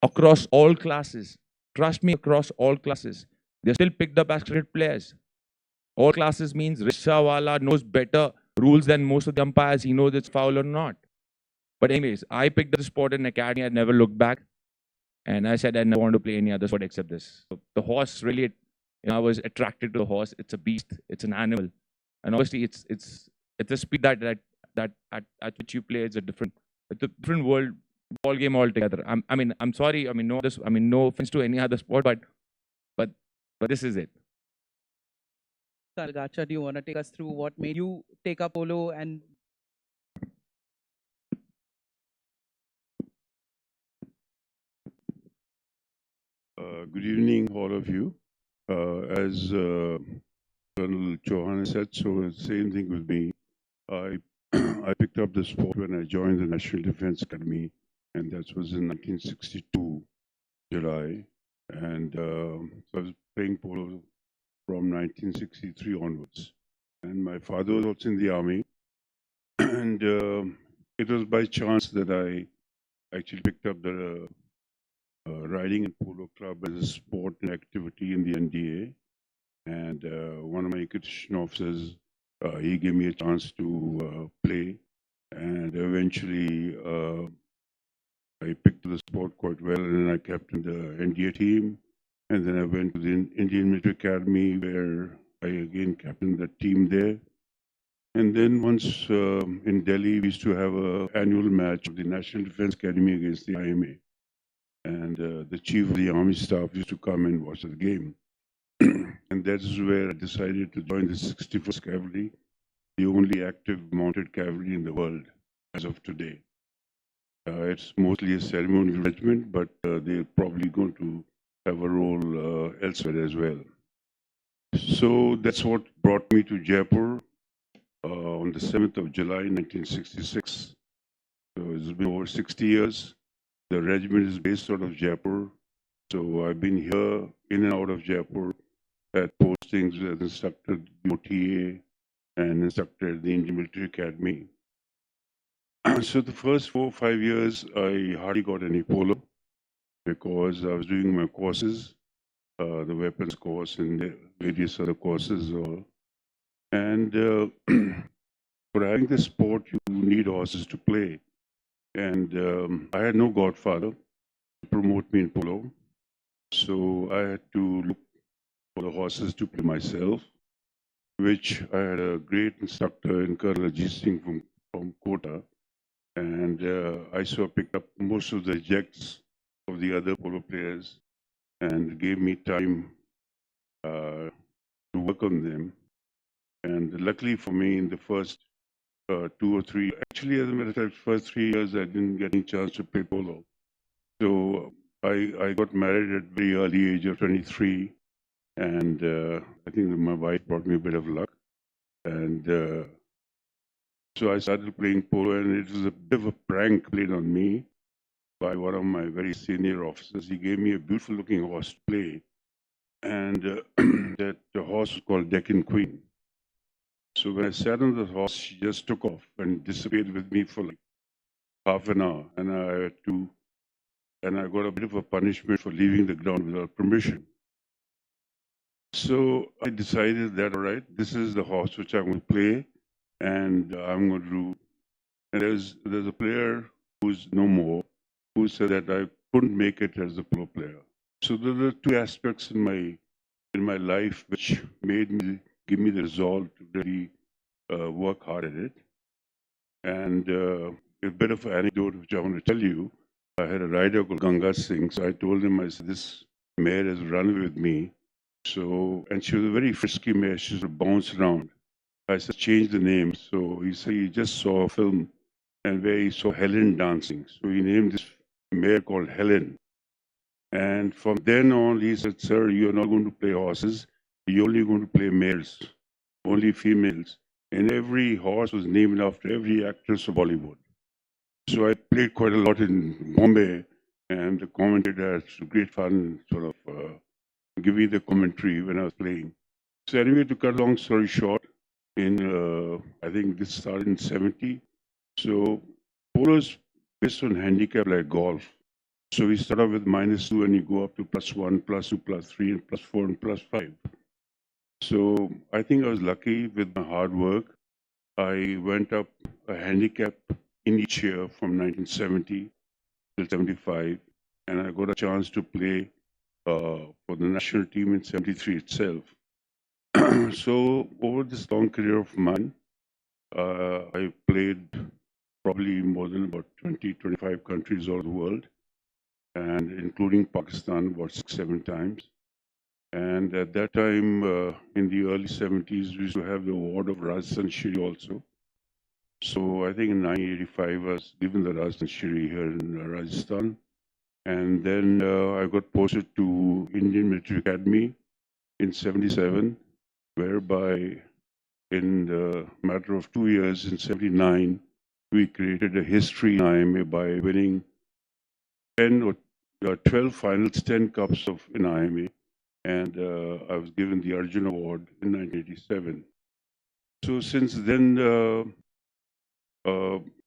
across all classes. Trust me, across all classes. They're still picked up as cricket players. All classes means Rishawala knows better rules than most of the umpires. He knows it's foul or not. But anyways, I picked up the sport in academy. I never looked back. And I said I never want to play any other sport except this. So the horse really, I was attracted to the horse. It's a beast. It's an animal. And obviously, it's a speed that at which you play. It's a different world, ball game altogether. I'm sorry. No offense to any other sport, but this is it. Gacha, do you want to take us through what made you take up polo and? Good evening, all of you. As Colonel Chauhan said, so the same thing with me. I picked up the sport when I joined the National Defense Academy, and that was in 1962, July. And so I was playing polo from 1963 onwards. And my father was also in the army. And it was by chance that I actually picked up the riding and polo club as a sport and activity in the NDA. And one of my education officers, he gave me a chance to play. And eventually, I picked the sport quite well, and I kept in the NDA team. And then I went to the Indian Military Academy, where I again captained the team there. And then once in Delhi, we used to have an annual match of the National Defense Academy against the IMA. And the chief of the army staff used to come and watch the game. And that is where I decided to join the 61st Cavalry, the only active mounted cavalry in the world as of today. It's mostly a ceremonial regiment, but they're probably going to have a role elsewhere as well. So that's what brought me to Jaipur on the 7th of July, 1966. So it's been over 60 years. The regiment is based out of Jaipur. So I've been here in and out of Jaipur at postings as instructor at OTA and instructor at the Indian Military Academy. So the first 4 or 5 years, I hardly got any polo because I was doing my courses, the weapons course and the various other courses. And for having this sport, you need horses to play. And I had no godfather to promote me in polo. So I had to look for the horses to play myself, which I had a great instructor in Colonel Ajay Singh from Kota. And I so picked up most of the rejects of the other polo players and gave me time to work on them. And luckily for me, in the first 2 or 3, actually, as a matter of fact, first 3 years, I didn't get any chance to play polo. So I got married at very early age of 23, and I think that my wife brought me a bit of luck. And so I started playing polo, and it was a bit of a prank played on me by one of my very senior officers. He gave me a beautiful looking horse to play, and that the horse was called Deccan Queen. So when I sat on the horse, she just took off and disappeared with me for like half an hour, and I got a bit of a punishment for leaving the ground without permission. So I decided that, all right, this is the horse which I'm going to play, and I'm going to do. And there's a player who's no more, who said that I couldn't make it as a polo player. So there are 2 aspects in my life which give me the resolve to really work hard at it. And a bit of an anecdote which I want to tell you. I had a rider called Ganga Singh, so I told him, I said, this mare has run with me. So, and she was a very frisky mare, she used to bounce around. I said, change the name. So he said he just saw a film and where he saw Helen dancing. So he named this mare called Helen. And from then on, he said, sir, you're not going to play horses. You're only going to play mares, only females. And every horse was named after every actress of Bollywood. So I played quite a lot in Bombay, and the commentator had great fun sort of giving the commentary when I was playing. So anyway, to cut a long story short, I think this started in 70. So polo is based on handicap like golf. So we start off with -2 and you go up to +1, +2, +3, and +4 and +5. So I think I was lucky with my hard work. I went up a handicap in each year from 1970 till 75, and I got a chance to play for the national team in 73 itself. So over this long career of mine, I played probably more than about 20, 25 countries all over the world, and including Pakistan about 6, 7 times. And at that time, in the early 70s, we used to have the award of Rajasthan Shri also. So I think in 1985, I was given the Rajasthan Shri here in Rajasthan. And then I got posted to Indian Military Academy in 77, whereby in the matter of 2 years, in 79, we created a history in IMA by winning 10 or 12 finals, 10 cups in IMA. And I was given the Arjun Award in 1987. So since then,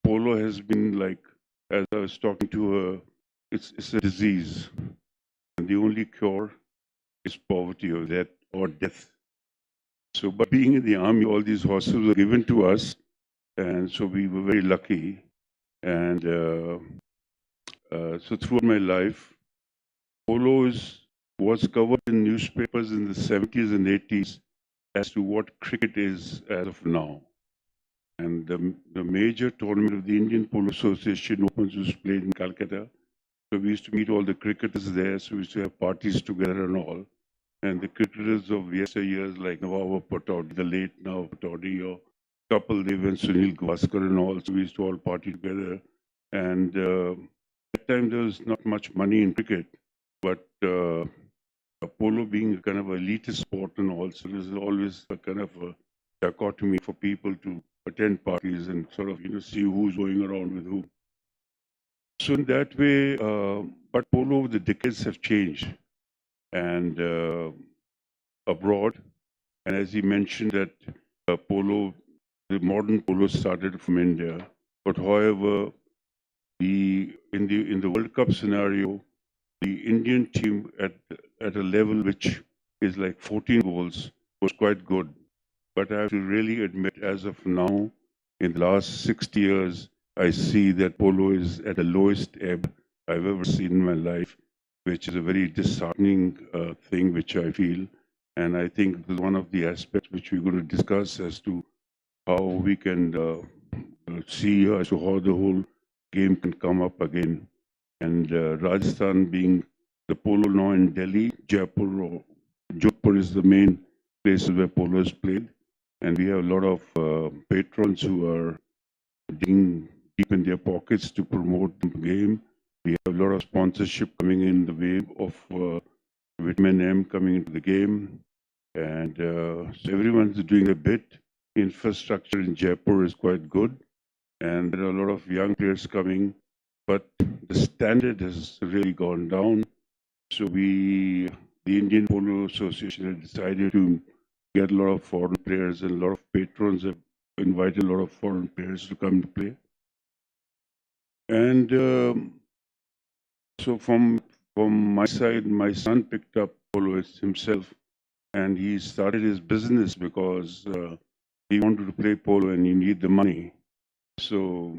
polo has been like, as I was talking to her, it's a disease. And the only cure is poverty or death. So by being in the army, all these horses were given to us. And so we were very lucky. And so throughout my life, polo was covered in newspapers in the 70s and 80s as to what cricket is as of now. And the major tournament of the Indian Polo Association Opens was played in Calcutta. So we used to meet all the cricketers there. So we used to have parties together and all. And the cricketers of yesteryears like Nawab Pataudi, the late Nawab Pataudi, or Kapil Dev and Sunil Gavaskar and all. So we used to all party together. And at that time there was not much money in cricket, but polo being a kind of elitist sport and all, so there's always a kind of a dichotomy for people to attend parties and sort of, see who's going around with who. So in that way, but polo over the decades have changed. And abroad, and as he mentioned that polo, the modern polo started from India, but however, in the World Cup scenario, the Indian team at a level which is like 14 goals was quite good. But I have to really admit, as of now, in the last 60 years, I see that polo is at the lowest ebb I've ever seen in my life, which is a very disheartening thing, which I feel. And I think this is one of the aspects which we're going to discuss as to how we can see as to how the whole game can come up again. And Rajasthan being the polo now in Delhi, Jaipur is the main places where polo is played. And we have a lot of patrons who are digging deep in their pockets to promote the game. We have a lot of sponsorship coming in the way of Vitamin M coming into the game. And so everyone's doing a bit. Infrastructure in Jaipur is quite good. And there are a lot of young players coming. But the standard has really gone down. So the Indian Polo Association has decided to get a lot of foreign players, and a lot of patrons have invited a lot of foreign players to come to play. And so from my side, my son picked up polo himself, and he started his business because he wanted to play polo and he needed the money. So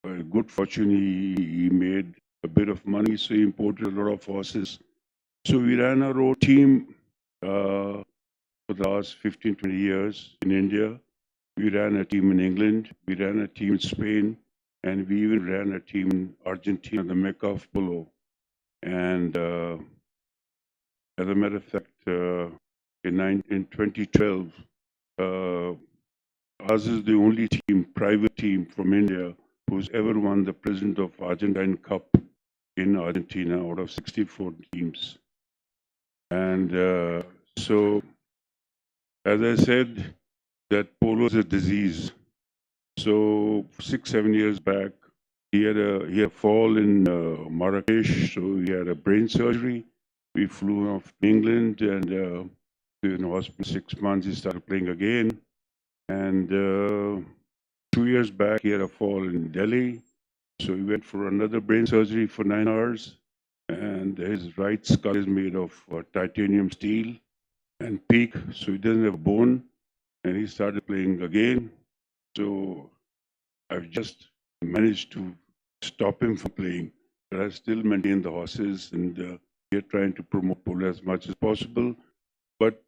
by good fortune, he made a bit of money, so he imported a lot of horses. So we ran our own team for the last 15, 20 years in India. We ran a team in England, we ran a team in Spain, and we even ran a team in Argentina, the Mecca of polo. And as a matter of fact, in 2012, ours is the only private team from India who's ever won the President of Argentine Cup in Argentina out of 64 teams. And so, as I said, that polo is a disease. So 6-7 years back, he had a fall in Marrakesh, so he had a brain surgery. We flew off to England, and he was in hospital 6 months. He started playing again. And 2 years back, he had a fall in Delhi. So he went for another brain surgery for 9 hours. And his right skull is made of titanium steel and teak, so he doesn't have a bone. And he started playing again. So I've just managed to stop him from playing, but I still maintain the horses, and we're trying to promote polo as much as possible. But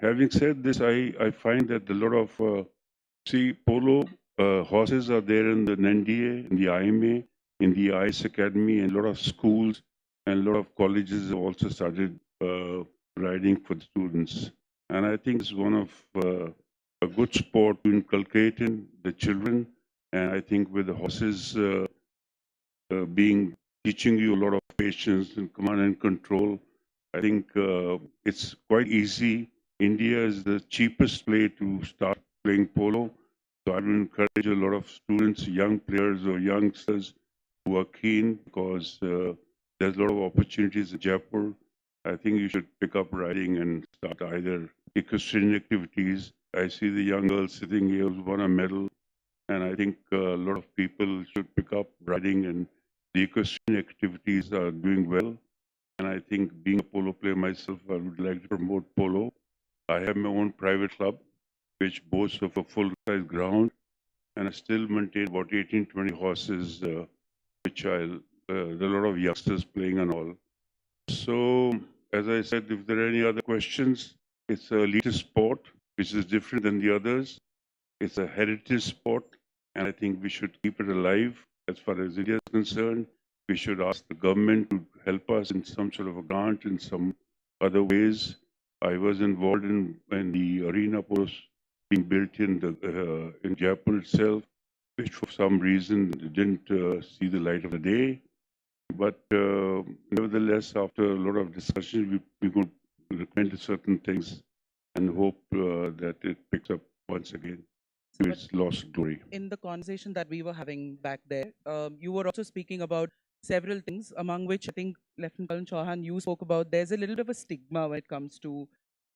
having said this, I find that a lot of polo horses are there in the NDA, in the IMA, in the IS Academy, and a lot of schools and a lot of colleges have also started riding for the students. And I think it's one of a good sport to inculcate in the children. And I think with the horses teaching you a lot of patience and command and control, I think it's quite easy. India is the cheapest place to start playing polo. So I would encourage a lot of students, young players or youngsters who are keen, because there's a lot of opportunities in Jaipur. I think you should pick up riding and start either equestrian activities. I see the young girl sitting here who's won a medal, and I think a lot of people should pick up riding, and the equestrian activities are doing well. And I think, being a polo player myself, I would like to promote polo. I have my own private club, which boasts of a full-size ground, and I still maintain about 18-20 horses, which there are a lot of youngsters playing and all. So, as I said, if there are any other questions, it's a elite sport, which is different than the others. It's a heritage sport, and I think we should keep it alive. As far as India is concerned, we should ask the government to help us in some sort of a grant in some other ways. I was involved in the arena post being built in Jaipur itself, which for some reason didn't see the light of the day. But nevertheless, after a lot of discussion, we could recommend certain things and hope that it picks up once again to its lost glory. In the conversation that we were having back there, you were also speaking about several things, among which I think Lieutenant Colonel Chauhan, you spoke about there's a little bit of a stigma when it comes to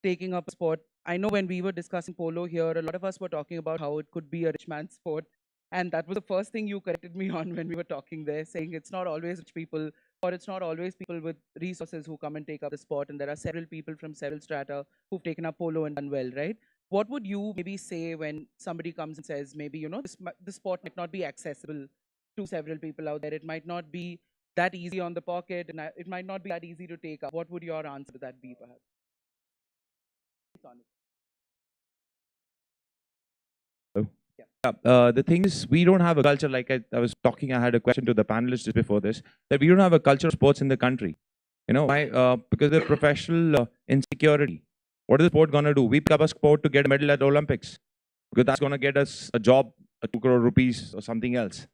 taking up a sport. I know when we were discussing polo here, a lot of us were talking about how it could be a rich man's sport. And that was the first thing you corrected me on when we were talking there, saying it's not always rich people, or it's not always people with resources who come and take up the sport. And there are several people from several strata who've taken up polo and done well, right? what would you maybe say when somebody comes and says, maybe, you know, this sport might not be accessible to several people out there. It might not be that easy on the pocket, and it might not be that easy to take up. What would your answer to that be, perhaps? The thing is, we don't have a culture, like I was talking, I had a question to the panelists just before this, that we don't have a culture of sports in the country. You know, why? Because the professional insecurity. What is the sport going to do? We pick up a sport to get a medal at the Olympics, because that's going to get us a job, 2 crore rupees or something else.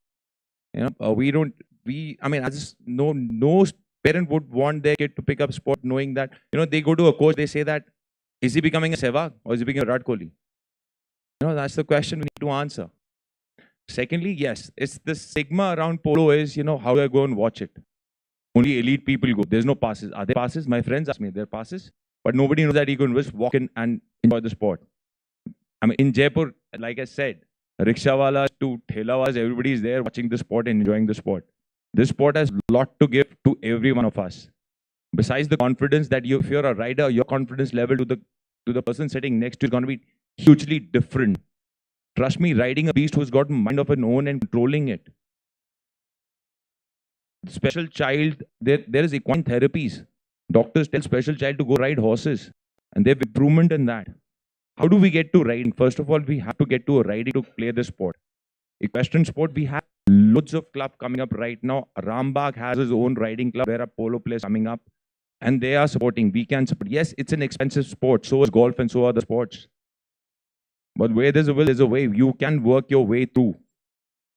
You know, I mean, no parent would want their kid to pick up sport knowing that, you know, they go to a coach, they say that, is he becoming a Sehwag or is he becoming a Virat Kohli? You know, that's the question we need to answer. Secondly, yes, it's the stigma around polo is, you know, how do I go and watch it? Only elite people go. There's no passes. Are there passes? My friends ask me, there are passes, but nobody knows that you can just walk in and enjoy the sport. I mean, in Jaipur, like I said, rickshawalas to thelawas, everybody is there watching the sport and enjoying the sport. This sport has a lot to give to every one of us. Besides the confidence that if you're a rider, your confidence level to the person sitting next to you is going to be hugely different. Trust me, riding a beast who's got a mind of an own and controlling it. Special child, there is equine therapies. Doctors tell special child to go ride horses, and they have improvement in that. How do we get to riding? First of all, we have to get to a riding to play the sport. Equestrian sport, we have loads of clubs coming up right now. Rambagh has his own riding club. There are polo players coming up, and they are supporting. We can support. Yes, it's an expensive sport. So is golf and so are the sports. But where there's a will, there's a way. You can work your way through.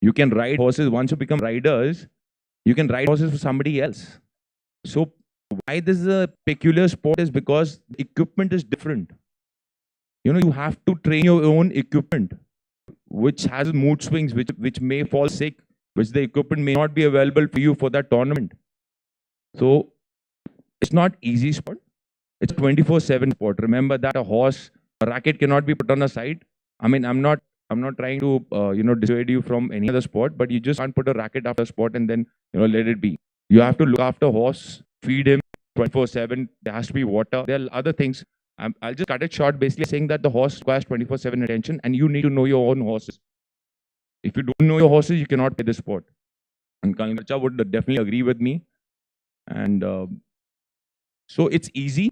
You can ride horses. Once you become riders, you can ride horses for somebody else. So why this is a peculiar sport is because the equipment is different. You know, you have to train your own equipment, which has mood swings, which may fall sick, which the equipment may not be available for you for that tournament. So it's not easy sport. It's a 24/7 sport. Remember that a racket cannot be put on a side. I mean, I'm not trying to dissuade you from any other sport, but you just can't put a racket after a sport and then let it be. You have to look after horse, feed him 24/7. There has to be water. There are other things. I'll just cut it short, basically saying that the horse requires 24/7 attention, and you need to know your own horses. If you don't know your horses, you cannot play the sport. And Kalnacha would definitely agree with me. And so it's easy,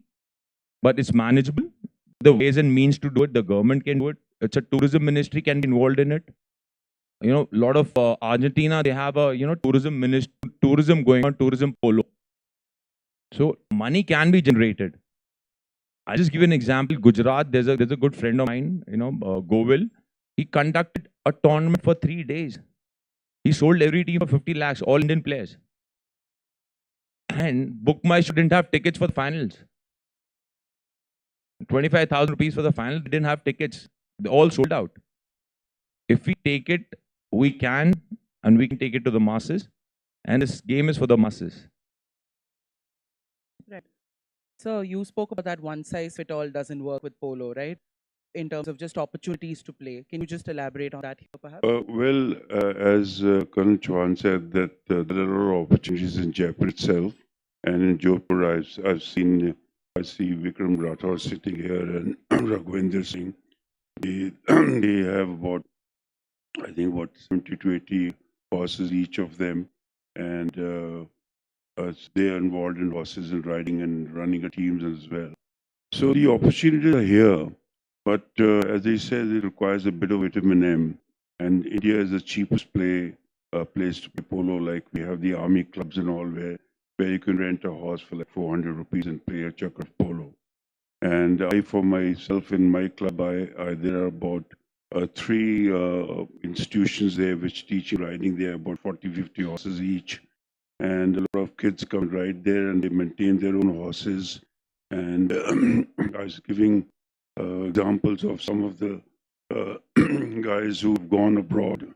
but it's manageable. The ways and means to do it, the government can do it. It's a tourism ministry can be involved in it. You know, a lot of Argentina, they have a tourism going on, tourism polo. So money can be generated. I'll just give you an example. Gujarat, there's a good friend of mine, Govil. He conducted a tournament for 3 days. He sold every team for 50 lakhs, all Indian players. And BookMyShow didn't have tickets for the finals. 25,000 rupees for the final, they didn't have tickets. They all sold out. If we take it, we can, and we can take it to the masses. And this game is for the masses. Right. So you spoke about that one size fit all doesn't work with polo, right? In terms of just opportunities to play. Can you just elaborate on that here, perhaps? As Colonel Chauhan said, that there are opportunities in Jaipur itself, and in Jaipur, I see Vikram Rathore sitting here and Raghuvinder Singh. They have about, I think, 70 to 80 horses each of them, and they are involved in horses and riding and running a teams as well. So the opportunities are here, but as they said, it requires a bit of vitamin M, and India is the cheapest place to play polo. Like we have the army clubs and all where you can rent a horse for like 400 rupees and play a chakra polo. And I, for myself, in my club, there are about 3 institutions there which teach riding. They have about 40, 50 horses each. And a lot of kids come ride there and they maintain their own horses. And I was giving examples of some of the guys who've gone abroad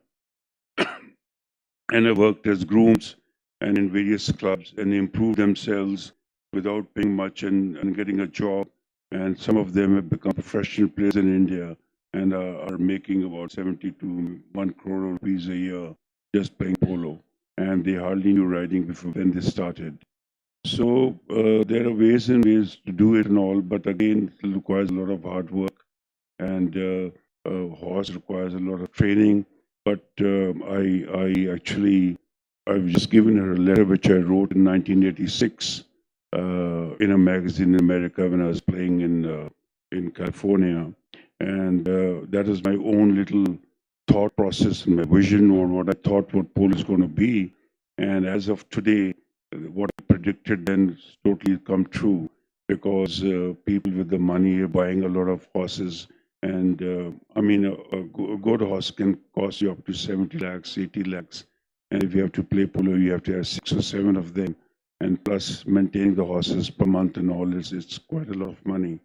and have worked as grooms and in various clubs and improved themselves without paying much and getting a job. And some of them have become professional players in India and are making about 70 to 1 crore rupees a year just playing polo. And they hardly knew riding before when they started. So there are ways and ways to do it and all, but again, it requires a lot of hard work and a horse requires a lot of training. But I've just given her a letter which I wrote in 1986 in a magazine in America when I was playing in California, and that is my own little thought process and my vision on what I thought what polo is going to be. And as of today, what I predicted then has totally come true, because people with the money are buying a lot of horses. And I mean, a good horse can cost you up to 70 lakhs, 80 lakhs. And if you have to play polo, you have to have 6 or 7 of them. And plus maintaining the horses per month and all, it's quite a lot of money.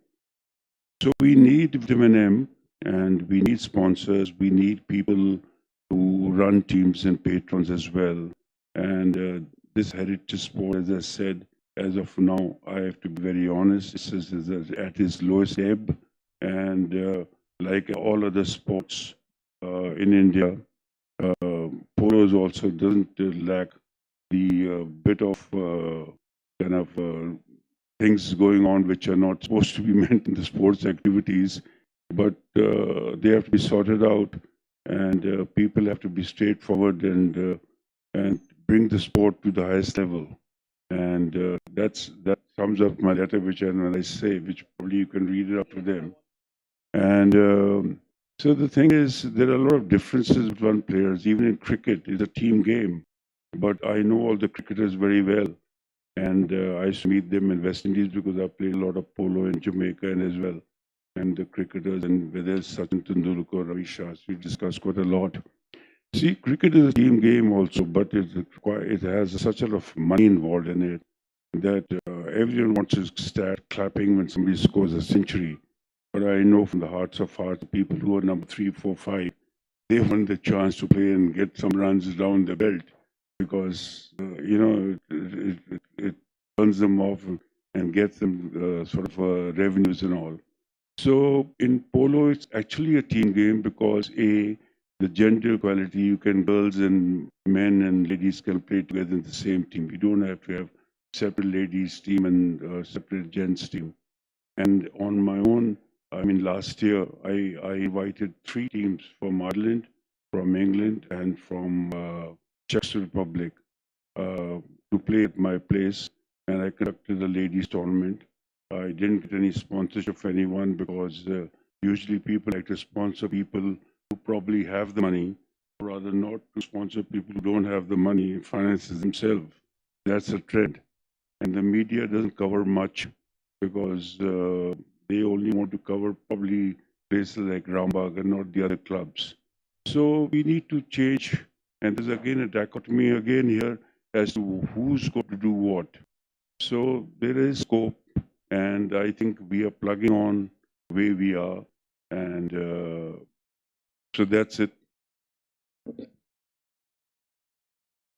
So we need vitamin M, and we need sponsors. We need people who run teams and patrons as well. And this heritage sport, as I said, as of now, I have to be very honest, this is at its lowest ebb. And like all other sports in India, polo also doesn't lack the bit of kind of things going on which are not supposed to be meant in the sports activities, but they have to be sorted out, and people have to be straightforward and bring the sport to the highest level. And that sums up my letter, which I say, which probably you can read it up to them. And so the thing is, there are a lot of differences between players. Even in cricket, it's a team game. But I know all the cricketers very well. And I used to meet them in West Indies because I played a lot of polo in Jamaica and as well. And the cricketers, and whether it's Sachin Tendulkar, Ravi Shastri, we discuss quite a lot. See, cricket is a team game also, but it has such a lot of money involved in it that everyone wants to start clapping when somebody scores a century. But I know from the hearts of hearts, people who are number 3, 4, 5, they want the chance to play and get some runs down the belt, because it burns them off and gets them sort of revenues and all. So in polo, it's actually a team game because the gender equality, girls and men and ladies can play together in the same team. You don't have to have separate ladies team and separate gents team. And on my own, I mean, last year, I invited 3 teams from Ireland, from England, and from Czech Republic to play at my place. And I conducted a ladies tournament. I didn't get any sponsorship of anyone because usually people like to sponsor people who probably have the money, or rather not to sponsor people who don't have the money and finances themselves. That's a trend. And the media doesn't cover much because they only want to cover probably places like Rambagh and not the other clubs. So we need to change. And there's again a dichotomy again here as to who's going to do what. So there is scope, and I think we are plugging on where we are. And so that's it.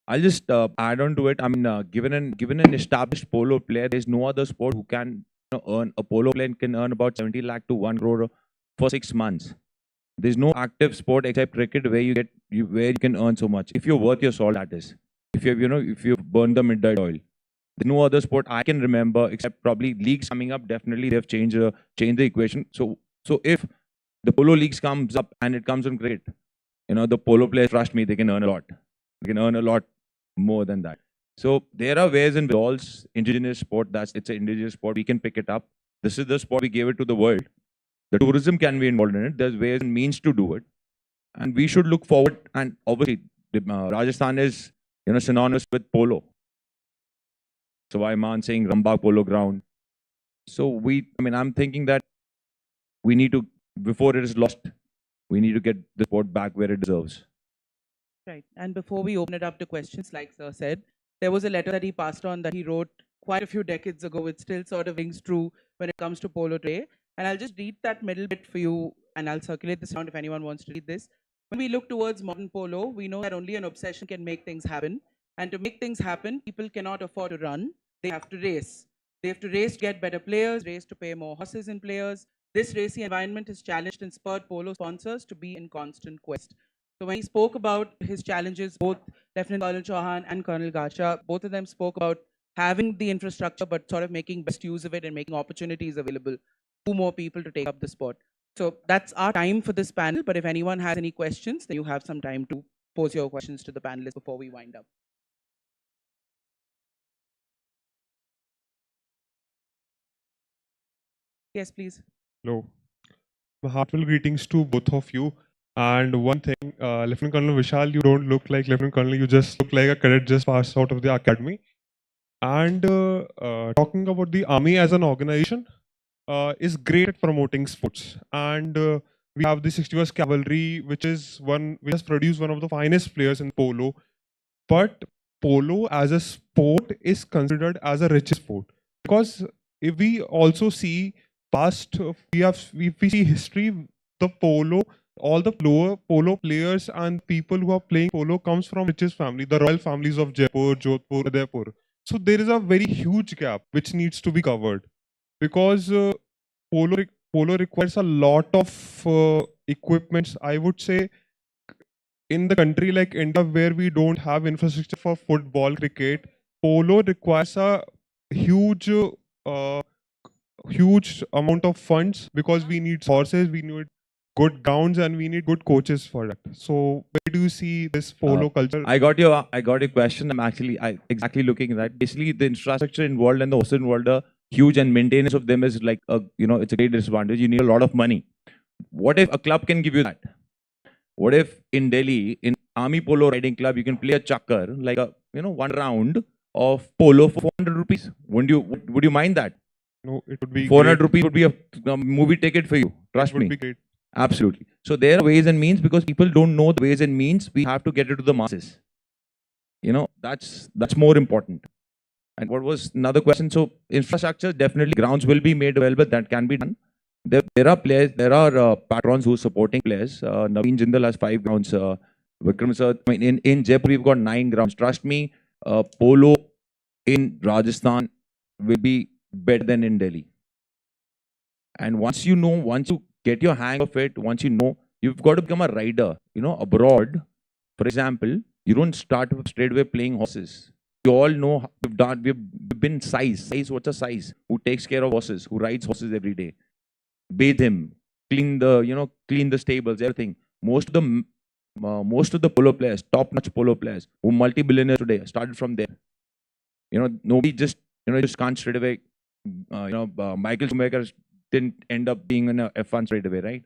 I'll just add on to it. I mean, given an established polo player, there's no other sport who can earn. A polo player can earn about 70 lakh to 1 crore for 6 months. There's no active sport except cricket where you can earn so much. If you're worth your salt, that is. If you've burned the midnight oil. There's no other sport I can remember except probably leagues coming up. Definitely they've changed the equation. So if the polo leagues comes up and it comes on cricket, the polo players, trust me, they can earn a lot. They can earn a lot more than that. So there are ways and walls. Indigenous sport, it's an indigenous sport. We can pick it up. This is the sport we gave it to the world. The tourism can be involved in it. There's ways and means to do it, and we should look forward. And obviously, Rajasthan is synonymous with polo. Savai Man Singh, Rambagh Polo Ground. So I'm thinking that we need to, before it is lost, we need to get the sport back where it deserves. Right. And before we open it up to questions, like Sir said, there was a letter that he passed on that he wrote quite a few decades ago. It still sort of rings true when it comes to polo today. And I'll just read that middle bit for you, and I'll circulate this around if anyone wants to read this. When we look towards modern polo, we know that only an obsession can make things happen. And to make things happen, people cannot afford to run. They have to race. They have to race to get better players, race to pay more horses and players. This racy environment has challenged and spurred polo sponsors to be in constant quest. So when he spoke about his challenges, both Lieutenant Colonel Chauhan and Colonel Gacha, both of them spoke about having the infrastructure, but sort of making best use of it and making opportunities available to more people to take up the sport. So that's our time for this panel. But if anyone has any questions, then you have some time to pose your questions to the panelists before we wind up. Yes, please. Hello. My heartfelt greetings to both of you. And one thing, Lieutenant Colonel Vishal, you don't look like Lieutenant Colonel, you just look like a cadet just passed out of the academy. And talking about the army as an organization is great at promoting sports. And we have the 61st Cavalry, which has produced one of the finest players in polo. But polo as a sport is considered as a rich sport, because if we also see past, we see history, the polo, all the polo players and people who are playing polo comes from richest family, the royal families of Jaipur, Jodhpur, Udaipur. So there is a very huge gap which needs to be covered, because polo requires a lot of equipments. I would say in the country like India, where we don't have infrastructure for football, cricket, polo requires a huge, huge amount of funds, because we need horses, we need good grounds, and we need good coaches for that. So where do you see this polo culture? I got your question. I exactly looking at that. Basically, the infrastructure involved and the horses involved are huge, and maintenance of them is like it's a great disadvantage. You need a lot of money. What if a club can give you that? What if in Delhi, in Army Polo Riding Club, you can play a chakkar, like a one round of polo for 400 rupees? Would you mind that? No, it would be 400 great. rupees would be a movie ticket for you. Trust It would me. be great. Absolutely. So there are ways and means, because people don't know the ways and means. We have to get it to the masses. That's more important. And what was another question? So infrastructure, definitely grounds will be made available. That can be done. There are players, there are patrons who are supporting players. Naveen Jindal has 5 grounds. Vikram sir, I mean, in Jaipur we've got 9 grounds. Trust me, polo in Rajasthan will be better than in Delhi. And once you get your hang of it, once you know, you've got to become a rider. Abroad, for example, you don't start straight away playing horses. You all know we've been size. What's a size? Who takes care of horses? Who rides horses every day? Bathe him, clean the stables, everything. Most of the polo players, top-notch polo players, who multi-billionaires today, started from there. Nobody just can't straight away. Michael Schumacher didn't end up being in a F1 straight away, right?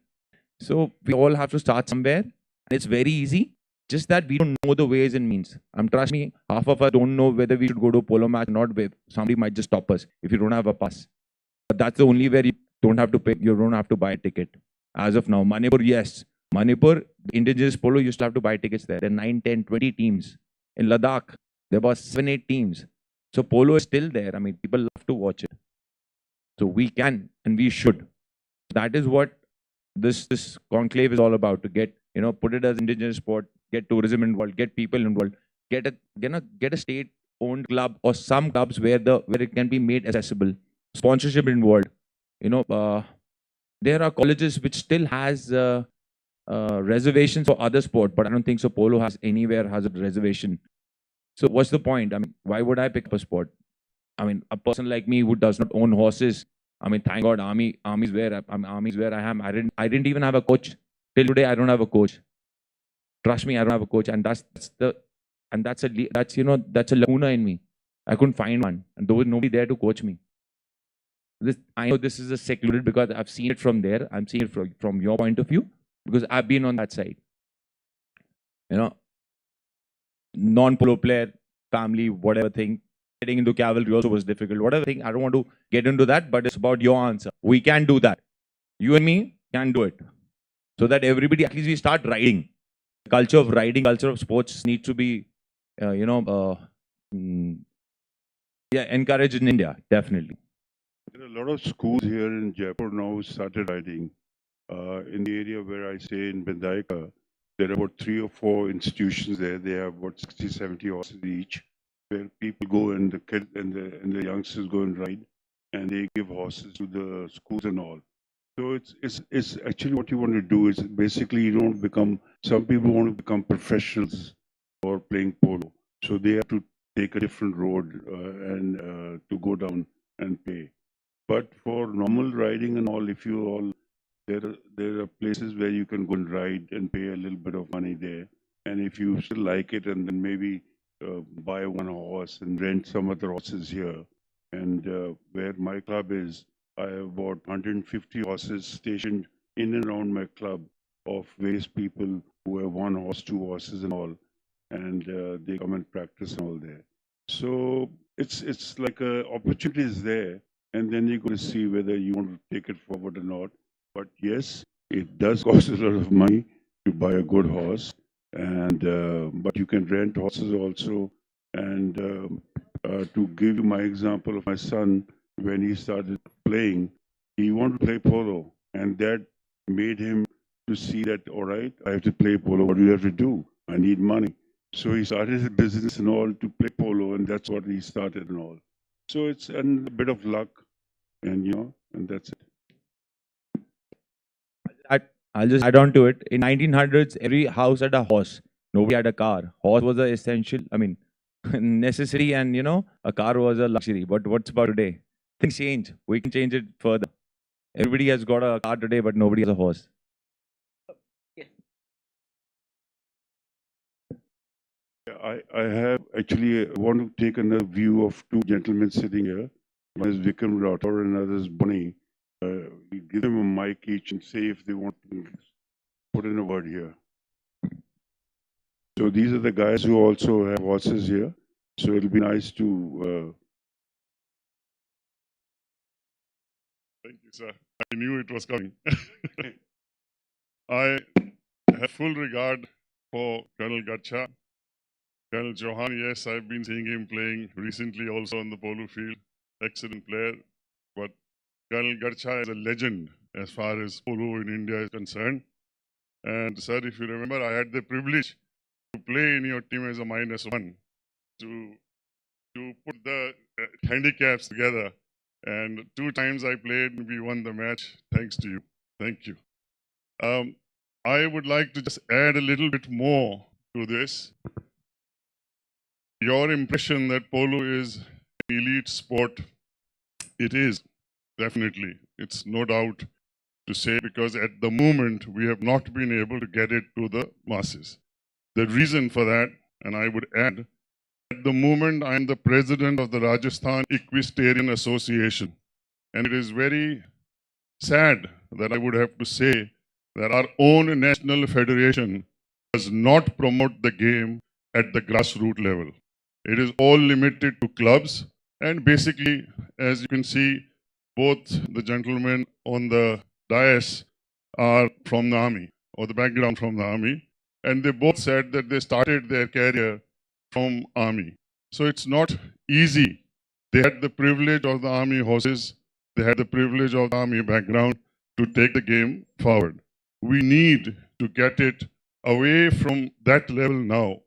So we all have to start somewhere, and it's very easy. Just that we don't know the ways and means. Trust me, half of us don't know whether we should go to a polo match or not. Somebody might just stop us if you don't have a pass. But that's the only way you don't have to pay. You don't have to buy a ticket. As of now, Manipur, yes. Manipur, indigenous polo, used to have to buy tickets there. There are 9, 10, 20 teams. In Ladakh, there were 7, 8 teams. So polo is still there. I mean, people love to watch it. So we can and we should. That is what this conclave is all about, to get, put it as indigenous sport, get tourism involved, get people involved, get a state-owned club or some clubs where it can be made accessible, sponsorship involved. There are colleges which still has reservations for other sport, but I don't think so polo anywhere has a reservation. So what's the point? I mean, why would I pick up a sport? I mean, a person like me who does not own horses, I mean, thank God, army's where I am. I didn't even have a coach till today. I don't have a coach. Trust me, I don't have a coach, and that's a lacuna in me. I couldn't find one, and there was nobody there to coach me. I know this is a secluded, because I've seen it from there. I'm seeing it from your point of view, because I've been on that side. Non-polo player, family, whatever thing. Getting into cavalry also was difficult. Whatever thing, I don't want to get into that, but it's about your answer. We can do that. You and me can do it. So that everybody, at least we start riding. The culture of riding, culture of sports needs to be, encouraged in India, definitely. There are a lot of schools here in Jaipur now started riding. In the area where I stay in Bendaika, there are about 3 or 4 institutions there. They have about 60, 70 horses each, where people go and the kids and the youngsters go and ride, and they give horses to the schools and all. So it's actually what you want to do is basically some people want to become professionals for playing polo. So they have to take a different road and to go down and play. But for normal riding and all, if you all there are places where you can go and ride and pay a little bit of money there. And if you still like it, and then maybe buy one horse and rent some other horses here. And where my club is, I have about 150 horses stationed in and around my club of various people who have one horse, two horses and all. And they come and practice and all there. So it's like opportunity is there, and then you're going to see whether you want to take it forward or not. But yes, it does cost a lot of money to buy a good horse, and but you can rent horses also. And to give you my example of my son, when he started playing, he wanted to play polo, and that made him to see that, all right, I have to play polo. What do you have to do? I need money. So he started his business and all to play polo, and that's what he started and all. So it's a bit of luck, and and that's it. I'll just add on to it. In 1900s, every house had a horse. Nobody had a car. Horse was an essential, necessary, and a car was a luxury. But what's about today? Things change. We can change it further. Everybody has got a car today, but nobody has a horse. I have actually want to take another view of two gentlemen sitting here. One is Vikram Rathore and another is Bunny. We give them a mic each and say if they want to put in a word here. So these are the guys who also have horses here. So it'll be nice to. Thank you, sir. I knew it was coming. I have full regard for Colonel Gacha. Colonel Chauhan, yes, I've been seeing him playing recently also on the polo field. Excellent player. But Colonel Gacha is a legend as far as polo in India is concerned. And sir, if you remember, I had the privilege to play in your team as a -1 to put the handicaps together. And 2 times I played and we won the match thanks to you. Thank you. I would like to just add a little bit more to this. Your impression that polo is an elite sport, it is, definitely. It's no doubt to say, because at the moment we have not been able to get it to the masses. The reason for that, and I would add, at the moment I am the president of the Rajasthan Equestrian Association, and it is very sad that I would have to say that our own national federation does not promote the game at the grassroots level. It is all limited to clubs, and basically, as you can see, both the gentlemen on the dais are from the army, or the background from the army, and they both said that they started their career from army. So it's not easy. They had the privilege of the army horses, they had the privilege of the army background to take the game forward. We need to get it away from that level now.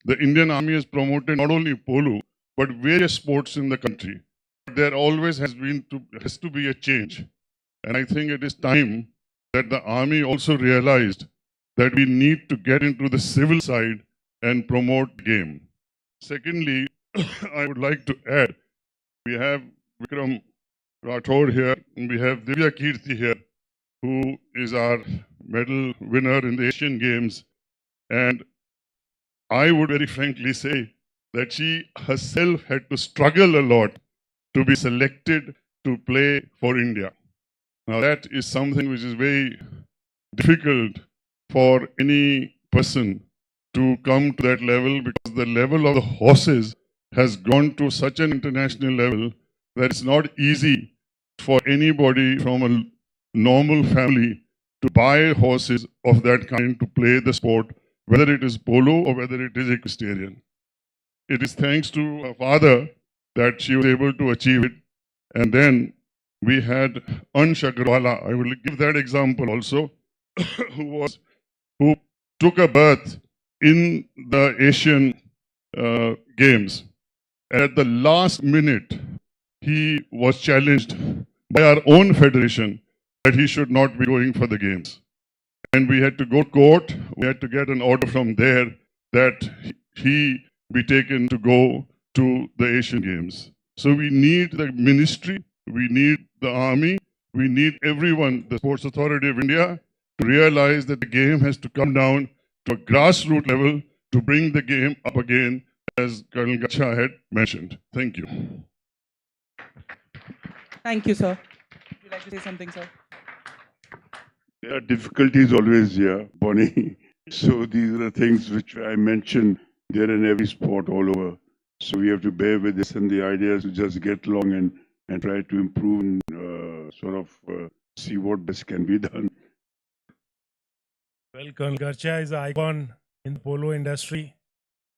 The Indian Army has promoted not only polo, but various sports in the country. But there always has to be a change. And I think it is time that the Army also realized that we need to get into the civil side and promote the game. Secondly, I would like to add, we have Vikram Rathore here, and we have Divyakriti here, who is our medal winner in the Asian Games. And I would very frankly say that she herself had to struggle a lot to be selected to play for India. Now that is something which is very difficult for any person to come to that level, because the level of the horses has gone to such an international level that it's not easy for anybody from a normal family to buy horses of that kind to play the sport, whether it is polo or whether it is equestrian. It is thanks to her father that she was able to achieve it. And then we had Ansha Agarwala, I will give that example also, who took a berth in the Asian Games. And at the last minute, he was challenged by our own federation that he should not be going for the games. And we had to go to court, we had to get an order from there that he be taken to go to the Asian Games. So we need the ministry, we need the army, We need everyone, the Sports Authority of India, to realize that the game has to come down to a grassroots level to bring the game up again, as Colonel Gacha had mentioned. Thank you. Thank you, sir. Would you like to say something, sir? There are difficulties always here, Bonnie. So these are the things which I mentioned. They're in every sport all over. So we have to bear with this, and the idea is to just get along and try to improve and see what best can be done. Well, Colonel Garcha is an icon in the polo industry.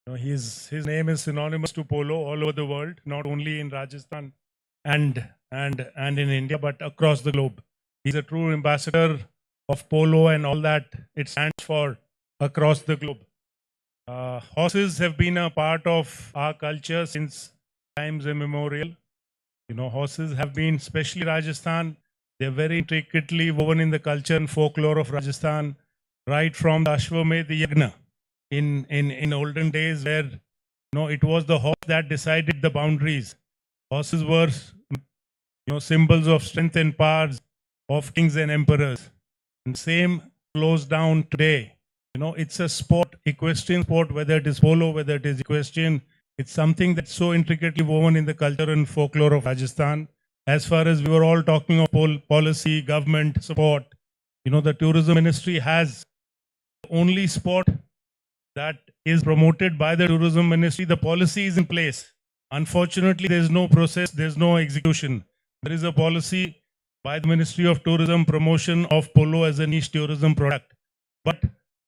You know, his name is synonymous to polo all over the world, not only in Rajasthan and in India, but across the globe. He's a true ambassador of polo and all that it stands for across the globe. Horses have been a part of our culture since times immemorial. You know, horses have been, especially Rajasthan, they're very intricately woven in the culture and folklore of Rajasthan, right from the Ashwamedh Yagna in olden days, where it was the horse that decided the boundaries. Horses were symbols of strength and powers of kings and emperors. And same flows down today. It's a sport, equestrian sport, whether it is polo, whether it is equestrian. It's something that's so intricately woven in the culture and folklore of Rajasthan. As far as we were all talking of policy, government support, the tourism ministry has the only sport that is promoted by the tourism ministry. The policy is in place. Unfortunately, there's no process, there's no execution. There is a policy by the Ministry of Tourism promotion of polo as a niche tourism product. But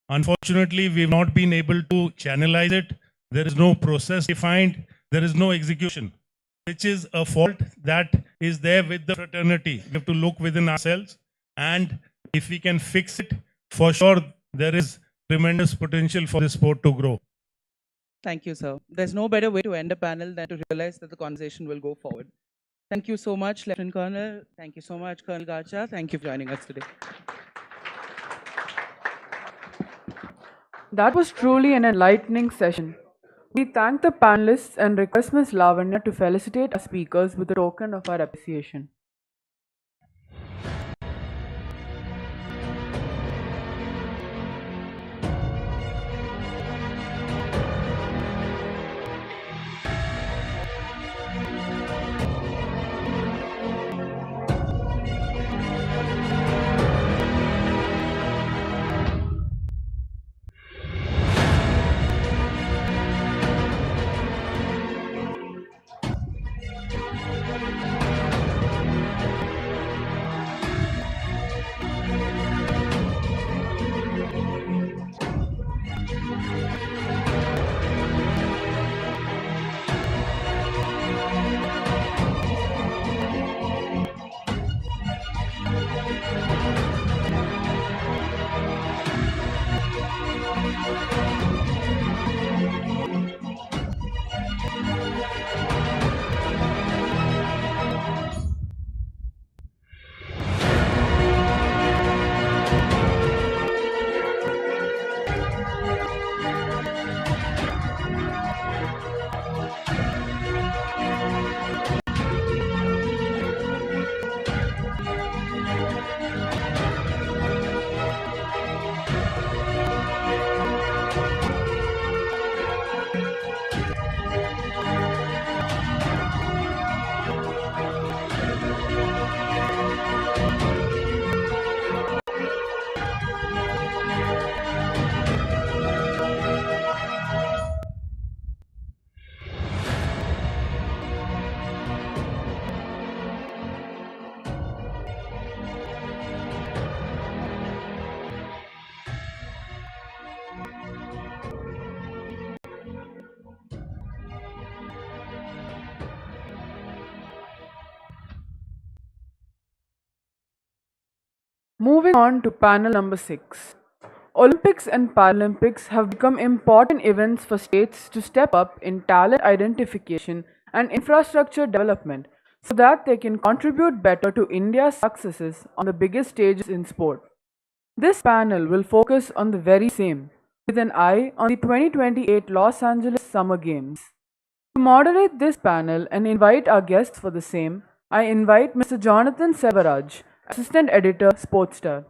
unfortunately, we've not been able to channelize it. There is no process defined. There is no execution, which is a fault that is there with the fraternity. We have to look within ourselves, and if we can fix it, for sure, there is tremendous potential for this sport to grow. Thank you, sir. There's no better way to end a panel than to realize that the conversation will go forward. Thank you so much, Lieutenant Colonel. Thank you so much, Colonel Garcha. Thank you for joining us today. That was truly an enlightening session. We thank the panelists and request Ms. Lavanya to felicitate our speakers with a token of our appreciation. Moving on to panel number 6. Olympics and Paralympics have become important events for states to step up in talent identification and infrastructure development so that they can contribute better to India's successes on the biggest stages in sport. This panel will focus on the very same, with an eye on the 2028 Los Angeles Summer Games. To moderate this panel and invite our guests for the same, I invite Mr. Jonathan Sevaraj, Assistant Editor, Sportstar.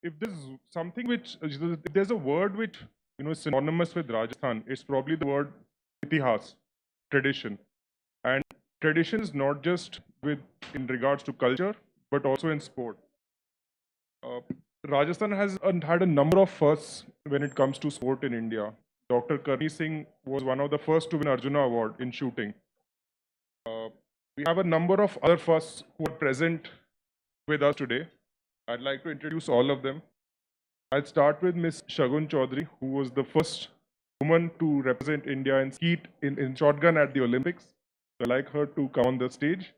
If there's something which, if there's a word which is synonymous with Rajasthan, it's probably the word itihas, tradition. And tradition is not just in regards to culture, but also in sport. Rajasthan has had a number of firsts when it comes to sport in India. Dr. Karni Singh was one of the first to win Arjuna Award in shooting. We have a number of other firsts who are present with us today. I'd like to introduce all of them. I'll start with Miss Shagun Chaudhary, who was the first woman to represent India in skeet in shotgun at the Olympics. So I'd like her to come on the stage.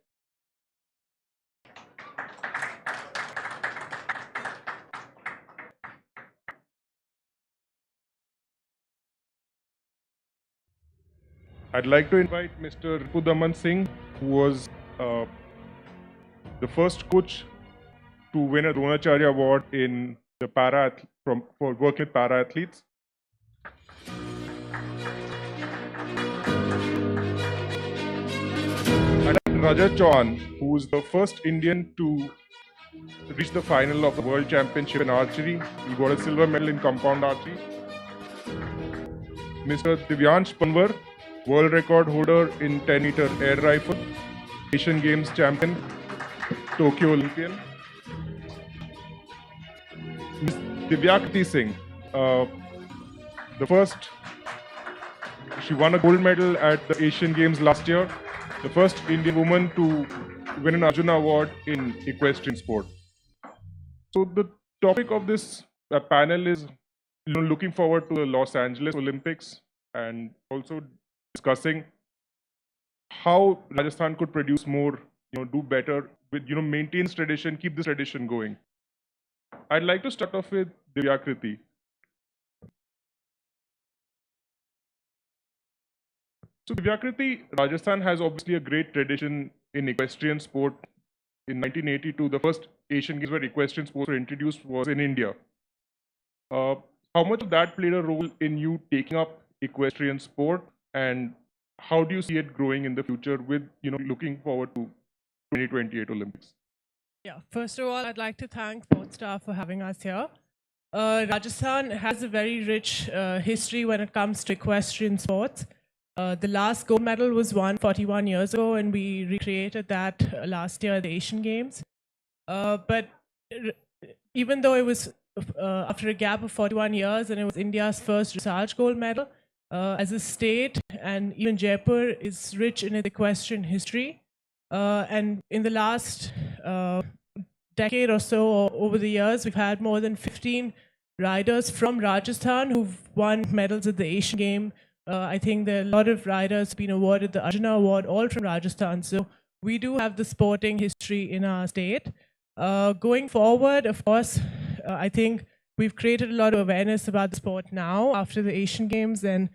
I'd like to invite Mr. Ripudaman Singh, who was the first coach to win a Dronacharya Award in the for working with para athletes. And Rajat Chauhan, who is the first Indian to reach the final of the World Championship in archery. He got a silver medal in compound archery. Mr. Divyansh Panwar, world record holder in 10-meter air rifle, Asian Games champion, Tokyo Olympian. Ms. Divyakriti Singh, she won a gold medal at the Asian Games last year, the first Indian woman to win an Arjuna Award in equestrian sport. So the topic of this panel is looking forward to the Los Angeles Olympics and also discussing how Rajasthan could produce more, do better with, maintain this tradition, keep this tradition going. I'd like to start off with Divyakriti. So Divyakriti, Rajasthan has obviously a great tradition in equestrian sport. In 1982, the first Asian Games where equestrian sports were introduced was in India. How much of that played a role in you taking up equestrian sport, and how do you see it growing in the future with, looking forward to 2028 Olympics? Yeah, first of all, I'd like to thank Sportstar for having us here. Rajasthan has a very rich history when it comes to equestrian sports. The last gold medal was won 41 years ago, and we recreated that last year at the Asian Games. But even though it was after a gap of 41 years, and it was India's first dressage gold medal, as a state, and even Jaipur is rich in its equestrian history. And in the last decade or so, or over the years, we've had more than 15 riders from Rajasthan who've won medals at the Asian Game. I think there are a lot of riders been awarded the Arjuna Award, all from Rajasthan. So we do have the sporting history in our state. Going forward, of course, I think we've created a lot of awareness about the sport now after the Asian Games, and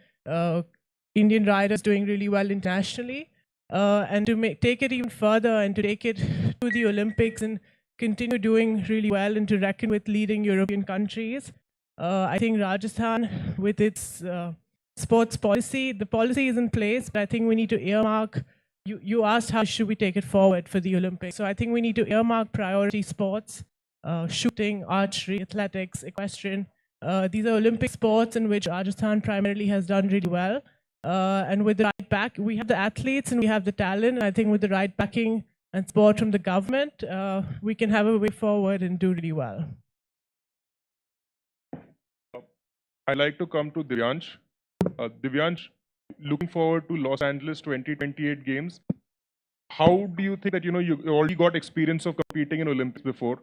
Indian riders doing really well internationally. And to take it even further and to take it to the Olympics and continue doing really well and to reckon with leading European countries. I think Rajasthan, with its sports policy, the policy is in place, but I think we need to earmark, you asked how should we take it forward for the Olympics. So I think we need to earmark priority sports, shooting, archery, athletics, equestrian. These are Olympic sports in which Rajasthan primarily has done really well. And with the right back, we have the athletes and we have the talent. And I think with the right backing and support from the government, we can have a way forward and do really well. I'd like to come to Divyansh. Divyansh, looking forward to Los Angeles 2028 Games. How do you think that, you already got experience of competing in Olympics before?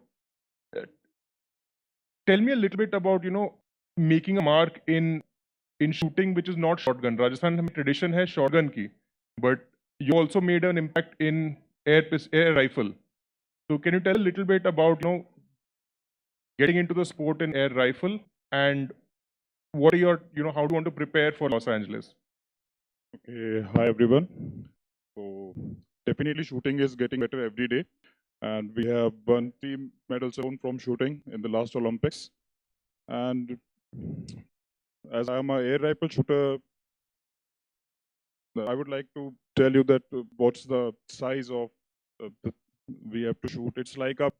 Tell me a little bit about, making a mark in shooting, which is not shotgun. Rajasthan has a tradition hai shotgun ki, but you also made an impact in air rifle. So can you tell a little bit about, getting into the sport in air rifle, and what are your, how do you want to prepare for Los Angeles? Okay, hi everyone. So definitely shooting is getting better every day, and we have won 3 medals from shooting in the last Olympics. And as I am a air rifle shooter, I would like to tell you that what's the size of we have to shoot. It's like a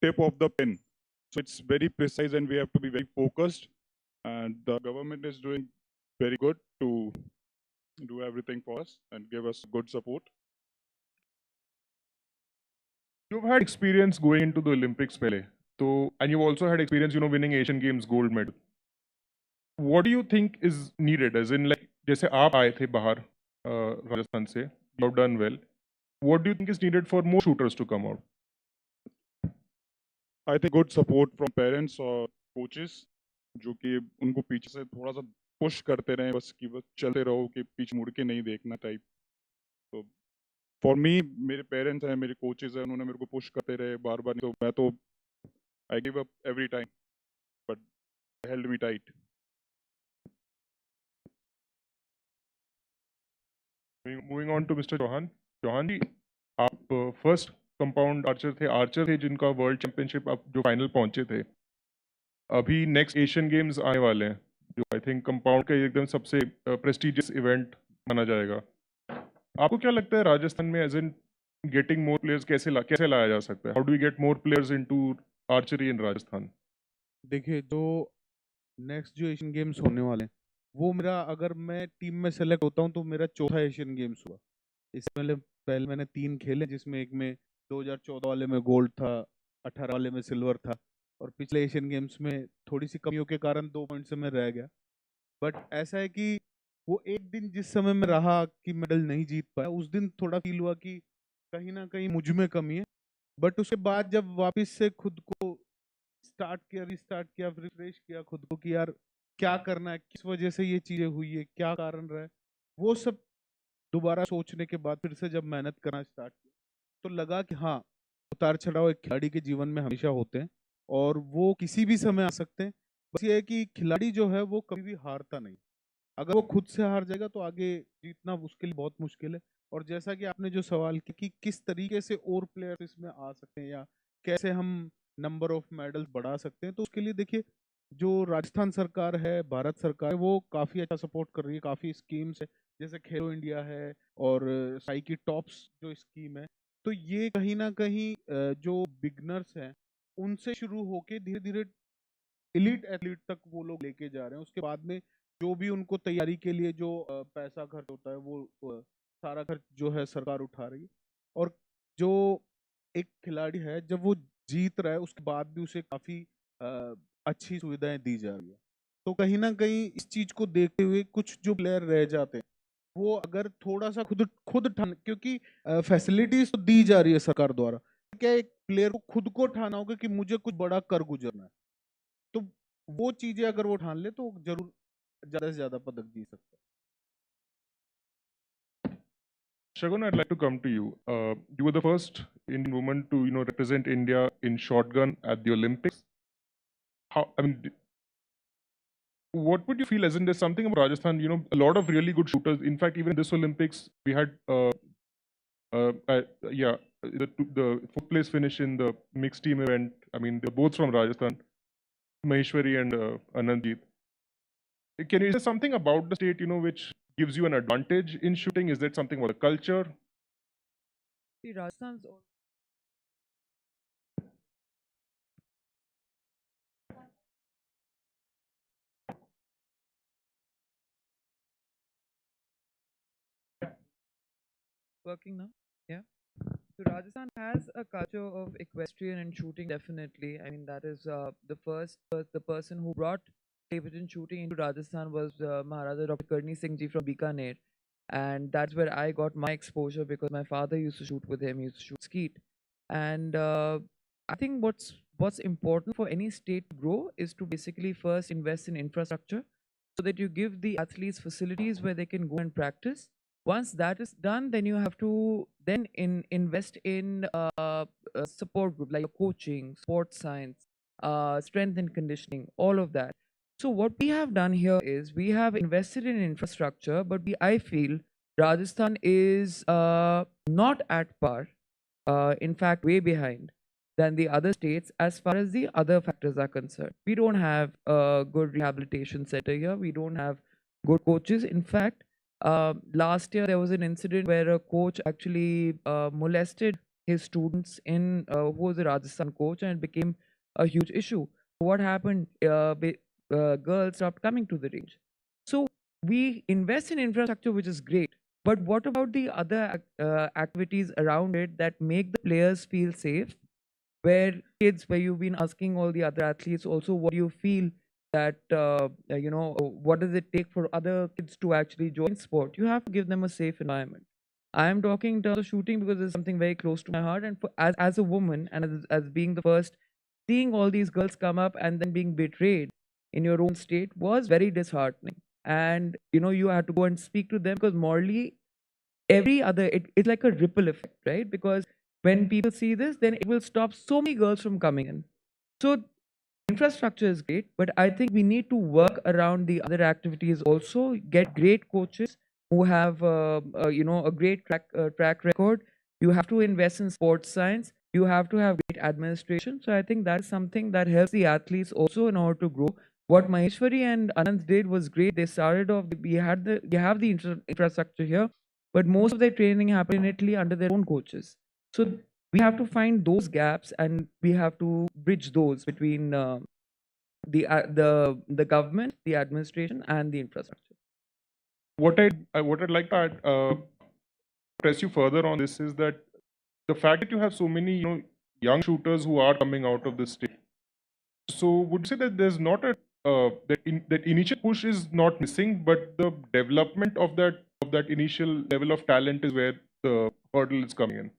tip of the pen. So it's very precise and we have to be very focused. And the government is doing very good to do everything for us and give us good support. You've had experience going into the Olympics, Pele. So, and you've also had experience, winning Asian Games gold medal. What do you think is needed? As in, like, जैसे आप आए थे बाहर राजस्थान से, you have done well. What do you think is needed for more shooters to come out? I think good support from parents और coaches जो कि उनको पीछे से थोड़ा सा पुश करते रहे बस कि बस चलते रहो कि पीछे मुड़ के नहीं देखना टाइप. तो फॉर मी मेरे पेरेंट्स हैं, मेरे कोचेज हैं, उन्होंने मेरे को पुश करते रहे बार बार. तो मैं तो I give up every time but held me tight. Moving on to Mr. Chauhan. Chauhan जी, आप फर्स्ट कंपाउंड आर्चर थे जिनका वर्ल्ड चैंपियनशिप आप जो फाइनल पहुंचे थे. अभी नेक्स्ट एशियन गेम्स आने वाले हैं जो आई थिंक कंपाउंड का एकदम सबसे प्रेस्टिजियस इवेंट माना जाएगा. आपको क्या लगता है राजस्थान में as in getting more players कैसे लाया जा सकता है? How do we get more players into archery in Rajasthan? देखिए, जो नेक्स्ट जो एशियन गेम्स होने वाले हैं वो मेरा, अगर मैं टीम में सेलेक्ट होता हूं तो मेरा चौथा एशियन गेम्स हुआ. इससे पहले मैंने 3 खेले जिसमें एक में 2014 वाले में गोल्ड था, 18 वाले में सिल्वर था और पिछले एशियन गेम्स में थोड़ी सी कमियों के कारण 2 पॉइंट से मैं रह गया. बट ऐसा है कि वो एक दिन जिस समय में रहा कि मेडल नहीं जीत पाया, उस दिन थोड़ा फील हुआ कि कहीं ना कहीं मुझ में कमी है. बट उसके बाद जब वापस से खुद को रिस्टार्ट किया, रिफ्रेश किया खुद को कि यार क्या करना है, किस वजह से ये चीजें हुई है, क्या कारण रहा है, वो सब दोबारा सोचने के बाद फिर से जब मेहनत करना स्टार्ट किया तो लगा कि हाँ, उतार चढ़ाव एक खिलाड़ी के जीवन में हमेशा होते हैं और वो किसी भी समय आ सकते हैं. बस ये है कि खिलाड़ी जो है वो कभी भी हारता नहीं. अगर वो खुद से हार जाएगा तो आगे जीतना उसके लिए बहुत मुश्किल है. और जैसा कि आपने जो सवाल किया कि किस तरीके से और प्लेयर्स इसमें आ सकते हैं या कैसे हम नंबर ऑफ मेडल्स बढ़ा सकते हैं, तो उसके लिए देखिए जो राजस्थान सरकार है, भारत सरकार है, वो काफ़ी अच्छा सपोर्ट कर रही है. काफ़ी स्कीम्स है जैसे खेलो इंडिया है और साई की टॉप्स जो स्कीम है. तो ये कहीं ना कहीं जो बिगनर्स हैं उनसे शुरू होके धीरे धीरे एलीट एथलीट तक वो लोग लेके जा रहे हैं. उसके बाद में जो भी उनको तैयारी के लिए जो पैसा खर्च होता है वो सारा खर्च जो है सरकार उठा रही है. और जो एक खिलाड़ी है जब वो जीत रहा है उसके बाद भी उसे काफ़ी अच्छी सुविधाएं दी जा रही है. तो कहीं ना कहीं इस चीज को देखते हुए कुछ जो प्लेयर रह जाते हैं वो अगर थोड़ा सा खुद ठान, क्योंकि फैसिलिटीज तो दी जा रही है सरकार द्वारा, क्या एक प्लेयर को खुद को ठाना होगा कि मुझे कुछ बड़ा कर गुजरना है, तो वो चीजें अगर वो ठान ले तो जरूर ज्यादा से ज्यादा पदक जीत सकता है. Shagun, I'd like to come to you. You were the first Indian woman to, represent India in shotgun at the Olympics. What would you feel as in there's something about Rajasthan, a lot of really good shooters. In fact, even this Olympics, we had, the 4th place finish in the mixed team event. I mean, they're both from Rajasthan, Maheshwari and Anandjeet. Can you say something about the state, which gives you an advantage in shooting? Is that something about the culture? See, Rajasthan's working now. Yeah. So Rajasthan has a culture of equestrian and shooting, definitely. I mean, that is the person who brought table shooting into Rajasthan was Maharaja Dr. Karni Singh ji from Bikaner. And that's where I got my exposure because my father used to shoot with him. He used to shoot skeet. And I think what's important for any state to grow is to basically first invest in infrastructure so that you give the athletes facilities where they can go and practice. Once that is done, then you have to then invest in support group like coaching, sports science, strength and conditioning, all of that. So what we have done here is we have invested in infrastructure, but I feel Rajasthan is not at par, in fact way behind. than the other states as far as the other factors are concerned. We don't have a good rehabilitation center here. We don't have good coaches. In fact, last year there was an incident where a coach actually molested his students who was a Rajasthan coach, and it became a huge issue. What happened? Girls stopped coming to the range. So we invest in infrastructure, which is great. But what about the other activities around it that make the players feel safe? Where you've been asking all the other athletes also, what do you feel that, what does it take for other kids to actually join sport? You have to give them a safe environment. I am talking in terms of shooting because it's something very close to my heart. And as a woman and as being the first, seeing all these girls come up and then being betrayed in your own state was very disheartening. And, you had to go and speak to them because morally, it's like a ripple effect, right? Because when people see this, then it will stop so many girls from coming in. So infrastructure is great, but I think we need to work around the other activities also, get great coaches who have, a great track record. You have to invest in sports science. You have to have great administration. So I think that's something that helps the athletes also in order to grow. What Maheshwari and Anand did was great. They started off, we have the infrastructure here, but most of their training happened in Italy under their own coaches. So we have to find those gaps, and we have to bridge those between the government, the administration, and the infrastructure. What I'd like to press you further on this is that the fact that you have so many young shooters who are coming out of this state. So would you say that there's not a that initial push is not missing, but the development of that initial level of talent is where the hurdle is coming in?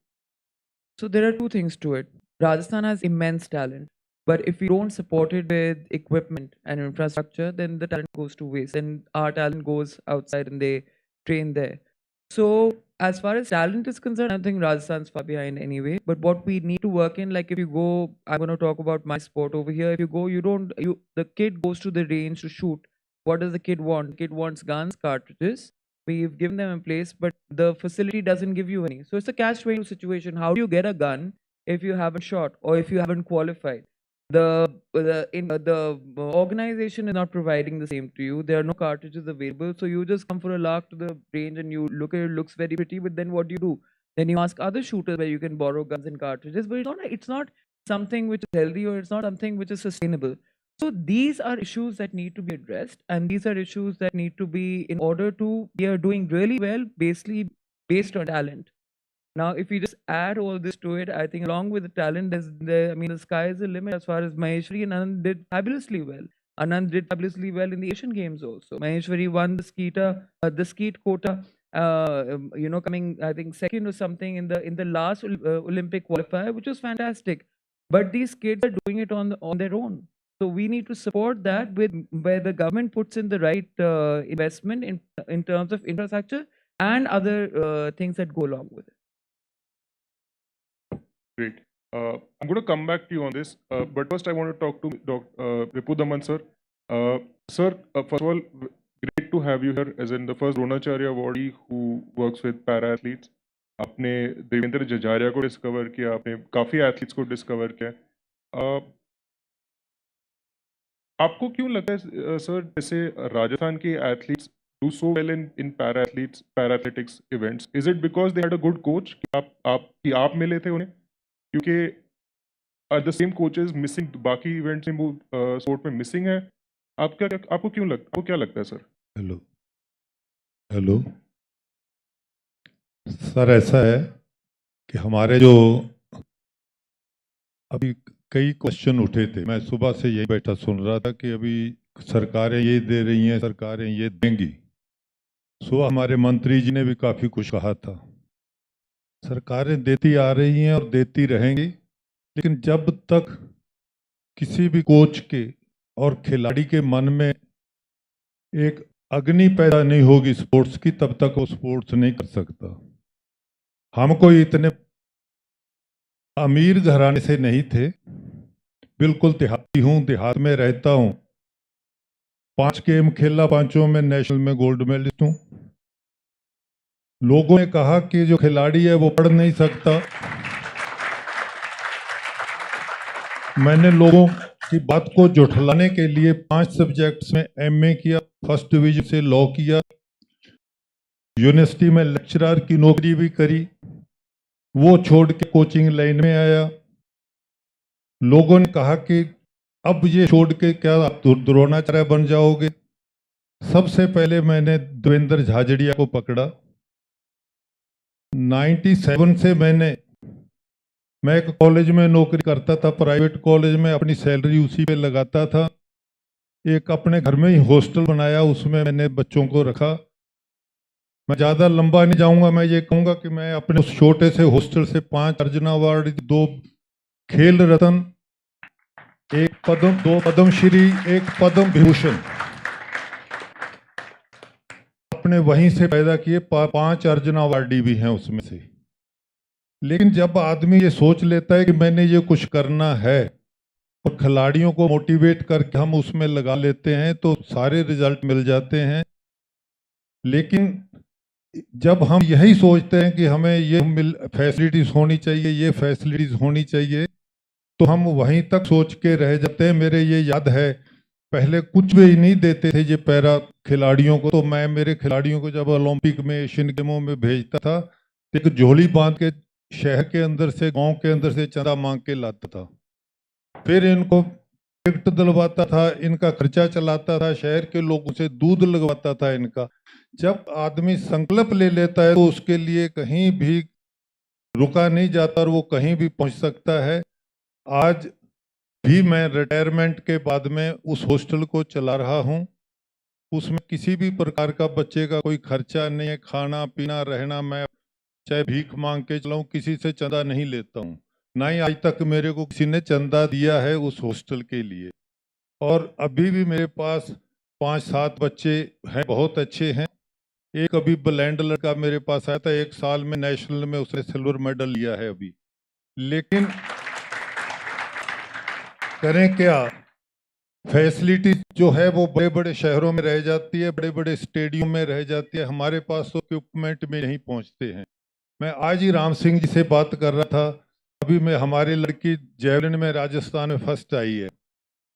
So there are two things to it. Rajasthan has immense talent, but if we don't support it with equipment and infrastructure, then the talent goes to waste, and our talent goes outside and they train there. So as far as talent is concerned, I think Rajasthan's far behind anyway. But what we need to work in, like if you go, I'm going to talk about my sport over here. If you go, the kid goes to the range to shoot. What does the kid want? The kid wants guns, cartridges. We've given them a place, but the facility doesn't give you any. So it's a catch-22 situation. How do you get a gun if you haven't shot or if you haven't qualified? The organization is not providing the same to you. There are no cartridges available, so you just come for a lark to the range and you look at it, looks very pretty, but then what do? Then you ask other shooters where you can borrow guns and cartridges, but it's not something which is healthy, or it's not something which is sustainable. So these are issues that need to be addressed, and these are issues that need to be, in order to, we are doing really well basically based on talent. Now, if we just add all this to it, I think along with the talent, the sky is the limit as far as Maheshwari and Anand did fabulously well. Anand did fabulously well in the Asian Games also. Maheshwari won the skeet quota, coming, I think, second or something in the last Olympic qualifier, which was fantastic. But these kids are doing it on their own. So we need to support that where the government puts in the right investment in terms of infrastructure and other things that go along with it. Great. I'm going to come back to you on this, but first I want to talk to Ripu Daman sir. Sir, first of all, great to have you here as in the first Dronacharya awardee who works with para-athletes. आपने देवेंद्र जजारिया को discover किया, आपने काफ़ी athletes को discover किया. आपको क्यों लगता है सर, जैसे राजस्थान के athletes do so well in para-athletics events? Is it because they had a good coach कि आप मिले थे उन्हें? क्योंकि the same coaches missing बाकी इवेंट्स में वो स्पोर्ट में मिसिंग है. आपको क्यों लगता, आपको क्या लगता है सर? हेलो सर, ऐसा है कि हमारे जो अभी कई क्वेश्चन उठे थे, मैं सुबह से यही बैठा सुन रहा था कि अभी सरकारें ये दे रही हैं, सरकारें ये देंगी. सुबह हमारे मंत्री जी ने भी काफ़ी कुछ कहा था. सरकारें देती आ रही हैं और देती रहेंगी, लेकिन जब तक किसी भी कोच के और खिलाड़ी के मन में एक अग्नि पैदा नहीं होगी स्पोर्ट्स की, तब तक वो स्पोर्ट्स नहीं कर सकता. हम कोई इतने अमीर घराने से नहीं थे, बिल्कुल देहाती हूँ, देहात में रहता हूँ. 5 गेम खेला, 5 में नेशनल में गोल्ड मेडलिस्ट हूँ. लोगों ने कहा कि जो खिलाड़ी है वो पढ़ नहीं सकता, मैंने लोगों की बात को जुठलाने के लिए 5 सब्जेक्ट्स में एमए किया, फर्स्ट डिवीजन से लॉ किया, यूनिवर्सिटी में लेक्चरर की नौकरी भी करी, वो छोड़ के कोचिंग लाइन में आया। लोगों ने कहा कि अब ये छोड़ के क्या आप द्रोणाचार्य बन जाओगे। सबसे पहले मैंने देवेंद्र झाझड़िया को पकड़ा। 97 से मैं एक कॉलेज में नौकरी करता था, प्राइवेट कॉलेज में, अपनी सैलरी उसी पे लगाता था। एक अपने घर में ही हॉस्टल बनाया, उसमें मैंने बच्चों को रखा। मैं ज़्यादा लंबा नहीं जाऊंगा, मैं ये कहूंगा कि मैं अपने उस छोटे से हॉस्टल से 5 अर्जुन अवार्ड, 2 खेल रत्न, 1 पद्म, 2 पद्मश्री, 1 पद्म विभूषण अपने वहीं से पैदा किए। 5 अर्जुन अवार्डी भी हैं उसमें से। लेकिन जब आदमी ये सोच लेता है कि मैंने ये कुछ करना है और खिलाड़ियों को मोटिवेट करके हम उसमें लगा लेते हैं तो सारे रिजल्ट मिल जाते हैं। लेकिन जब हम यही सोचते हैं कि हमें ये फैसिलिटीज होनी चाहिए, ये फैसिलिटीज होनी चाहिए, तो हम वहीं तक सोच के रह जाते हैं। मेरे ये याद है, पहले कुछ भी नहीं देते थे ये पैरा खिलाड़ियों को, तो मैं मेरे खिलाड़ियों को जब ओलंपिक में, एशियन गेमों में भेजता था तो एक झोली बांध के शहर के अंदर से, गांव के अंदर से चंदा मांग के लाता था। फिर इनको टिकट दिलवाता था, इनका खर्चा चलाता था, शहर के लोगों से दूध लगवाता था इनका। जब आदमी संकल्प ले लेता है तो उसके लिए कहीं भी रुका नहीं जाता और वो कहीं भी पहुंच सकता है। आज भी मैं रिटायरमेंट के बाद में उस हॉस्टल को चला रहा हूं। उसमें किसी भी प्रकार का बच्चे का कोई खर्चा नहीं है, खाना पीना रहना, मैं चाहे भीख मांग के चलाऊं, किसी से चंदा नहीं लेता हूं, ना ही आज तक मेरे को किसी ने चंदा दिया है उस हॉस्टल के लिए। और अभी भी मेरे पास 5-7 बच्चे हैं, बहुत अच्छे हैं। एक अभी ब्लाइंड लड़का मेरे पास आया था, 1 साल में नेशनल में उसने सिल्वर मेडल लिया है अभी। लेकिन करें क्या, फैसिलिटी जो है वो बड़े बड़े शहरों में रह जाती है, बड़े बड़े स्टेडियम में रह जाती है, हमारे पास तो इक्विपमेंट में नहीं पहुंचते हैं। मैं आज ही राम सिंह जी से बात कर रहा था, अभी मैं हमारी लड़की जेवलिन में राजस्थान में फर्स्ट आई है,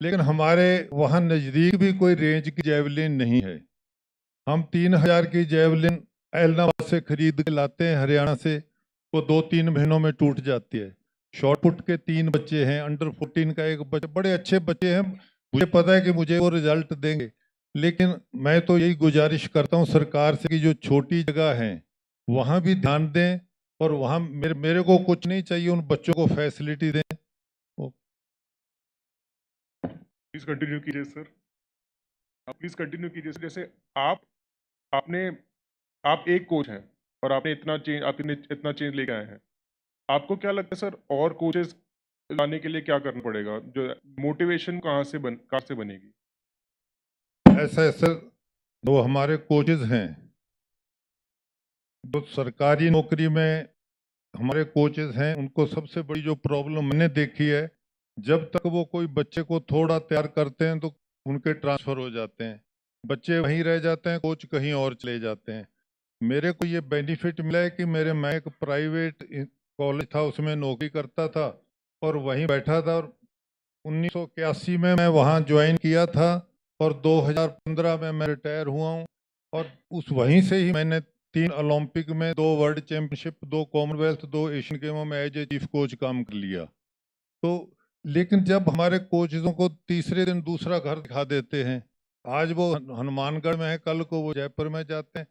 लेकिन हमारे वहाँ नज़दीक भी कोई रेंज की जेवलिन नहीं है। हम 3000 की जेवलिन एलनाबाद से खरीद के लाते हैं हरियाणा से, वो 2-3 महीनों में टूट जाती है। शॉर्ट पुट के 3 बच्चे हैं, अंडर 14 का 1 बच्चा, बड़े अच्छे बच्चे हैं, मुझे पता है कि मुझे वो रिजल्ट देंगे। लेकिन मैं तो यही गुजारिश करता हूँ सरकार से कि जो छोटी जगह हैं वहाँ भी ध्यान दें, और वहाँ मेरे को कुछ नहीं चाहिए, उन बच्चों को फैसिलिटी दें। प्लीज कंटिन्यू कीजिए सर, आप प्लीज कंटिन्यू कीजिए सर। जैसे आप एक कोच हैं और आपने इतना चेंज लेके आए हैं, आपको क्या लगता है सर और कोचेस लाने के लिए क्या करना पड़ेगा? जो मोटिवेशन कहाँ से बनेगी? ऐसा सर, जो हमारे कोचेज हैं, जो सरकारी नौकरी में हमारे कोचेज हैं, उनको सबसे बड़ी जो प्रॉब्लम मैंने देखी है, जब तक वो कोई बच्चे को थोड़ा तैयार करते हैं तो उनके ट्रांसफर हो जाते हैं, बच्चे वहीं रह जाते हैं, कोच कहीं और चले जाते हैं। मेरे को ये बेनिफिट मिला है कि मैं एक प्राइवेट कॉलेज था उसमें नौकरी करता था और वहीं बैठा था, और 1981 में मैं वहाँ ज्वाइन किया था और 2015 में मैं रिटायर हुआ हूँ। और उस वहीं से ही मैंने 3 ओलंपिक में, 2 वर्ल्ड चैंपियनशिप, 2 कॉमनवेल्थ, 2 एशियन गेमों में एज ए चीफ कोच काम कर लिया। तो लेकिन जब हमारे कोचों को तीसरे दिन दूसरा घर दिखा देते हैं, आज वो हनुमानगढ़ में है, कल को वो जयपुर में जाते हैं,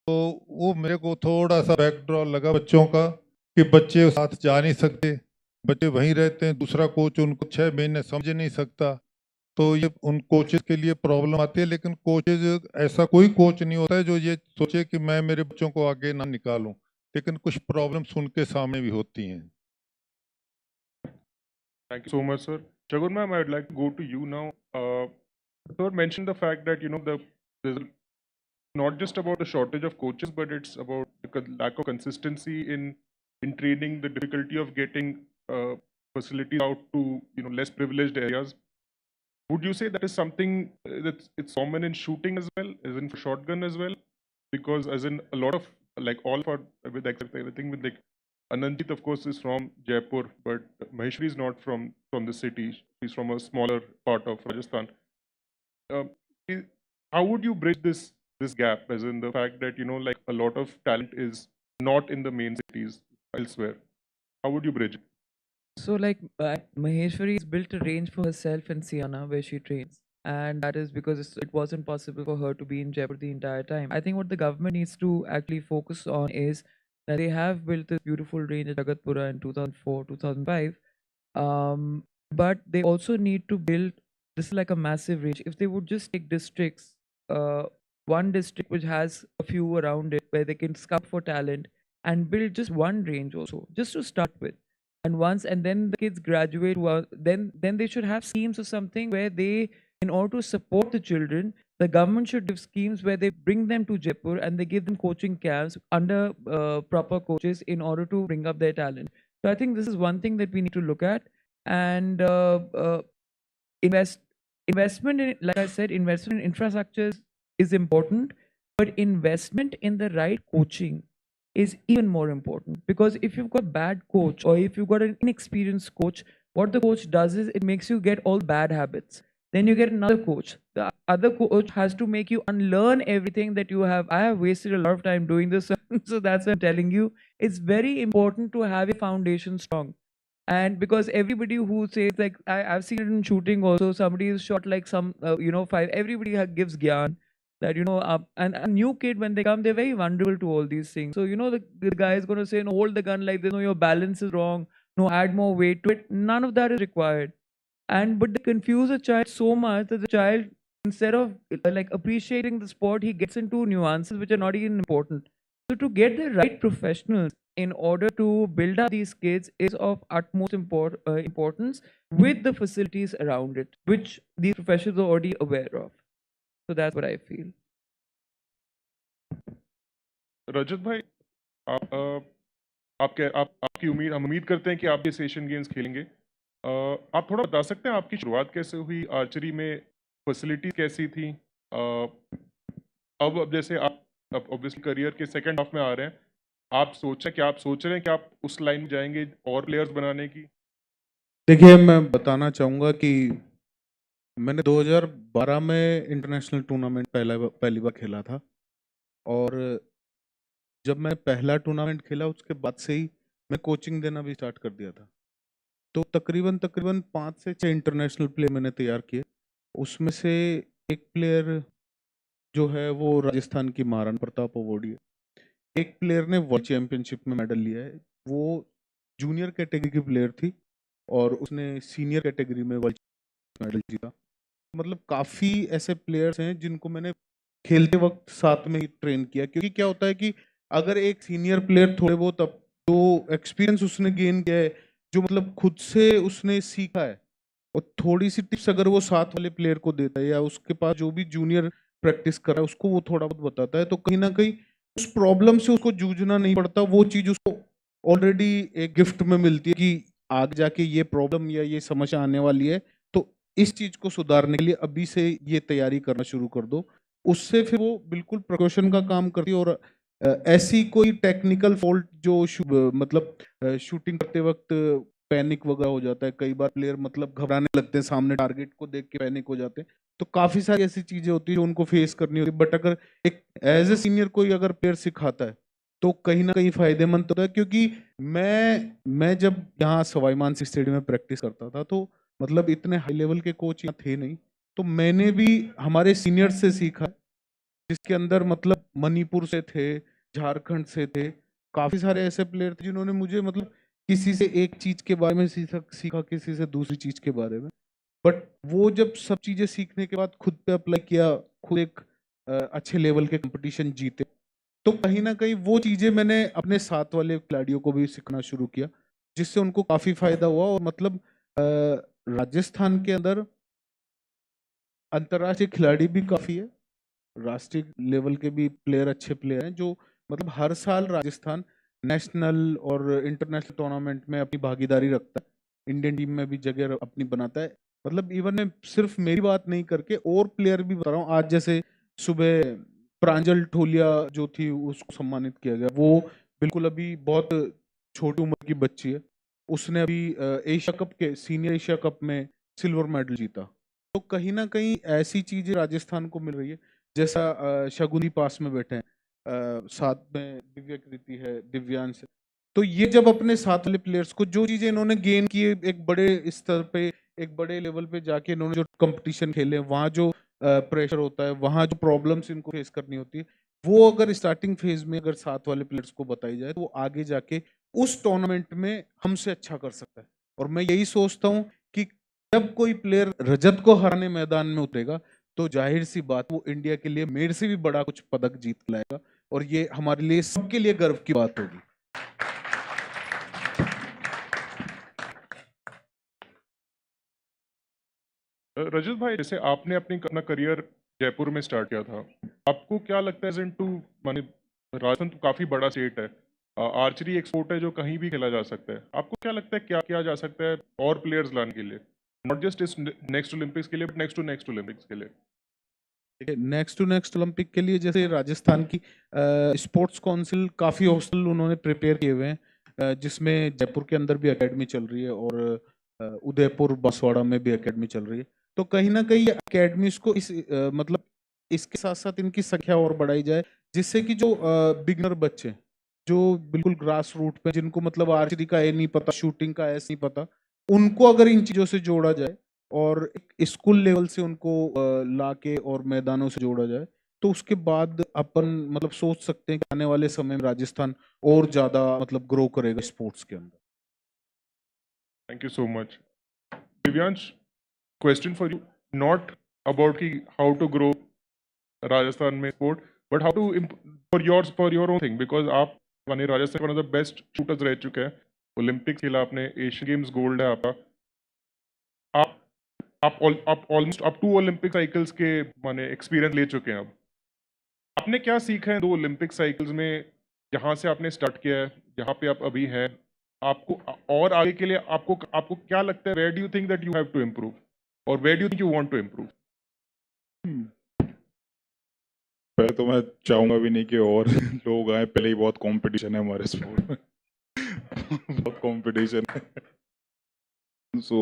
तो वो मेरे को थोड़ा सा बैकड्रॉप लगा बच्चों का कि बच्चे साथ जा नहीं सकते, बच्चे वहीं रहते हैं, दूसरा कोच उनको 6 महीने समझ नहीं सकता, तो ये उन कोचेज के लिए प्रॉब्लम आती है। लेकिन कोचेज, ऐसा कोई कोच नहीं होता है जो ये सोचे कि मैं मेरे बच्चों को आगे ना निकालूं, लेकिन कुछ प्रॉब्लम्स उनके सामने भी होती हैं। Thank you so much, sir. Jagur ma'am, I'd like to go to you now. Sir mentioned the fact that there's not just about the shortage of coaches, but it's about the lack of consistency in training, the difficulty of getting facilities out to less privileged areas. Would you say that is something it's common in shooting as well, as in for shotgun as well? Because as in a lot of, like all for, with except everything with like Anandit, of course, is from Jaipur, but Maheshwari is not from the city. She's from a smaller part of Rajasthan. Um, i- how would you bridge this gap, as in the fact that like a lot of talent is not in the main cities elsewhere? How would you bridge it? So, like, Maheshwari has built a range for herself in Siana where she trains. And that is because it wasn't possible for her to be in Jaipur the entire time. I think what the government needs to actually focus on is that they have built this beautiful range at Jagatpura in 2004, 2005. But they also need to build this is like a massive range. If they would just take districts, one district which has a few around it where they can scout for talent and build just one range also, just to start with. And then the kids graduate, then they should have schemes or something where they, in order to support the children, the government should give schemes where they bring them to Jaipur and they give them coaching camps under proper coaches in order to bring up their talent. So I think this is one thing that we need to look at. And investment in, like I said, investment in infrastructures is important, but investment in the right coaching is even more important, because if you've got a bad coach or if you've got an inexperienced coach, what the coach does is it makes you get all bad habits. Then you get another coach. The other coach has to make you unlearn everything that you have. I have wasted a lot of time doing this, so that's what I'm telling you. It's very important to have a foundation strong. And because everybody who says, like, I've seen it in shooting also, somebody is shot like some, five. Everybody gives gyan that, and a new kid, when they come, they're very vulnerable to all these things. So, the guy is going to say, no, hold the gun like this, no, your balance is wrong, no, add more weight to it. None of that is required. But they confuse a child so much that the child, instead of like appreciating the sport, he gets into nuances which are not even important. So to get the right professionals in order to build up these kids is of utmost importance, with the facilities around it, which these professionals are already aware of. So that's what I feel. रजत भाई, आपकी उम्मीद, हम उम्मीद करते हैं कि आप इस एशियन गेम्स खेलेंगे। आप थोड़ा बता सकते हैं आपकी शुरुआत कैसे हुई, आर्चरी में फैसिलिटी कैसी थी? अब जैसे आप ऑब्वियसली करियर के सेकंड हाफ में आ रहे हैं, आप सोच रहे हैं कि आप उस लाइन में जाएंगे और प्लेयर्स बनाने की? देखिए, मैं बताना चाहूँगा कि मैंने 2012 में इंटरनेशनल टूर्नामेंट पहली बार खेला था, और जब मैं पहला टूर्नामेंट खेला उसके बाद से ही मैं कोचिंग देना भी स्टार्ट कर दिया था। तो तकरीबन 5 से 6 इंटरनेशनल प्लेयर मैंने तैयार किए। उसमें से एक प्लेयर जो है वो राजस्थान की महाराणा प्रताप अवॉर्डी है। एक प्लेयर ने वर्ल्ड चैंपियनशिप में मेडल लिया है, वो जूनियर कैटेगरी की प्लेयर थी और उसने सीनियर कैटेगरी में वर्ल्ड मेडल जीता। मतलब काफ़ी ऐसे प्लेयर्स हैं जिनको मैंने खेलते वक्त साथ में ही ट्रेन किया, क्योंकि क्या होता है कि अगर एक सीनियर प्लेयर थोड़े बहुत अब तो एक्सपीरियंस उसने गेन किया है, जो मतलब खुद से उसने सीखा है, और थोड़ी सी टिप्स अगर वो साथ वाले प्लेयर को देता है या उसके पास जो भी जूनियर प्रैक्टिस कर रहा है उसको वो थोड़ा बहुत बताता है, तो कहीं ना कहीं उस प्रॉब्लम से उसको जूझना नहीं पड़ता। वो चीज़ उसको ऑलरेडी एक गिफ्ट में मिलती है कि आगे जाके ये प्रॉब्लम या ये समस्या आने वाली है, तो इस चीज़ को सुधारने के लिए अभी से ये तैयारी करना शुरू कर दो। उससे फिर वो बिल्कुल प्रिकॉशन का काम करती है। और ऐसी कोई टेक्निकल फॉल्ट जो मतलब शूटिंग करते वक्त पैनिक वगैरह हो जाता है, कई बार प्लेयर मतलब घबराने लगते हैं, सामने टारगेट को देख के पैनिक हो जाते हैं, तो काफ़ी सारी ऐसी चीज़ें होती है जो उनको फेस करनी होती है। बट अगर एक एज ए सीनियर कोई अगर प्लेयर सिखाता है तो कहीं ना कहीं फायदेमंद होता है, क्योंकि मैं जब यहाँ सवाई मानसिंह स्टेडियम में प्रैक्टिस करता था तो मतलब इतने हाई लेवल के कोच यहाँ थे नहीं, तो मैंने भी हमारे सीनियर से सीखा, जिसके अंदर मतलब मणिपुर से थे, झारखंड से थे, काफ़ी सारे ऐसे प्लेयर थे जिन्होंने मुझे मतलब किसी से एक चीज़ के बारे में सीखा, किसी से दूसरी चीज़ के बारे में। बट वो जब सब चीज़ें सीखने के बाद खुद पे अप्लाई किया, खुद एक अच्छे लेवल के कंपटीशन जीते, तो कहीं ना कहीं वो चीज़ें मैंने अपने साथ वाले खिलाड़ियों को भी सीखना शुरू किया, जिससे उनको काफ़ी फायदा हुआ। और मतलब राजस्थान के अंदर अंतर्राष्ट्रीय खिलाड़ी भी काफ़ी है, राष्ट्रीय लेवल के भी प्लेयर, अच्छे प्लेयर हैं, जो मतलब हर साल राजस्थान नेशनल और इंटरनेशनल टूर्नामेंट में अपनी भागीदारी रखता है, इंडियन टीम में भी जगह अपनी बनाता है। मतलब इवन मैं सिर्फ मेरी बात नहीं करके और प्लेयर भी बता रहा हूँ। आज जैसे सुबह प्रांजल ठोलिया जो थी उसको सम्मानित किया गया, वो बिल्कुल अभी बहुत छोटी उम्र की बच्ची है, उसने अभी एशिया कप के सीनियर एशिया कप में सिल्वर मेडल जीता। तो कहीं ना कहीं ऐसी चीजें राजस्थान को मिल रही है, जैसा शगुनी पास में बैठे हैं, साथ में दिव्याकृति है, दिव्यांश है। तो ये जब अपने साथ वाले प्लेयर्स को जो चीजें इन्होंने गेन की है, एक बड़े स्तर पे, एक बड़े लेवल पे जाके इन्होंने जो कंपटीशन खेले, वहाँ जो प्रेशर होता है, वहाँ जो प्रॉब्लम्स इनको फेस करनी होती है, वो अगर स्टार्टिंग फेज में अगर साथ वाले प्लेयर्स को बताई जाए तो वो आगे जाके उस टूर्नामेंट में हमसे अच्छा कर सकता है। और मैं यही सोचता हूँ कि जब कोई प्लेयर रजत को हराने मैदान में उतरेगा तो जाहिर सी बात वो इंडिया के लिए मेरे से भी बड़ा कुछ पदक जीत लाएगा, और ये हमारे लिए सबके लिए गर्व की बात होगी। रजत भाई, जैसे आपने अपना करियर जयपुर में स्टार्ट किया था, आपको क्या लगता है माने राजस्थान तो काफी बड़ा स्टेट है, आर्चरी एक स्पोर्ट है जो कहीं भी खेला जा सकता है, आपको क्या लगता है क्या किया जा सकता है और प्लेयर्स लाने के लिए, नॉट जस्ट इस नेक्स्ट ओलंपिक्स के लिए but next to next Olympics के लिए? नेक्स्ट टू नेक्स्ट ओलंपिक के लिए जैसे राजस्थान की स्पोर्ट्स काउंसिल काफ़ी हॉस्टल उन्होंने प्रिपेयर किए हुए हैं, जिसमें जयपुर के अंदर भी एकेडमी चल रही है और उदयपुर बांसवाड़ा में भी एकेडमी चल रही है। तो कहीं ना कहीं एकेडमीज को इस मतलब इसके साथ साथ इनकी संख्या और बढ़ाई जाए, जिससे कि जो बिगनर बच्चे जो बिल्कुल ग्रास रूट पे, जिनको मतलब आर्चरी का ए नहीं पता, शूटिंग का ऐसे नहीं पता, उनको अगर इन चीज़ों से जोड़ा जाए और एक स्कूल लेवल से उनको लाके और मैदानों से जोड़ा जाए, तो उसके बाद अपन मतलब सोच सकते हैं कि आने वाले समय में राजस्थान और ज़्यादा मतलब ग्रो करेगा स्पोर्ट्स के अंदर। Thank you so much. Divyansh, question for you, not about how to grow Rajasthan में sport, but how to for your own thing, because आप माने Rajasthan one of the best shooters रह चुके हैं, ओलंपिक्स खेला आपने, एशियन गेम्स गोल्ड है आपका, आप ऑलमोस्ट आप 2 ओलंपिक साइकिल्स के माने एक्सपीरियंस ले चुके हैं। अब आपने क्या सीखा है 2 ओलंपिक साइकिल्स में, जहाँ से आपने स्टार्ट किया है, जहाँ पे आप अभी हैं, आपको और आगे के लिए आपको आपको क्या लगता है, where do you think that you have to improve और where do you think you want to improve? पहले तो मैं चाहूंगा भी नहीं कि और लोग आए, पहले ही बहुत कंपटीशन है हमारे स्पोर्ट में बहुत कंपटीशन है। So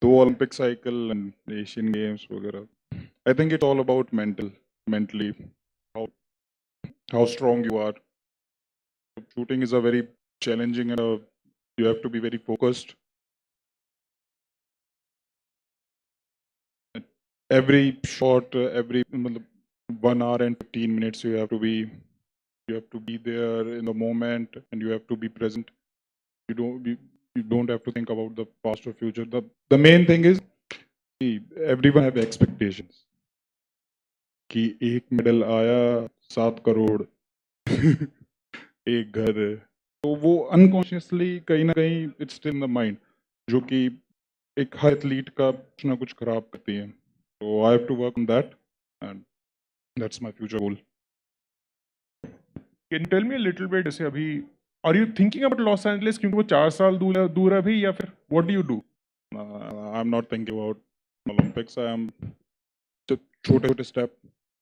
2 Olympic cycle and Asian games वगैरह, I think it's all about mentally how strong you are. Shooting is a very challenging and you have to be very focused. Every shot, every 1 hour and 15 minutes, you have to be there in the moment and you have to be present. You don't have to think about the past or future. The main thing is, see, everyone have expectations कि एक medal आया 7 करोड़ एक घर, तो वो unconsciously कहीं ना कहीं it's still in the mind, जो कि एक हर एथलीट का कुछ ना कुछ खराब करती है। तो I have to work on that and that's my future goal. Can you tell me a little bit, जैसे अभी are you thinking about Los Angeles, क्योंकि वो 4 साल दूर है अभी, या फिर what do you do? I am not thinking about Olympics, I am छोटे step,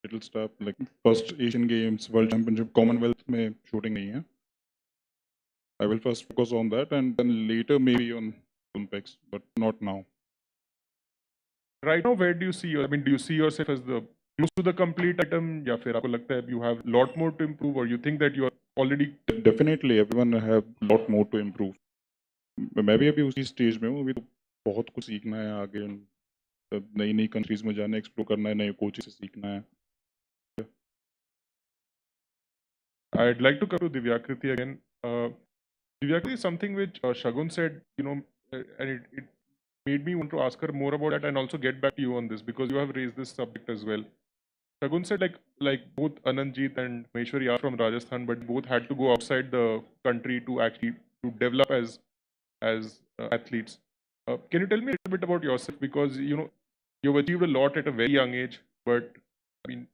little step, like first Asian games, world championship, Commonwealth में शूटिंग नहीं है। I will first focus on that and then later maybe on Olympics, but not now. Right now, where do you see do you see yourself as the close to the complete item, या फिर आपको लगता है you have lot more to improve, or you think that you are already? Definitely, everyone have lot more to improve. मैं भी अभी उसी stage में हूँ, अभी तो बहुत कुछ सीखना है आगे, नई कंट्रीज में जाना, एक्सप्लोर करना है, नए कोचेस से सीखना है। I'd like to come to Divyakriti again. Divyakriti, something which Shagun said, and it made me want to ask her more about that and also get back to you on this, because you have raised this subject as well. Shagun said like both Anandjit and Maheshwari are from Rajasthan, but both had to go outside the country to actually to develop as athletes. Can you tell me a little bit about yourself, because you've achieved a lot at a very young age, but I mean,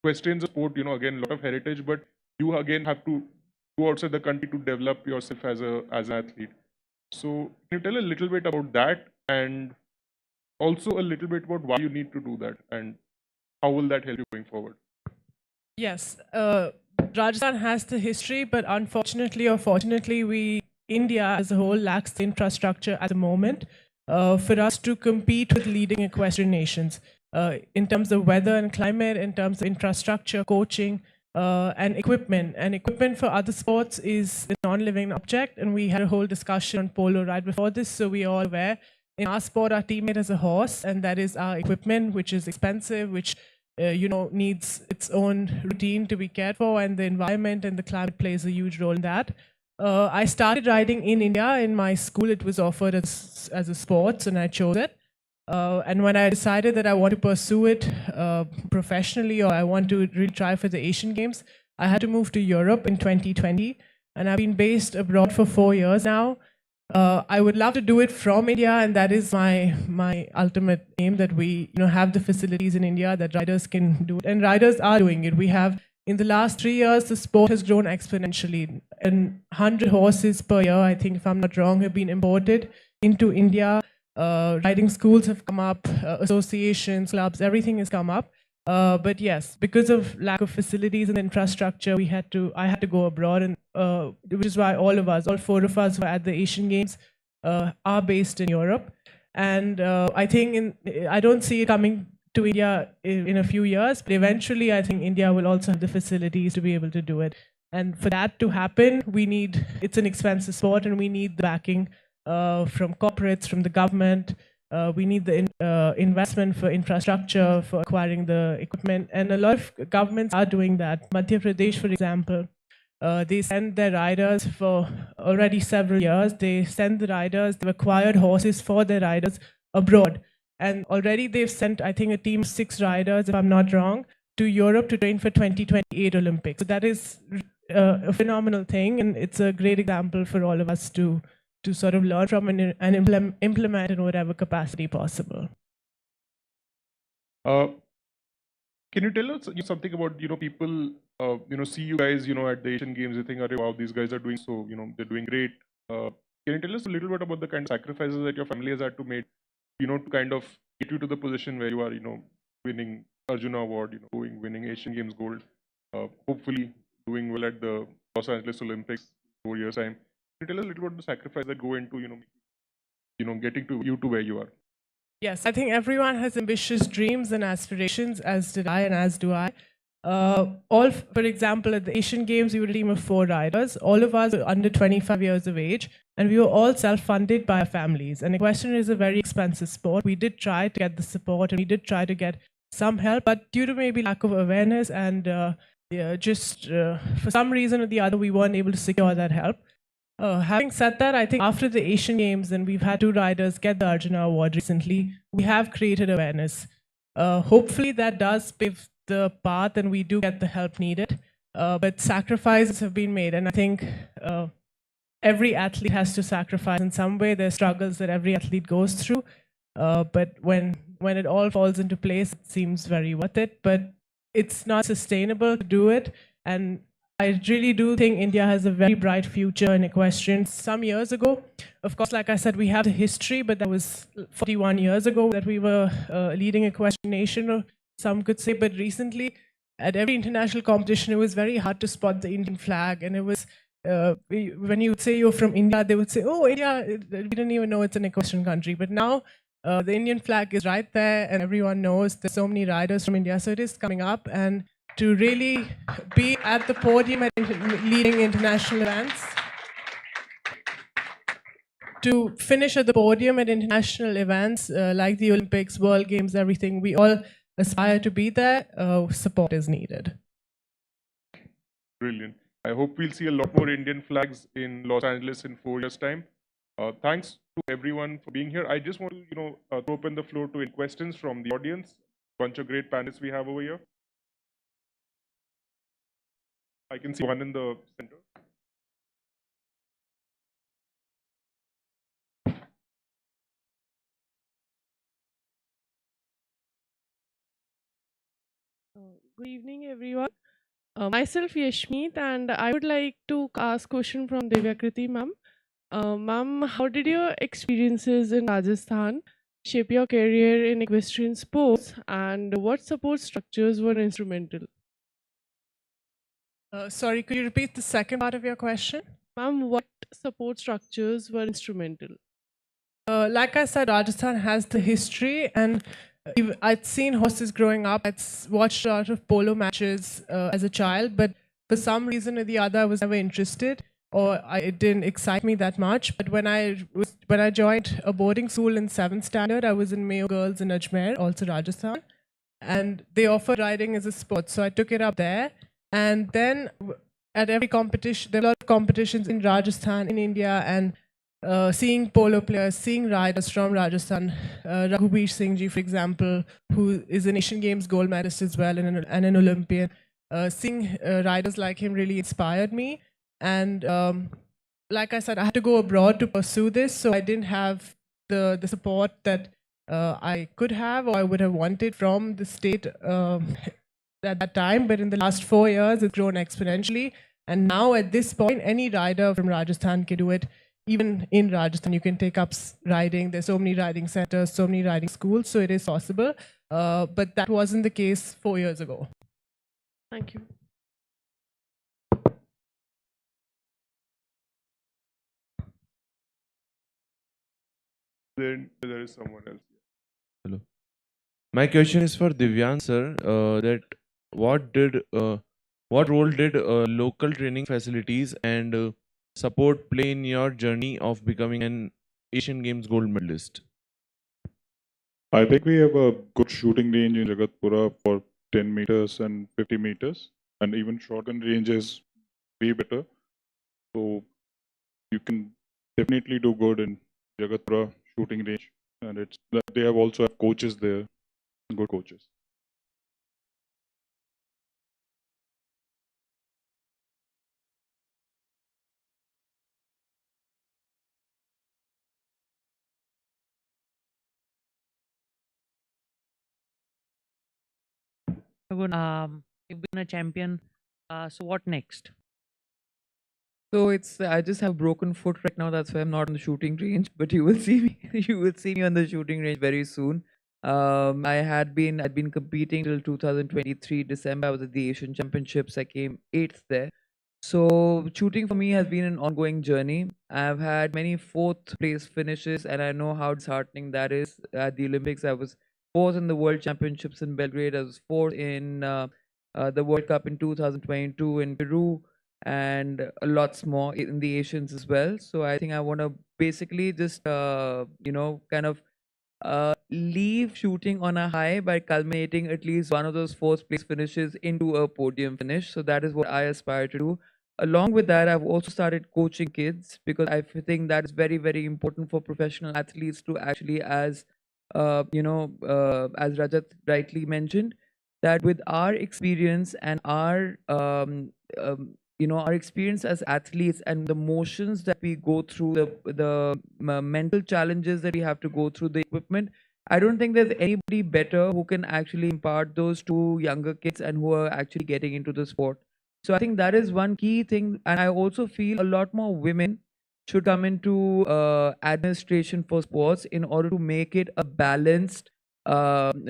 questions of sport, again, a lot of heritage, but you again have to go outside the country to develop yourself as an athlete. So can you tell a little bit about that, and also a little bit about why you need to do that, and how will that help you going forward? Yes. Rajasthan has the history, but unfortunately or fortunately, India as a whole lacks the infrastructure at the moment for us to compete with leading equestrian nations in terms of weather and climate, in terms of infrastructure, coaching, and equipment. And equipment for other sports is a non-living object, and we had a whole discussion on polo right before this, so we are all aware. In our sport, our teammate is a horse, and that is our equipment, which is expensive, which needs its own routine to be cared for, and the environment and the climate plays a huge role in that. I started riding in India. In my school, it was offered as a sport, and I chose it. And when I decided that I want to pursue it professionally, or I want to really try for the Asian Games, I had to move to Europe in 2020, and I've been based abroad for 4 years now. I would love to do it from India, and that is my ultimate aim, that we have the facilities in India that riders can do it, and riders are doing it. We have, in the last 3 years, the sport has grown exponentially, and 100 horses per year, I think, if I'm not wrong, have been imported into India. Riding schools have come up, associations, clubs, everything has come up. But yes, because of lack of facilities and infrastructure, I had to go abroad, and which is why all 4 of us who are at the Asian Games are based in Europe. And I think I don't see it coming to India in a few years, but eventually I think India will also have the facilities to be able to do it. And for that to happen, it's an expensive sport, and we need the backing from corporates, from the government. We need the investment for infrastructure, for acquiring the equipment, and a lot of governments are doing that. Madhya Pradesh, for example, they send their riders for already several years. They send the riders, they've acquired horses for their riders abroad. And already they've sent, I think, a team of 6 riders, if I'm not wrong, to Europe to train for 2028 Olympics. So that is a phenomenal thing, and it's a great example for all of us to sort of learn from and implement in whatever capacity possible. Can you tell us something about people see you guys at the Asian Games, you think, wow, these guys are doing so, they're doing great. Can you tell us a little bit about the kind of sacrifices that your family has had to make, to kind of get you to the position where you are, winning Arjuna Award, winning Asian Games gold, hopefully doing well at the Los Angeles Olympics 4 years time. Can you tell us a little about the sacrifice that go into getting to you to where you are? Yes, I think everyone has ambitious dreams and aspirations, as did I and as do I. For example, at the Asian Games, we were a team of 4 riders. All of us were under 25 years of age, and we were all self-funded by our families. And equestrian is a very expensive sport. We did try to get the support, and we did try to get some help, but due to maybe lack of awareness and for some reason or the other, we weren't able to secure that help. Having said that, I think after the Asian Games, and we've had 2 riders get the Arjuna Award recently, we have created awareness. Hopefully that does pave the path and we do get the help needed. But sacrifices have been made, and I think every athlete has to sacrifice in some way. There are struggles that every athlete goes through. But when it all falls into place, it seems very worth it. But it's not sustainable to do it. And I really do think India has a very bright future in equestrian. Some years ago, of course, like I said, we have the history, but that was 41 years ago that we were a leading equestrian nation, or some could say. But recently, at every international competition, it was very hard to spot the Indian flag. And it was, when you would say you're from India, they would say, oh, India, we didn't even know it's an equestrian country. But now, the Indian flag is right there, and everyone knows there's so many riders from India. So it is coming up. And to really be at the podium at leading international events, to finish at the podium at international events like the Olympics, World Games, everything, we all aspire to be there. Support is needed. Brilliant. I hope we'll see a lot more Indian flags in Los Angeles in 4 years' time. Thanks to everyone for being here. I just want to, throw open the floor to questions from the audience. Bunch of great panelists we have over here. I can see one in the center. Good evening, everyone. Myself Yashmeet, and I would like to ask a question from Divyakriti ma'am. Ma'am, how did your experiences in Rajasthan shape your career in equestrian sports, and what support structures were instrumental? Sorry, could you repeat the second part of your question? Ma'am, what support structures were instrumental? Like I said, Rajasthan has the history, and I'd seen horses growing up. Watched a lot of polo matches as a child, but for some reason or the other, I was never interested, or it didn't excite me that much. But when I joined a boarding school in 7th standard, I was in Mayo Girls in Ajmer, also Rajasthan, and they offered riding as a sport, so I took it up there. And then at every competition, there were a lot of competitions in Rajasthan, in India, and seeing polo players, seeing riders from Rajasthan, Raghubir Singh ji, for example, who is an Asian Games gold medalist as well and an Olympian, seeing riders like him really inspired me. And like I said, I had to go abroad to pursue this, so I didn't have the support that I could have or I would have wanted from the state at that time. But in the last 4 years, it's grown exponentially. And now at this point, any rider from Rajasthan can do it. Even in Rajasthan, you can take up riding. There's so many riding centers, so many riding schools, so it is possible. But that wasn't the case 4 years ago. Thank you. Then there is someone else. Hello. My question is for Divyan sir. That what role did local training facilities and support play in your journey of becoming an Asian Games gold medalist? I think we have a good shooting range in Jagatpura for 10 meters and 50 meters, and even shotgun range is way better. So you can definitely do good in Jagatpura shooting range, and it's that they have also have coaches there, good coaches. You've been a champion. So what next? So I just have broken foot right now. That's why I'm not on the shooting range. But you will see me. You will see me on the shooting range very soon. I'd been competing till 2023 December. I was at the Asian Championships. I came 8th there. So shooting for me has been an ongoing journey. I've had many 4th place finishes, and I know how disheartening that is. At the Olympics, I was 4th in the World Championships in Belgrade. I was 4th in the World Cup in 2022 in Peru, and lots more in the Asians as well. So I think I want to basically just kind of leave shooting on a high by culminating at least one of those 4th place finishes into a podium finish. So that is what I aspire to do. Along with that, I've also started coaching kids, because I think that is very, very important for professional athletes to actually, as Rajat rightly mentioned, that with our experience and our experience as athletes and the motions that we go through, the mental challenges that we have to go through, the equipment, I don't think there's anybody better who can actually impart those to younger kids and who are actually getting into the sport. So I think that is one key thing. And I also feel a lot more women should come into administration for sports in order to make it a balanced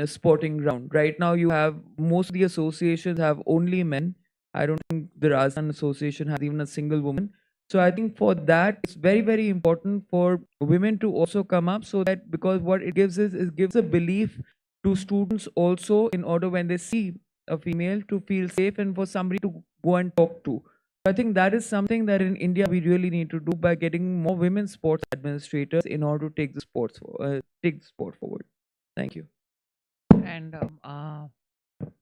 sporting ground. Right now, you have most of the associations have only men. I don't think the Rajasthan Association has even a single woman. So I think for that, it's very, very important for women to also come up, so that, because what it gives is it gives a belief to students also, in order when they see a female to feel safe and for somebody to go and talk to. I think that is something that in India we really need to do by getting more women sports administrators in order to take the sport forward. Thank you. And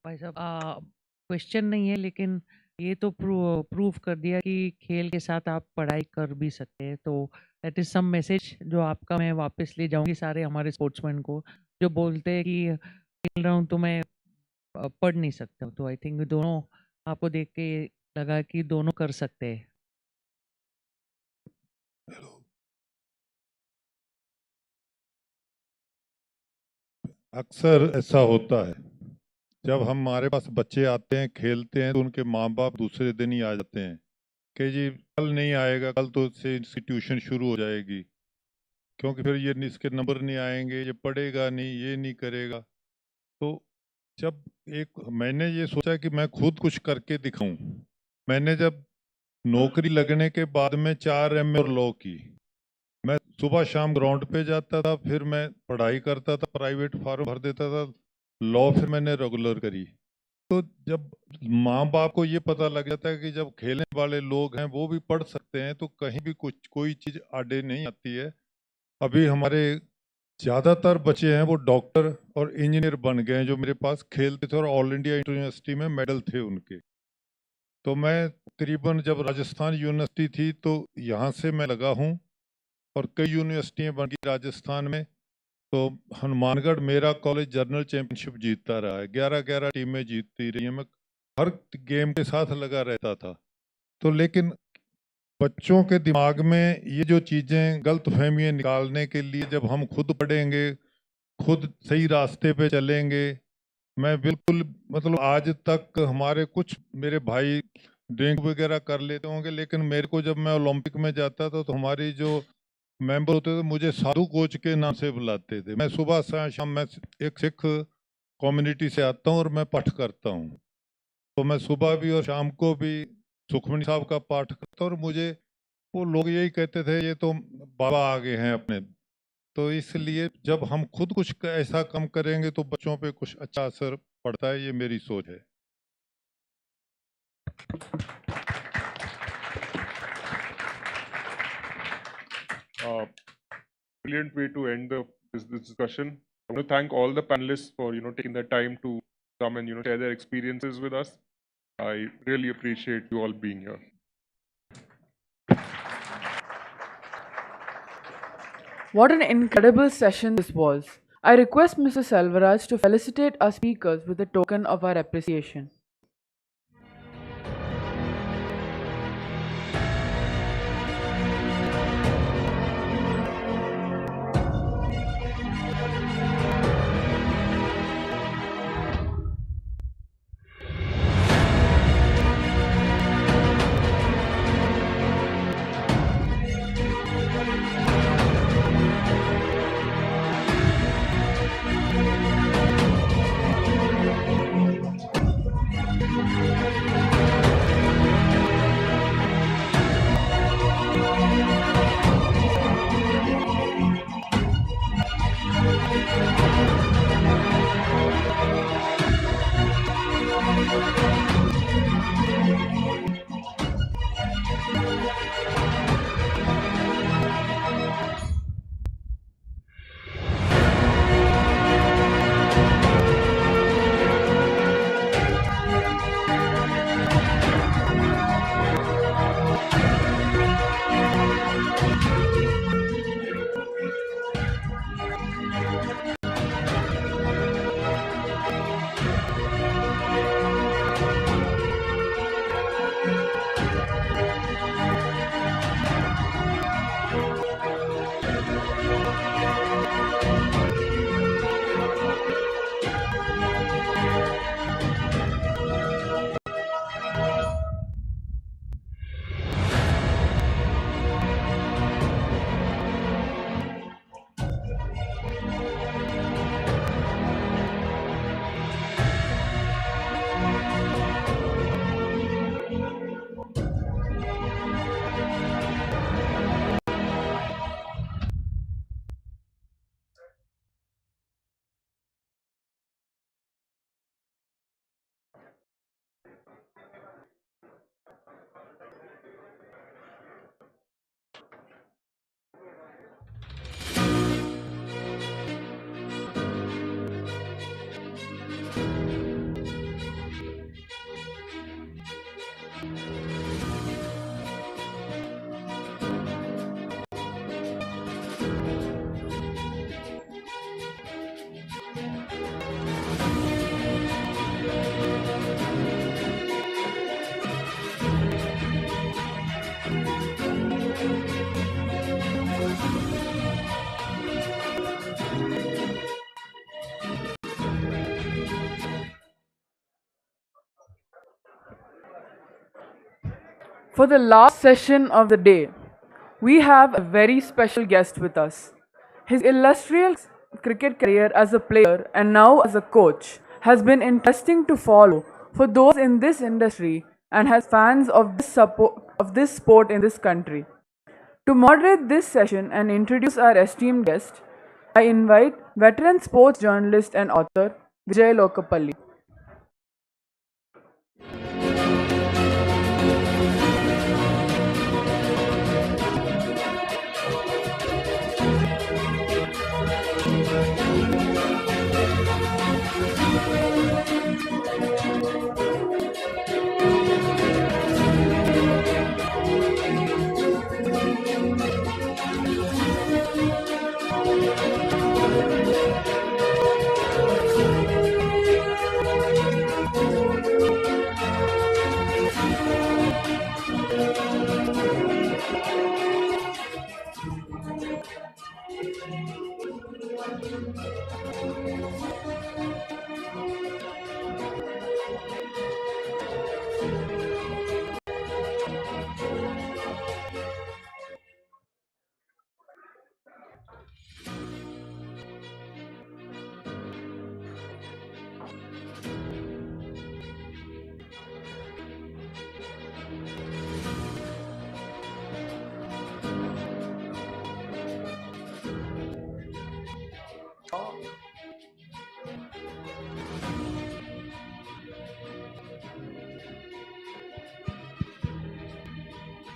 भाई साहब question नहीं है, लेकिन ये तो prove कर दिया कि खेल के साथ आप पढ़ाई कर भी सकते हैं. तो दैट इज सम मैसेज जो आपका मैं वापस ले जाऊंगी सारे हमारे स्पोर्ट्समैन को, जो बोलते हैं कि खेल रहा हूँ तो मैं पढ़ नहीं सकता. तो आई थिंक दोनों आपको देख के लगा कि दोनों कर सकते हैं. अक्सर ऐसा होता है, जब हमारे पास बच्चे आते हैं खेलते हैं तो उनके माँ बाप दूसरे दिन ही आ जाते हैं कि जी कल नहीं आएगा, कल तो इससे इसकी ट्यूशन शुरू हो जाएगी, क्योंकि फिर ये इसके नंबर नहीं आएंगे, ये पढ़ेगा नहीं, ये नहीं करेगा. तो जब मैंने ये सोचा कि मैं खुद कुछ करके दिखाऊं, मैंने जब नौकरी लगने के बाद में 4 MA और लॉ की, मैं सुबह शाम ग्राउंड पे जाता था, फिर मैं पढ़ाई करता था, प्राइवेट फार्म भर देता था, लॉ फिर मैंने रेगुलर करी। तो जब माँ बाप को ये पता लग जाता है कि जब खेलने वाले लोग हैं वो भी पढ़ सकते हैं, तो कहीं भी कुछ कोई चीज़ आड़े नहीं आती है। अभी हमारे ज़्यादातर बच्चे हैं वो डॉक्टर और इंजीनियर बन गए हैं, जो मेरे पास खेलते थे और ऑल इंडिया यूनिवर्सिटी में मेडल थे उनके। तो मैं तकरीबन जब राजस्थान यूनिवर्सिटी थी तो यहाँ से मैं लगा हूँ, और कई यूनिवर्सिटियाँ बन गई राजस्थान में। तो हनुमानगढ़ मेरा कॉलेज जनरल चैंपियनशिप जीतता रहा है, 11-11 टीमें जीतती रही हैं, मैं हर गेम के साथ लगा रहता था। तो लेकिन बच्चों के दिमाग में ये जो चीज़ें गलत फहमियाँ निकालने के लिए जब हम खुद पढ़ेंगे, खुद सही रास्ते पे चलेंगे, मैं बिल्कुल मतलब आज तक हमारे कुछ मेरे भाई ड्रिंक वगैरह कर लेते होंगे, लेकिन मेरे को जब मैं ओलंपिक में जाता था तो हमारी जो मेंबर होते थे मुझे साधु कोच के नाम से बुलाते थे। मैं सुबह से शाम मैं एक सिख कम्युनिटी से आता हूँ और मैं पाठ करता हूँ, तो मैं सुबह भी और शाम को भी सुखमनी साहब का पाठ करता हूँ, और मुझे वो लोग यही कहते थे ये तो बाबा आ गए हैं अपने। तो इसलिए जब हम खुद कुछ ऐसा काम करेंगे तो बच्चों पे कुछ अच्छा असर पड़ता है, ये मेरी सोच है। Brilliant way to end this discussion. I want to thank all the panelists for taking the time to come and share their experiences with us. I really appreciate you all being here. What an incredible session this was. I request Mr. Selvaraj to felicitate our speakers with a token of our appreciation. For the last session of the day, we have a very special guest with us. His illustrious cricket career as a player and now as a coach has been interesting to follow for those in this industry and has fans of this sport in this country. To moderate this session and introduce our esteemed guest, I invite veteran sports journalist and author Vijay Lokapalli.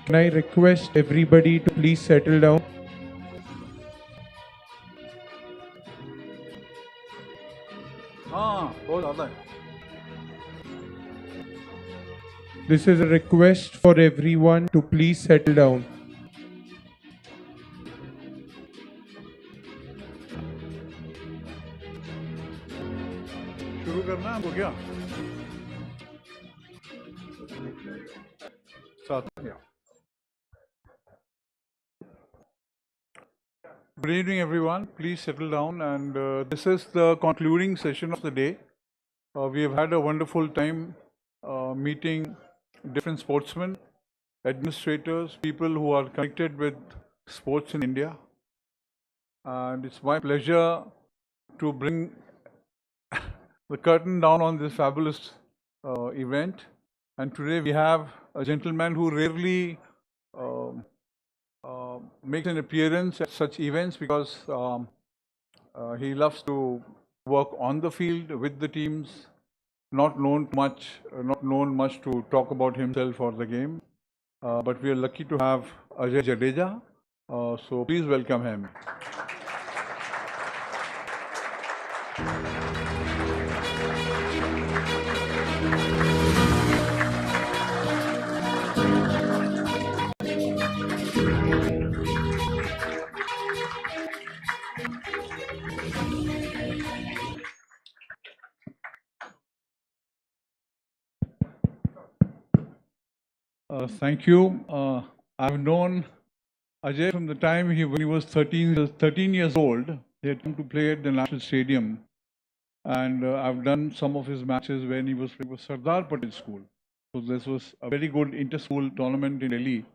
Can I request everybody to please settle down? This is a request for everyone to please settle down. शुरू करना है हमको क्या? साथ में क्या? Good evening, everyone. Please settle down. And this is the concluding session of the day. We have had a wonderful time meeting different sportsmen, administrators, people who are connected with sports in India. And it's my pleasure to bring the curtain down on this fabulous event. And today we have a gentleman who rarely makes an appearance at such events because he loves to work on the field with the teams, not known much to talk about himself or the game. But we are lucky to have Ajay Jadeja. So please welcome him. Thank you. I've known Ajay from the time when he was 13 years old. He had come to play at the National Stadium. And I've done some of his matches when he was playing with Sardar Patel School. So this was a very good inter-school tournament in Delhi.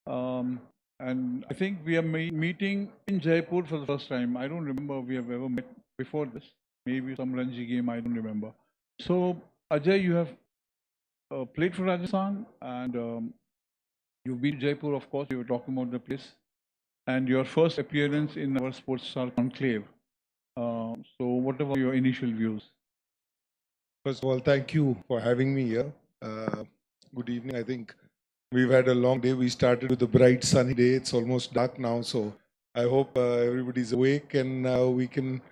And I think we are meeting in Jaipur for the first time. I don't remember we have ever met before this. Maybe some Ranji game, I don't remember. So Ajay, you have played for Rajasthan, and you've been to Jaipur, of course. You were talking about the place, and your first appearance in our Sportstar Conclave. So, what are your initial views? First of all, thank you for having me here. Good evening. I think we've had a long day. We started with a bright sunny day. It's almost dark now, so I hope everybody's awake and we can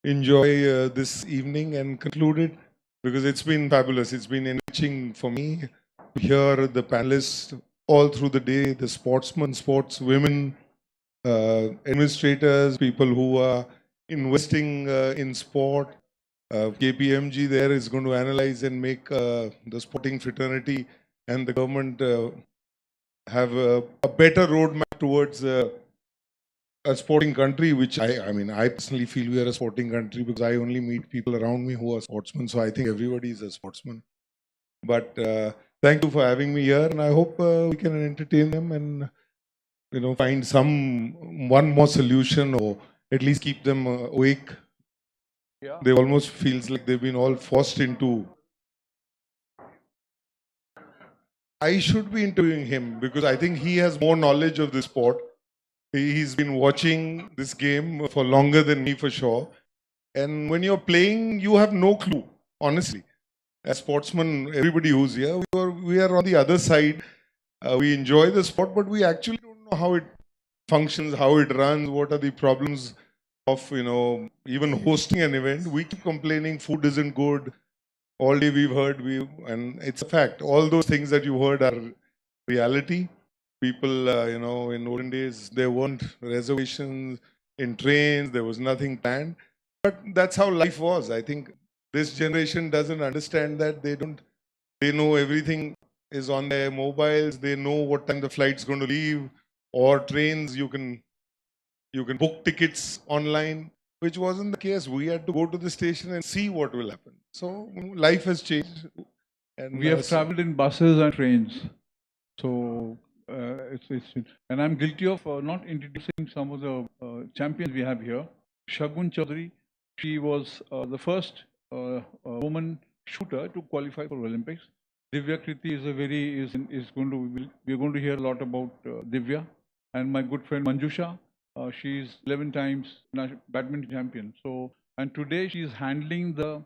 enjoy this evening and conclude it, because it's been fabulous. It's been enriching for me to hear the panelists all through the day, the sportsmen, sportswomen, administrators, people who are investing in sport. KPMG there is going to analyze and make the sporting fraternity and the government have a better roadmap towards a sporting country, which I personally feel we are a sporting country because I only meet people around me who are sportsmen. So I think everybody is a sportsman. But thank you for having me here, and I hope we can entertain them and find one more solution, or at least keep them awake. Yeah. They almost feels like they've been all forced into I should be interviewing him because I think he has more knowledge of the sport. He's been watching this game for longer than me for sure. And when you're playing, you have no clue, honestly. As sportsmen, everybody who's here, we are on the other side. We enjoy the sport, but we actually don't know how it functions, how it runs, what are the problems of, even hosting an event. We keep complaining food isn't good. All day we've heard, and it's a fact. All those things that you heard are reality. People, in olden days, there weren't reservations in trains. There was nothing planned. But that's how life was. I think this generation doesn't understand that. They know everything is on their mobiles. They know what time the flight's going to leave, or trains. You can book tickets online, which wasn't the case. We had to go to the station and see what will happen. So life has changed. And we have traveled in buses and trains. So and I'm guilty of not introducing some of the champions we have here. Shagun Chaudhary, she was the first woman shooter to qualify for Olympics. Divyakriti we're going to hear a lot about Divya. And my good friend Manjusha, she's 11 times badminton champion. So, and today she's handling the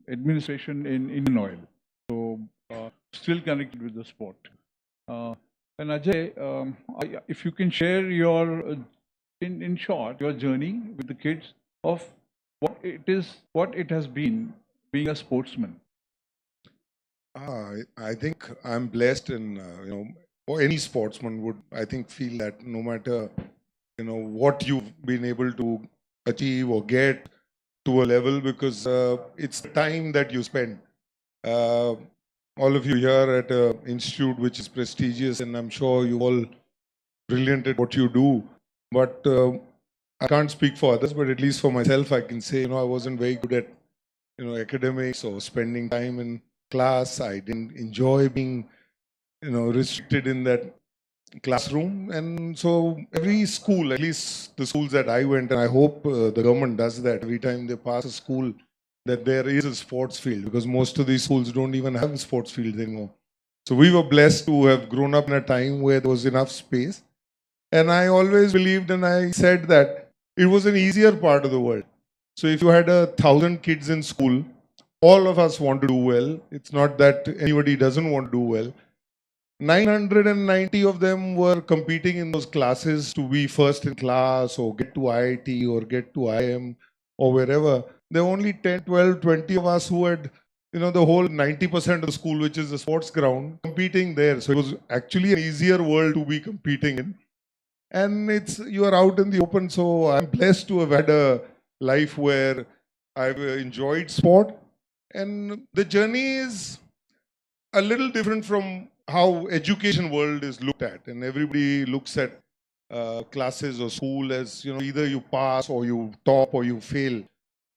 administration in Indian Oil. So, still connected with the sport. And Ajay, if you can share your, in short, your journey with the kids of what it has been being a sportsman. I think I'm blessed, and or any sportsman would, I think, feel that no matter what you've been able to achieve or get to a level, because it's the time that you spend. All of you here at an institute which is prestigious, and I'm sure you're all brilliant at what you do. But I can't speak for others, but at least for myself, I can say, I wasn't very good at, academics or spending time in class. I didn't enjoy being, restricted in that classroom. And so every school, at least the schools that I went, and I hope the government does that every time they pass a school, that there is a sports field, because most of these schools don't even have sports fields anymore. So we were blessed to have grown up in a time where there was enough space. And I always believed, and I said that it was an easier part of the world. So if you had 1,000 kids in school, all of us want to do well. It's not that anybody doesn't want to do well. 990 of them were competing in those classes to be first in class or get to IIT or get to IIM or wherever. There were only 10, 12, 20 of us who had, the whole 90% of the school, which is the sports ground, competing there. So it was actually an easier world to be competing in. And you are out in the open. So I'm blessed to have had a life where I've enjoyed sport. And the journey is a little different from how education world is looked at. And everybody looks at classes or school as, either you pass or you top or you fail.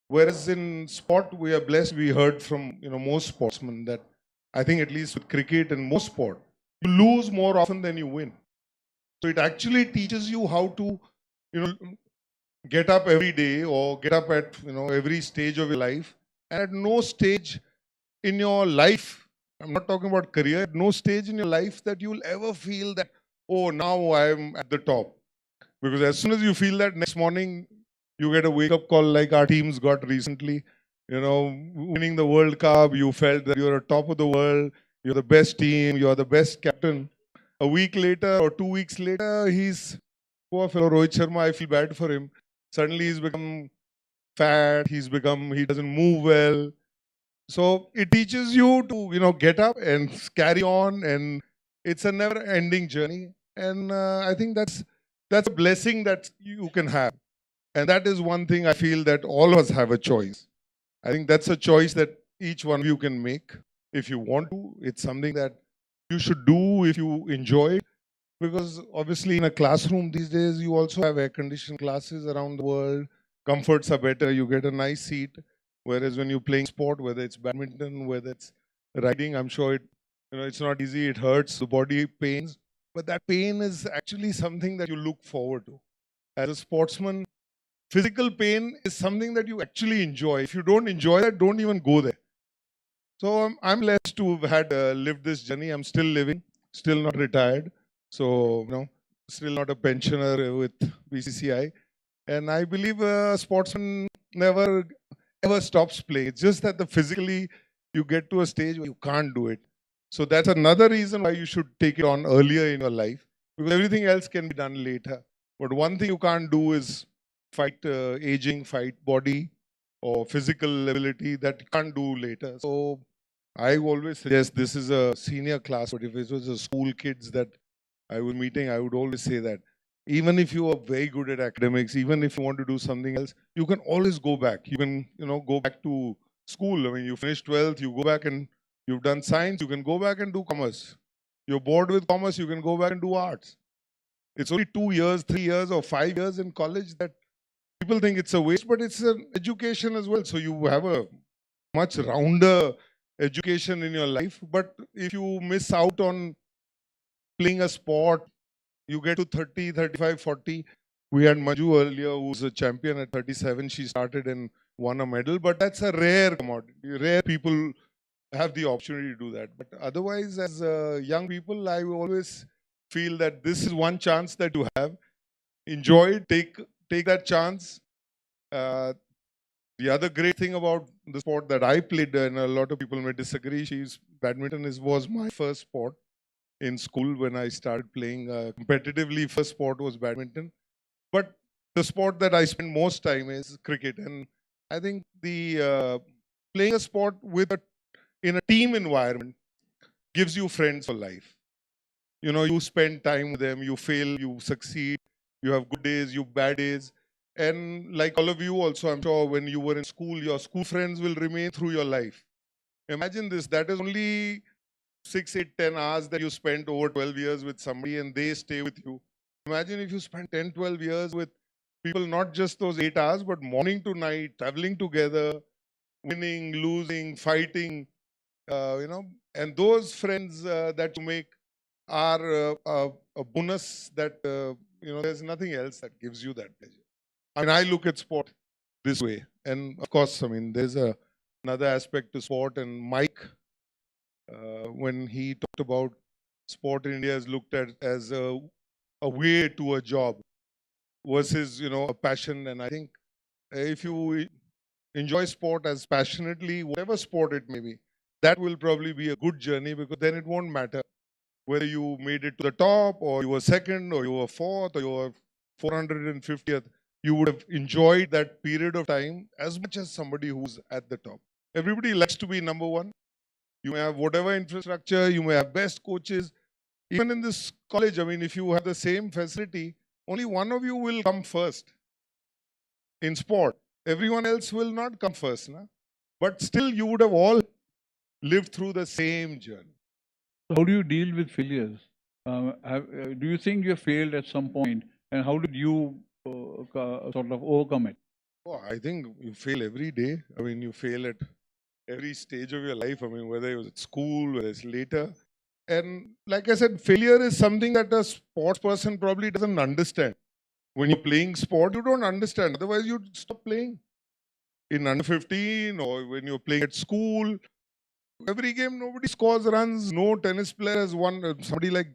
Whereas in sport, we are blessed. We heard from, most sportsmen that I think at least with cricket and most sport, you lose more often than you win. So it actually teaches you how to, get up every day or get up at, every stage of your life. And at no stage in your life, I'm not talking about career, at no stage in your life that you'll ever feel that, oh, now I'm at the top. Because as soon as you feel that, next morning, you get a wake-up call like our teams got recently. Winning the World Cup, you felt that you're on top of the world, you're the best team, you're the best captain. A week later or 2 weeks later, poor fellow Rohit Sharma, I feel bad for him. Suddenly he's become fat, he doesn't move well. So it teaches you to, get up and carry on, and it's a never-ending journey. And I think that's a blessing that you can have. And that is one thing I feel that all of us have a choice. I think that's a choice that each one of you can make if you want to. It's something that you should do if you enjoy it. Because obviously in a classroom these days, you also have air-conditioned classes around the world. Comforts are better. You get a nice seat. Whereas when you're playing sport, whether it's badminton, whether it's riding, I'm sure it's not easy. It hurts, the body pains. But that pain is actually something that you look forward to. As a sportsman, physical pain is something that you actually enjoy. If you don't enjoy that, don't even go there. So I'm blessed to have had lived this journey. I'm still living, still not retired. So, still not a pensioner with BCCI. And I believe a sportsman never ever stops playing. It's just that physically you get to a stage where you can't do it. So that's another reason why you should take it on earlier in your life, because everything else can be done later. But one thing you can't do is fight aging, fight body or physical ability that you can't do later. So I always suggest, this is a senior class, but if it was a school kids that I was meeting, I would always say that even if you are very good at academics, even if you want to do something else, you can always go back. You can, go back to school. I mean, you finish 12th, you go back and you've done science, you can go back and do commerce. You're bored with commerce, you can go back and do arts. It's only 2 years, 3 years, or 5 years in college that people think it's a waste, but it's an education as well. So you have a much rounder education in your life. But if you miss out on playing a sport, you get to 30, 35, 40. We had Manju earlier, who's a champion at 37. She started and won a medal, but that's a rare commodity. Rare people have the opportunity to do that. But otherwise, as young people, I always feel that this is one chance that you have. Enjoy it, take that chance. The other great thing about the sport that I played, and a lot of people may disagree, badminton was my first sport in school when I started playing competitively. First sport was badminton. But the sport that I spend most time is cricket. And I think the playing a sport in a team environment gives you friends for life. You spend time with them, you fail, you succeed, you have good days, you have bad days. And like all of you also, I'm sure when you were in school, your school friends will remain through your life. Imagine this, that is only 6, 8, 10 hours that you spent over 12 years with somebody and they stay with you. Imagine if you spend 10, 12 years with people, not just those 8 hours, but morning to night, traveling together, winning, losing, fighting, and those friends that you make are a bonus that, there's nothing else that gives you that pleasure. I mean, I look at sport this way. And of course, I mean, there's another aspect to sport. And Mike, when he talked about sport in India is looked at as a way to a job versus, a passion. And I think if you enjoy sport as passionately, whatever sport it may be, that will probably be a good journey, because then it won't matter whether you made it to the top or you were second or you were fourth or you were 450th. You would have enjoyed that period of time as much as somebody who's at the top. Everybody likes to be number one. You may have whatever infrastructure, you may have best coaches. Even in this college, I mean, if you have the same facility, only one of you will come first in sport. Everyone else will not come first. Na? But still, you would have all lived through the same journey. How do you deal with failures? Do you think you have failed at some point, and how did you sort of overcome it? Oh, I think you fail every day. I mean, you fail at every stage of your life. I mean, whether it was at school, whether it's later. And like I said, failure is something that a sports person probably doesn't understand. When you're playing sport, you don't understand. Otherwise, you'd stop playing. In under 15 or when you're playing at school, every game nobody scores runs. No tennis player has won. Somebody like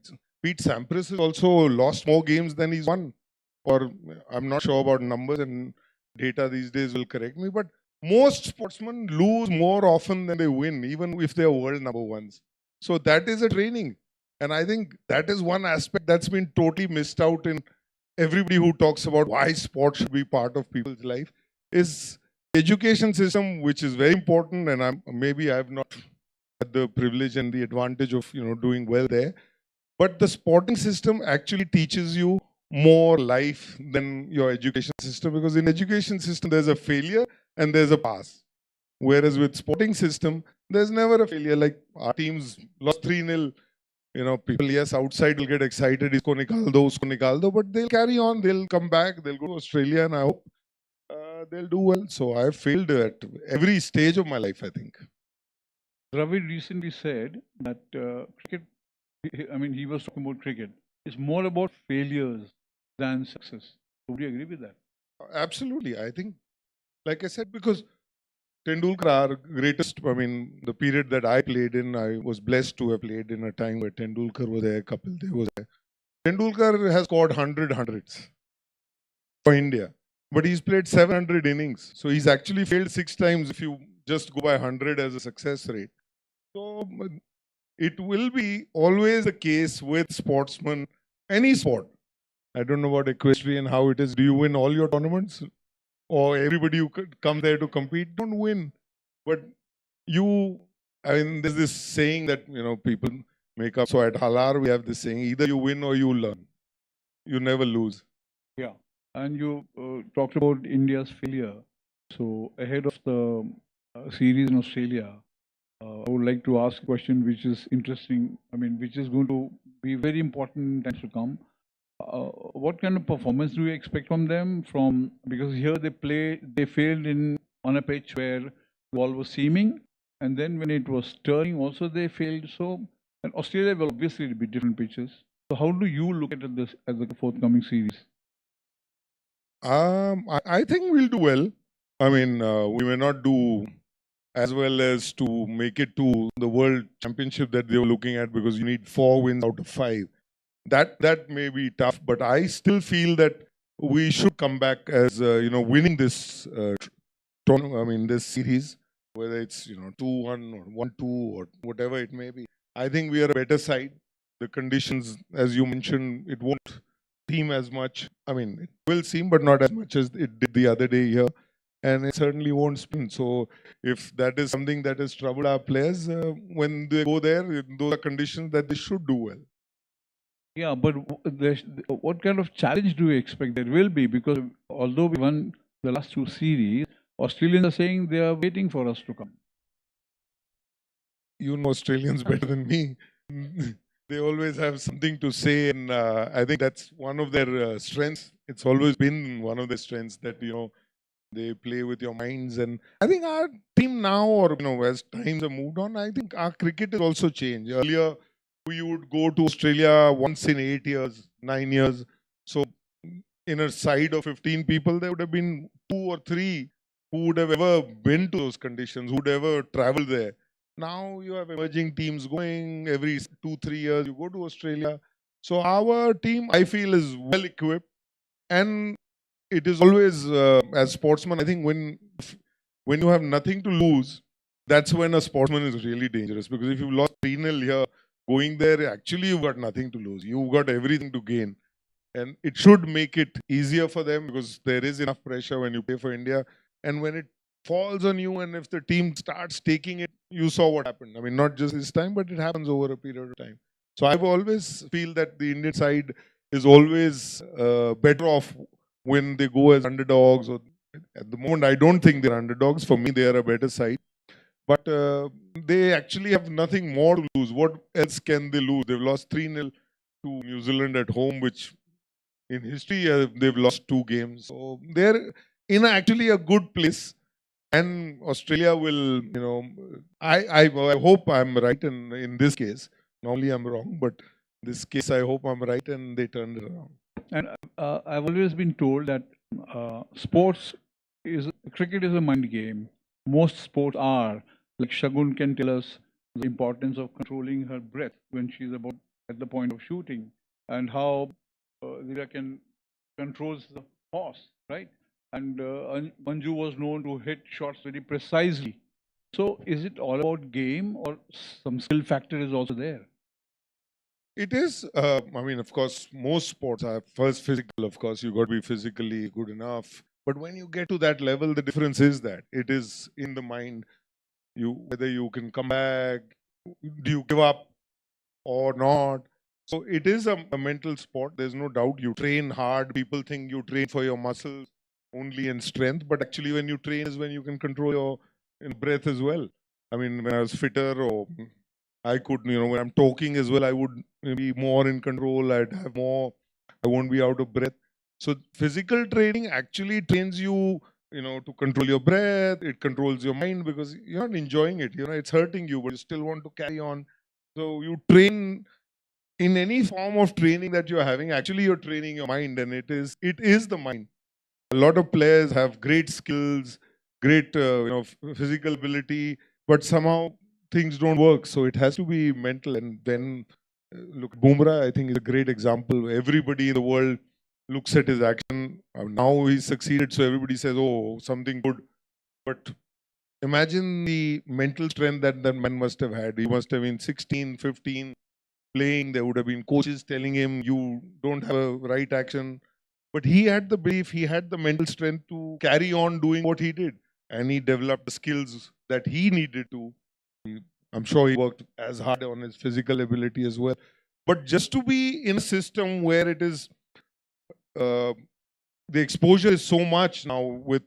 Pete Sampras has also lost more games than he's won. Or I'm not sure about numbers, and data these days will correct me, but most sportsmen lose more often than they win, even if they're world number ones. So that is a training. And I think that is one aspect that's been totally missed out in everybody who talks about why sport should be part of people's life, is education system, which is very important. And maybe I have not had the privilege and the advantage of doing well there. But the sporting system actually teaches you more life than your education system, because in education system there's a failure and there's a pass. Whereas with sporting system, there's never a failure. Like our teams lost 3-0. People, yes, outside will get excited, isko nikal do, but they'll carry on, they'll come back, they'll go to Australia, and I hope they'll do well. So I've failed at every stage of my life, I think. Ravi recently said that cricket, I mean, he was talking about cricket, it's more about failures than success. Would you agree with that? Absolutely. I think, like I said, because Tendulkar, our greatest, I mean, the period that I played in, I was blessed to have played in a time where Tendulkar was there, Kapil Dev was there. Tendulkar has scored 100 hundreds for India, but he's played 700 innings. So he's actually failed 6 times if you just go by 100 as a success rate. So it will be always the case with sportsmen, any sport. I don't know about equestrian, how it is. Do you win all your tournaments? Or everybody who could come there to compete don't win. But I mean, there's this saying that, people make up. So at Halar, we have this saying, either you win or you learn. You never lose. Yeah. And you talked about India's failure. So ahead of the series in Australia, I would like to ask a question which is interesting. I mean, which is going to be very important in times to come. What kind of performance do you expect from them? Because here they failed on a pitch where the ball was seaming, and then when it was turning, also they failed. So, and Australia will obviously be different pitches. So, how do you look at this as the forthcoming series? I think we'll do well. I mean, we may not do as well as to make it to the World Championship that they were looking at, because you need 4 wins out of 5. That may be tough, but I still feel that we should come back as winning this this series, whether it's 2-1 or 1-2 or whatever it may be. I think we are a better side. The conditions, as you mentioned, it won't seem as much. I mean, it will seem, but not as much as it did the other day here. And it certainly won't spin. So if that is something that has troubled our players, when they go there, those are conditions that they should do well. Yeah, but what kind of challenge do you expect there will be? Because although we won the last 2 series, Australians are saying they are waiting for us to come. You know Australians better than me. They always have something to say, and I think that's one of their strengths. It's always been one of their strengths that, they play with your minds. And I think our team now, or as times have moved on, I think our cricket has also changed. Earlier, we would go to Australia once in 8 years, 9 years. So in a side of 15 people, there would have been 2 or 3 who would have ever been to those conditions, who would ever traveled there. Now you have emerging teams going every 2-3 years. You go to Australia. So our team, I feel, is well equipped. And it is always, as sportsman, I think when you have nothing to lose, that's when a sportsman is really dangerous. Because if you lost 3-0 here, going there, actually you've got nothing to lose. You've got everything to gain. And it should make it easier for them, because there is enough pressure when you play for India. And when it falls on you, and if the team starts taking it, you saw what happened. I mean, not just this time, but it happens over a period of time. So I've always feel that the Indian side is always better off when they go as underdogs. Or at the moment, I don't think they're underdogs. For me, they are a better side. But they actually have nothing more to lose. What else can they lose? They've lost 3-0 to New Zealand at home, which in history they've lost 2 games. So they're in actually a good place. And Australia will, I hope I'm right in this case. Normally I'm wrong, but in this case I hope I'm right and they turned it around. And I've always been told that cricket is a mind game. Most sports are. Like Shagun can tell us the importance of controlling her breath when she's at the point of shooting, and how Divya can controls the horse, right? And Manju was known to hit shots very precisely. So is it all about game, or some skill factor is also there? It is. I mean, of course, most sports are first physical. Of course, you got to be physically good enough. But when you get to that level, the difference is that it is in the mind. Whether you can come back, do you give up or not? So it is a mental sport. There's no doubt. You train hard. People think you train for your muscles only and strength, but actually when you train is when you can control your breath as well. I mean, when I was fitter, or I could, when I'm talking as well, I would be more in control. I'd have more. I won't be out of breath. So physical training actually trains you, to control your breath. It controls your mind, because you're not enjoying it. It's hurting you, but you still want to carry on. So you train in any form of training that you're having. Actually, you're training your mind, and it is the mind. A lot of players have great skills, great physical ability, but somehow things don't work. So it has to be mental. And then look, Bumrah, I think, is a great example. Everybody in the world looks at his action. Now he's succeeded, so everybody says, oh, something good. But imagine the mental strength that that man must have had. He must have been 16, 15, playing. There would have been coaches telling him, you don't have a right action. But he had the belief, he had the mental strength to carry on doing what he did. And he developed the skills that he needed to. I'm sure he worked as hard on his physical ability as well. But just to be in a system where it is, the exposure is so much now with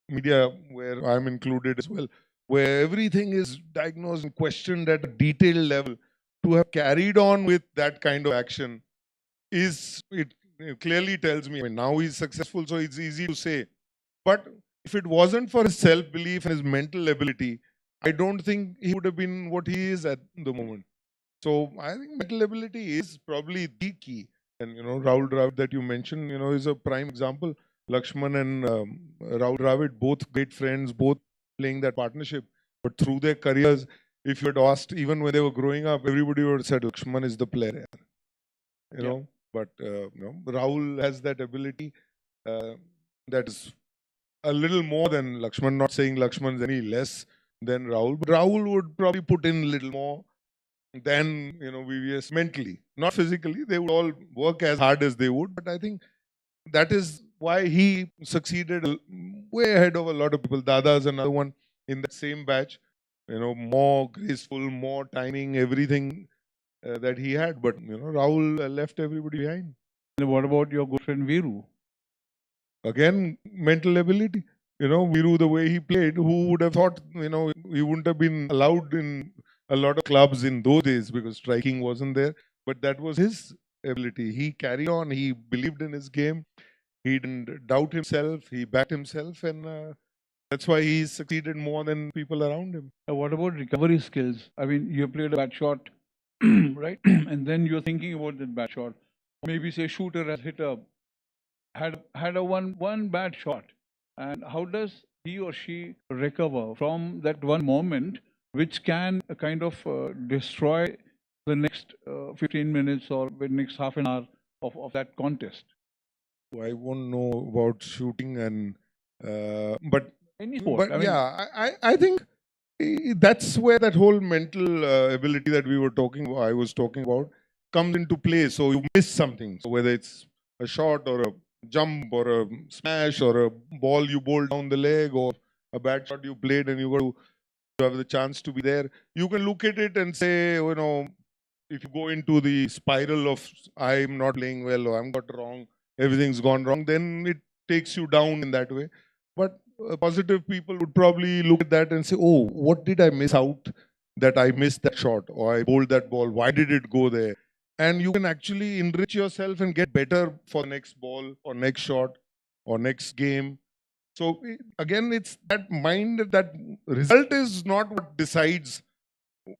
media, where I'm included as well, where everything is diagnosed and questioned at a detailed level, to have carried on with that kind of action it clearly tells me, I mean, now he's successful, so it's easy to say. But if it wasn't for his self-belief and his mental ability, I don't think he would have been what he is at the moment. So I think mental ability is probably the key. And Rahul Dravid that you mentioned, is a prime example. Lakshman and Rahul Dravid, both great friends, both playing that partnership. But through their careers, if you had asked, even when they were growing up, everybody would have said Lakshman is the player. You know, but Rahul has that ability that is a little more than Lakshman. Not saying Lakshman's any less than Rahul, but Rahul would probably put in a little more than VVS mentally, not physically. They would all work as hard as they would, but I think that is why he succeeded way ahead of a lot of people. Dada is another one in that same batch. More graceful, more timing, everything that he had. But Rahul left everybody behind. And what about your good friend Viru? Again, mental ability. Viru, the way he played, who would have thought, he wouldn't have been allowed in a lot of clubs in those days because striking wasn't there. But that was his ability. He carried on. He believed in his game. He didn't doubt himself. He backed himself, and that's why he succeeded more than people around him. What about recovery skills? I mean, you played a bad shot, right? And then you're thinking about that bad shot. Maybe say shooter has hit had a one bad shot, and how does he or she recover from that one moment, which can kind of destroy the next 15 minutes or the next half an hour of that contest? I won't know about shooting and but any sport. But I think that's where that whole mental ability that I was talking about comes into play. So you miss something. So whether it's a shot or a jump or a smash or a ball you bowled down the leg or a bad shot you played and you got to have the chance to be there, you can look at it and say, if you go into the spiral of I'm not playing well or I'm got wrong, everything's gone wrong, then it takes you down in that way. But positive people would probably look at that and say, oh, what did I miss out that I missed that shot or I bowled that ball? Why did it go there? And you can actually enrich yourself and get better for the next ball or next shot or next game. So again, it's that mind, that result is not what decides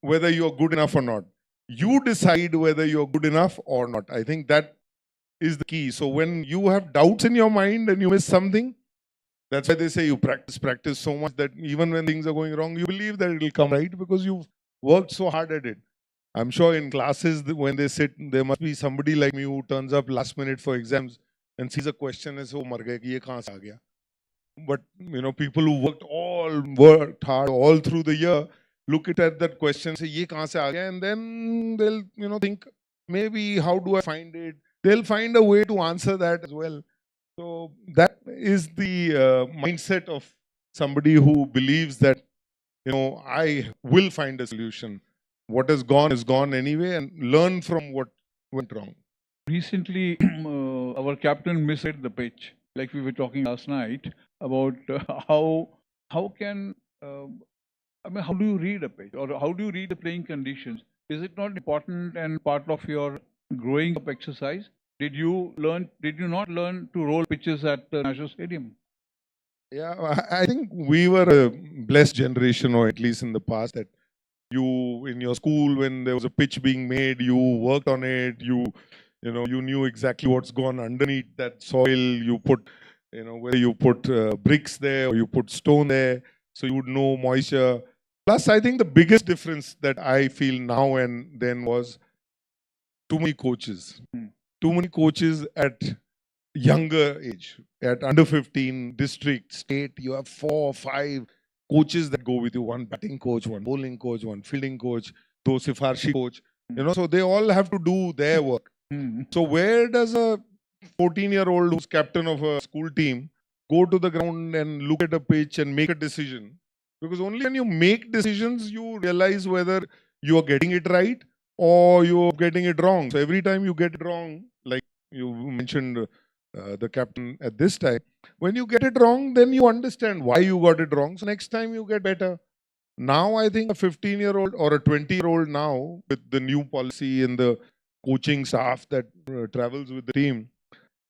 whether you're good enough or not. You decide whether you're good enough or not. I think that is the key. So when you have doubts in your mind and you miss something, that's why they say you practice so much that even when things are going wrong, you believe that it will come right because you've worked so hard at it. I'm sure in classes, when they sit, there must be somebody like me who turns up last minute for exams and sees a question and says, oh, mar gaya, ye kahan se aa gaya? But, people who worked hard all through the year, look at that question, say, ye kahan se aa gaya? And then they'll, think, maybe how do I find it? They'll find a way to answer that as well. So that is the mindset of somebody who believes that, I will find a solution. What has gone is gone anyway, and learn from what went wrong. Recently, our captain misread the pitch, like we were talking last night about how can how do you read a pitch or how do you read the playing conditions? Is it not important and part of your growing up exercise? Did you not learn to roll pitches at the National Stadium? Yeah, I think we were a blessed generation, or at least in the past, that you, in your school, when there was a pitch being made, you worked on it, you knew exactly what's gone underneath that soil, you put whether you put bricks there or you put stone there, so you would know moisture. Plus, I think the biggest difference that I feel now and then was too many coaches. Too many coaches at younger age, at under 15, district, state, you have 4 or 5 coaches that go with you, one batting coach, one bowling coach, one fielding coach, two sifarshi coach, so they all have to do their work. So where does a 14-year-old who's captain of a school team go to the ground and look at a pitch and make a decision? Because only when you make decisions, you realize whether you are getting it right or you're getting it wrong. So every time you get it wrong, like you mentioned the captain at this time, when you get it wrong, then you understand why you got it wrong. So next time you get better. Now I think a 15-year-old or a 20-year-old now, with the new policy and the coaching staff that travels with the team,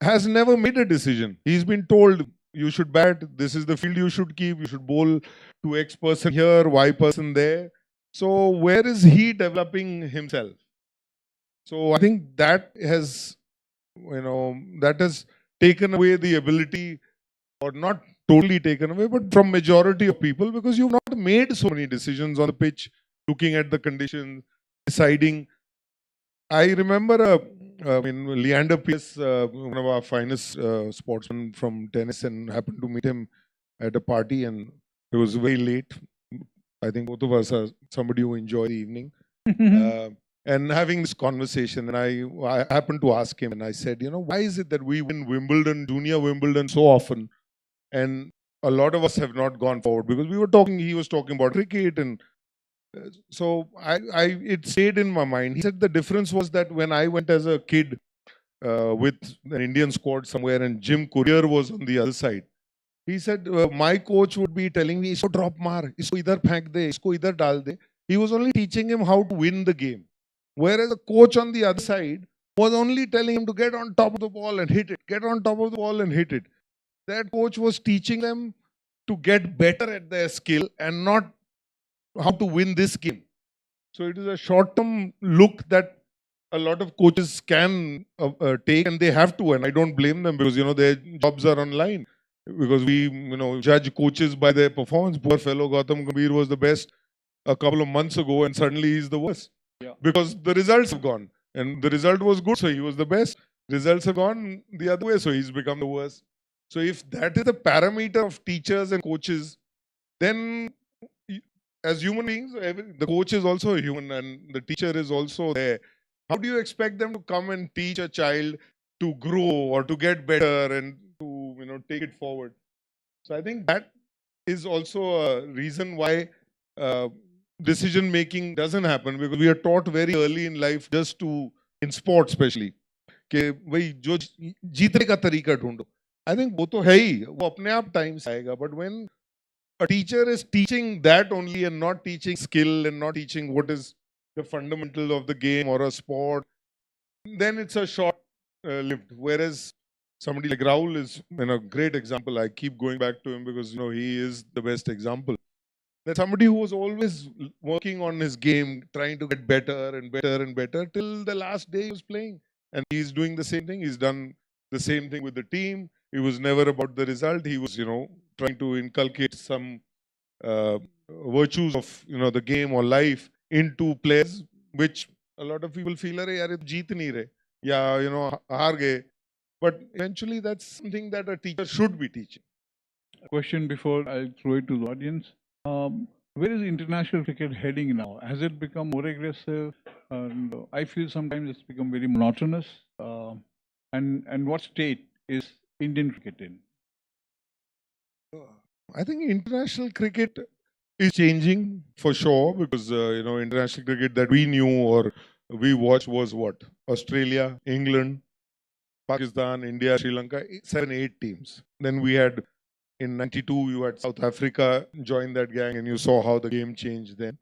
has never made a decision. He's been told, you should bat, this is the field you should keep, you should bowl to X person here, Y person there. So where is he developing himself? So I think that has, that has taken away the ability, or not totally taken away, but from majority of people, because you've not made so many decisions on the pitch, looking at the conditions, deciding. I remember, Leander Pierce, one of our finest sportsmen from tennis, and happened to meet him at a party, and it was very late. I think both of us are somebody who enjoy the evening. And having this conversation, and I happened to ask him, and I said, why is it that we win Wimbledon, junior Wimbledon so often, and a lot of us have not gone forward? Because he was talking about cricket, and so it stayed in my mind. He said the difference was that when I went as a kid with an Indian squad somewhere, and Jim Courier was on the other side, he said my coach would be telling me, "Isko drop maar, isko idhar phank de, isko idhar dal de." He was only teaching him how to win the game. Whereas the coach on the other side was only telling him to get on top of the ball and hit it, get on top of the ball and hit it. That coach was teaching them to get better at their skill and not how to win this game. So it is a short-term look that a lot of coaches can take, and they have to, and I don't blame them, because their jobs are online. Because we judge coaches by their performance. Poor fellow Gautam Gambhir was the best a couple of months ago, and suddenly he's the worst. Because the results have gone, and the result was good, so he was the best. Results have gone the other way, so he's become the worst. So if that is the parameter of teachers and coaches, then as human beings, the coach is also a human, and the teacher is also there. How do you expect them to come and teach a child to grow or to get better and to take it forward? So I think that is also a reason why decision making doesn't happen, because we are taught very early in life, just to, in sport especially, कि भाई जो जीतने का तरीका ढूंढो. I think वो तो है ही, वो अपने आप time से आएगा. But when a teacher is teaching that only and not teaching skill and not teaching what is the fundamental of the game or a sport, then it's a short lived. Whereas somebody like Rahul is a great example. I keep going back to him because he is the best example. That somebody who was always working on his game, trying to get better and better and better, till the last day he was playing. And he's doing the same thing. He's done the same thing with the team. It was never about the result. He was, trying to inculcate some virtues of, the game or life into players, which a lot of people feel, "Arey yaar, jeet nahi rahe," yeah, haar gaye. But eventually, that's something that a teacher should be teaching. Question before I throw it to the audience. Where is international cricket heading now? Has it become more aggressive? And I feel sometimes it's become very monotonous. And what state is Indian cricket in? I think international cricket is changing for sure, because international cricket that we knew or we watched was what? Australia, England, Pakistan, India, Sri Lanka, 7, 8 teams. Then we had, in '92, you had South Africa join that gang, and you saw how the game changed then,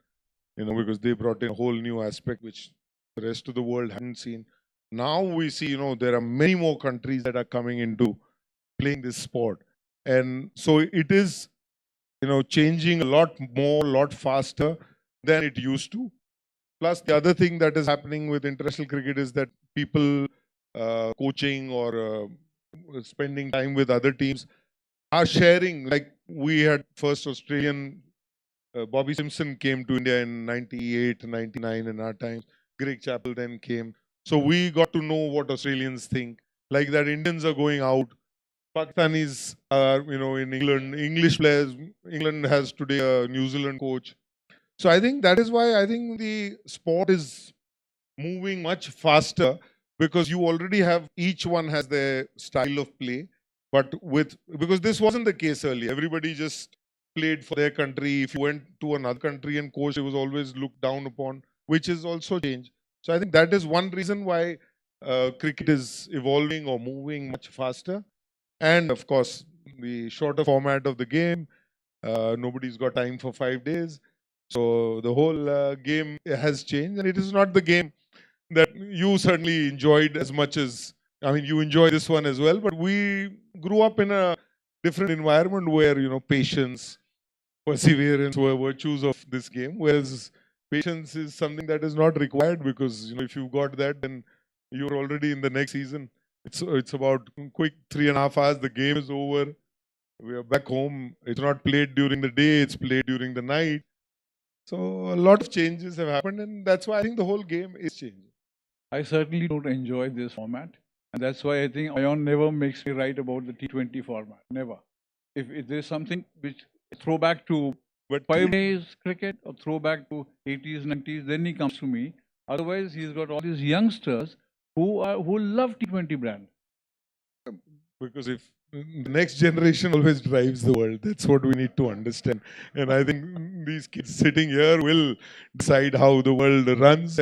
because they brought in a whole new aspect which the rest of the world hadn't seen. Now we see, there are many more countries that are coming into playing this sport. And so it is, changing a lot more, a lot faster than it used to. Plus, the other thing that is happening with international cricket is that people coaching or spending time with other teams, are sharing. Like we had first Australian, Bobby Simpson came to India in 98, 99 in our times. Greg Chappell then came. So we got to know what Australians think. Like that Indians are going out. Pakistanis are, in England. English players, England has today a New Zealand coach. So I think that is why I think the sport is moving much faster, because you already have, each one has their style of play. But because this wasn't the case earlier, everybody just played for their country. If you went to another country and coach, it was always looked down upon, which is also changed. So I think that is one reason why cricket is evolving or moving much faster. And of course, the shorter format of the game. Nobody's got time for 5 days. So the whole game has changed, and it is not the game that you certainly enjoyed as much as, you enjoy this one as well, but we grew up in a different environment where, patience, perseverance were virtues of this game, whereas patience is something that is not required, because, if you got that, then you're already in the next season. It's about quick 3.5 hours, the game is over, we are back home. It's not played during the day, it's played during the night. So a lot of changes have happened, and that's why I think the whole game is changing. I certainly don't enjoy this format. And that's why I think Ion never makes me write about the T20 format. Never. If there's something which throw back to 5 days cricket or throw back to 80s, 90s, then he comes to me. Otherwise, he's got all these youngsters who love T20 brand. Because if the next generation always drives the world, that's what we need to understand. And I think these kids sitting here will decide how the world runs.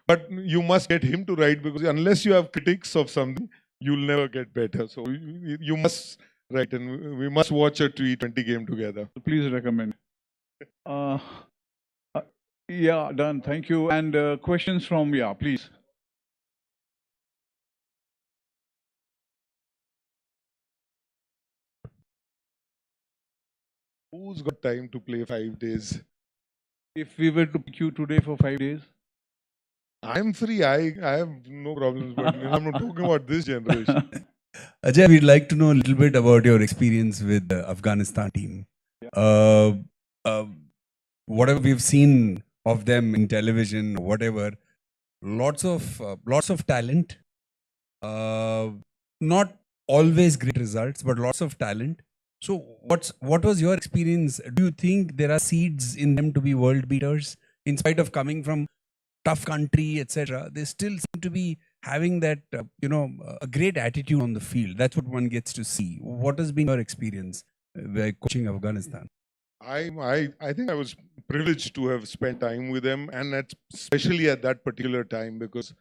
But you must get him to write, because unless you have critics of something, you'll never get better. So you must write, and we must watch a T20 game together. Please recommend. Yeah, done. Thank you. And questions from, please. Who's got time to play 5 days? If we were to pick you today for 5 days? I'm free. I have no problems, but I'm not talking about this generation. Ajay, we'd like to know a little bit about your experience with the Afghanistan team. Whatever we've seen of them in television, whatever, lots of talent, not always great results, but lots of talent. So what was your experience? Do you think there are seeds in them to be world beaters, in spite of coming from tough country, etc.? They still seem to be having that, a great attitude on the field. That's what one gets to see. What has been your experience by coaching Afghanistan? I think I was privileged to have spent time with them, and especially at that particular time, because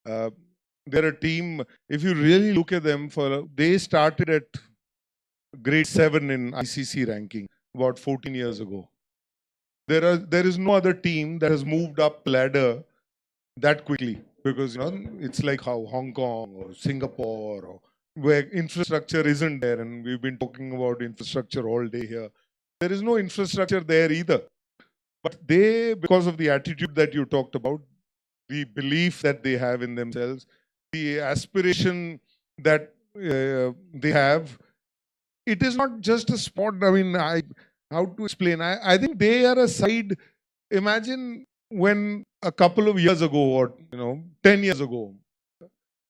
they're a team. If you really look at them, they started at grade 7 in ICC ranking about 14 years ago. There is no other team that has moved up ladder that quickly, because it's like how Hong Kong or Singapore, or where infrastructure isn't there, and we've been talking about infrastructure all day here. There is no infrastructure there either. But they, because of the attitude that you talked about, the belief that they have in themselves, the aspiration that they have, it is not just a sport. How to explain? I think they are a side. Imagine when a couple of years ago, or 10 years ago,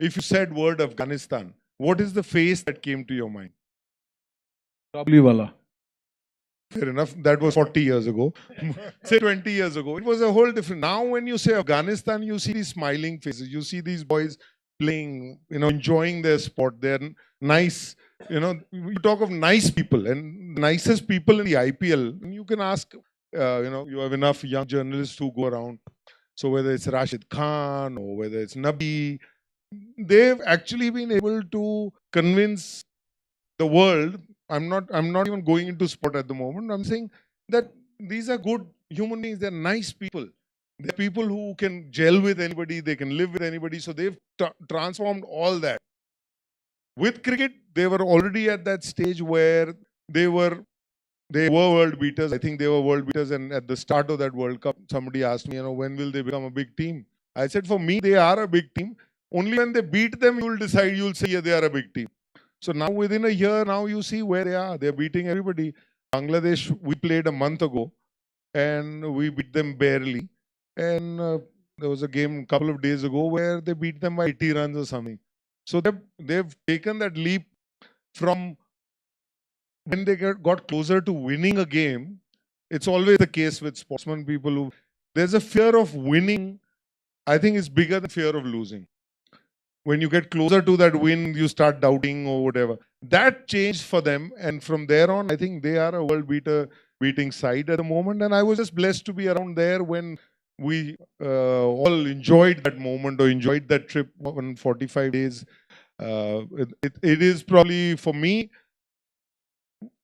if you said word Afghanistan, what is the face that came to your mind? Kabliwala. Fair enough. That was 40 years ago. Say 20 years ago. It was a whole different. Now when you say Afghanistan, you see these smiling faces. You see these boys playing, enjoying their sport. They're nice. You talk of nice people, and nicest people in the IPL. You can ask, you have enough young journalists who go around. So whether it's Rashid Khan or whether it's Nabi, they've actually been able to convince the world. I'm not even going into sport at the moment. I'm saying that these are good human beings. They're nice people. They're people who can gel with anybody. They can live with anybody. So they've transformed all that. With cricket, they were already at that stage where they were world beaters. I think they were world beaters. And at the start of that World Cup, somebody asked me, when will they become a big team? I said, for me, they are a big team. Only when they beat them, you'll decide, you'll say, yeah, they are a big team. So now within a year, now you see where they are. They're beating everybody. Bangladesh, we played a month ago and we beat them barely. And there was a game a couple of days ago where they beat them by 80 runs or something. So they've taken that leap from when they got closer to winning a game. It's always the case with sportsmen people who there's a fear of winning. I think it's bigger than fear of losing. When you get closer to that win, you start doubting or whatever. That changed for them, and from there on, I think they are a world beating side at the moment. And I was just blessed to be around there when we all enjoyed that moment or enjoyed that trip on 45 days. It is probably for me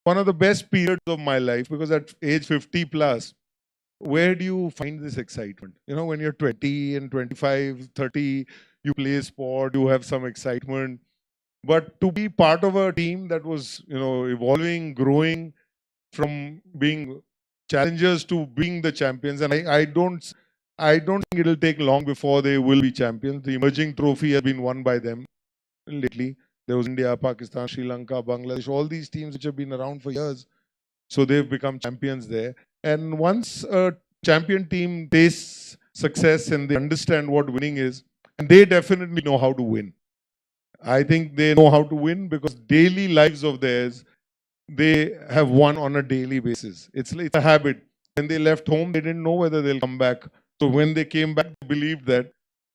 one of the best periods of my life, because at age 50 plus, where do you find this excitement? You know, when you're 20 and 25, 30, you play sport, you have some excitement. But to be part of a team that was, you know, evolving, growing from being challengers to being the champions, and I don't think it'll take long before they will be champions. The emerging trophy has been won by them lately. There was India, Pakistan, Sri Lanka, Bangladesh, all these teams which have been around for years. So they've become champions there. And once a champion team tastes success and they understand what winning is, and they definitely know how to win. I think they know how to win because daily lives of theirs, they have won on a daily basis. It's a habit. When they left home, they didn't know whether they'll come back. So when they came back, they believed that.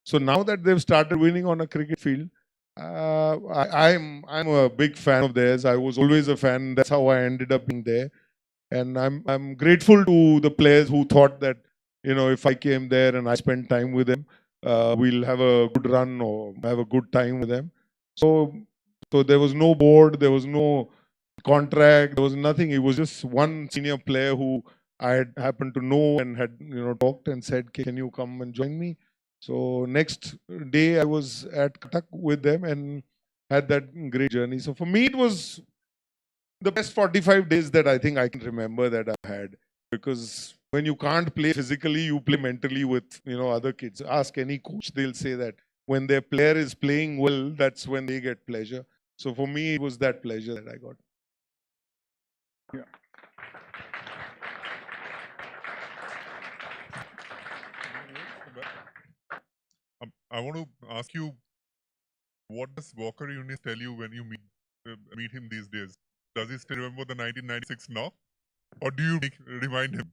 So now that they've started winning on a cricket field, I'm a big fan of theirs. I was always a fan. That's how I ended up being there. And I'm grateful to the players who thought that, you know, if I came there and I spent time with them, we'll have a good run or have a good time with them. So there was no board, there was no contract, there was nothing. It was just one senior player who I had happened to know and had, you know, talked and said, "Can you come and join me?" So next day I was at Cuttack with them and had that great journey. So for me, it was the best 45 days that I think I can remember that I've had, because when you can't play physically, you play mentally with, you know, other kids. Ask any coach, they'll say that when their player is playing well, that's when they get pleasure. So for me, it was that pleasure that I got. Yeah. I want to ask you, what does Walker Yunis tell you when you meet him these days? Does he still remember the 1996 knock, or do you remind him?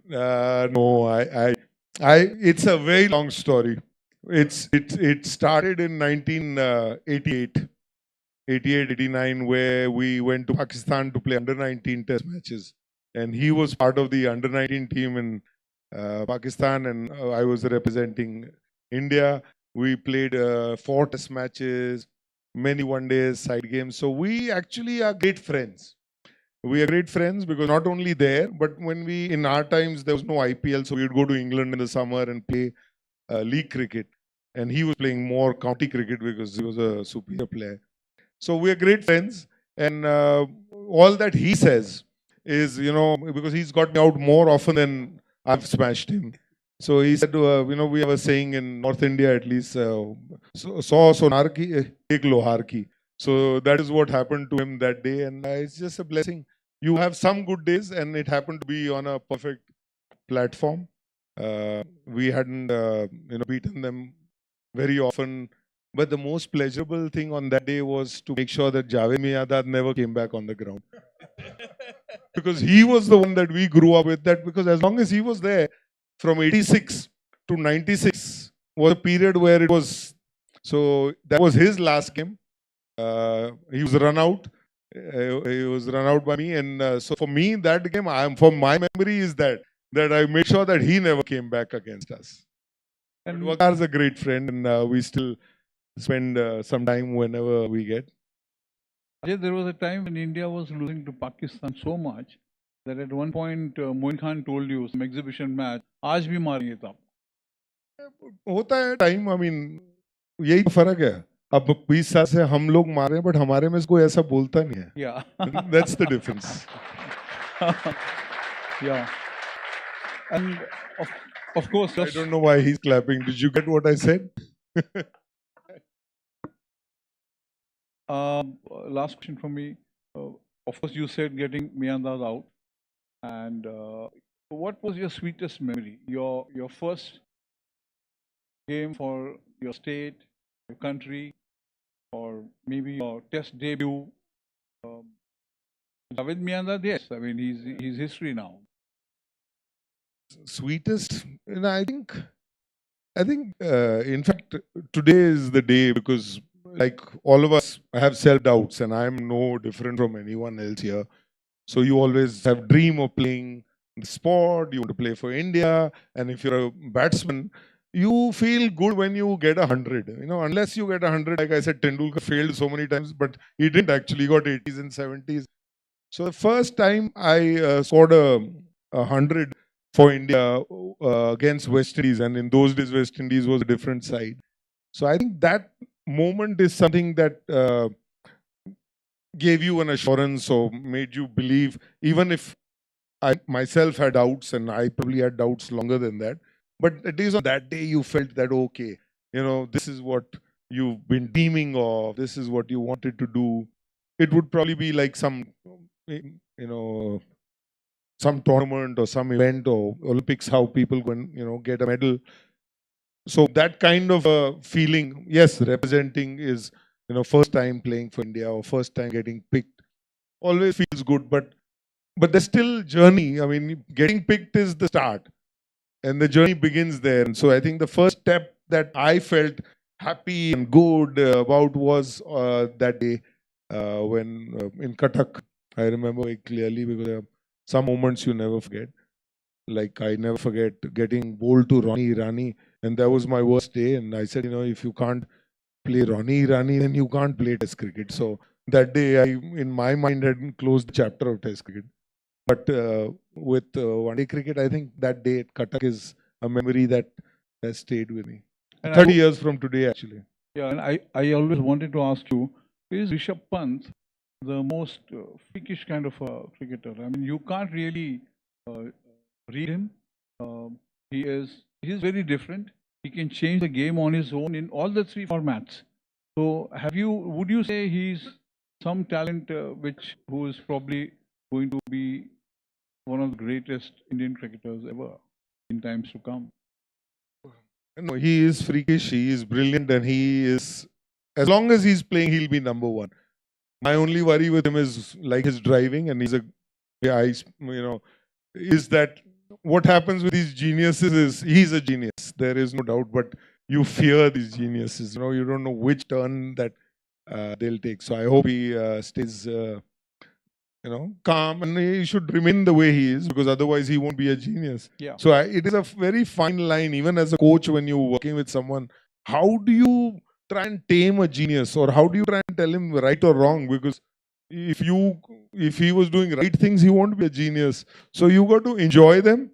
No, it's a very long story. It started in 1988, 89, where we went to Pakistan to play under-19 test matches, and he was part of the under-19 team in Pakistan, and I was representing India. We played 4 test matches, many one-days, side games. So we actually are great friends. We are great friends because not only there, but when in our times, there was no IPL, so we would go to England in the summer and play league cricket. And he was playing more county cricket because he was a superior player. So we are great friends. And all that he says is, you know, because he's got me out more often than I've smashed him. So he said, you know, we have a saying in North India at least, "So sonar ki, ek lohar ki." So that is what happened to him that day, and it's just a blessing. You have some good days, and it happened to be on a perfect platform. We hadn't, you know, beaten them very often, but the most pleasurable thing on that day was to make sure that Javed Miyadad never came back on the ground, because he was the one that we grew up with. That because as long as he was there, from 86 to 96 was a period where it was. So that was his last game. He was run out. He was run out by me, and so for me, that game, for my memory, is that I made sure that he never came back against us. And Waqar is a great friend, and we still spend some time whenever we get. Ajay, there was a time when India was losing to Pakistan so much that at one point Moin Khan told you some exhibition match, "आज भी मारेंगे तो आप." होता है time, I mean यही फर्क है. अब 20 साल से हम लोग मारे हैं, बट हमारे में कोई ऐसा बोलता नहीं है. Yeah. That's the difference. Yeah. And of course, I don't know why he's clapping. Did you get what I said? Last question from me. Of course, you said getting Myanmar out. And what was your sweetest memory? Your first game for your state, your country, or maybe your test debut? With Myanmar, yes. I mean, he's history now. Sweetest, I think, in fact, today is the day because, like all of us, have self doubts, and I'm no different from anyone else here. So you always have dream of playing the sport. You want to play for India, and if you're a batsman, you feel good when you get 100. You know, unless you get 100, like I said, Tendulkar failed so many times, but he didn't actually. He got 80s and 70s. So the first time I scored a 100 for India against West Indies, and in those days West Indies was a different side. So I think that moment is something that gave you an assurance or made you believe, even if I myself had doubts, and I probably had doubts longer than that. But at least on that day you felt that, okay, you know, this is what you've been dreaming of, this is what you wanted to do. It would probably be like some, you know, some tournament or some event or Olympics, how people go and, you know, get a medal. So that kind of feeling, yes, representing is, you know, first time playing for India or first time getting picked, always feels good. But there's still journey. I mean, getting picked is the start, and the journey begins there. And so I think the first step that I felt happy and good about was that day when in Cuttack. I remember very clearly because there are some moments you never forget. Like I never forget getting bowled to Ronnie Irani, and that was my worst day. And I said, you know, if you can't play Ronnie Irani, then you can't play Test cricket. So that day, I, in my mind, had closed the chapter of Test cricket. But with one-day cricket, I think that day at Cuttack is a memory that has stayed with me. And 30 years from today, actually. Yeah, and I always wanted to ask you, is Rishabh Pant the most freakish kind of a cricketer? I mean, you can't really read him. He's very different. He can change the game on his own in all the three formats. So would you say he's some talent who is probably going to be one of the greatest Indian cricketers ever in times to come? No, he is freakish, he is brilliant, and he is, as long as he's playing, he'll be number one. My only worry with him is like his driving, and he's a guy, you know, is that what happens with these geniuses is he's a genius. There is no doubt, but you fear these geniuses. You know, you don't know which turn that they'll take. So I hope he stays, you know, calm, and he should remain the way he is, because otherwise he won't be a genius. Yeah. So it is a very fine line, even as a coach, when you're working with someone. How do you try and tame a genius, or how do you try and tell him right or wrong? Because if he was doing right things, he won't be a genius. So you got to enjoy them.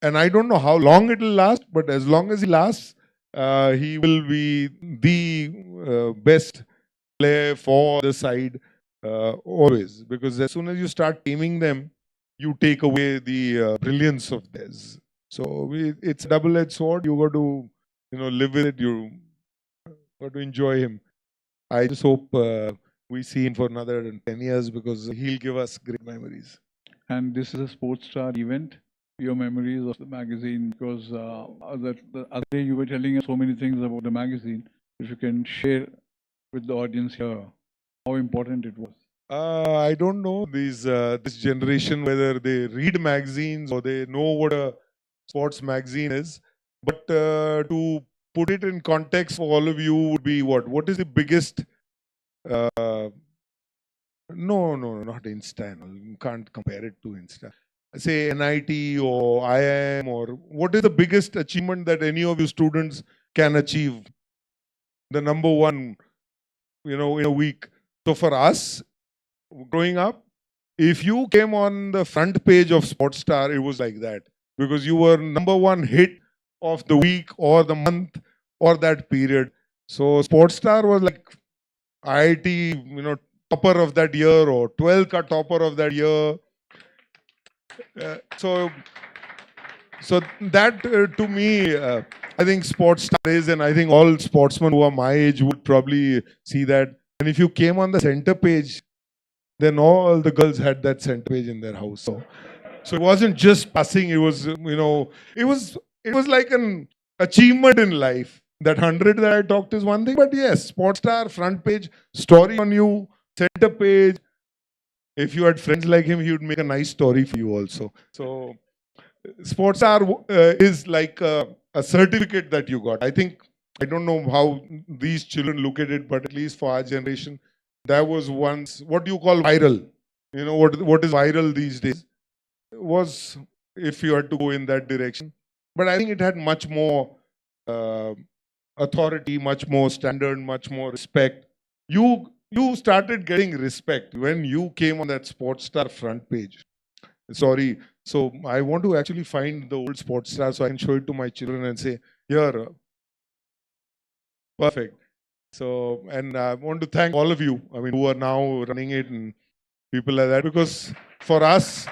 And I don't know how long it will last, but as long as he lasts, he will be the best player for the side always. Because as soon as you start taming them, you take away the brilliance of theirs. So it's a double-edged sword. You got to, you know, live with it. You got to enjoy him. I just hope we see him for another 10 years, because he'll give us great memories. And this is a Sportstar event. Your memories of the magazine, because the other day you were telling us so many things about the magazine. If you can share with the audience here how important it was. I don't know this generation whether they read magazines or they know what a sports magazine is. But to put it in context for all of you would be what? What is the biggest? No, not Insta. You can't compare it to Insta. Say NIT or IIM, or what is the biggest achievement that any of you students can achieve? The number one, you know, in a week. So for us, growing up, if you came on the front page of Sportstar, it was like that, because you were number one hit of the week or the month or that period. So Sportstar was like IIT, you know, topper of that year, or 12th ka topper of that year. So that to me, I think Sportstar is, and I think all sportsmen who are my age would probably see that And if you came on the center page, then all the girls had that center page in their house. So it wasn't just passing. It was, it was like an achievement in life. That 100 that I talked is one thing, but yes, Sportstar, front page, story on you, center page. If you had friends like him, he would make a nice story for you also. So Sportstar is like a certificate that you got. I don't know how these children look at it, but at least for our generation, that was once what do you call viral. You know what is viral these days was if you had to go in that direction. But I think it had much more authority, much more standard, much more respect. You started getting respect when you came on that Sportstar front page. Sorry. So I want to actually find the old Sportstar so I can show it to my children and say, here, perfect. So, and I want to thank all of you, who are now running it and people like that, because for us,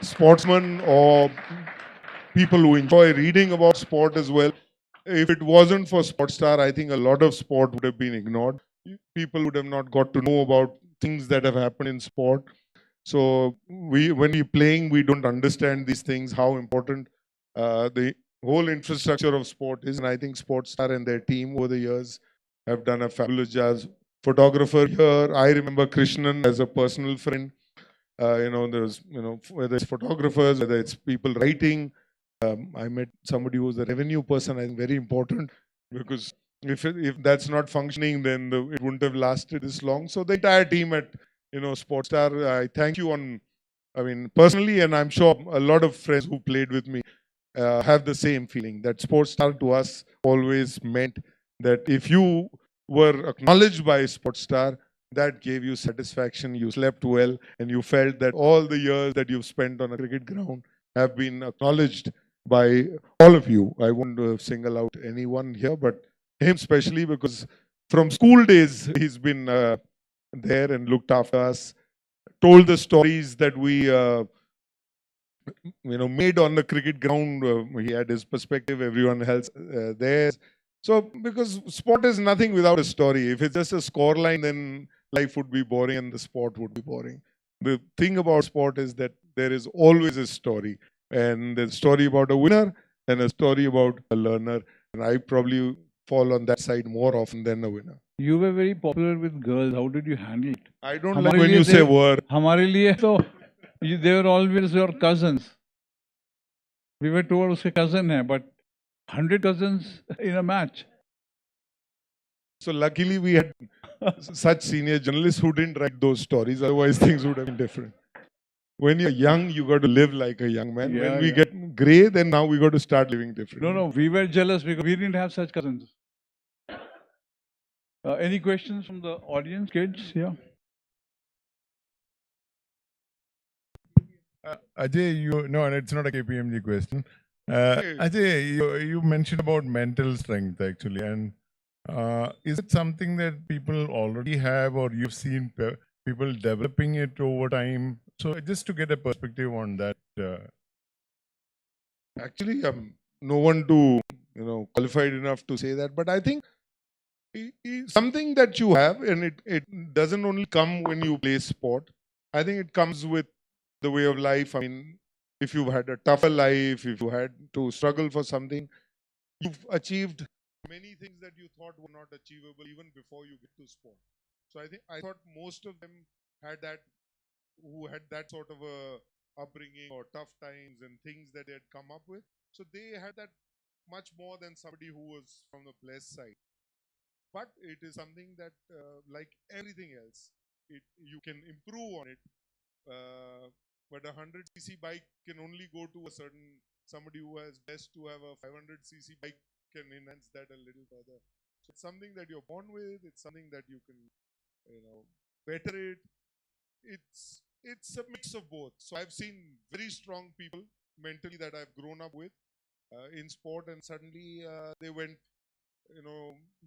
sportsmen or people who enjoy reading about sport as well, if it wasn't for Sportstar, I think a lot of sport would have been ignored. People would have not got to know about things that have happened in sport. So when we're playing, we don't understand these things, how important the whole infrastructure of sport is. And I think Sportstar and their team over the years have done a fabulous job. Photographer here, I remember Krishnan as a personal friend. There's, whether it's photographers, whether it's people writing. I met somebody who was a revenue person, I think very important, because if that's not functioning, then it wouldn't have lasted this long. So the entire team at Sportstar, I thank you personally, and I'm sure a lot of friends who played with me have the same feeling that Sportstar to us always meant that if you were acknowledged by Sportstar, that gave you satisfaction, you slept well, and you felt that all the years that you've spent on a cricket ground have been acknowledged by all of you. I won't single out anyone here, but him especially, because from school days, he's been there and looked after us, told the stories that we made on the cricket ground. He had his perspective, everyone else theirs. So because sport is nothing without a story. If it's just a scoreline, then life would be boring and the sport would be boring. The thing about sport is that there is always a story, and there's a story about a winner and a story about a learner, and I probably fall on that side more often than a winner. You were very popular with girls. How did you handle it? I don't like when you say were. हमारे लिए तो they were always your cousins. We were told उसके cousin है, but 100 cousins in a match. So luckily we had such senior journalists who didn't write those stories. Otherwise things would have been different. When you're young, you got to live like a young man. Yeah, when we get grey, then now we got to start living differently. No, we were jealous because we didn't have such cousins. Any questions from the audience, kids? Yeah. Ajay, no, it's not a KPMG question. Ajay, you mentioned about mental strength actually, and is it something that people already have, or you've seen people developing it over time? So just to get a perspective on that. Actually, no one to qualified enough to say that, but I think something that you have, and it doesn't only come when you play sport. I think it comes with the way of life. If you've had a tougher life, if you had to struggle for something, you've achieved many things that you thought were not achievable even before you get to sport. So I thought most of them had that, who had that sort of a upbringing or tough times and things that they had come up with. So they had that much more than somebody who was from the blessed side. But it is something that, like everything else, you can improve on it. But a 100cc bike can only go to a certain, somebody who has best to have a 500cc bike can enhance that a little further. So it's something that you're born with, it's something that you can, better it. It's a mix of both. So I've seen very strong people mentally that I've grown up with in sport, and suddenly they went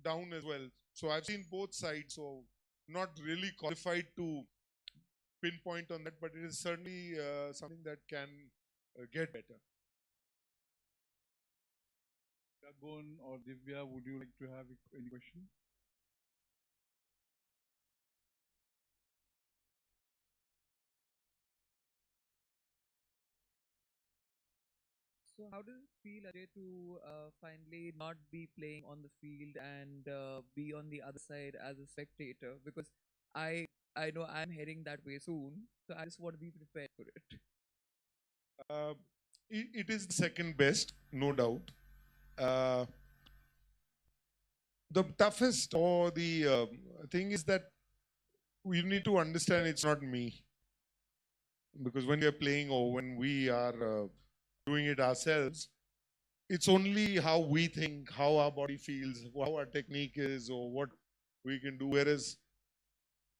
down as well. So I've seen both sides, so not really qualified to pinpoint on that, but it is certainly something that can get better. Gagun or Divya, would you like to have any question? So how does it feel, Ajay, to finally not be playing on the field and be on the other side as a spectator? Because I I know I'm heading that way soon, so I just want to be prepared for it. Uh, it is the second best, no doubt. Uh, the toughest or the thing is that we need to understand it's not me. Because when we are playing or when we are doing it ourselves, it's only how we think, how our body feels, how our technique is, or what we can do. Whereas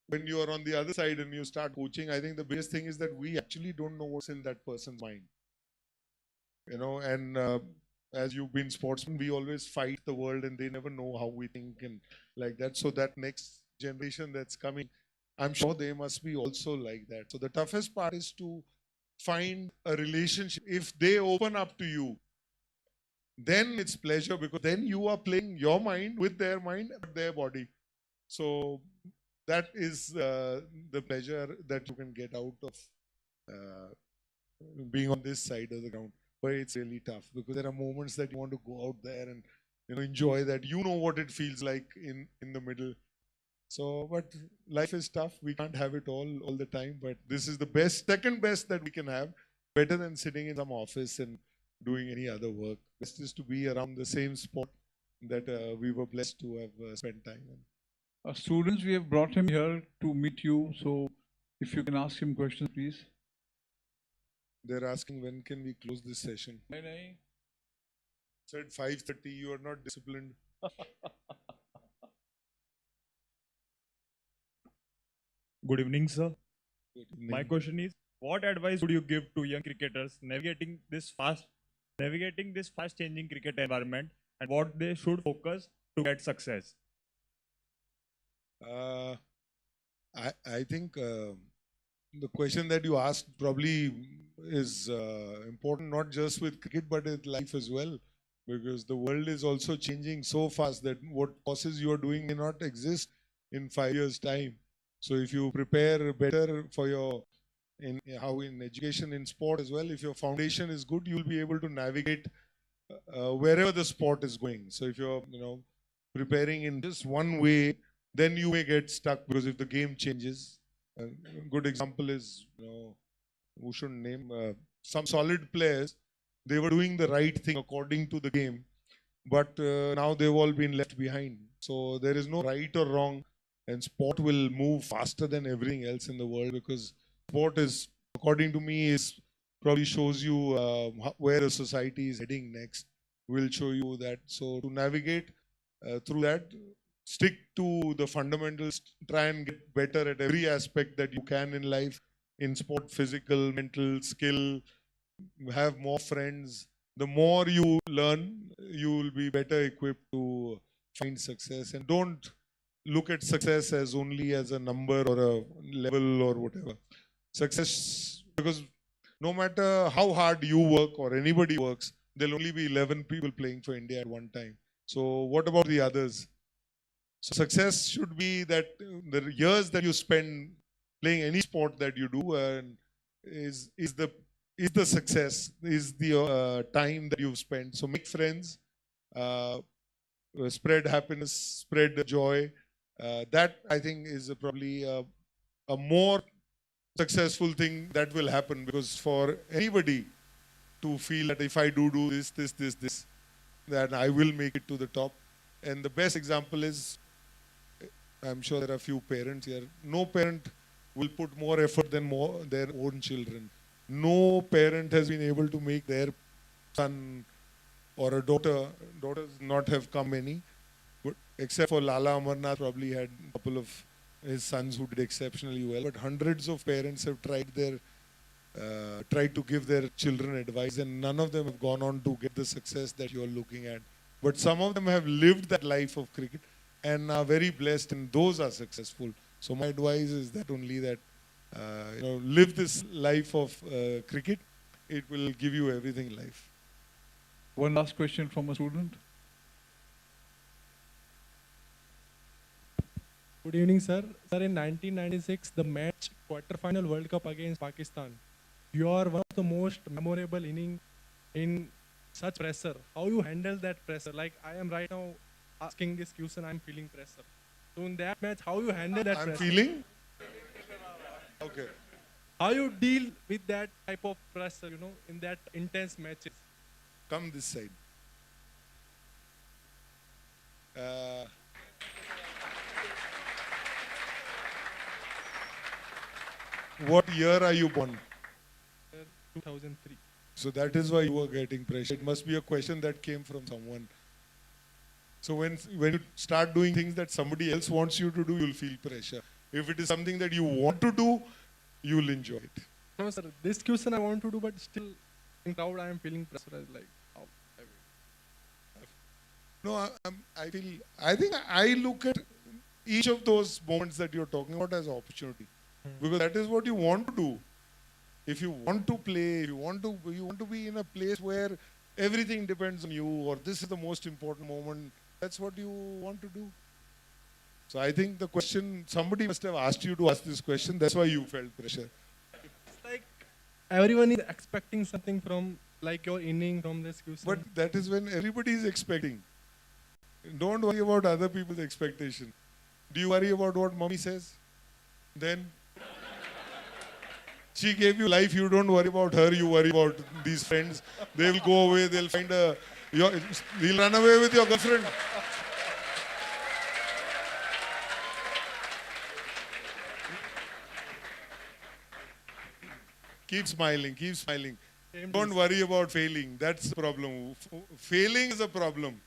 when you are on the other side and you start coaching, I think the biggest thing is that we actually don't know what's in that person's mind. You know, and as you've been sportsmen, we always fight the world and they never know how we think and like that. So that next generation that's coming, I'm sure they must be also like that. So the toughest part is to find a relationship. If they open up to you, then it's pleasure, because then you are playing your mind with their mind, their body. So that is the pleasure that you can get out of being on this side of the ground. But it's really tough because there are moments that you want to go out there and enjoy that. You know what it feels like in the middle. So, but life is tough. We can't have it all the time. But this is the best, second best that we can have. Better than sitting in some office and doing any other work. Best is to be around the same spot that we were blessed to have spent time in. Students, we have brought him here to meet you. So if you can ask him questions, please. They're asking when can we close this session. Nahi. Said 5:30. You are not disciplined. Good evening, sir. Good evening. My question is, what advice would you give to young cricketers navigating this fast changing cricket environment, and what they should focus to get success? I think the question that you asked probably is important not just with cricket but with life as well, because the world is also changing so fast that what courses you are doing may not exist in 5 years' time. So if you prepare better for your in education, in sport as well, if your foundation is good, you'll be able to navigate wherever the sport is going. So if you're preparing in just one way, then you may get stuck, because if the game changes, a good example is who shouldn't name some solid players. They were doing the right thing according to the game, but now they've all been left behind. So there is no right or wrong, and sport will move faster than everything else in the world, because sport is, according to me, is probably shows you where a society is heading next. Will show you that. So to navigate through that, stick to the fundamentals, try and get better at every aspect that you can in life, in sport, physical, mental, skill, have more friends. The more you learn, you will be better equipped to find success. And don't look at success as only as a number or a level or whatever. Success, because no matter how hard you work or anybody works, there'll only be 11 people playing for India at one time. So what about the others? So success should be that the years that you spend playing any sport that you do is the success, is the time that you've spent. So make friends, spread happiness, spread joy. That I think is probably a more successful thing that will happen, because for anybody to feel that if I do this, then I will make it to the top. And the best example is, I'm sure there are few parents here. No parent will put more effort than their own children. No parent has been able to make their son or a daughters not have come any, but except for Lala Amarnath, probably had a couple of his sons who did exceptionally well. But hundreds of parents have tried to give their children advice, and none of them have gone on to get the success that you are looking at. But some of them have lived that life of cricket and are very blessed, and those are successful. So my advice is that only that live this life of cricket. It will give you everything in life. One last question from a student. Good evening, sir. Sir, in 1996, the match quarter-final World Cup against Pakistan, your one of the most memorable inning in such pressure, how you handle that pressure? Like I am right now asking this question, I'm feeling pressure. So in that match, how you handle that I'm pressure? feeling? Okay. How you deal with that type of pressure, you know, in that intense matches? Come this side. What year are you born? 2003. So that is why you were getting pressure. It must be a question that came from someone. So when you start doing things that somebody else wants you to do, you'll feel pressure. If it is something that you want to do, you'll enjoy it. No, sir, this question I want to do, but still in crowd I am feeling pressurized. Like, how? No, I think I look at each of those moments that you're talking about as opportunity, because that is what you want to do. If you want to play, if you want to be in a place where everything depends on you, or this is the most important moment, that's what you want to do. So I think the question, somebody must have asked you to ask this question. That's why you felt pressure. It's like everyone is expecting something from like your inning from this question. But that is when everybody is expecting. Don't worry about other people's expectation. Do you worry about what mommy says? Then she gave you life, you don't worry about her, you worry about these friends. They will go away, they'll find they'll run away with your girlfriend. Keep smiling, keep smiling. Don't worry about failing, that's the problem. Failing is a problem.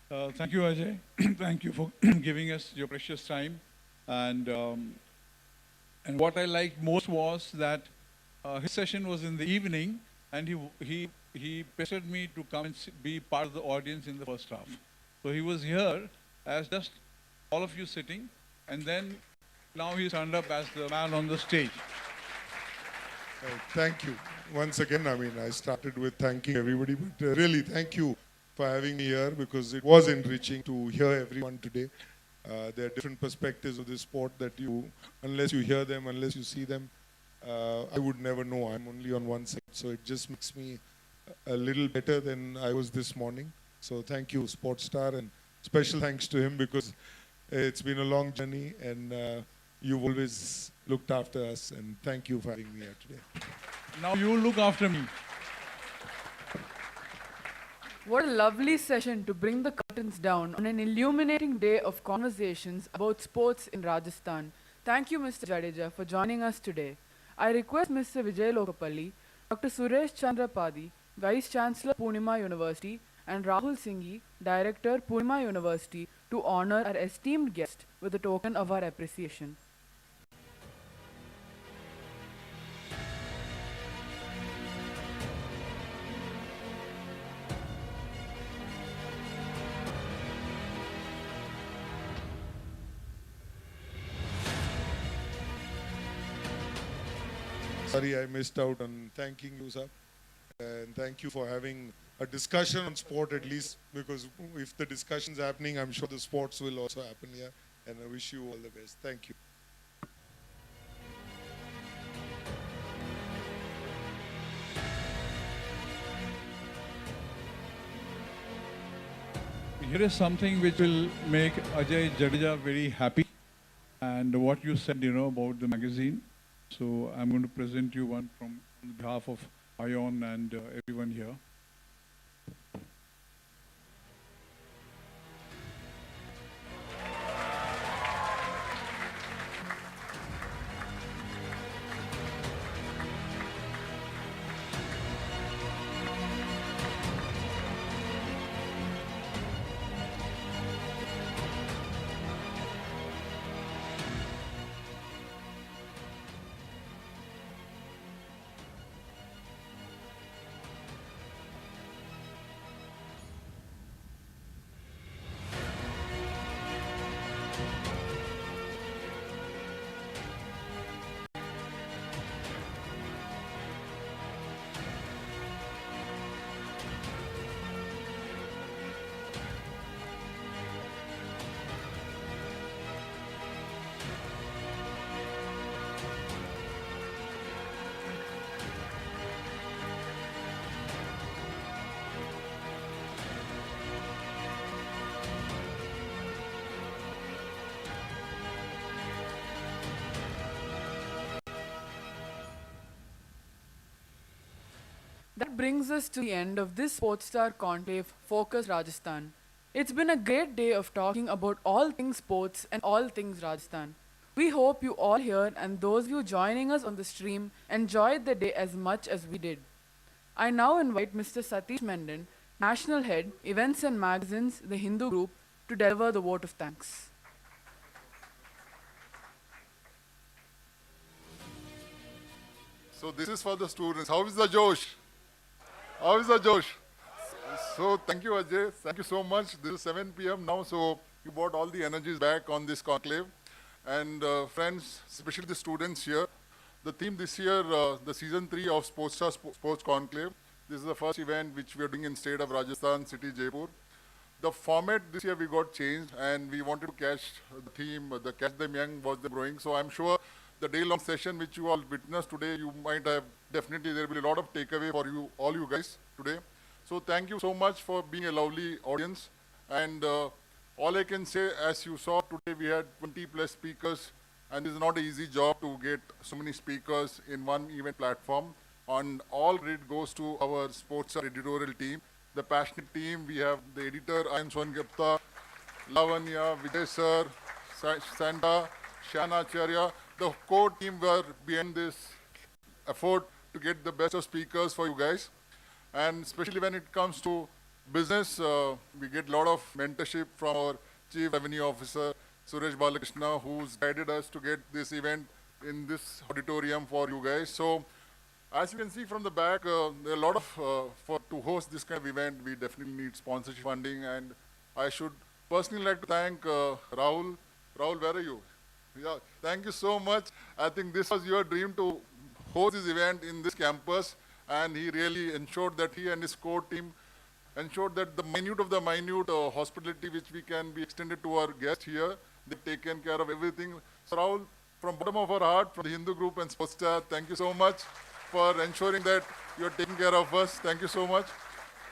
Thank you, Ajay. Thank you for giving us your precious time. And what I liked most was that his session was in the evening, and he pestered me to come and be part of the audience in the first half. So he was here as just all of you sitting, and then now he's turned up as the man on the stage. Thank you. Once again, I started with thanking everybody, but really thank you for having me here, because it was enriching to hear everyone today. There are different perspectives of this sport that unless you hear them, unless you see them, I would never know. I'm only on one side, so it just makes me a little better than I was this morning. So thank you, Sportstar, and special thanks to him, because it's been a long journey, and you've always looked after us, and thank you for having me here today. Now you look after me. What a lovely session to bring the curtains down on an illuminating day of conversations about sports in Rajasthan. Thank you, Mr. Jadeja, for joining us today. I request Mr. Vijay Lokapalli, Dr. Suresh Chandra Padi, Vice Chancellor, Poonima University, and Rahul Singh, Director, Poonima University, to honor our esteemed guest with a token of our appreciation. Sorry, I missed out on thanking you, sir. And thank you for having a discussion on sport at least, because if the discussion's happening, I'm sure the sports will also happen here. And I wish you all the best. Thank you. Here is something which will make Ajay Jadeja very happy. And what you said, about the magazine. So I'm going to present you one on behalf of Ion and everyone here. That brings us to the end of this Sportstar Conclave Focus Rajasthan. It's been a great day of talking about all things sports and all things Rajasthan. We hope you all here and those of you joining us on the stream enjoyed the day as much as we did. I now invite Mr. Satish Menden, National Head, Events and Magazines, The Hindu Group, to deliver the vote of thanks. So this is for the students. How is the Josh? How is the Josh? So thank you, Ajay. Thank you so much. This is 7 p.m. now, so you brought all the energies back on this conclave. And friends, especially the students here, the theme this year, the season 3 of Sportstar Sports Conclave. This is the first event which we are doing in state of Rajasthan, city Jaipur. The format this year we got changed, and we wanted to catch the theme, the catch them young, watch them growing. So I'm sure the day-long session which you all witnessed today, you might have definitely, there will be a lot of takeaway for you, all you guys today. So thank you so much for being a lovely audience. And all I can say, as you saw today, we had 20 plus speakers, and it's not an easy job to get so many speakers in one event platform. And all credit goes to our sports editorial team, the passionate team. We have the editor, Ayan Swangupta, Lavanya, Vijay sir, Santa, Shana Acharya. The core team were behind this effort to get the best of speakers for you guys. And especially when it comes to business, we get a lot of mentorship from our Chief Revenue Officer, Suresh Balakrishna, who's guided us to get this event in this auditorium for you guys. So, as you can see from the back, there are a lot of, to host this kind of event, we definitely need sponsorship funding. And I should personally like to thank Rahul. Rahul, where are you? Yeah, thank you so much. I think this was your dream to host this event in this campus, and he really ensured that he and his core team ensured that the minute of the minute hospitality which we can be extended to our guests here, they've taken care of everything. So Rahul, from bottom of our heart, from the Hindu Group and Sportstar, thank you so much for ensuring that you're taking care of us. Thank you so much.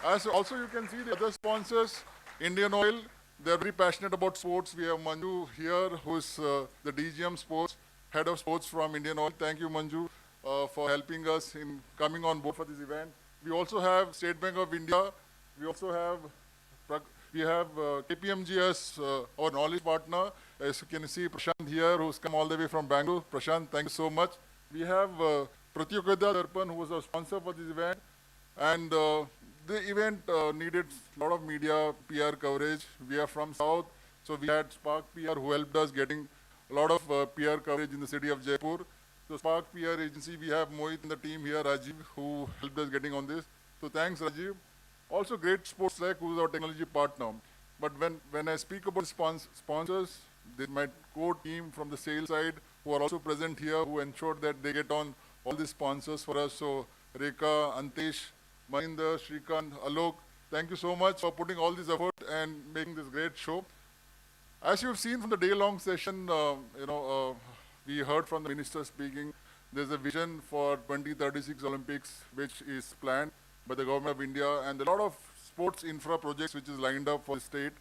As also you can see the other sponsors, Indian Oil, they're very passionate about sports. We have Manju here, who's the DGM Sports, Head of Sports from Indian Oil. Thank you, Manju, for helping us in coming on board for this event. We also have State Bank of India. We also have KPMG as our knowledge partner. As you can see, Prashant here, who's come all the way from Bangalore. Prashant, thank you so much. We have Pratyukada Darpan, who was our sponsor for this event. And the event needed a lot of media, PR coverage. We are from South, so we had Spark PR who helped us getting a lot of PR coverage in the city of Jaipur. So Spark PR agency, we have Mohit and the team here, Rajiv, who helped us getting on this. So thanks, Rajiv. Also Great Sports Tech, who is our technology partner. But when I speak about sponsors, my core team from the sales side, who are also present here, who ensured that they get on all the sponsors for us. So Rekha, Antesh, Mahinder, Shrikant, Alok, thank you so much for putting all this effort and making this great show. As you've seen from the day-long session, we heard from the minister speaking, there's a vision for 2036 Olympics, which is planned by the government of India, and a lot of sports infra projects which is lined up for the state.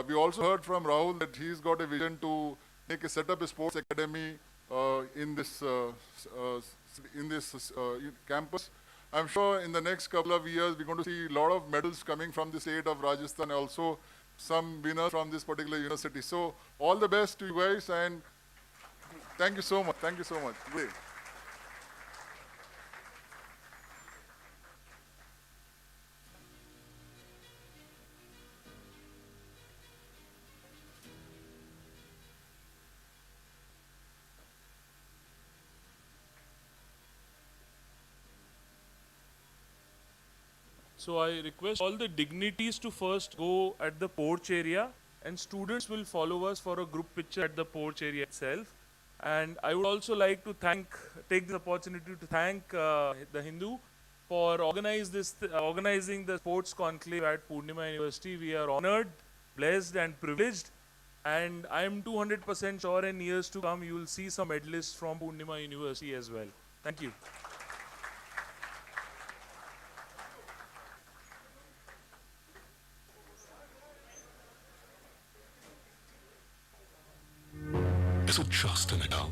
We also heard from Rahul that he's got a vision to set up a sports academy in this campus. I'm sure in the next couple of years, we're going to see a lot of medals coming from the state of Rajasthan, also some winners from this particular university. So all the best to you guys, and thank you so much. Thank you so much. Great. So I request all the dignitaries to first go at the porch area, and students will follow us for a group picture at the porch area itself. And I would also like to take this opportunity to thank the Hindu for organizing the sports conclave at Purnima University. We are honored, blessed and privileged, and I am 200% sure in years to come you will see some medalists from Purnima University as well. Thank you. Is it just an account?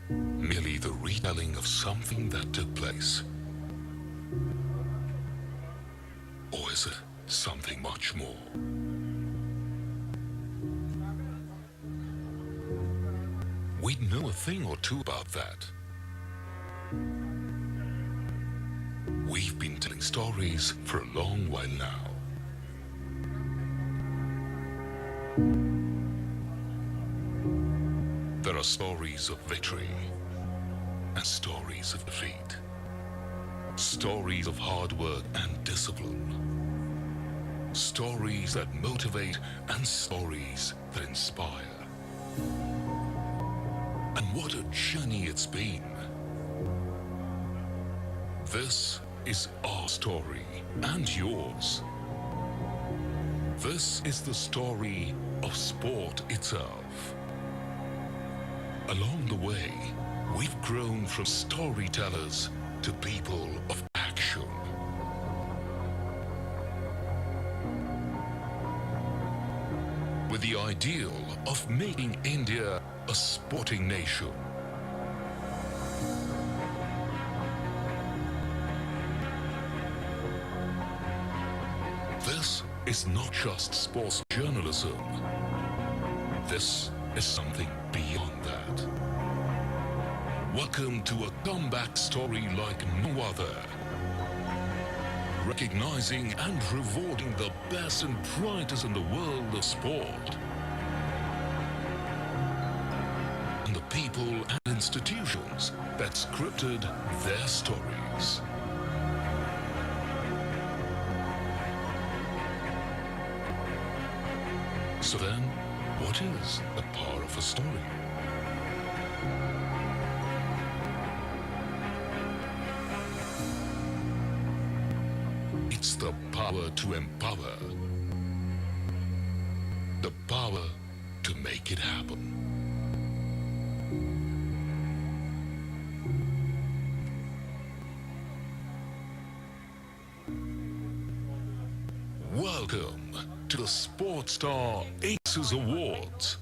Merely the retelling of something that took place? Or is it something much more? We'd know a thing or two about that. We've been telling stories for a long while now. There are stories of victory and stories of defeat. Stories of hard work and discipline. Stories that motivate and stories that inspire. And what a journey it's been. This is our story and yours. This is the story of sport itself. Along the way, we've grown from storytellers to people of action. With the ideal of making India a sporting nation. This is not just sports journalism. This is something beyond that. Welcome to a comeback story like no other. Recognizing and rewarding the best and brightest in the world of sport. And the people and institutions that scripted their stories. So then, what is the power of a story? It's the power to empower. The power to make it happen. Welcome to the Sportstar Aces Awards.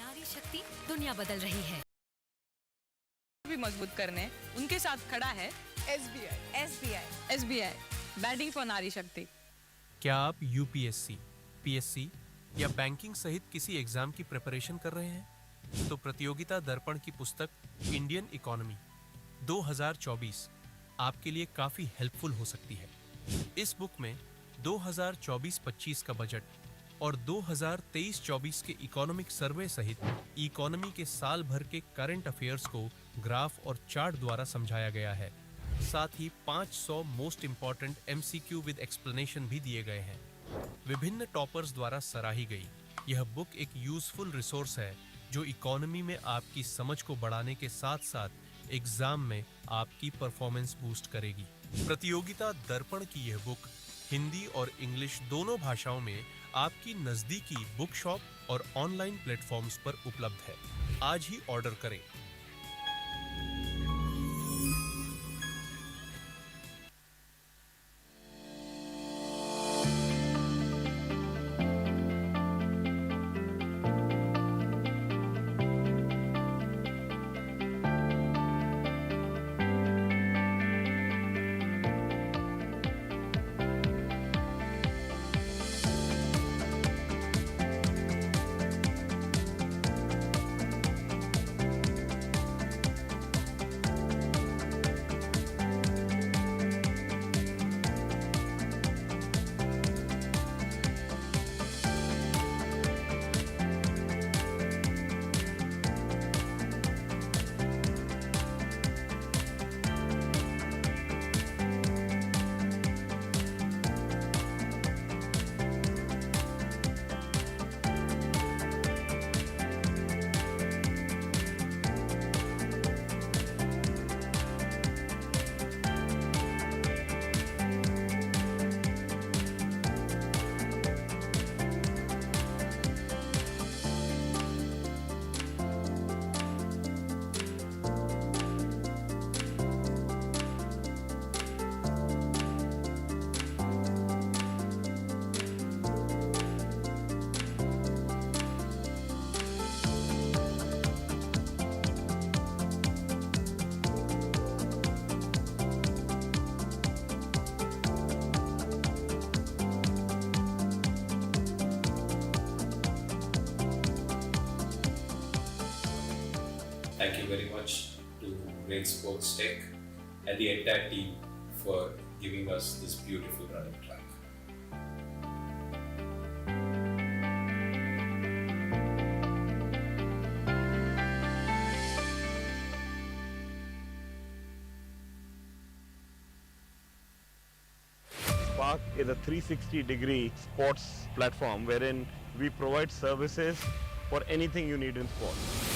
नारी शक्ति दुनिया बदल रही है। भी मजबूत करने उनके साथ खड़ा है SBI बैटिंग फॉर नारी शक्ति। क्या आप UPSC, PSC या बैंकिंग सहित किसी एग्जाम की प्रिपरेशन कर रहे हैं? तो प्रतियोगिता दर्पण की पुस्तक इंडियन इकोनॉमी 2024 आपके लिए काफी हेल्पफुल हो सकती है। इस बुक में 2024-25 का बजट और 2023-24 के इकोनॉमिक सर्वे सहित इकोनॉमी के साल भर के करंट अफेयर्स को ग्राफ और चार्ट द्वारा समझाया गया है। साथ ही 500 most important MCQ with explanation भी दिए गए हैं। विभिन्न टॉपर्स द्वारा सराही गई यह बुक एक यूजफुल रिसोर्स है जो इकोनॉमी में आपकी समझ को बढ़ाने के साथ साथ एग्जाम में आपकी परफॉर्मेंस बूस्ट करेगी। प्रतियोगिता दर्पण की यह बुक हिंदी और इंग्लिश दोनों भाषाओं में आपकी नजदीकी बुक शॉप और ऑनलाइन प्लेटफॉर्म्स पर उपलब्ध है। आज ही ऑर्डर करें। Thank you very much to Great Sports Tech and the entire team for giving us this beautiful running track. Spark is a 360-degree sports platform wherein we provide services for anything you need in sports.